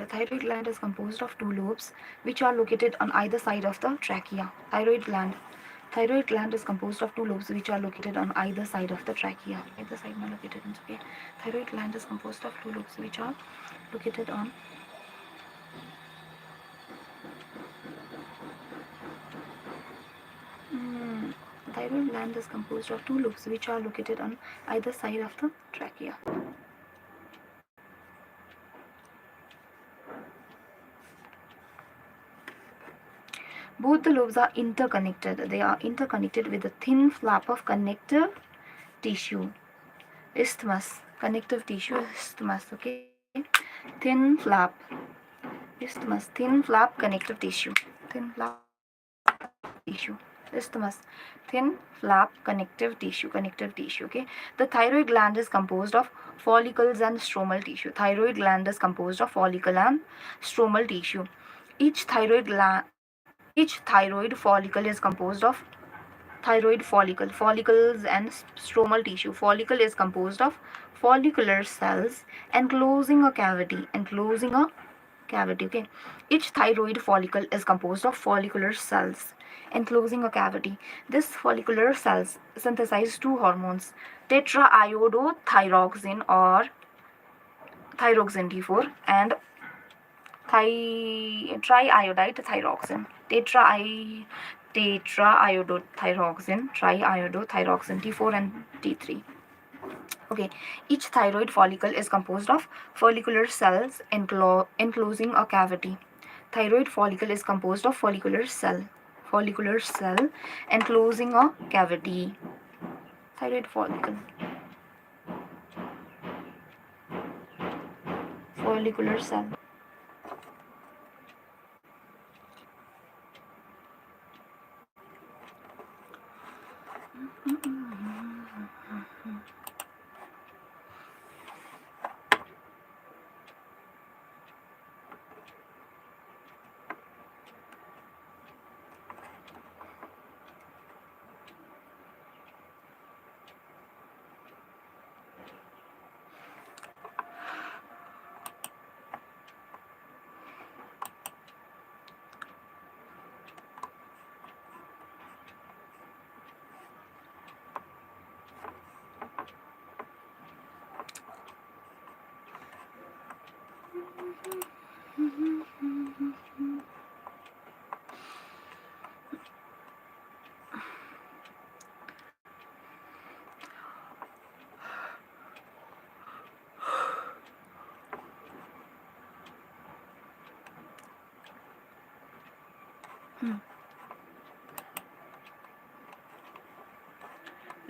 Thyroid gland is composed of two lobes which are located on either side of the trachea. Thyroid gland is composed of two lobes which are located on either side of the trachea. Either side में located in okay. Thyroid gland is composed of two lobes which are located on thyroid gland is composed of two lobes which are located on either side of the trachea. Both the lobes are interconnected. They are interconnected with a thin flap of connective tissue. Isthmus. Connective tissue, isthmus. Okay. Thin flap. Isthmus. Thin flap connective tissue. Thin flap tissue. Isthmus. Thin flap connective tissue. Okay. The thyroid gland is composed of follicles and stromal tissue. Thyroid gland is composed of follicle and stromal tissue. Each thyroid follicle is composed of follicles and stromal tissue. Follicle is composed of follicular cells enclosing a cavity. Okay. Each thyroid follicle is composed of follicular cells enclosing a cavity. This follicular cells synthesize two hormones, tetraiodothyroxine or thyroxine T4 and triiodide thyroxine. Tetraiodothyroxine, triiodothyroxine T4 and T3. Okay, each thyroid follicle is composed of follicular cells enclosing a cavity. Thyroid follicle is composed of follicular cell enclosing a cavity. Thyroid follicular cell.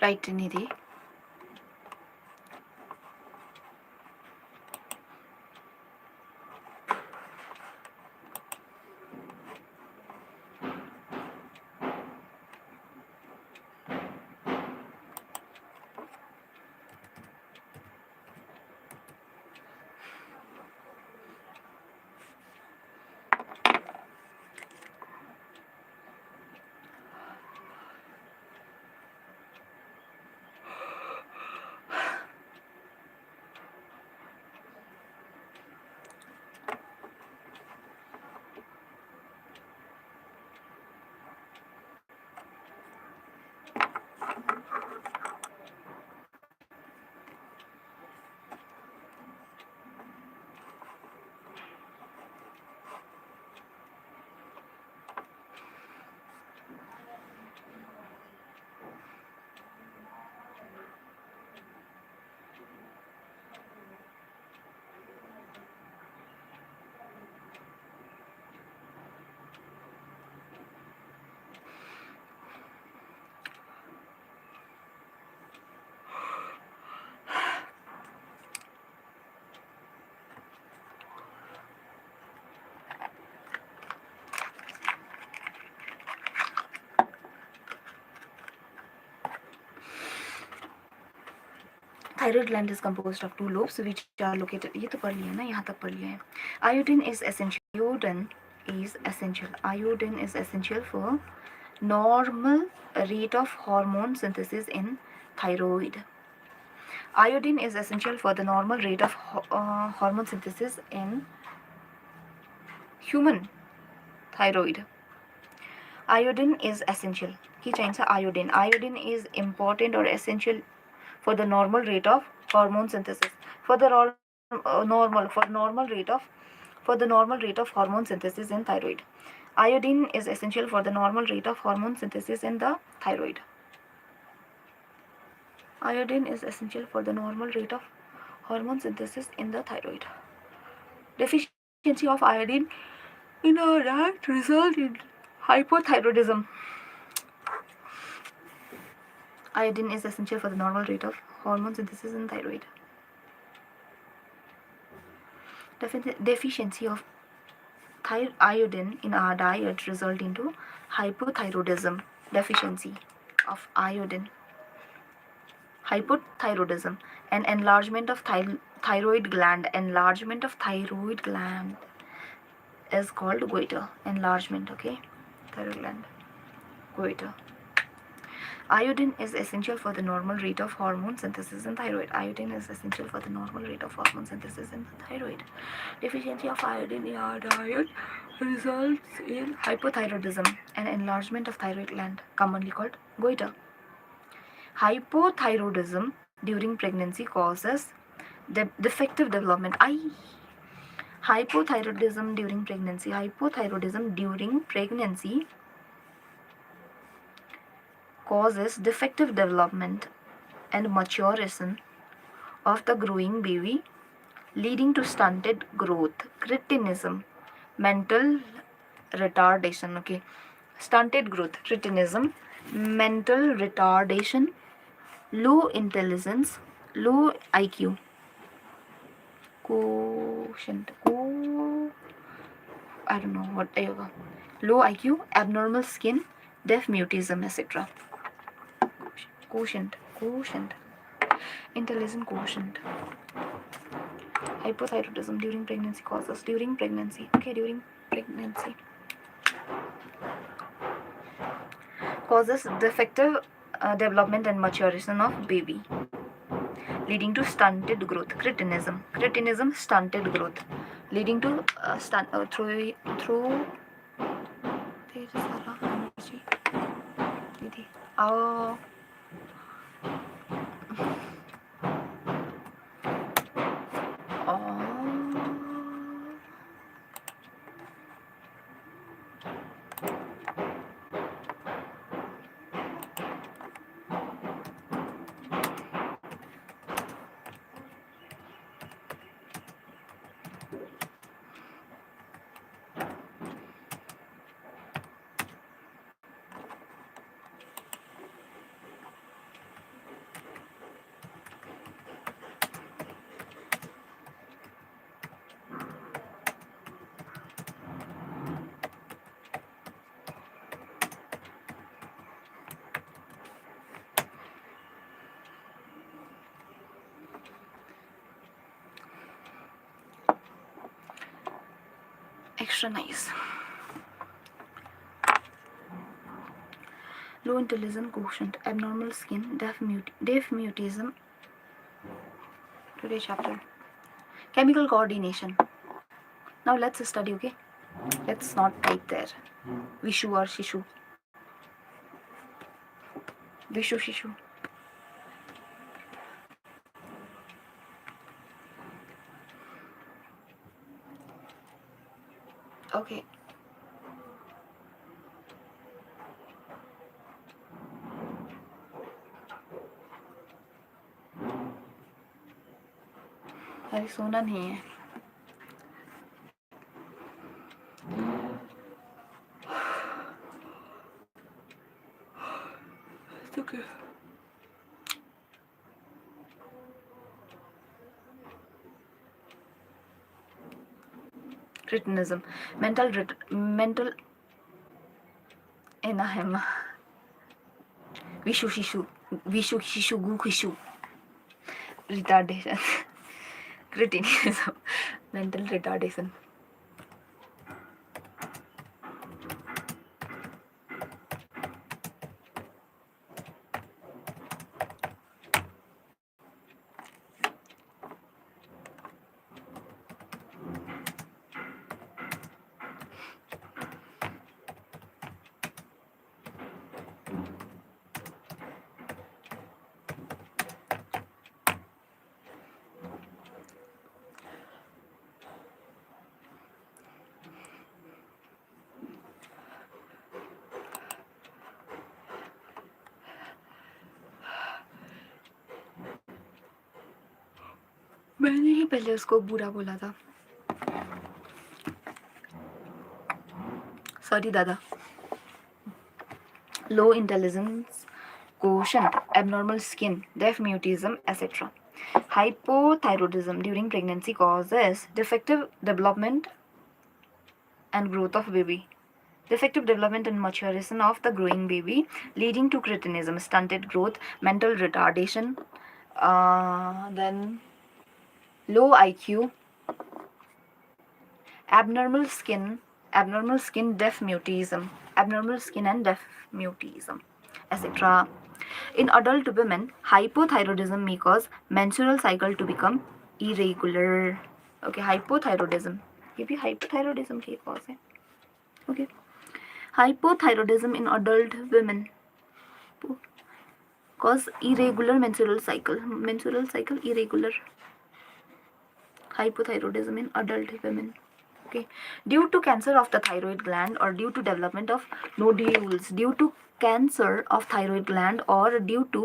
Right, Nidhi. Thyroid gland is composed of two lobes which are located. ये तो पढ़ लिया ना, यहाँ तक पढ़ लिया है. Iodine is essential. Iodine is essential for normal rate of hormone synthesis in thyroid. Iodine is essential for the normal rate of hormone synthesis in human thyroid. Iodine is essential. Key chain sa iodine. Iodine is important or essential for the normal rate of hormone synthesis. For the normal rate of hormone synthesis in thyroid. Iodine is essential for the normal rate of hormone synthesis in the thyroid. Iodine is essential for the normal rate of hormone synthesis in the thyroid. Deficiency of iodine in a rat result in hypothyroidism. Iodine is essential for the normal rate of hormone synthesis in thyroid. Deficiency of iodine in our diet result into hypothyroidism. Deficiency of iodine. Hypothyroidism. An enlargement of thyroid gland. Enlargement of thyroid gland is called goiter. Enlargement, okay? Thyroid gland. Goiter. Iodine is essential for the normal rate of hormone synthesis in thyroid. Iodine is essential for the normal rate of hormone synthesis in the thyroid. Deficiency of iodine in our diet results in hypothyroidism, an enlargement of thyroid gland, commonly called goiter. Hypothyroidism during pregnancy causes defective development. Hypothyroidism during pregnancy. Hypothyroidism during pregnancy causes defective development and maturation of the growing baby, leading to stunted growth, cretinism, mental retardation. Okay, stunted growth, cretinism, mental retardation, low intelligence, low IQ, quotient, I don't know whatever, low IQ, abnormal skin, deaf mutism, etc. Quotient, intelligence quotient. Hypothyroidism during pregnancy causes. During pregnancy, okay, during pregnancy causes defective development and maturation of baby, leading to stunted growth. Cretinism, stunted growth, leading to through तेरे सारा energy दीदी आओ extra nice. Low intelligence quotient, abnormal skin, deaf mutism. Today's chapter. Chemical coordination. Now let's study, okay? Let's not type there. Vishu or Shishu. Vishu, Shishu. Okay. अरे सोना नहीं है. It's okay. Cretinism, mental enahema. Vishu, Shishu, Gukhishu. Retardation. Cretinism, mental retardation. मैंने ही पहले उसको बुरा बोला था. Sorry, Dada. Low intelligence quotient, abnormal skin, deaf mutism, etc. Hypothyroidism during pregnancy causes defective development and growth of baby. Defective development and maturation of the growing baby, leading to cretinism, stunted growth, mental retardation, then low IQ, abnormal skin, deaf mutism, etc. In adult women, hypothyroidism may cause menstrual cycle to become irregular. Okay, hypothyroidism. ये भी hypothyroidism की cause है. Okay, hypothyroidism in adult women cause irregular menstrual cycle. Irregular. Hypothyroidism in adult women. Okay, due to cancer of the thyroid gland or due to development of nodules, due to cancer of thyroid gland or due to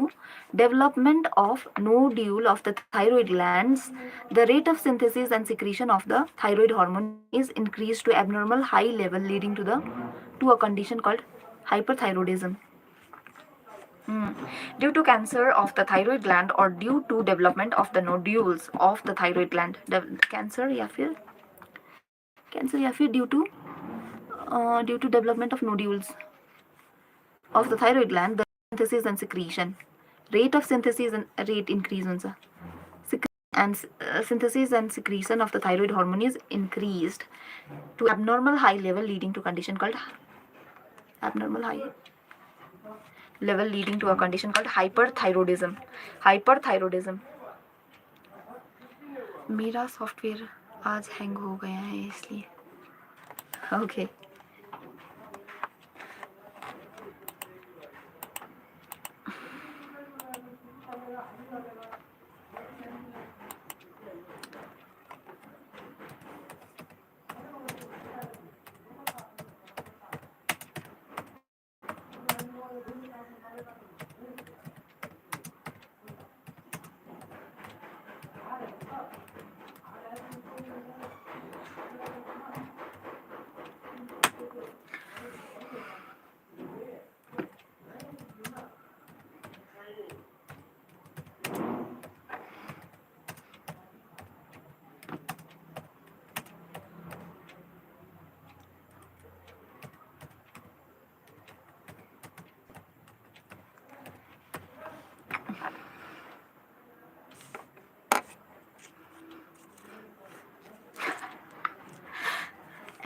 development of nodule of the thyroid glands, the rate of synthesis and secretion of the thyroid hormone is increased to abnormal high level, leading to a condition called hyperthyroidism. Due to cancer of the thyroid gland or due to development of the nodules of the thyroid gland, cancer या फिर due to development of nodules of the thyroid gland, the synthesis and secretion, rate of synthesis and rate increase and synthesis and secretion of the thyroid hormone is increased to abnormal high level, leading to condition called abnormal high level, leading to a condition called hyperthyroidism. Hyperthyroidism. मेरा software आज hang हो गया है इसलिए. Okay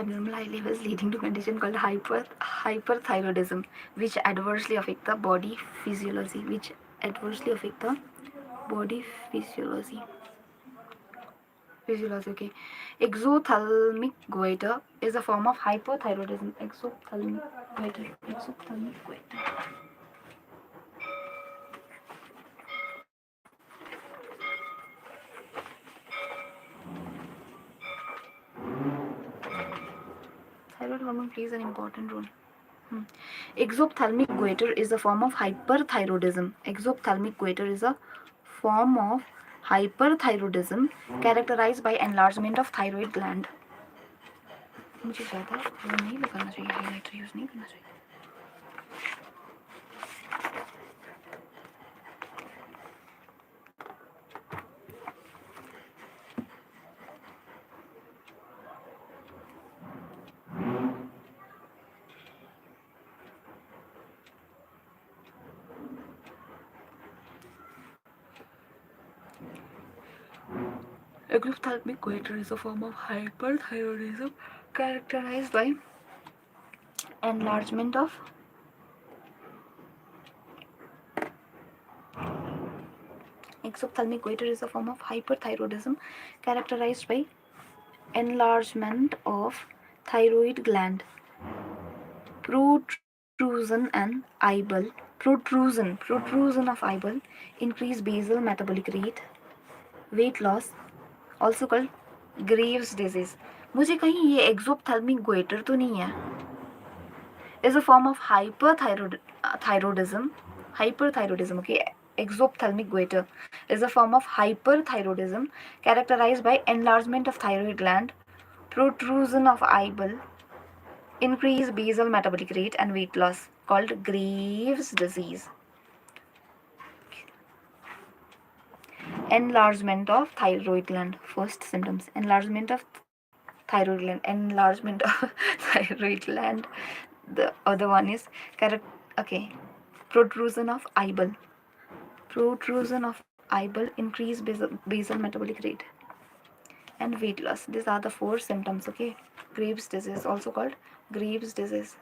abnormal high levels leading to condition called hyperthyroidism, which adversely affect the body physiology. Okay. Exothalamic goiter is a form of hypothyroidism. Exothalamic goiter. Thyroid hormone plays an important role. Exophthalmic goiter is a form of hyperthyroidism. Exophthalmic goiter is a form of hyperthyroidism characterized by enlargement of thyroid gland. मुझे ज़्यादा वो नहीं लगाना चाहिए, highlighter use नहीं करना चाहिए. Exophthalmic goiter is a form of hyperthyroidism characterized by enlargement of exophthalmic goiter is a form of hyperthyroidism characterized by enlargement of thyroid gland, protrusion of eyeball, increased basal metabolic rate, weight loss, also called Graves disease. मुझे कहीं ये exophthalmic goiter तो नहीं है. is a form of hyperthyroidism. Okay. Exophthalmic goiter is a form of hyperthyroidism characterized by enlargement of thyroid gland, protrusion of eyeball, increased basal metabolic rate, and weight loss, called Graves disease. Enlargement of thyroid gland. First symptoms: enlargement of thyroid gland. The other one is protrusion of eyeball, increased basal metabolic rate, and weight loss. These are the 4 symptoms. Okay. Graves disease, also called Graves disease.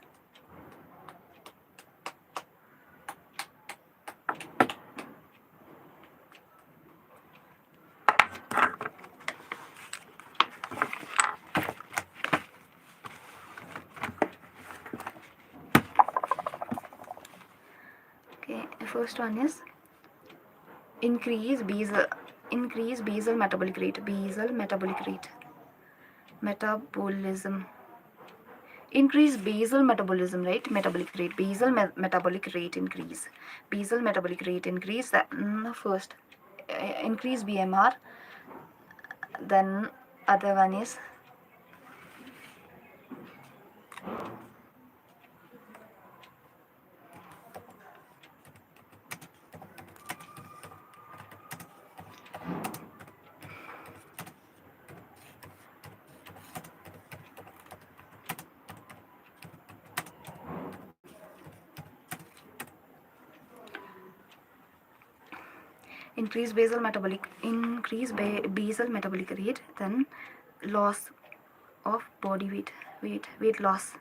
Okay, first one is increase basal metabolic rate. Metabolism. Increase basal metabolism rate, metabolic rate, basal metabolic rate increase, basal metabolic rate increase. First, increase BMR. Then other one is increase basal metabolic rate. Then loss of body weight loss,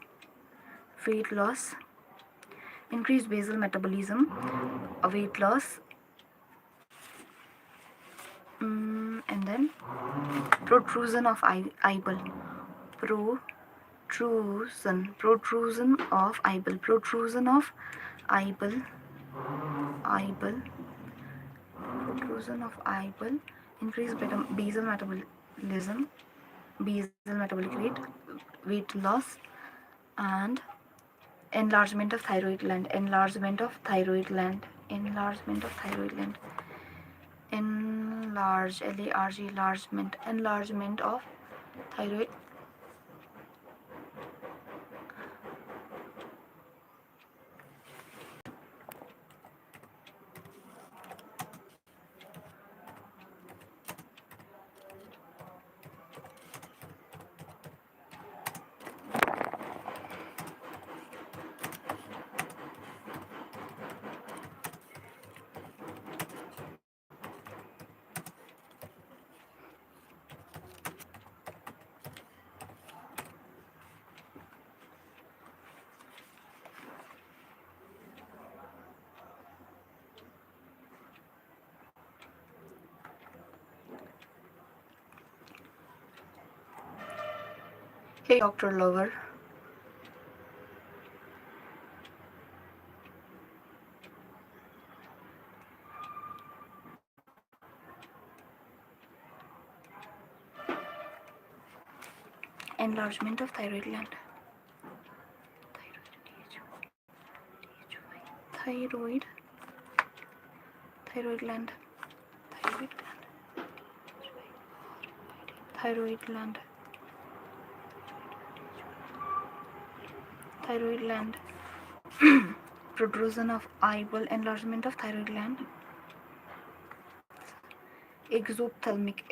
increase basal metabolism, weight loss, and then protrusion of eyeball, protrusion of eyeball, increase basal metabolism, basal metabolic rate, weight loss, and enlargement of thyroid gland, enlargement of thyroid gland, enlargement, enlargement of thyroid. Hey, Dr. Lover. Enlargement of thyroid gland. Thyroid gland. Thyroid gland. Protrusion of eyeball, enlargement of thyroid gland. Exophthalmic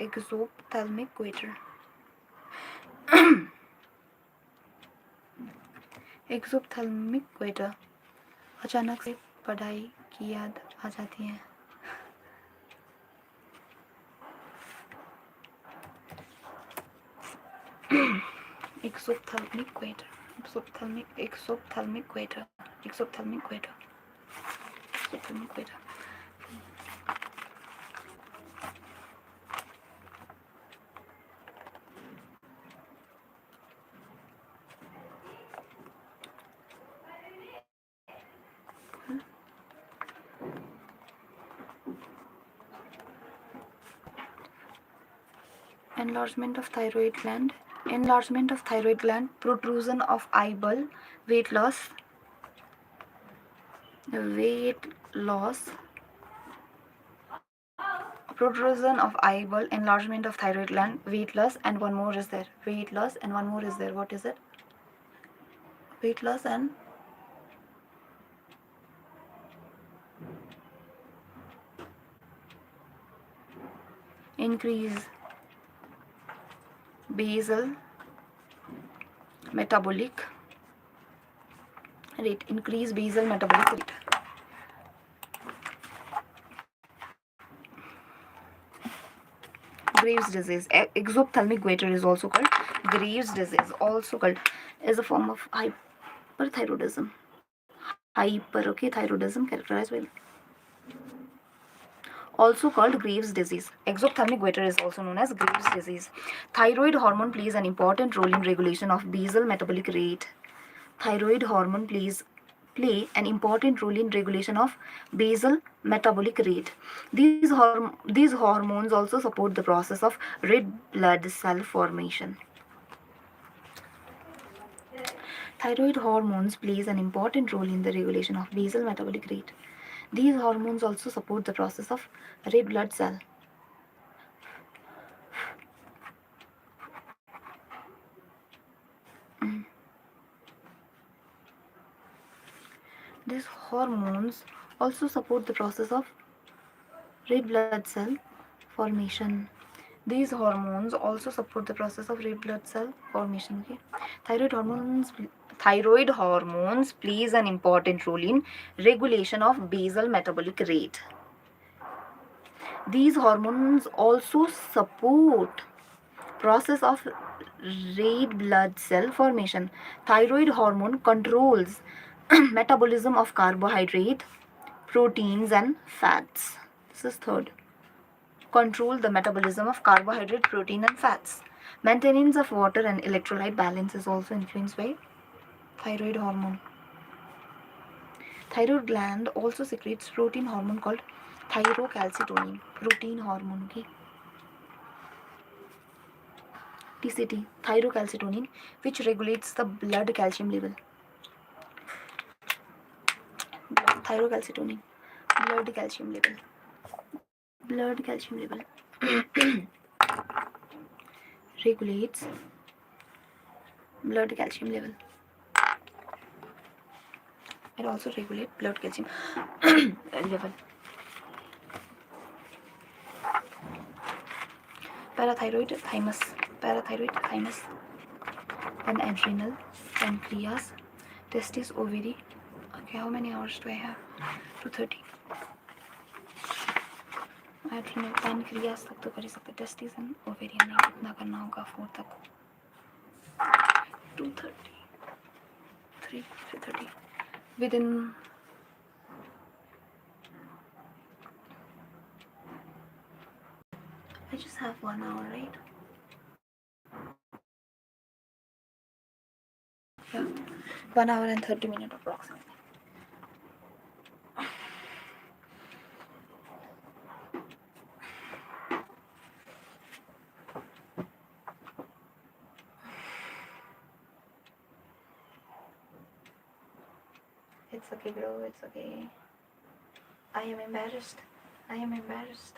goiter. Exophthalmic goitre, अचानक से पढ़ाई की याद आ जाती है. Exophthalmic goitre, exophthalmic goitre. Enlargement of thyroid gland, protrusion of eyeball, weight loss, protrusion of eyeball, enlargement of thyroid gland, weight loss, and one more is there. What is it? Weight loss and increase basal metabolic rate. Graves' disease. Exophthalmic goiter is also called Graves' disease. Is a form of hyperthyroidism. Hyperthyroidism characterized by also called Graves' disease. Exophthalmic goiter is also known as Graves' disease. Thyroid hormone plays an important role in regulation of basal metabolic rate. Thyroid hormone play an important role in regulation of basal metabolic rate. These hormones also support the process of red blood cell formation. Thyroid hormones plays an important role in the regulation of basal metabolic rate. These hormones also support the process of red blood cell. These hormones also support the process of red blood cell formation. These hormones also support the process of red blood cell formation. Okay, thyroid hormones. Thyroid hormones plays an important role in regulation of basal metabolic rate. These hormones also support process of red blood cell formation. Thyroid hormone controls metabolism of carbohydrate, proteins and fats. This is third. Control the metabolism of carbohydrate, protein and fats. Maintenance of water and electrolyte balance is also influenced by thyroid hormone. Thyroid gland also secretes protein hormone called thyrocalcitonin. Protein hormone, okay? TCT, thyrocalcitonin, which regulates the blood calcium level. Thyrocalcitonin, blood calcium level. Blood calcium level regulates blood calcium level. It also regulates blood calcium level. Parathyroid thymus, then adrenal, pancreas, testes, ovary. Okay, how many hours do I have? 2:30. Adrenal pancreas तक तो कर ही सकते, testis and ovarian नहीं, कितना करना होगा 4 तक, 2:30, 3:30 within I just have 1 hour, right? Yeah, 1 hour and 30 minutes approximately. It's okay, bro. It's okay. I am embarrassed. I am embarrassed.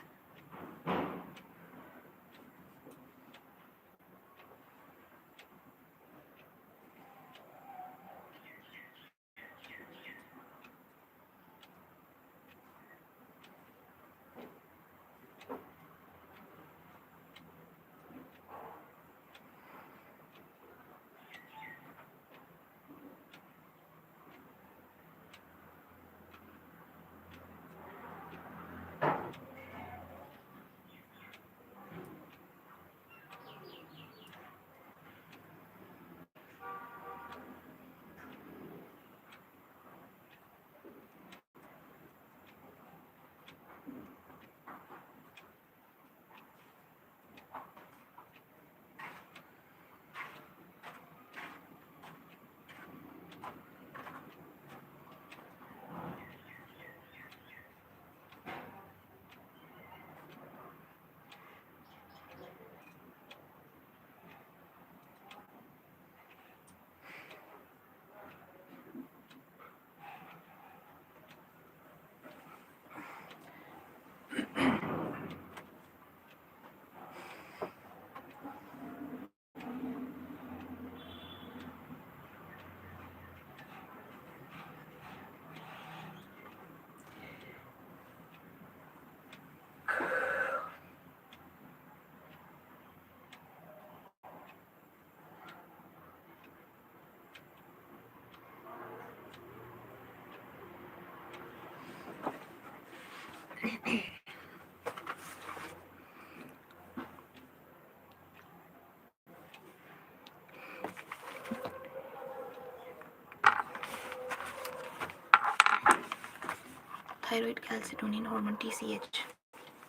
Thyroid calcitonin hormone TCH,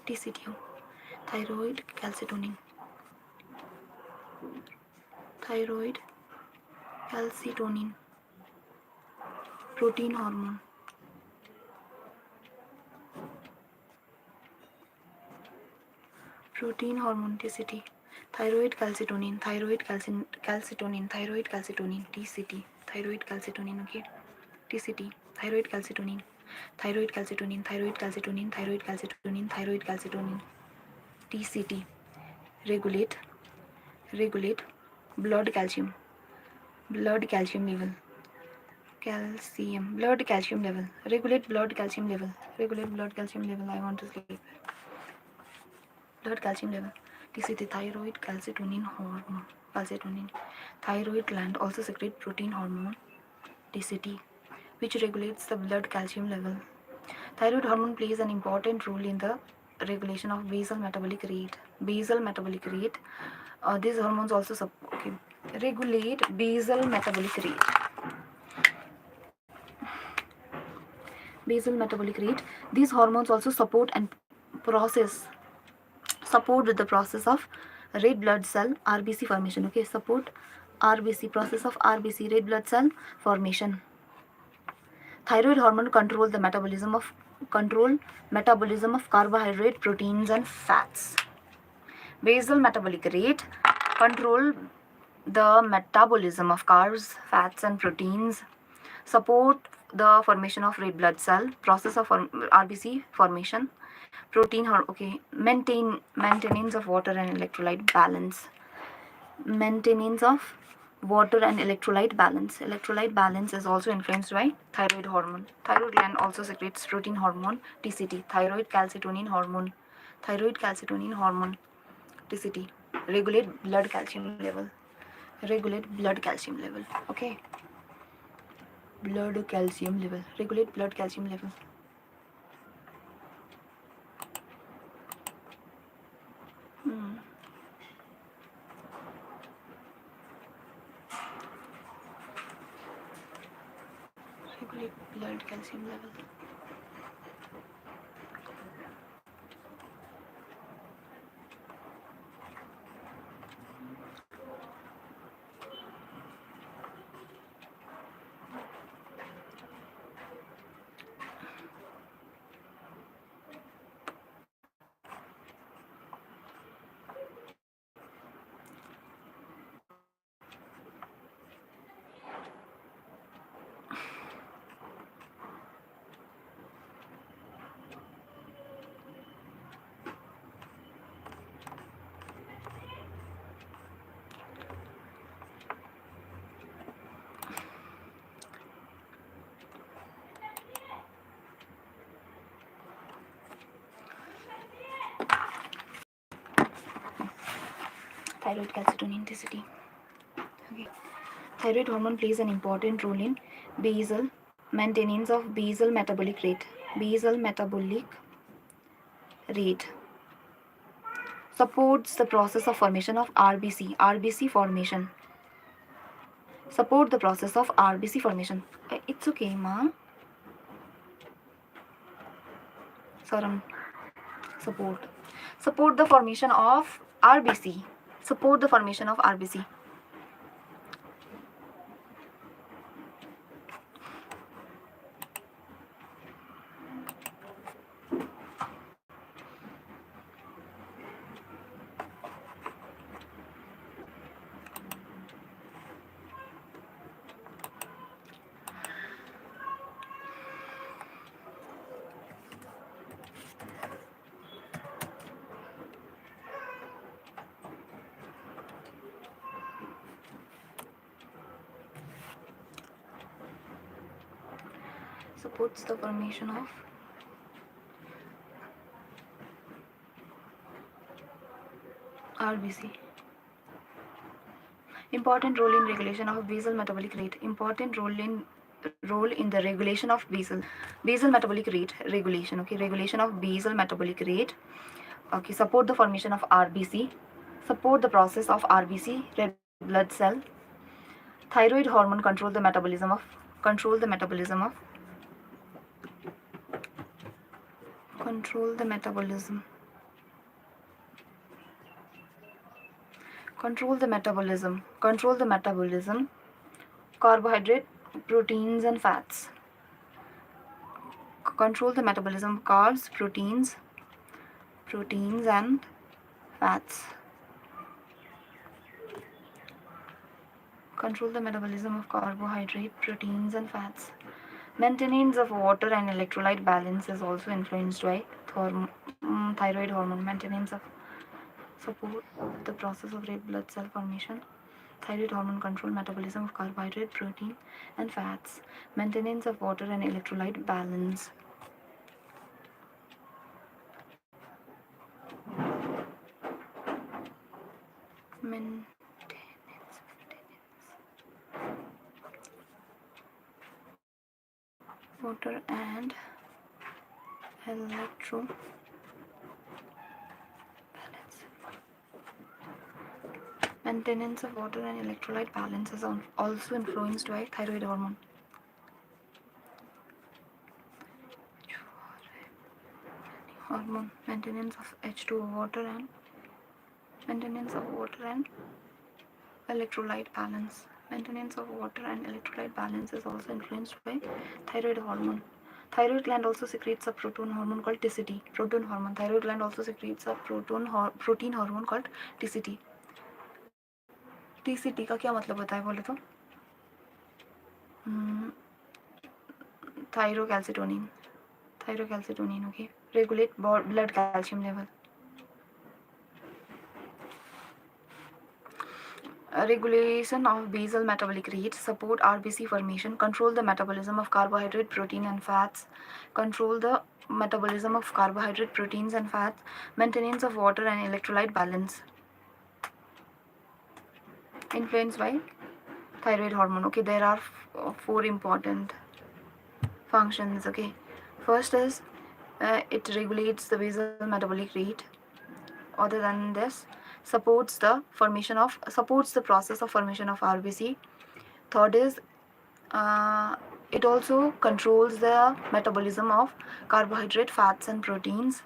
TCTO, thyroid calcitonin, thyroid calcitonin, protein hormone, TCT, thyroid calcitonin, thyroid calcitonin, thyroid calcitonin TCT, thyroid calcitonin, okay, TCT, thyroid calcitonin, thyroid calcitonin, thyroid calcitonin, thyroid calcitonin, thyroid calcitonin, TCT, regulate blood calcium level, blood calcium level, regulate blood calcium level, regulate blood calcium level. I want to sleep. Blood calcium level, TCT, thyroid calcitonin hormone, calcitonin. Thyroid gland also secrete protein hormone, TCT, which regulates the blood calcium level. Thyroid hormone plays an important role in the regulation of basal metabolic rate. Basal metabolic rate. These hormones also regulate basal metabolic rate. Basal metabolic rate. These hormones also support the process of red blood cell RBC formation. Okay, support process of RBC, red blood cell formation. Thyroid hormone control metabolism of carbohydrate, proteins and fats. Basal metabolic rate control the metabolism of carbs, fats and proteins, support the formation of red blood cell, process of RBC formation, maintenance of water and electrolyte balance. Maintenance of water and electrolyte balance. Electrolyte balance is also influenced by thyroid hormone. Thyroid gland also secretes protein hormone, TCT, thyroid calcitonin hormone. Thyroid calcitonin hormone, TCT, regulate blood calcium level. Regulate blood calcium level. Okay. Blood calcium level. Regulate blood calcium level. Regulate blood calcium level. Thyroid calcitonin intensity. Okay. Thyroid hormone plays an important role in basal maintenance of basal metabolic rate. Basal metabolic rate supports the process of formation of RBC. RBC formation. Support the process of RBC formation. It's okay, ma. Saram. Support. Support the formation of RBC. Support the formation of RBC. Supports the formation of RBC. Important role in regulation of basal metabolic rate. Important role in the regulation of basal metabolic rate regulation. Okay, regulation of basal metabolic rate. Okay, support the formation of RBC. Support the process of RBC, red blood cell. Thyroid hormone control the metabolism control the metabolism control the metabolism, carbohydrate, proteins and fats. Control the metabolism, carbs, proteins and fats. control the metabolism of carbohydrate, proteins, and fats. Maintenance of water and electrolyte balance is also influenced by thyroid hormone. Maintenance of support the process of red blood cell formation. Thyroid hormone control metabolism of carbohydrate, protein, and fats. Maintenance of water and electrolyte balance. Water and electro balance. Maintenance of water and electrolyte balance is also influenced by thyroid hormone. Maintenance of H2O water and electrolyte balance. Maintenance of water and electrolyte balance is also influenced by thyroid hormone. Thyroid gland also secretes a protein hormone called TCT. Protein hormone. Thyroid gland also secretes a protein hormone called TCT. TCT का क्या मतलब होता है बोले तो? Thyrocalcitonin. Okay. Regulate blood calcium level. Regulation of basal metabolic rate, support RBC formation, control the metabolism of carbohydrate, protein, and fats, control the metabolism of carbohydrate, proteins, and fats, maintenance of water and electrolyte balance. Influenced by thyroid hormone. Okay, there are 4 important functions. Okay, first is it regulates the basal metabolic rate. Other than this, supports the process of formation of RBC. Third is it also controls the metabolism of carbohydrate, fats, and proteins.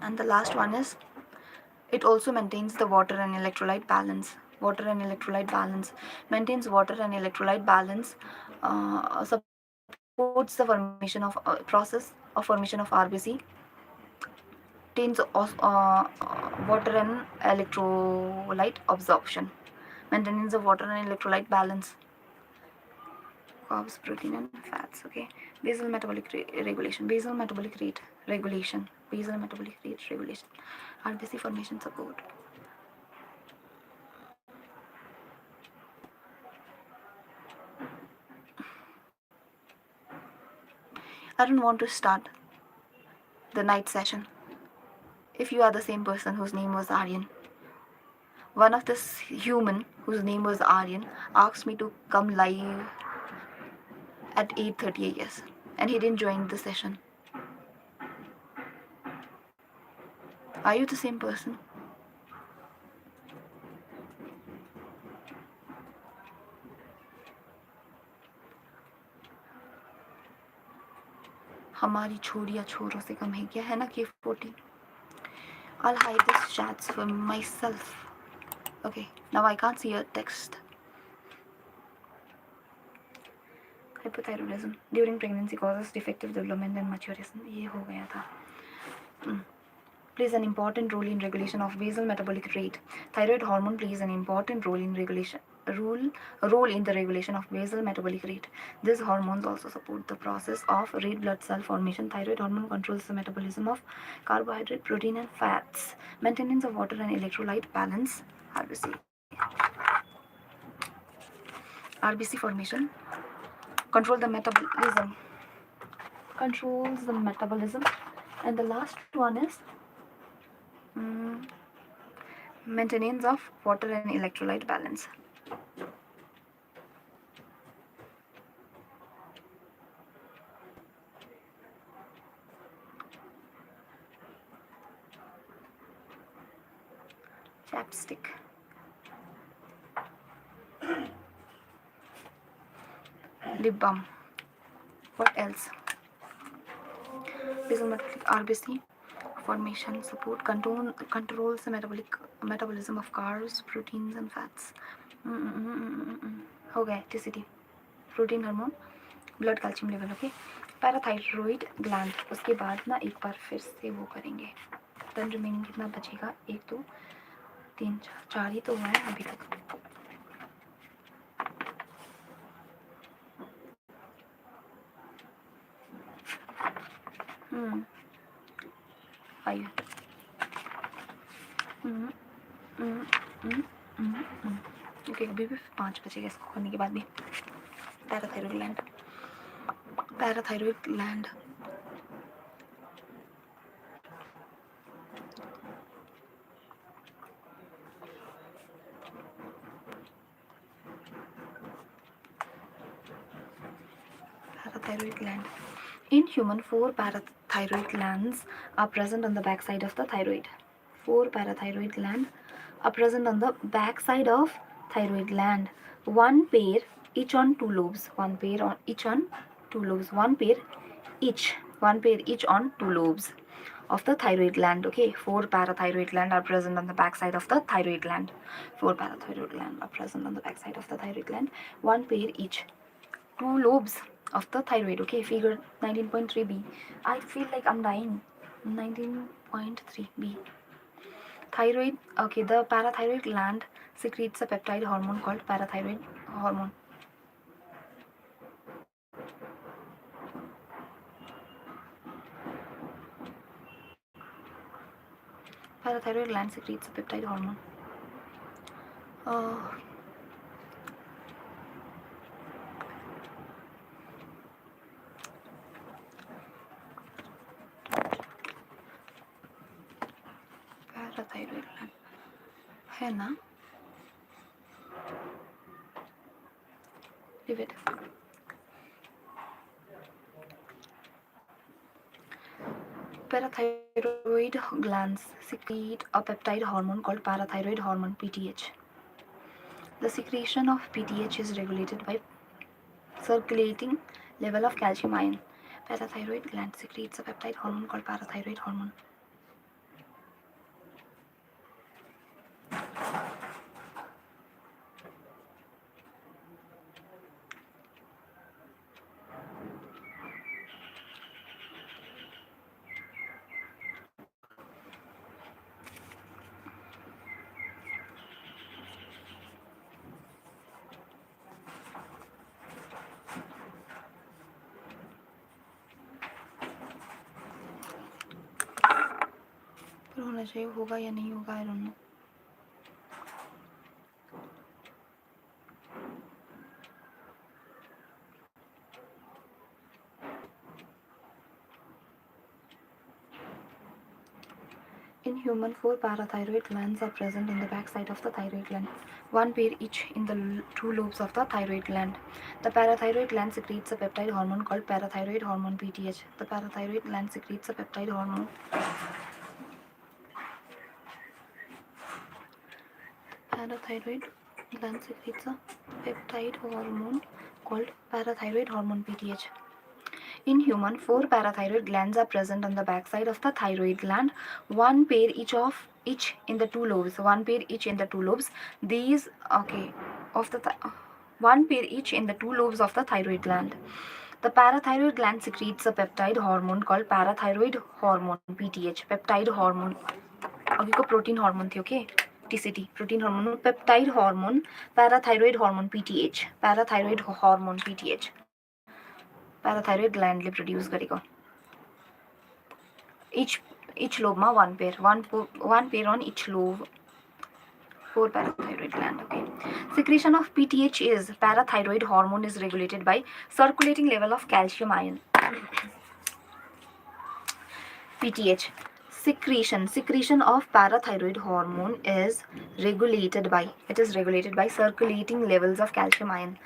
And the last one is it also maintains the water and electrolyte balance. Maintains water and electrolyte balance, supports the formation of process of formation of RBC, maintains water and electrolyte absorption, maintenance of water and electrolyte balance, carbs, protein, and fats. Okay, basal metabolic regulation, RBC formation support. I don't want to start the night session. If you are the same person whose name was Aryan, one of this human whose name was Aryan asked me to come live at 8:30 a.m. and he didn't join the session. Are you the same person? हमारी छोरिया छोरों से कम है क्या, है ना K40? I'll hide these chats for myself. Okay, now I can't see your text. Hypothyroidism during pregnancy causes defective development and maturation. ये हो गया था. Plays an important role in regulation of basal metabolic rate. Thyroid hormone plays an important role in the regulation of basal metabolic rate. These hormones also support the process of red blood cell formation. Thyroid hormone controls the metabolism of carbohydrate, protein, and fats. Maintenance of water and electrolyte balance. RBC formation. Controls the metabolism. And the last one is maintenance of water and electrolyte balance. Chapstick. Lip balm. What else? Basal metabolic RBC formation support controls the metabolism of carbs, proteins, and fats. हो गया TCT, protein hormone, blood calcium level. Okay, parathyroid gland. उसके बाद ना एक बार फिर से वो करेंगे. देन रिमेनिंग कितना बचेगा? 1 2 3 4 ही तो हुआ है अभी तक. 5 ओके, अभी भी 5 बचेगा इसको करने के बाद भी। Parathyroid gland, parathyroid gland parathyroid gland. In human, 4 parathyroid glands are present on the back side of the thyroid. 4 parathyroid glands are present on the back side of thyroid gland. One pair each on 2 lobes. One pair on each on 2 lobes. One pair each. One pair each on 2 lobes of the thyroid gland. Okay, 4 parathyroid gland are present on the back side of the thyroid gland. 4 parathyroid gland are present on the back side of the thyroid gland. One pair each. 2 lobes of the thyroid. Okay, figure 19.3b. I feel like I'm dying. 19.3b. Thyroid. Okay, the parathyroid gland secretes a peptide hormone called parathyroid hormone. Parathyroid gland secretes a peptide hormone. Uh, parathyroid gland है ना? Leave it. Parathyroid glands secrete a peptide hormone called parathyroid hormone (PTH). The secretion of PTH is regulated by circulating level of calcium ion. Parathyroid gland secretes a peptide hormone called parathyroid hormone. पर होना चाहिए, होगा या नहीं होगा, आई don't no. In human, 4 parathyroid glands are present on the back side of the thyroid gland. One pair each in the 2 lobes of the thyroid gland. The parathyroid gland secretes a peptide hormone called parathyroid hormone (PTH). The parathyroid gland secretes a peptide hormone. Parathyroid gland secretes a peptide hormone called parathyroid hormone (PTH). In human, 4 parathyroid glands are present on the backside of the thyroid gland. One pair each in the 2 lobes. One pair each in the 2 lobes. These of the one pair each in the 2 lobes of the thyroid gland. The parathyroid gland secretes a peptide hormone called parathyroid hormone (PTH). Peptide hormone. अभी को protein hormone थी, okay? TCT, protein hormone, peptide hormone, parathyroid hormone (PTH). Parathyroid hormone (PTH). Parathyroid gland ले produce करेगा. Each lobe मा one pair on each lobe. 4 parathyroid gland. Okay. Secretion of PTH is parathyroid hormone is regulated by circulating level of calcium ion. PTH secretion of parathyroid hormone is regulated by circulating levels of calcium ion.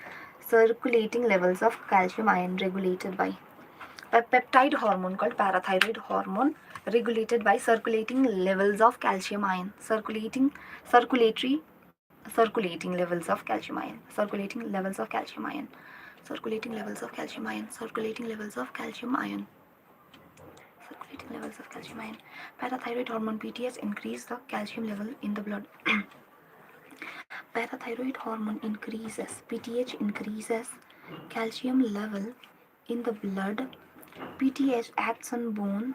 Circulating levels of calcium ion regulated by a peptide hormone called parathyroid hormone regulated by circulating levels of calcium ion. Circulating levels of calcium ion. Circulating levels of calcium ion. Circulating levels of calcium ion. Circulating levels of calcium ion. Circulating levels of calcium ion. Parathyroid hormone (PTH) increase the calcium level in the blood. Parathyroid hormone increases, PTH increases calcium level in the blood. PTH acts on bone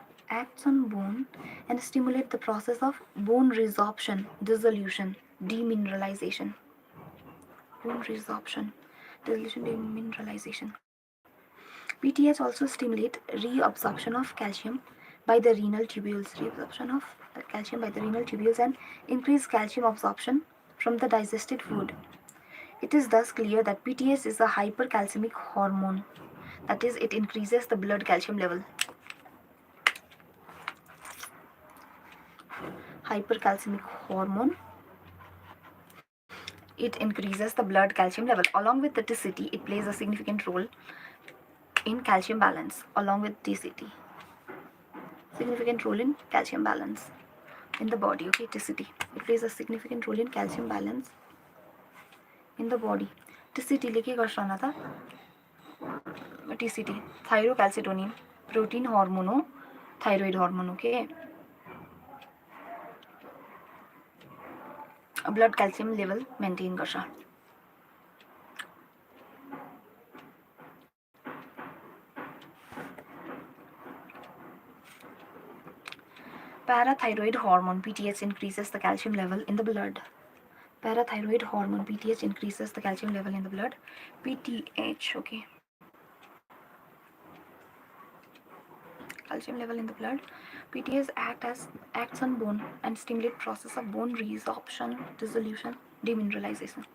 and stimulate the process of bone resorption, dissolution, demineralization. Bone resorption, dissolution, demineralization. PTH also stimulate reabsorption of calcium by the renal tubules, reabsorption of calcium by the renal tubules, and increase calcium absorption from the digested food. It is thus clear that PTH is a hypercalcemic hormone. That is, it increases the blood calcium level. Hypercalcemic hormone. It increases the blood calcium level. Along with the TCT, it plays a significant role in calcium balance. Along with TCT, significant role in calcium balance in the body. Okay, TCT. It plays a significant role in calcium balance in the body. TCT लेके question आना था. TCT, thyrocalcitonin, protein hormone हो, thyroid hormone. Okay, blood calcium level maintain गर्छ. Parathyroid hormone PTH increases the calcium level in the blood. Parathyroid hormone PTH increases the calcium level in the blood. PTH, okay. Calcium level in the blood. PTH acts on bone and stimulate process of bone resorption, dissolution, demineralization.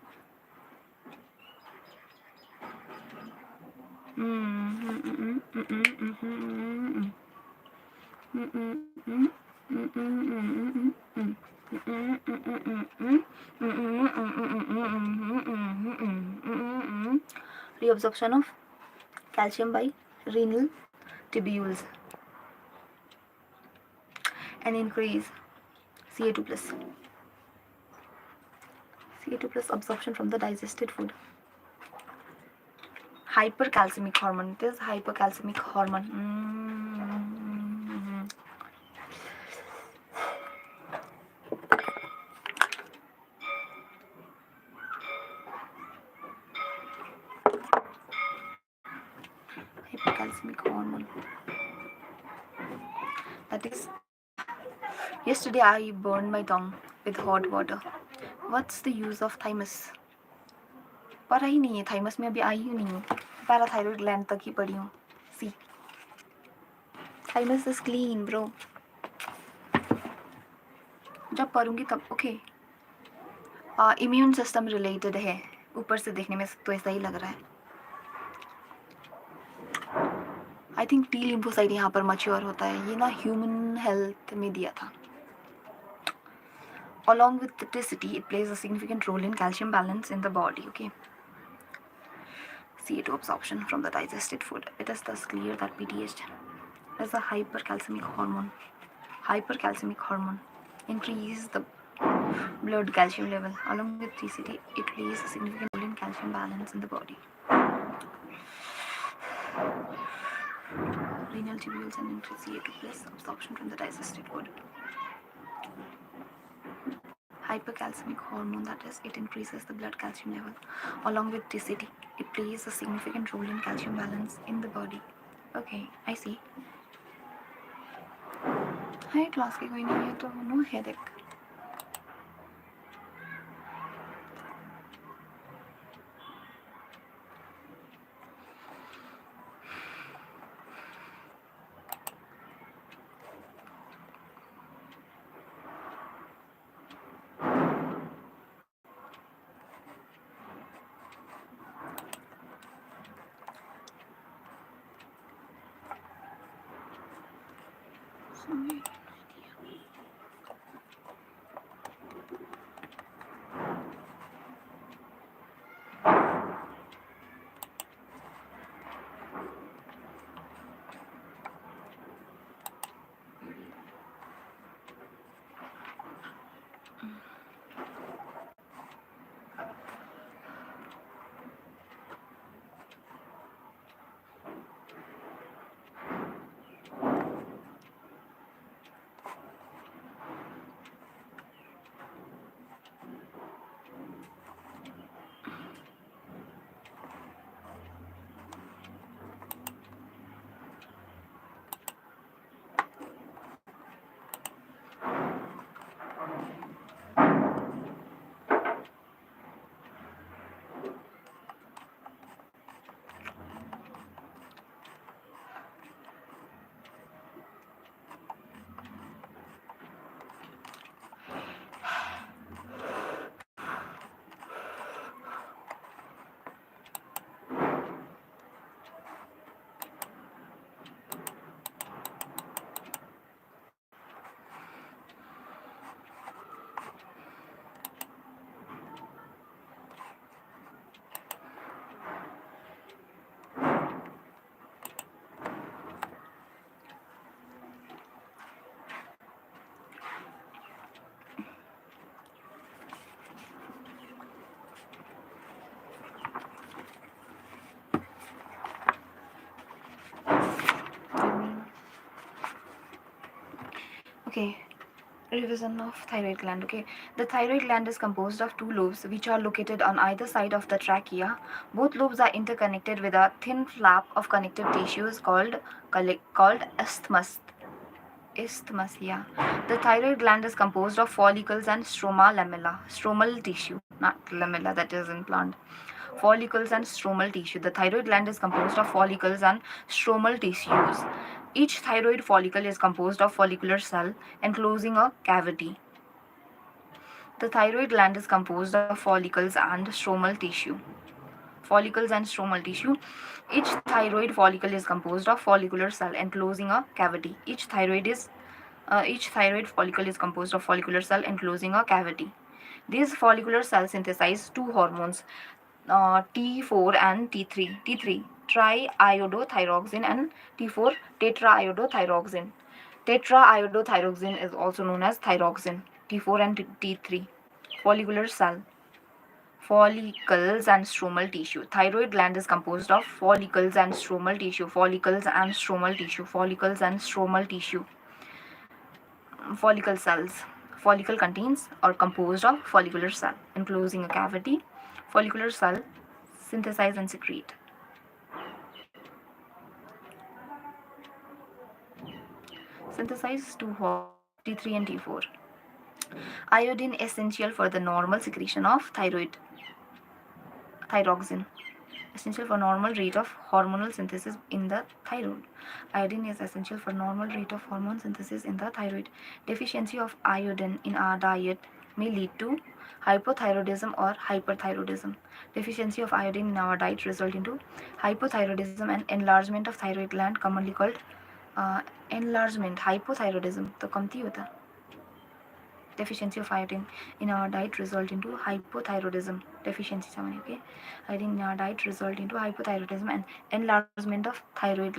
Reabsorption of calcium by renal tubules and increase Ca2 plus. Ca2 plus absorption from the digested food. Hypercalcemic hormone. It is hypercalcemic hormone. Hypercalcemic hormone. That is. Yesterday I burned my tongue with hot water. What's the use of thymus? पढ़ा ही नहीं है thymus में, अभी आई ही नहीं हूँ. Parathyroid gland तक ही पढ़ी हूँ. सी, थाइमस इज क्लीन ब्रो. जब पढ़ूंगी तब. ओके, इम्यून सिस्टम रिलेटेड है. ऊपर से देखने में तो ऐसा ही लग रहा है. आई थिंक टी लिम्फोसाइट यहाँ पर मैच्योर होता है. ये ना ह्यूमन हेल्थ में दिया था. Along with TCT, it plays a significant role in calcium balance in the body. Okay. Ca2 absorption from the digested food. It is thus clear that PTH is a hypercalcemic hormone. Hypercalcemic hormone increase the blood calcium level. Along with TCT, it plays a significant role in calcium balance in the body. Renal tubules and increase Ca2 plus absorption from the digested food. Hypercalcemic hormone, that is, it increases the blood calcium level. Along with TCT, it plays a significant role in calcium balance in the body. Okay, I see. Hi, class की कोई नहीं है तो no headache. Okay, revision of thyroid gland. Okay, the thyroid gland is composed of two lobes which are located on either side of the trachea. Both lobes are interconnected with a thin flap of connective tissues called isthmus. Yeah, the thyroid gland is composed of follicles and stromal tissue, not lamella, that is in plant. Follicles and stromal tissue. The thyroid gland is composed of follicles and stromal tissues. Each thyroid follicle is composed of follicular cell enclosing a cavity. The thyroid gland is composed of follicles and stromal tissue. Follicles and stromal tissue. Each thyroid follicle is composed of follicular cell enclosing a cavity. Each thyroid follicle is composed of follicular cell enclosing a cavity. These follicular cells synthesize two hormones, T4 and T3. T3 triiodothyroxine and T4 tetraiodothyroxine. Tetraiodothyroxine is also known as thyroxine. T4 and T3. Follicular cell. Follicles and stromal tissue. Thyroid gland is composed of follicles and stromal tissue. Follicles and stromal tissue. Follicles and stromal tissue. Follicle cells. Follicle contains or composed of follicular cell enclosing a cavity. Follicular cell synthesize and secrete. Synthesize two hormones T3 and T4. Iodine essential for the normal secretion of thyroxine. Essential for normal rate of hormonal synthesis in the thyroid. Iodine is essential for normal rate of hormone synthesis in the thyroid. Deficiency of iodine in our diet may lead to hypothyroidism or hyperthyroidism. Deficiency of iodine in our diet result into hypothyroidism and enlargement of thyroid gland, commonly called enlargement. Hypothyroidism तो कमती होता. Deficiency of iodine in our diet result into hypothyroidism. Deficiency समझ okay. Iodine in our diet result into hypothyroidism and enlargement of thyroid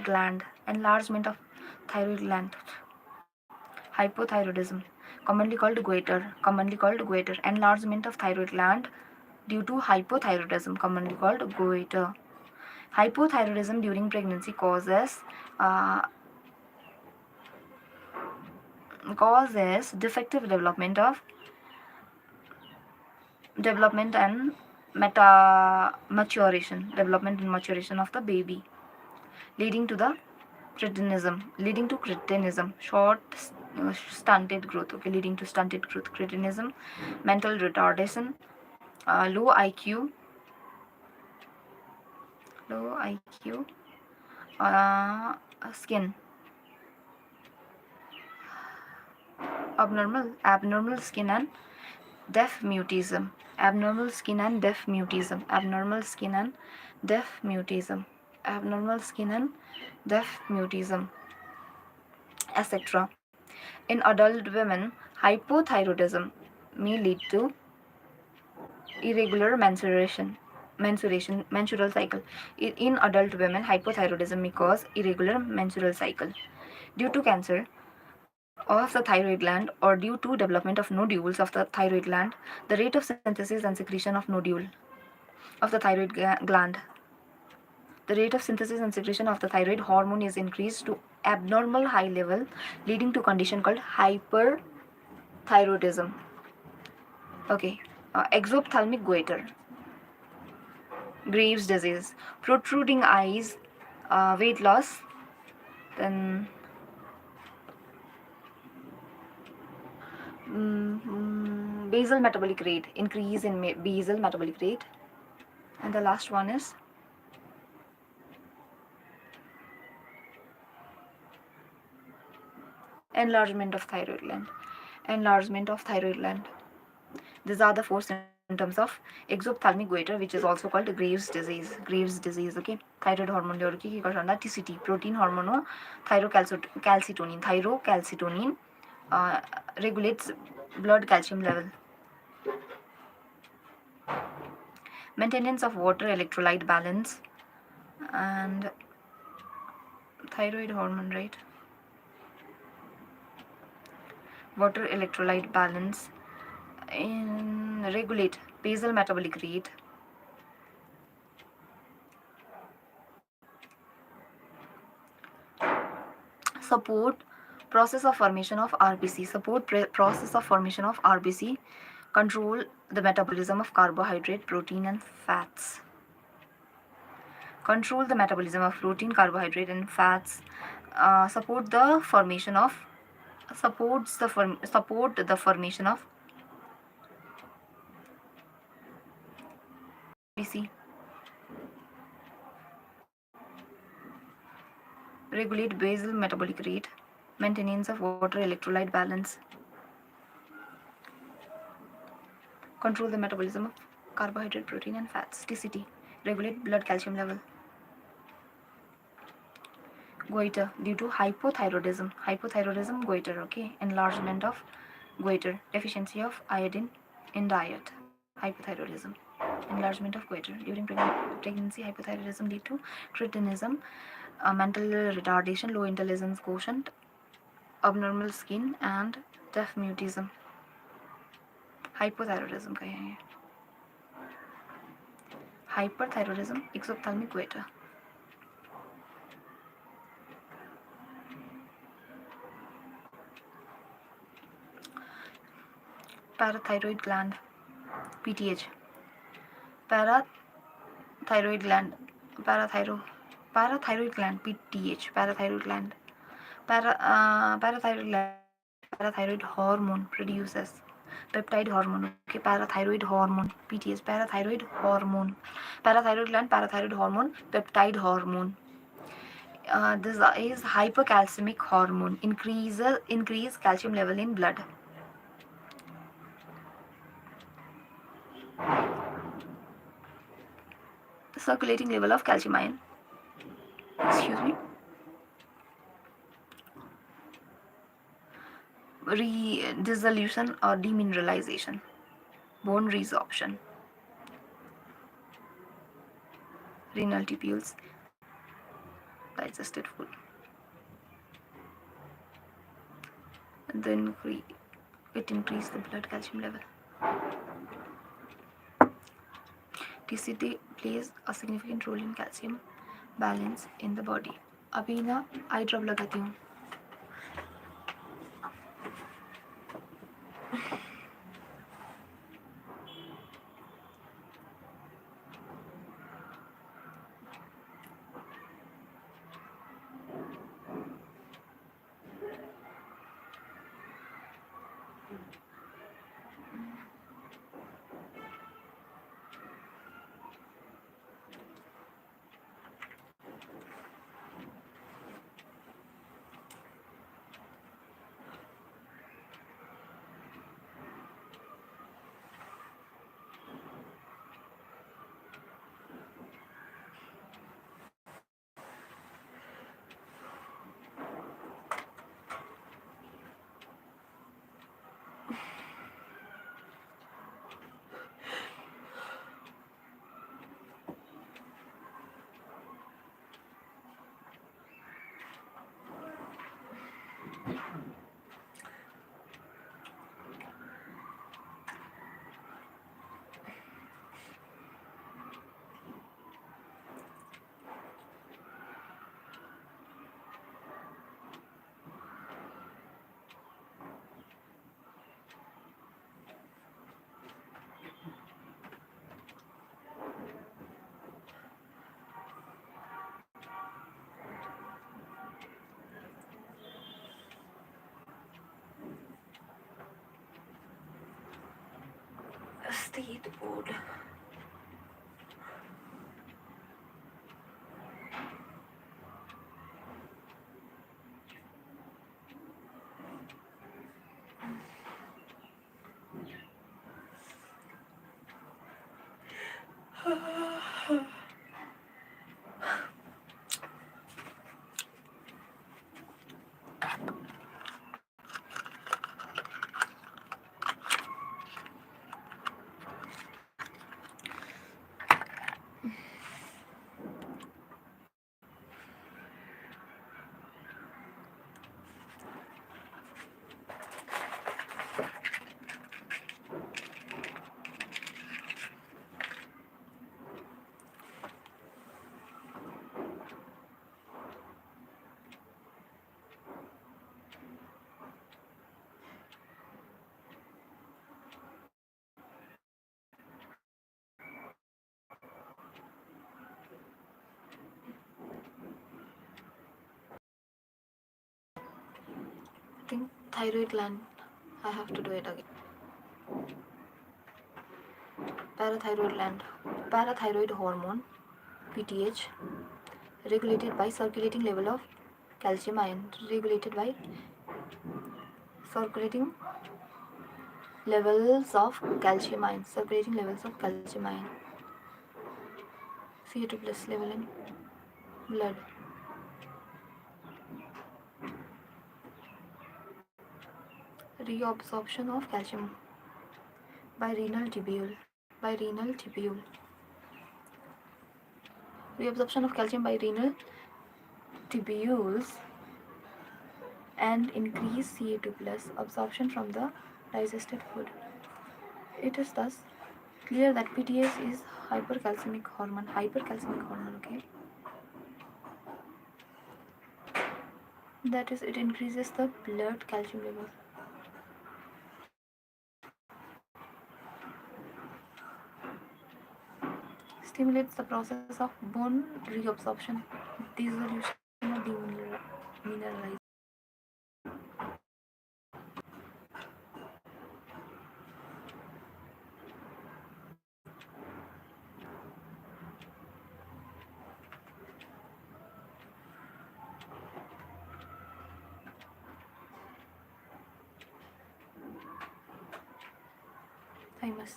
gland. Enlargement of thyroid gland. Hypothyroidism, commonly called goiter. Commonly called goiter. Enlargement of thyroid gland due to hypothyroidism, commonly called goiter. Hypothyroidism during pregnancy causes defective development and maturation of the baby, leading to cretinism, stunted growth. Okay, leading to stunted growth, cretinism, mental retardation, low IQ, skin, abnormal skin and deaf mutism. Abnormal skin and deaf mutism. Abnormal skin and deaf mutism. Abnormal skin and deaf mutism, etc. In adult women, hypothyroidism may lead to irregular menstrual cycle. In adult women, hypothyroidism may cause irregular menstrual cycle due to cancer of the thyroid gland or due to development of nodules of the thyroid gland. The rate of synthesis and secretion of nodule of the thyroid gland. The rate of synthesis and secretion of the thyroid hormone is increased to abnormal high level, leading to condition called hyperthyroidism. Okay, exophthalmic goiter, Graves' disease, protruding eyes, weight loss, then basal metabolic rate, increase in basal metabolic rate, and the last one is enlargement of thyroid gland. Enlargement of thyroid gland. These are the 4 symptoms of exophthalmic goiter, which is also called Graves' disease. Graves' disease, okay. Thyroid hormone TCT, protein hormone, thyrocalcitonin regulates blood calcium level. Maintenance of water electrolyte balance and thyroid hormone, right? Water electrolyte balance in regulate basal metabolic rate, support Process of formation of RBC. Support process of formation of RBC. Control the metabolism of carbohydrate, protein, and fats. Control the metabolism of protein, carbohydrate, and fats. Support the formation of support the formation of RBC. Regulate basal metabolic rate. Maintenance of water electrolyte balance. Control the metabolism of carbohydrate, protein, and fats. TCT. Regulate blood calcium level. Goiter due to hypothyroidism. Hypothyroidism, goiter. Okay. Enlargement of goiter. Deficiency of iodine in diet. Hypothyroidism. Enlargement of goiter. During pregnancy, hypothyroidism lead to cretinism, mental retardation, low intelligence quotient, abnormal skin, and deaf mutism. Hypothyroidism कहेंगे. Hyperthyroidism, exophthalmic goiter. Parathyroid gland, PTH. Parathyroid gland, parathyroid gland, PTH. Parathyroid gland. Parathyroid gland, parathyroid hormone produces peptide hormone. Okay, parathyroid hormone, PTH. Parathyroid hormone. Parathyroid gland, parathyroid hormone, peptide hormone. This is hypercalcemic hormone. Increase calcium level in blood. Circulating level of calcium ion. Excuse me. Dissolution or demineralization. Bone resorption. Renal tubules. Digested food. And then it increase the blood calcium level. TCT plays a significant role in calcium balance in the body. अभी ना आई drop लगाती हूँ. State board. think thyroid gland. I have to do it again. Parathyroid gland. Parathyroid hormone, PTH, regulated by circulating level of calcium ion. Regulated by circulating levels of calcium ion. Circulating levels of calcium ion. Ca2 plus level in blood. Reabsorption of calcium by renal tubule. Reabsorption of calcium by renal tubules and increase Ca2 plus absorption from the digested food. It is thus clear that PTH is hypercalcemic hormone. Okay. That is, it increases the blood calcium level. Stimulates the process of bone reabsorption, dissolution of demineralized. Thymus.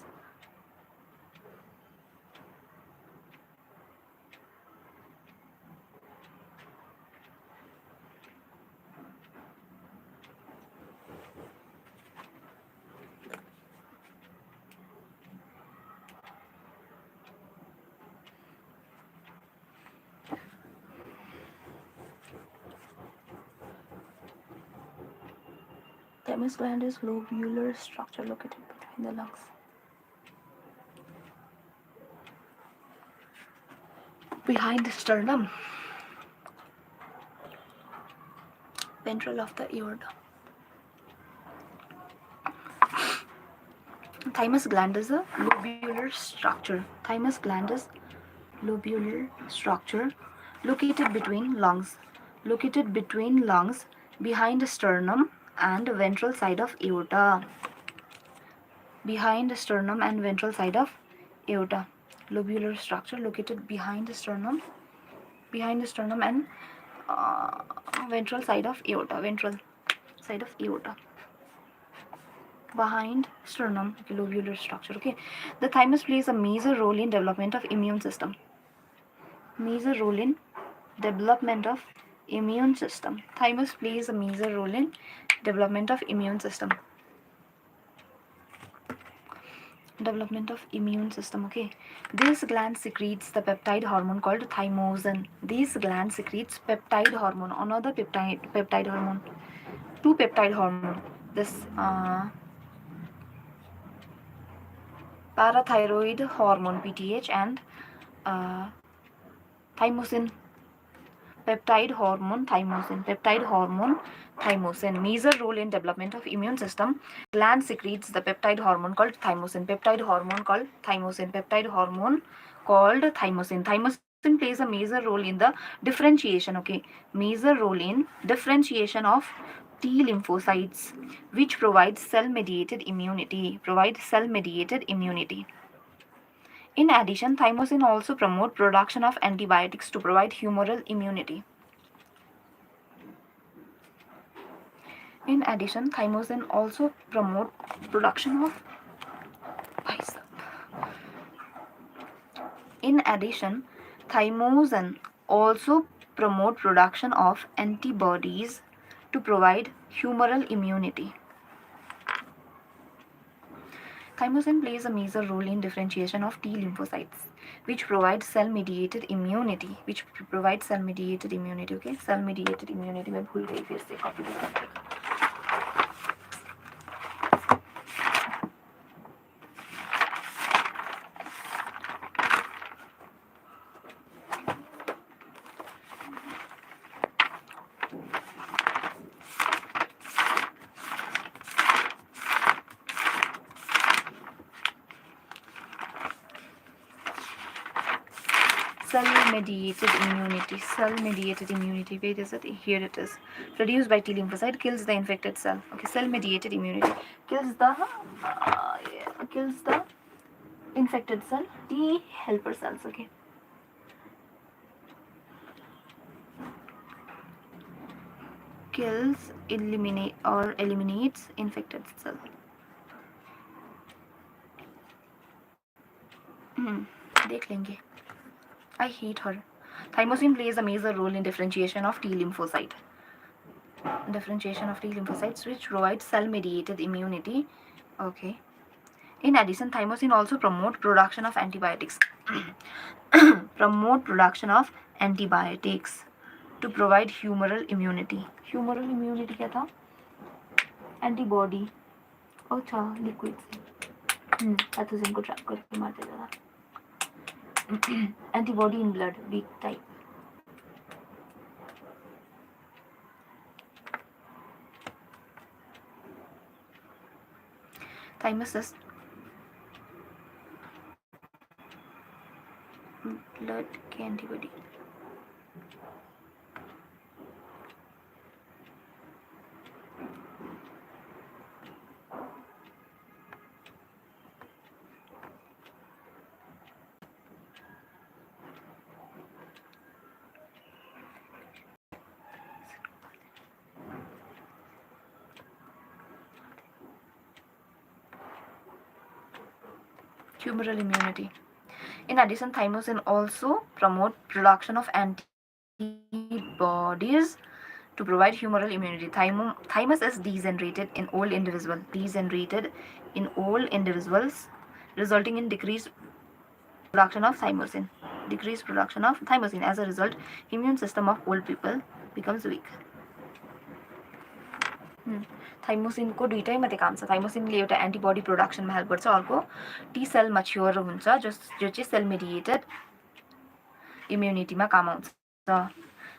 Thymus gland is lobular structure located between the lungs. Behind the sternum, ventral of the aorta. Thymus gland is a lobular structure. Thymus gland is lobular structure located between lungs. Located between lungs, behind the sternum and ventral side of aorta. Behind the sternum and ventral side of aorta. Lobular structure located behind the sternum and ventral side of aorta. Behind sternum, lobular structure. Okay, the thymus plays a major role in development of immune system. Thymus plays a major role in development of immune system. Okay, this gland secretes the peptide hormone called thymosin. This gland secretes peptide hormone, another peptide hormone, two peptide hormone. This parathyroid hormone, PTH, and thymosin. Peptide hormone thymosin. Major role in development of immune system. Gland secretes the peptide hormone called thymosin. Thymosin plays a major role in the differentiation. Okay, major role in differentiation of T lymphocytes, which provides cell-mediated immunity. In addition, thymosin also promote production of antibiotics to provide humoral immunity. In addition, thymosin also promote production of antibodies to provide humoral immunity. Thymosin plays a major role in differentiation of T lymphocytes, which provides cell-mediated immunity. Okay, cell-mediated immunity. मैं भूल गई फिर से copy करने का. cell-mediated immunity. Cell-mediated immunity. Where is it? Here it is. Produced by T lymphocyte, kills the infected cell. Okay, cell-mediated immunity kills the infected cell. T helper cells. Okay. Kills, eliminates infected cell. देख लेंगे. I hate her. Thymosin plays a major role in differentiation of T lymphocyte. Differentiation of T lymphocytes, which provides cell-mediated immunity. Okay. In addition, thymosin also promote production of antibiotics. Promote production of antibiotics to provide humoral immunity. Humoral immunity क्या था? Antibody. अच्छा, liquids. Pathogen को trap करके मार देता था. Antibody in blood, weak type. Thymus is blood के antibody. Humoral immunity. In addition, thymosin also promote production of antibodies to provide humoral immunity. Thymus is degenerated in old individuals, resulting in decreased production of thymosin. As a result, immune system of old people becomes weak. Thymosin को दुईटै मात्रै काम छ. थाइमोसिनले एउटा antibody प्रोडक्सनमा help गर्छ, अर्को T cell mature हुन्छ जो चाहिँ सेल मेडिएटेड इम्युनिटीमा काम आउँछ.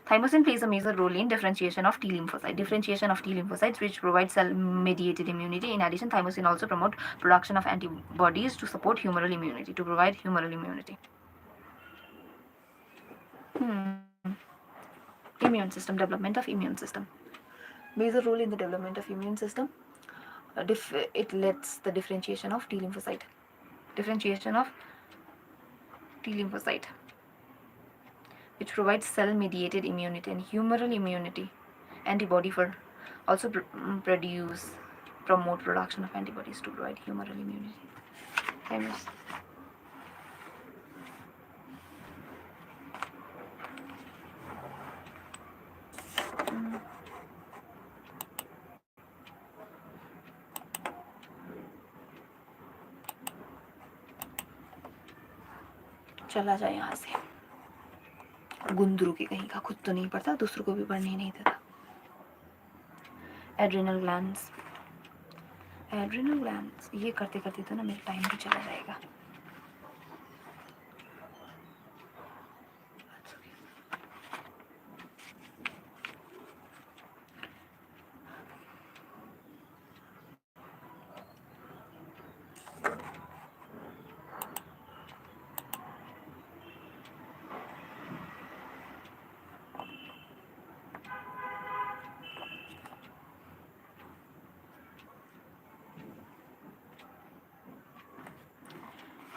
Thymosin plays a major role in differentiation of T lymphocytes, which provide cell-mediated immunity. In addition, thymosin also promote production of antibodies to support humoral immunity, to provide humoral immunity. Immune system, development of immune system. Major role in the development of immune system. It lets the differentiation of T lymphocyte. Which provides cell-mediated immunity and humoral immunity. Antibody for also promote production of antibodies to provide humoral immunity. Thymus. चला जाए यहाँ से. गुंदरू के कहीं का, खुद तो नहीं पढ़ता, दूसरों को भी पढ़ने नहीं देता. Adrenal glands. ये करते करते तो ना मेरा टाइम भी चला जाएगा.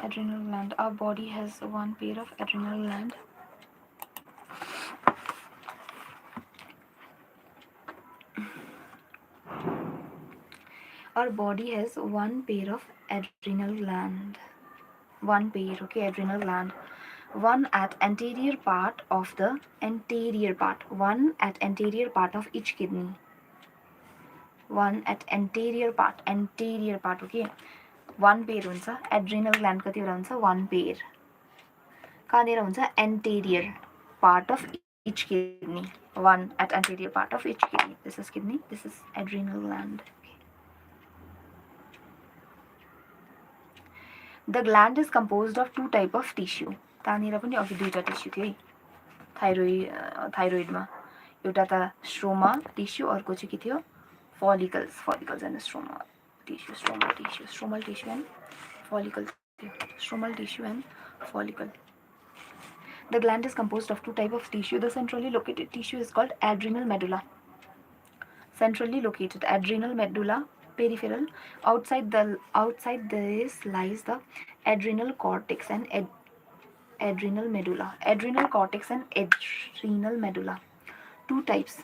Adrenal gland. Our body has one pair of adrenal gland. Our body has one pair of adrenal gland. One pair, okay, adrenal gland. One at anterior part of each kidney. One at anterior part, okay. One pair हुन्छ. Adrenal gland कतिवटा हुन्छ? one pair. कहाँनिर हुन्छ? anterior part of each kidney. One at anterior part of each kidney. This is kidney, this is adrenal gland. Okay. The gland is composed of two type of tissue. कहाँनिर पनि अघि दुईटा tissue थियो है. थाइरोइडमा एउटा त स्ट्रोमा टिस्यु, अर्को चाहिँ के थियो? follicles and stromal tissue and follicle. The gland is composed of two types of tissue. The centrally located tissue is called adrenal medulla. Centrally located adrenal medulla, peripheral. Outside this lies the adrenal cortex and adrenal medulla. Adrenal cortex and adrenal medulla. Two types.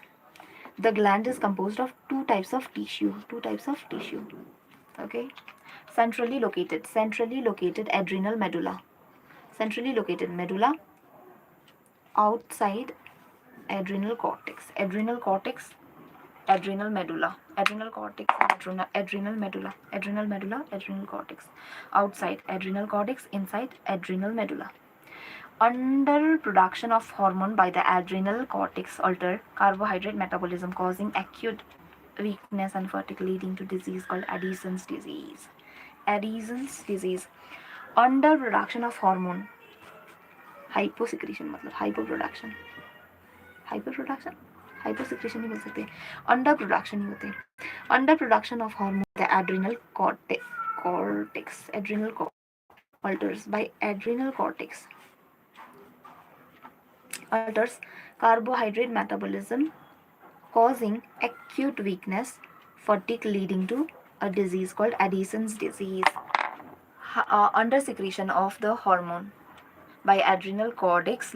The gland is composed of two types of tissue. Two types of tissue. Okay. Centrally located adrenal medulla. Centrally located medulla. Outside adrenal cortex. Adrenal cortex, adrenal medulla. Adrenal cortex and adrenal medulla. Adrenal medulla, adrenal cortex. Outside adrenal cortex, inside adrenal medulla. Under production of hormone by the adrenal cortex alter carbohydrate metabolism, causing acute weakness and fatigue, leading to disease called Addison's disease. Addison's disease. Under production of hormone, hyposecretion मतलब hypoproduction. Hyper hyposecretion नहीं बोल सकते, under production ही होते हैं. Under production of hormone the adrenal cortex adrenal alters by adrenal cortex alters carbohydrate metabolism, causing acute weakness, fatigue, leading to a disease called Addison's disease. Under secretion of the hormone by adrenal cortex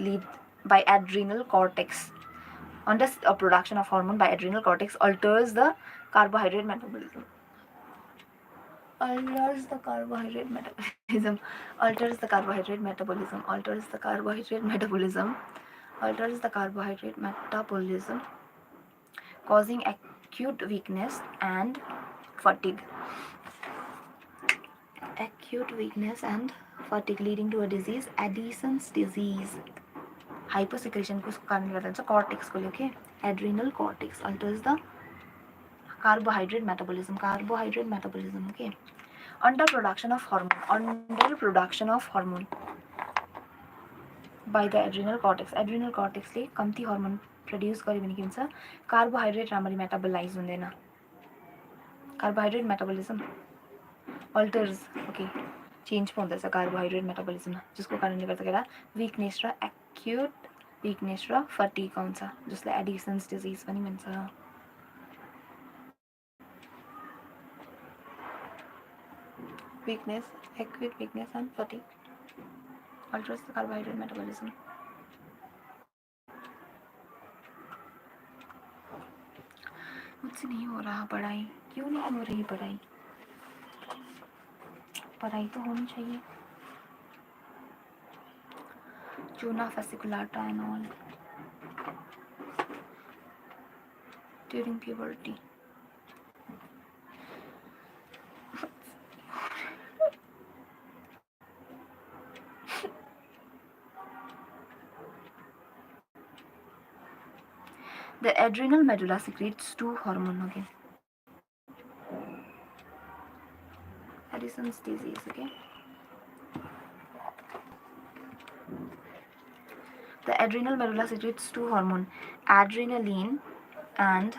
under production of hormone by adrenal cortex alters the carbohydrate metabolism. Alters the carbohydrate metabolism. Alters the carbohydrate metabolism. Alters the carbohydrate metabolism. Alters the carbohydrate metabolism, causing acute weakness and fatigue. Acute weakness and fatigue, leading to a disease, Addison's disease. Hyposecretion को कारण क्या था? Cortex को लेके adrenal cortex altars the carbohydrate metabolism. Carbohydrate metabolism. Okay. Under production of hormone. Under production of hormone by the adrenal cortex. Adrenal cortex ले कम्ती hormone produce गरे भने के हुन्छ carbohydrate राम्ररी metabolize हुँदैन. Carbohydrate metabolism alters. Okay. Change पो हुँदैछ कार्बोहाइड्रेट मेटाबोलिजममा, जसको कारणले गर्दा विकनेस र एक्युट विकनेस र फटिग आउँछ, जसलाई एडिसन्स डिजिज पनि भन्छ. weakness, acute weakness and fatigue alters the carbohydrate metabolism. मुझसे नहीं हो रहा पढ़ाई, क्यों नहीं हो रही पढ़ाई? पढ़ाई तो होनी चाहिए. Juna fasciculata and all during puberty. The adrenal medulla secretes two hormones. Okay. Addison's disease. Okay. The adrenal medulla secretes two hormones, adrenaline and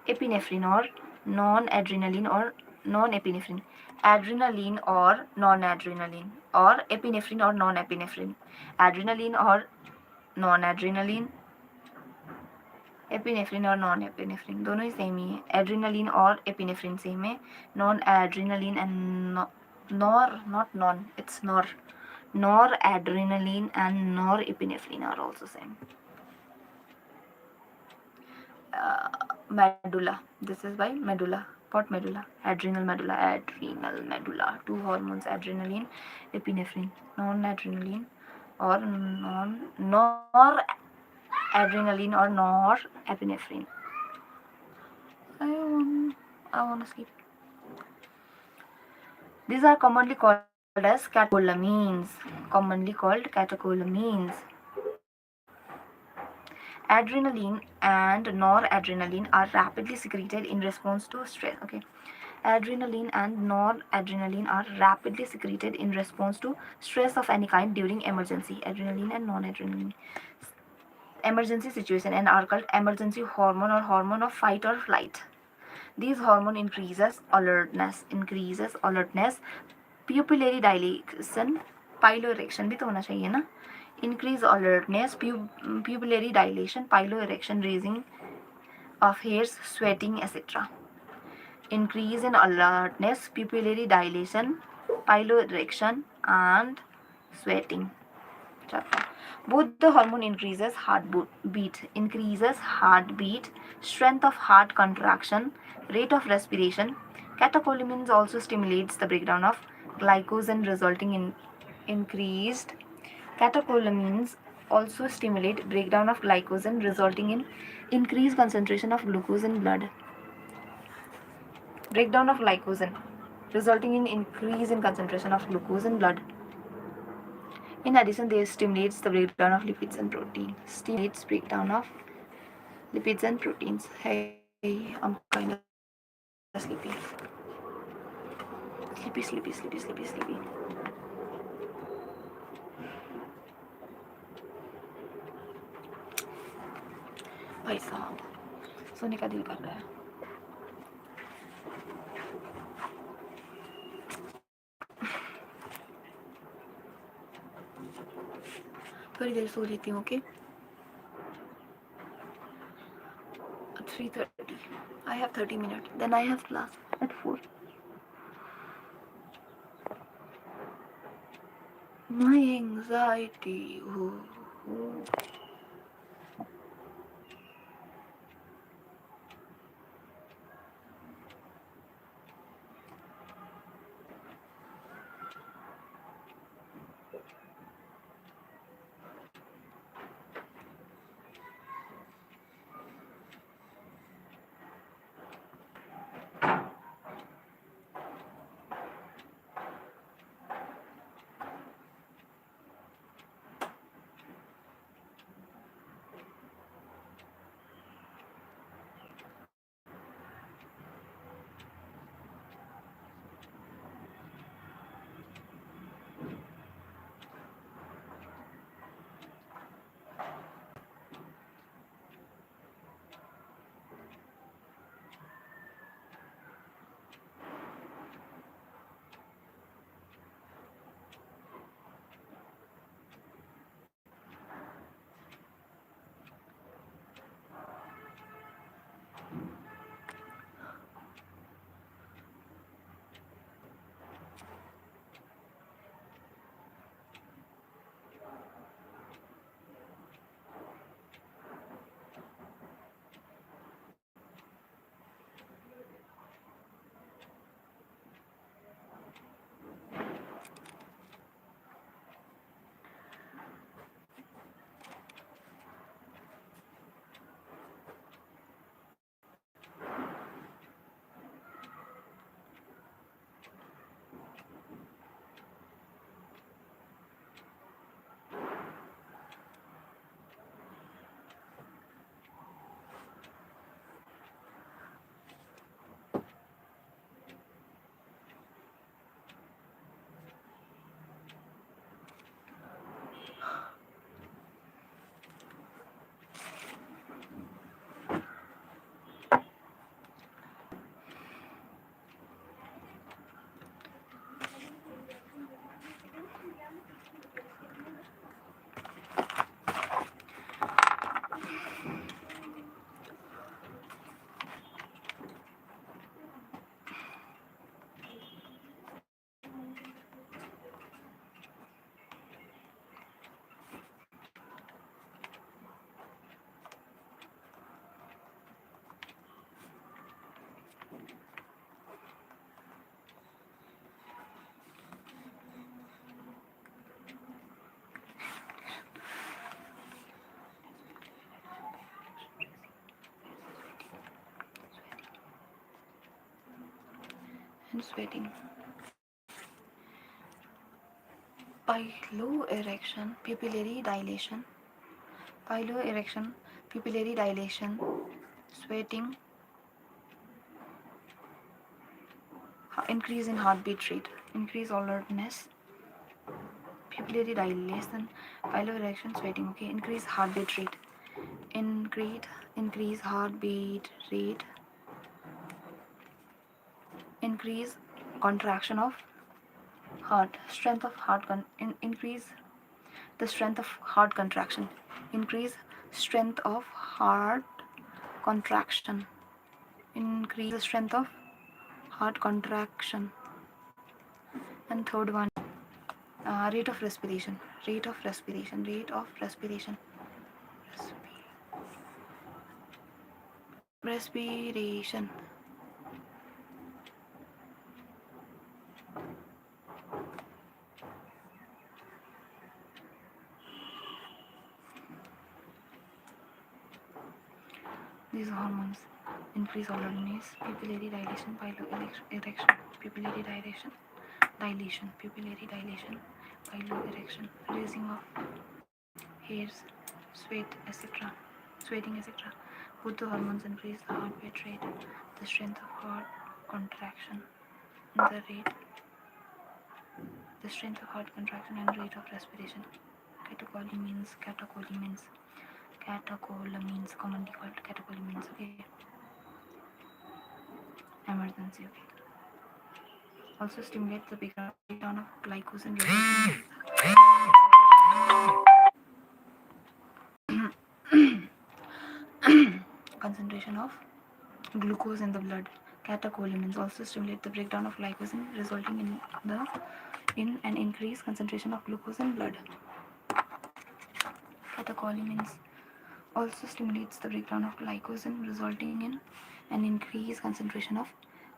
epinephrine, or non-adrenaline or non-epinephrine. Adrenaline or non-adrenaline, or epinephrine or non-epinephrine. Adrenaline or non-adrenaline, epinephrine और non epinephrine दोनों ही same ही है. Adrenaline और epinephrine same है. Non adrenaline and not non, it's noradrenaline and norepinephrine are also same. Medulla, this is by medulla. What medulla? Adrenal medulla. Two hormones, adrenaline, epinephrine. Non-adrenaline or noradrenaline or norepinephrine. I want to sleep. These are commonly called as catecholamines. Commonly called catecholamines. Adrenaline and noradrenaline are rapidly secreted in response to stress. Okay. Adrenaline and noradrenaline are rapidly secreted in response to stress of any kind during emergency. Adrenaline and noradrenaline. Emergency situation and are called emergency hormone or hormone of fight or flight. These hormone increases alertness, pupillary dilation, पाइलोइरेक्शन भी तो होना चाहिए ना. Increase alertness, pupillary dilation, piloerection, raising of hairs, sweating, etc. Increase in alertness, pupillary dilation, piloerection, and sweating. Chapter. Both the hormone increases heartbeat, strength of heart contraction, rate of respiration. Catecholamines also stimulates the breakdown of glycogen, resulting in increased. Catecholamines also stimulate breakdown of glycogen, resulting in increased concentration of glucose in blood. Breakdown of glycogen, resulting in increase in concentration of glucose in blood. In addition, they stimulates the breakdown of lipids and proteins. Stimulates breakdown of lipids and proteins. Hey, I'm kind of sleepy. Sleepy. भाई साहब, सोने का दिल कर रहा है. थोड़ी देर सो लेती हूँ. Okay. 3:30. I have 30 minutes. Then I have class at 4. My anxiety. Oh. And sweating. Piloerection, pupillary dilation, sweating, increase in heartbeat rate, increase alertness, pupillary dilation, piloerection, sweating. Okay, increase heartbeat rate, increase heartbeat rate, increase contraction of heart, strength of heart increase the strength of heart contraction, increase strength of heart contraction, increase the strength of heart contraction. And third one, rate of respiration, rate of respiration, rate of respiration, respiration. These hormones increase awareness, pupillary dilation, erection, pupillary dilation, pupillary dilation, erection, releasing of hairs, sweat, etc., sweating, etc. Both the hormones increase the heartbeat rate, the strength of heart contraction, the strength of heart contraction and rate of respiration. Catecholamines, commonly called catecholamines. Okay, emergency. Okay, also stimulates the breakdown of glycogen, concentration of glucose in the blood. Catecholamines also stimulate the breakdown of glycogen, resulting in an increased concentration of glucose in blood. Catecholamines also stimulates the breakdown of glycogen, resulting in an increased concentration of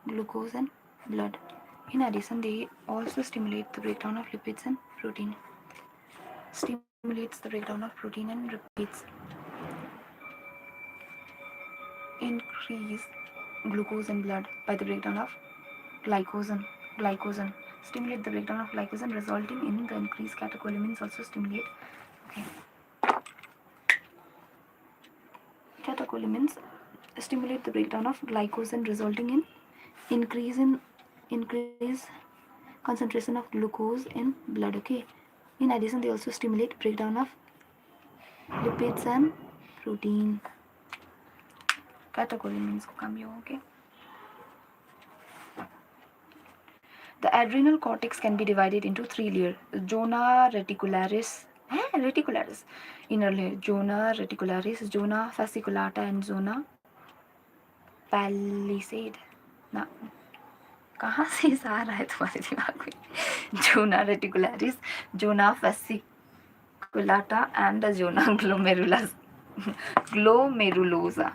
glucose in blood. In addition, they also stimulate the breakdown of lipids and protein. Stimulates the breakdown of protein and lipids. Increase glucose in blood by the breakdown of glycogen stimulate the breakdown of glycogen, resulting in the increased catecholamines also stimulate. Okay, catecholamines stimulate the breakdown of glycogen, resulting in increase concentration of glucose in blood. Okay, in addition, they also stimulate breakdown of lipids and protein. Catecholamines को काम ये हो. Okay, the adrenal cortex can be divided into three layers: zona reticularis, inner layer; zona reticularis, zona fasciculata, and zona palisade. ना कहाँ से आ रहा है तुम्हारे दिमाग में? Zona reticularis, zona fasciculata, and zona glomerulosa.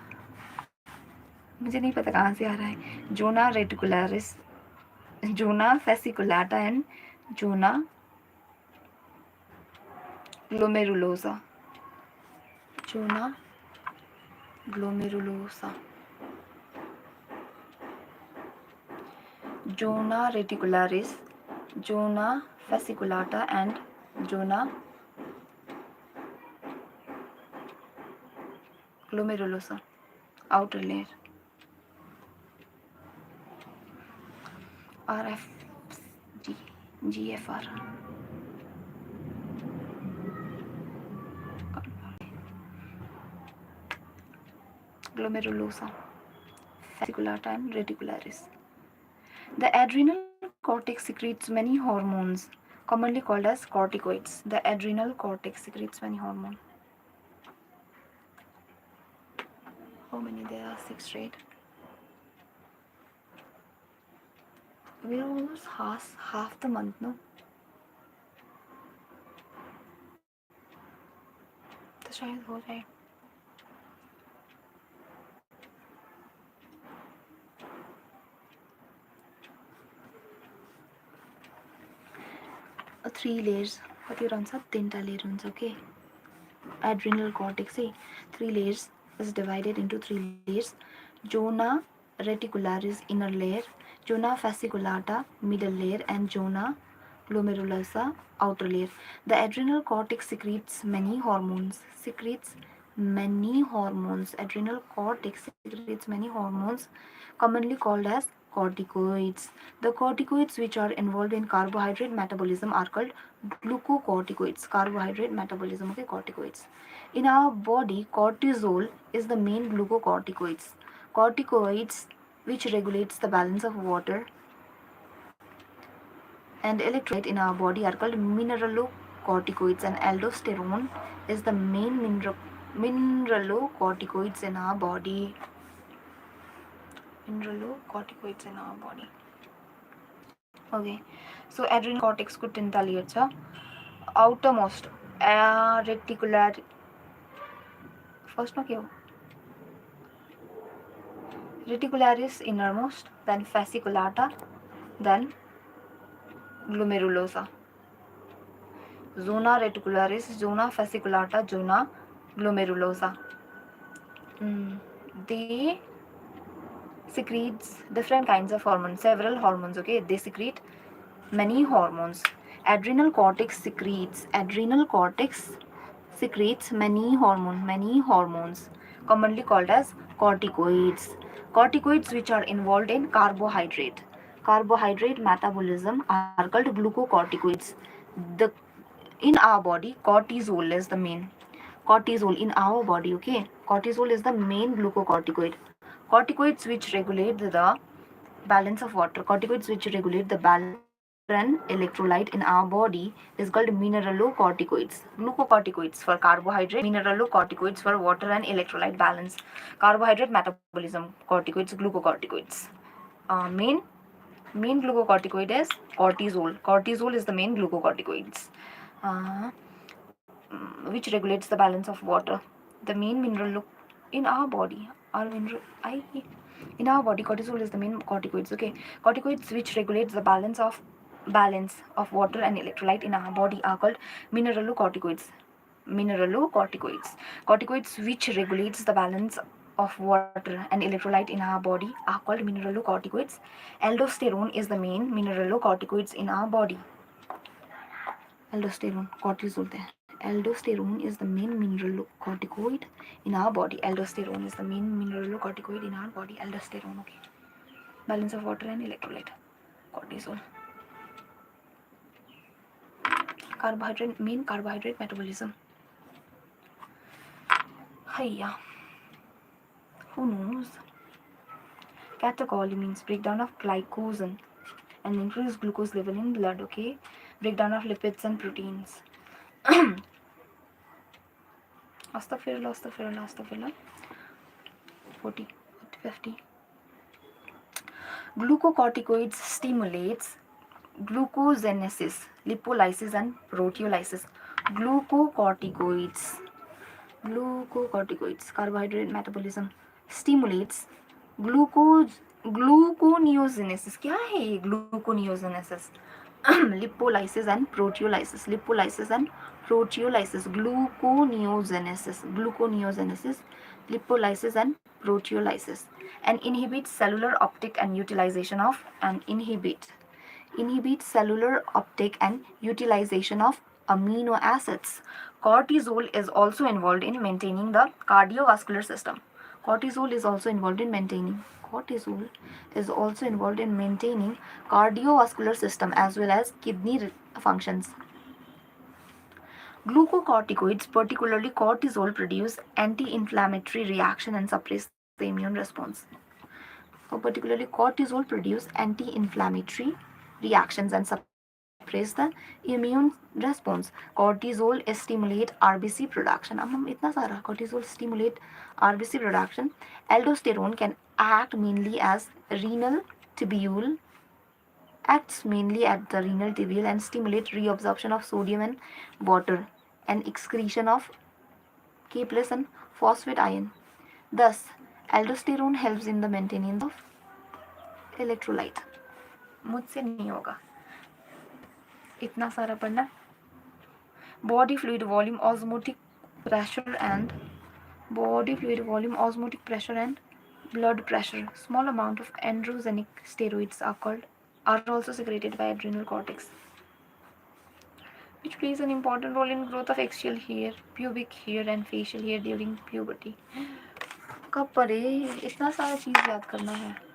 मुझे नहीं पता कहाँ से आ रहा है. Zona reticularis, zona fasciculata, and zona glomerulosa. Zona glomerulosa. Zona reticularis, zona fasciculata, and zona glomerulosa. Outer layer. RFG, GFR. Glomerulosa, fasciculata, and reticularis. The adrenal cortex secretes many hormones, commonly called as corticoids. The adrenal cortex secretes many hormones. How many there are? 6, right? We're almost half the month, no? तो शायद हो जाए. Three layers. What you run sa? 3 layers. Okay. Adrenal cortex, say 3 layers is divided into 3 layers: zona reticularis, inner layer; zona fasciculata, middle layer; and zona glomerulosa, outer layer. The adrenal cortex secretes many hormones. Adrenal cortex secretes many hormones, commonly called as corticoids. The corticoids which are involved in carbohydrate metabolism are called glucocorticoids. Carbohydrate metabolism, okay, corticoids. In our body, cortisol is the main glucocorticoids. Corticoids which regulates the balance of water and electrolyte in our body are called mineralocorticoids, and aldosterone is the main mineralocorticoids in our body. Mineralocorticoids in our body. Okay, so adrenal cortex को tinta लिएचा outermost reticular first no क्या reticularis innermost, then fasciculata, then glomerulosa. Zona reticularis, zona fasciculata, zona glomerulosa. They secretes different kinds of hormones, several hormones. Okay, they secrete many hormones. Adrenal cortex secretes many hormones, commonly called as corticoids. Corticoids which are involved in carbohydrate metabolism are called glucocorticoids. The in our body, cortisol is the main. Cortisol in our body, okay? Cortisol is the main glucocorticoid. Corticoids which regulate the balance of water. Corticoids which regulate the balance of water and electrolyte in our body is called mineralocorticoids. Glucocorticoids for carbohydrate, mineralocorticoids for water and electrolyte balance. Carbohydrate metabolism, corticoids, glucocorticoids. Main glucocorticoid is cortisol. Cortisol is the main glucocorticoids, uh, which regulates the balance of water. The main mineral in our body, in our body, cortisol is the main corticoids. Okay, corticoids which regulates the balance of water and electrolyte in our body are called mineralocorticoids. Corticoids which regulates the balance of water and electrolyte in our body are called mineralocorticoids. Aldosterone is the main mineralocorticoids in our body. Aldosterone, cortisol there. Aldosterone is the main mineralocorticoid in our body. Aldosterone is the main mineralocorticoid in our body. Aldosterone, okay. Balance of water and electrolyte. Cortisol. Main carbohydrate metabolism. Hiya. Who knows? Catechol means breakdown of glycogen and increased glucose level in blood, okay? Breakdown of lipids and proteins. Astaghfirullah. 40, 50. Glucocorticoids stimulates glucogenesis, lipolysis and proteolysis. Glucocorticoids, carbohydrate metabolism, stimulates gluconeogenesis. क्या है ये gluconeogenesis? Lipolysis and proteolysis. Gluconeogenesis, lipolysis and proteolysis, and inhibits cellular uptake and utilization of cellular uptake and utilization of amino acids. Cortisol is also involved in maintaining the cardiovascular system. Cortisol is also involved in maintaining cardiovascular system as well as kidney functions. Glucocorticoids, particularly cortisol, produce anti-inflammatory reaction and suppress the immune response. Particularly cortisol produce anti-inflammatory reactions and suppress the immune response. Cortisol stimulate RBC production. इतना सारा cortisol stimulate RBC production. Aldosterone can act mainly as renal tubule acts mainly at the renal tubule and stimulate reabsorption of sodium and water and excretion of K plus and phosphate ion. Thus, aldosterone helps in the maintenance of electrolyte. मुझसे नहीं होगा इतना सारा पढ़ना. Body fluid volume, osmotic pressure and blood pressure. Small amount of androgenic steroids are also secreted by adrenal cortex, which plays an important role in growth of axial hair, pubic hair and facial hair during puberty. कब पढ़े इतना सारा चीज याद करना है.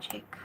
check.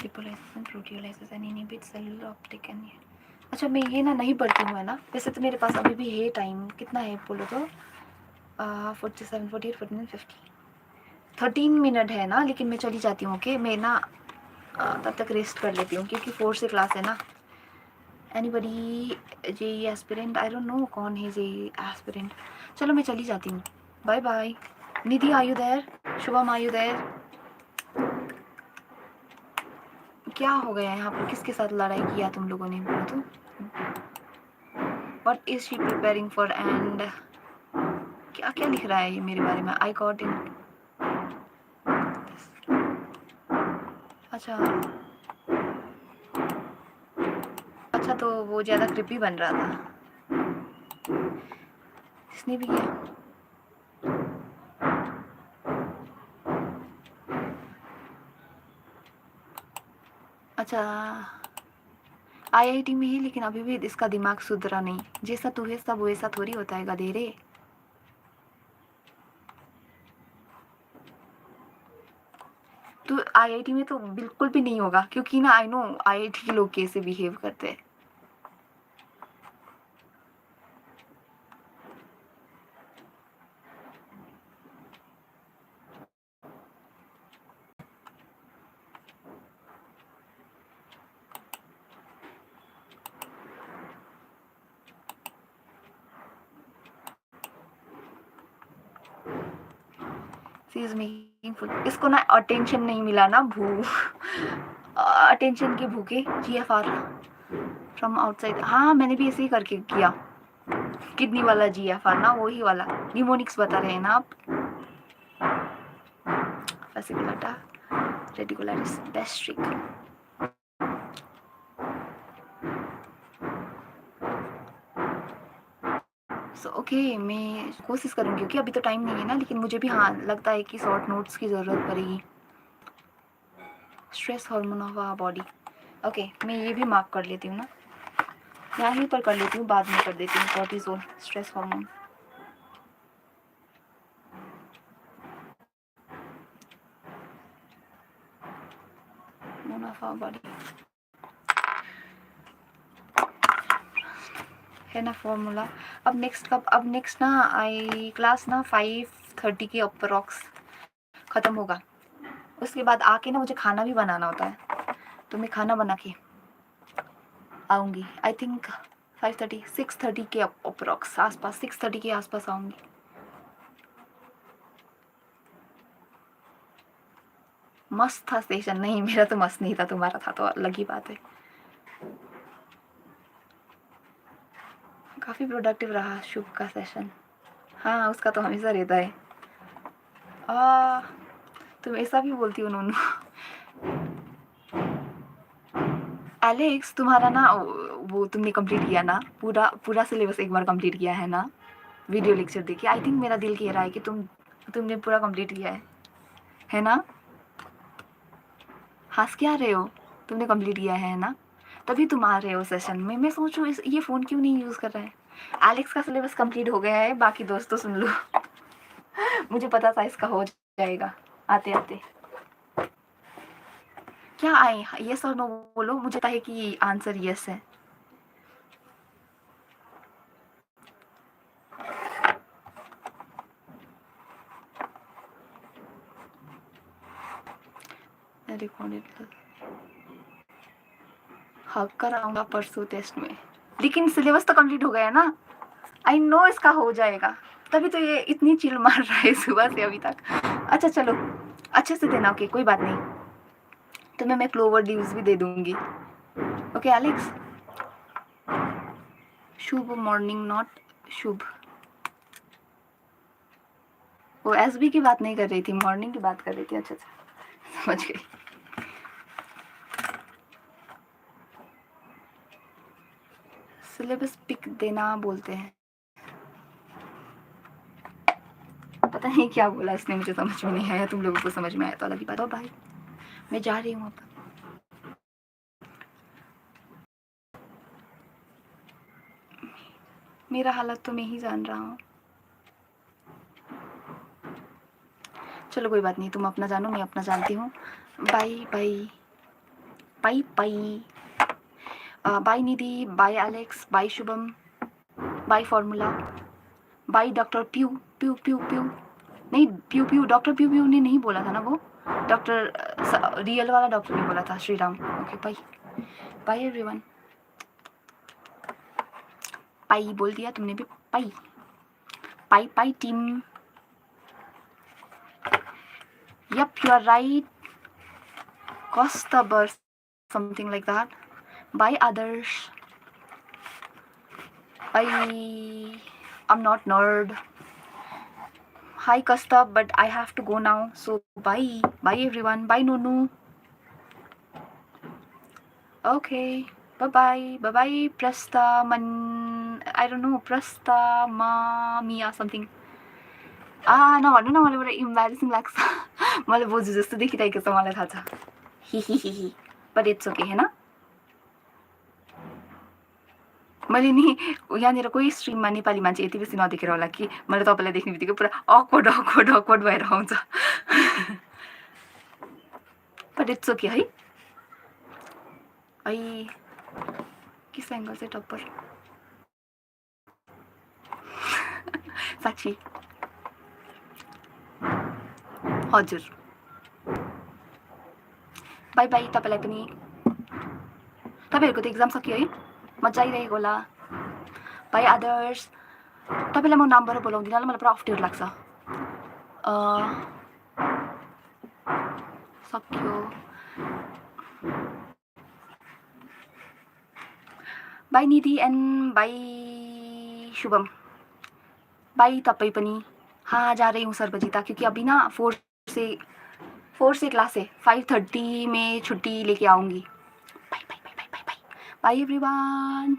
Lipolysis and proteolysis and inhibit cellular uptake and अच्छा मैं ये ना नहीं पढ़ती हूँ है ना, वैसे तो मेरे पास अभी भी है टाइम, कितना है बोलो तो 47 48 49 50 13 मिनट है ना, लेकिन मैं चली जाती हूँ। ओके मैं ना तब तक रेस्ट कर लेती हूँ क्योंकि 4 से क्लास है ना। Anybody JEE aspirant, I don't know कौन है जेई एस्पिरेंट। चलो मैं चली जाती हूँ, bye bye. Nidhi are you there? Shubham are you there? क्या हो गया यहाँ पर, किसके साथ लड़ाई किया तुम लोगों ने बोलो तो? What is she preparing for and क्या क्या लिख रहा है ये मेरे बारे में? आई गॉट इन, अच्छा अच्छा तो वो ज़्यादा क्रिपी बन रहा था, इसने भी किया। अच्छा आईआईटी में है लेकिन अभी भी इसका दिमाग सुधरा नहीं। जैसा तू है सब वैसा थोड़ी होता है गधेरे। तो आईआईटी में तो बिल्कुल भी नहीं होगा क्योंकि ना आई नो आईआईटी के लोग कैसे बिहेव करते हैं। सी इज मेकिंग फूड। इसको ना अटेंशन नहीं मिला ना, अटेंशन के भूखे। GFR from outside. हाँ मैंने भी ऐसे ही करके किया। किडनी वाला GFR ना, वही वाला। निमोनिक्स बता रहे हैं ना आप। Fasciculata reticularis gastric. So okay, मैं कोशिश करूँगी क्योंकि अभी तो टाइम नहीं है ना, लेकिन मुझे भी हाँ लगता है कि शॉर्ट नोट्स की ज़रूरत पड़ेगी। Stress hormone of body. Okay, मैं ये भी मार्क कर लेती हूँ ना, यहाँ पर कर लेती हूँ, बाद में कर देती हूँ। Cortisol stress hormone. Of our body है ना फॉर्मूला। अब नेक्स्ट ना आई क्लास ना 5:30 के अप्रॉक्स ख़त्म होगा। उसके बाद आके ना मुझे खाना भी बनाना होता है, तो मैं खाना बना के आऊँगी। आई थिंक 5:30 6:30 के अप्रॉक्स आसपास, 6:30 के आसपास आऊँगी। मस्त था सेशन। नहीं मेरा तो मस्त नहीं था, तुम्हारा था तो अलग ही बात है। काफ़ी प्रोडक्टिव रहा शुभ का सेशन। हाँ उसका तो हमेशा रहता है। तुम ऐसा भी बोलती हो नोनू। एलेक्स तुम्हारा ना वो तुमने कंप्लीट किया ना, पूरा सिलेबस एक बार कंप्लीट किया है ना, वीडियो लेक्चर देखिए। आई थिंक मेरा दिल कह रहा है कि तुमने पूरा कंप्लीट किया है ना। हंस क्या रहे हो? तुमने कंप्लीट किया है ना, तभी तुम आ रहे हो सेशन में। मैं सोचूं ये फ़ोन क्यों नहीं यूज़ कर रहा है। एलेक्स का सिलेबस कंप्लीट हो गया है, बाकी दोस्तों सुन लो। मुझे पता था इसका हो जाएगा आते आते। क्या आए यस और नो बोलो, मुझे पता है कि आंसर यस है। रिकॉर्डेड हक कराऊंगा परसों टेस्ट में, लेकिन सिलेबस तो कंप्लीट हो गया है ना। आई नो इसका हो जाएगा, तभी तो ये इतनी चिल मार रहा है सुबह से अभी तक। अच्छा चलो अच्छे से देना। ओके कोई बात नहीं, तुम्हें मैं क्लोवर ड्यूज भी दे दूंगी। Okay Alex. शुभ मॉर्निंग नॉट शुभ। वो SB की बात नहीं कर रही थी, मॉर्निंग की बात कर रही थी। अच्छा समझ गई। सिलेबस पिक देना बोलते हैं, पता नहीं क्या बोला इसने, मुझे समझ में नहीं आया। तुम लोगों को समझ में आया तो अलग ही बात। और भाई मैं जा रही हूँ अब। मेरा हालत तो मैं ही जान रहा हूँ। चलो कोई बात नहीं, तुम अपना जानो, मैं अपना जानती हूँ। Bye bye bye bye bye Nidhi, bye Alex, bye Shubham, bye formula, bye doctor प्यू प्यू प्यू प्यू। नहीं प्यू प्यू, डॉक्टर प्यू प्यू ने नहीं बोला था ना, वो डॉक्टर रियल वाला डॉक्टर ने बोला था, Shri Ram. Okay bye bye everyone. पाई बोल दिया तुमने भी। पाई पाई पाई team. Yep, you are right. Costa burst, something like that. By others. I'm not nerd. Hi Costa, but I have to go now. So bye. Bye everyone. Bye Nonu. Okay. Bye bye. Bye bye Prasta I don't know. Prasta Mia something. नभन्नु न, मलाई एउटा embarrassing लाग्छ। मलाई बोजू जस्तो देखिरहेको छ, मलाई थाहा छ। हि बट इट्स ओके हैन। मैले नि यहाँनिर कोही स्ट्रिममा नेपाली मान्छे यति बेसी नदेखेर होला कि मैले तपाईँलाई देख्ने बित्तिकै पुरा अक्वर्ड भएर आउँछ। बट इट्स ओके है। किस एङ्गल चाहिँ टप्पर साक्षी हजुर। बाई बाई तपाईँलाई पनि। तपाईँहरूको त एक्जाम सक्यो है, मजा आइरहेको होला। बाई आदर्श। तपाईँलाई म नामबाट बोलाउँदिनँ ल, मलाई पुरा अप्ठ्यारो लाग्छ। सक्यो। By Nidhi end by Shubham, by तपाईँ पनि। हाँ जा रही हूँ सर बजीता, क्योंकि अभी ना 4 से क्लास है, 5:30 में छुट्टी लेके आऊँगी। Bye bye bye bye bye bye bye everyone.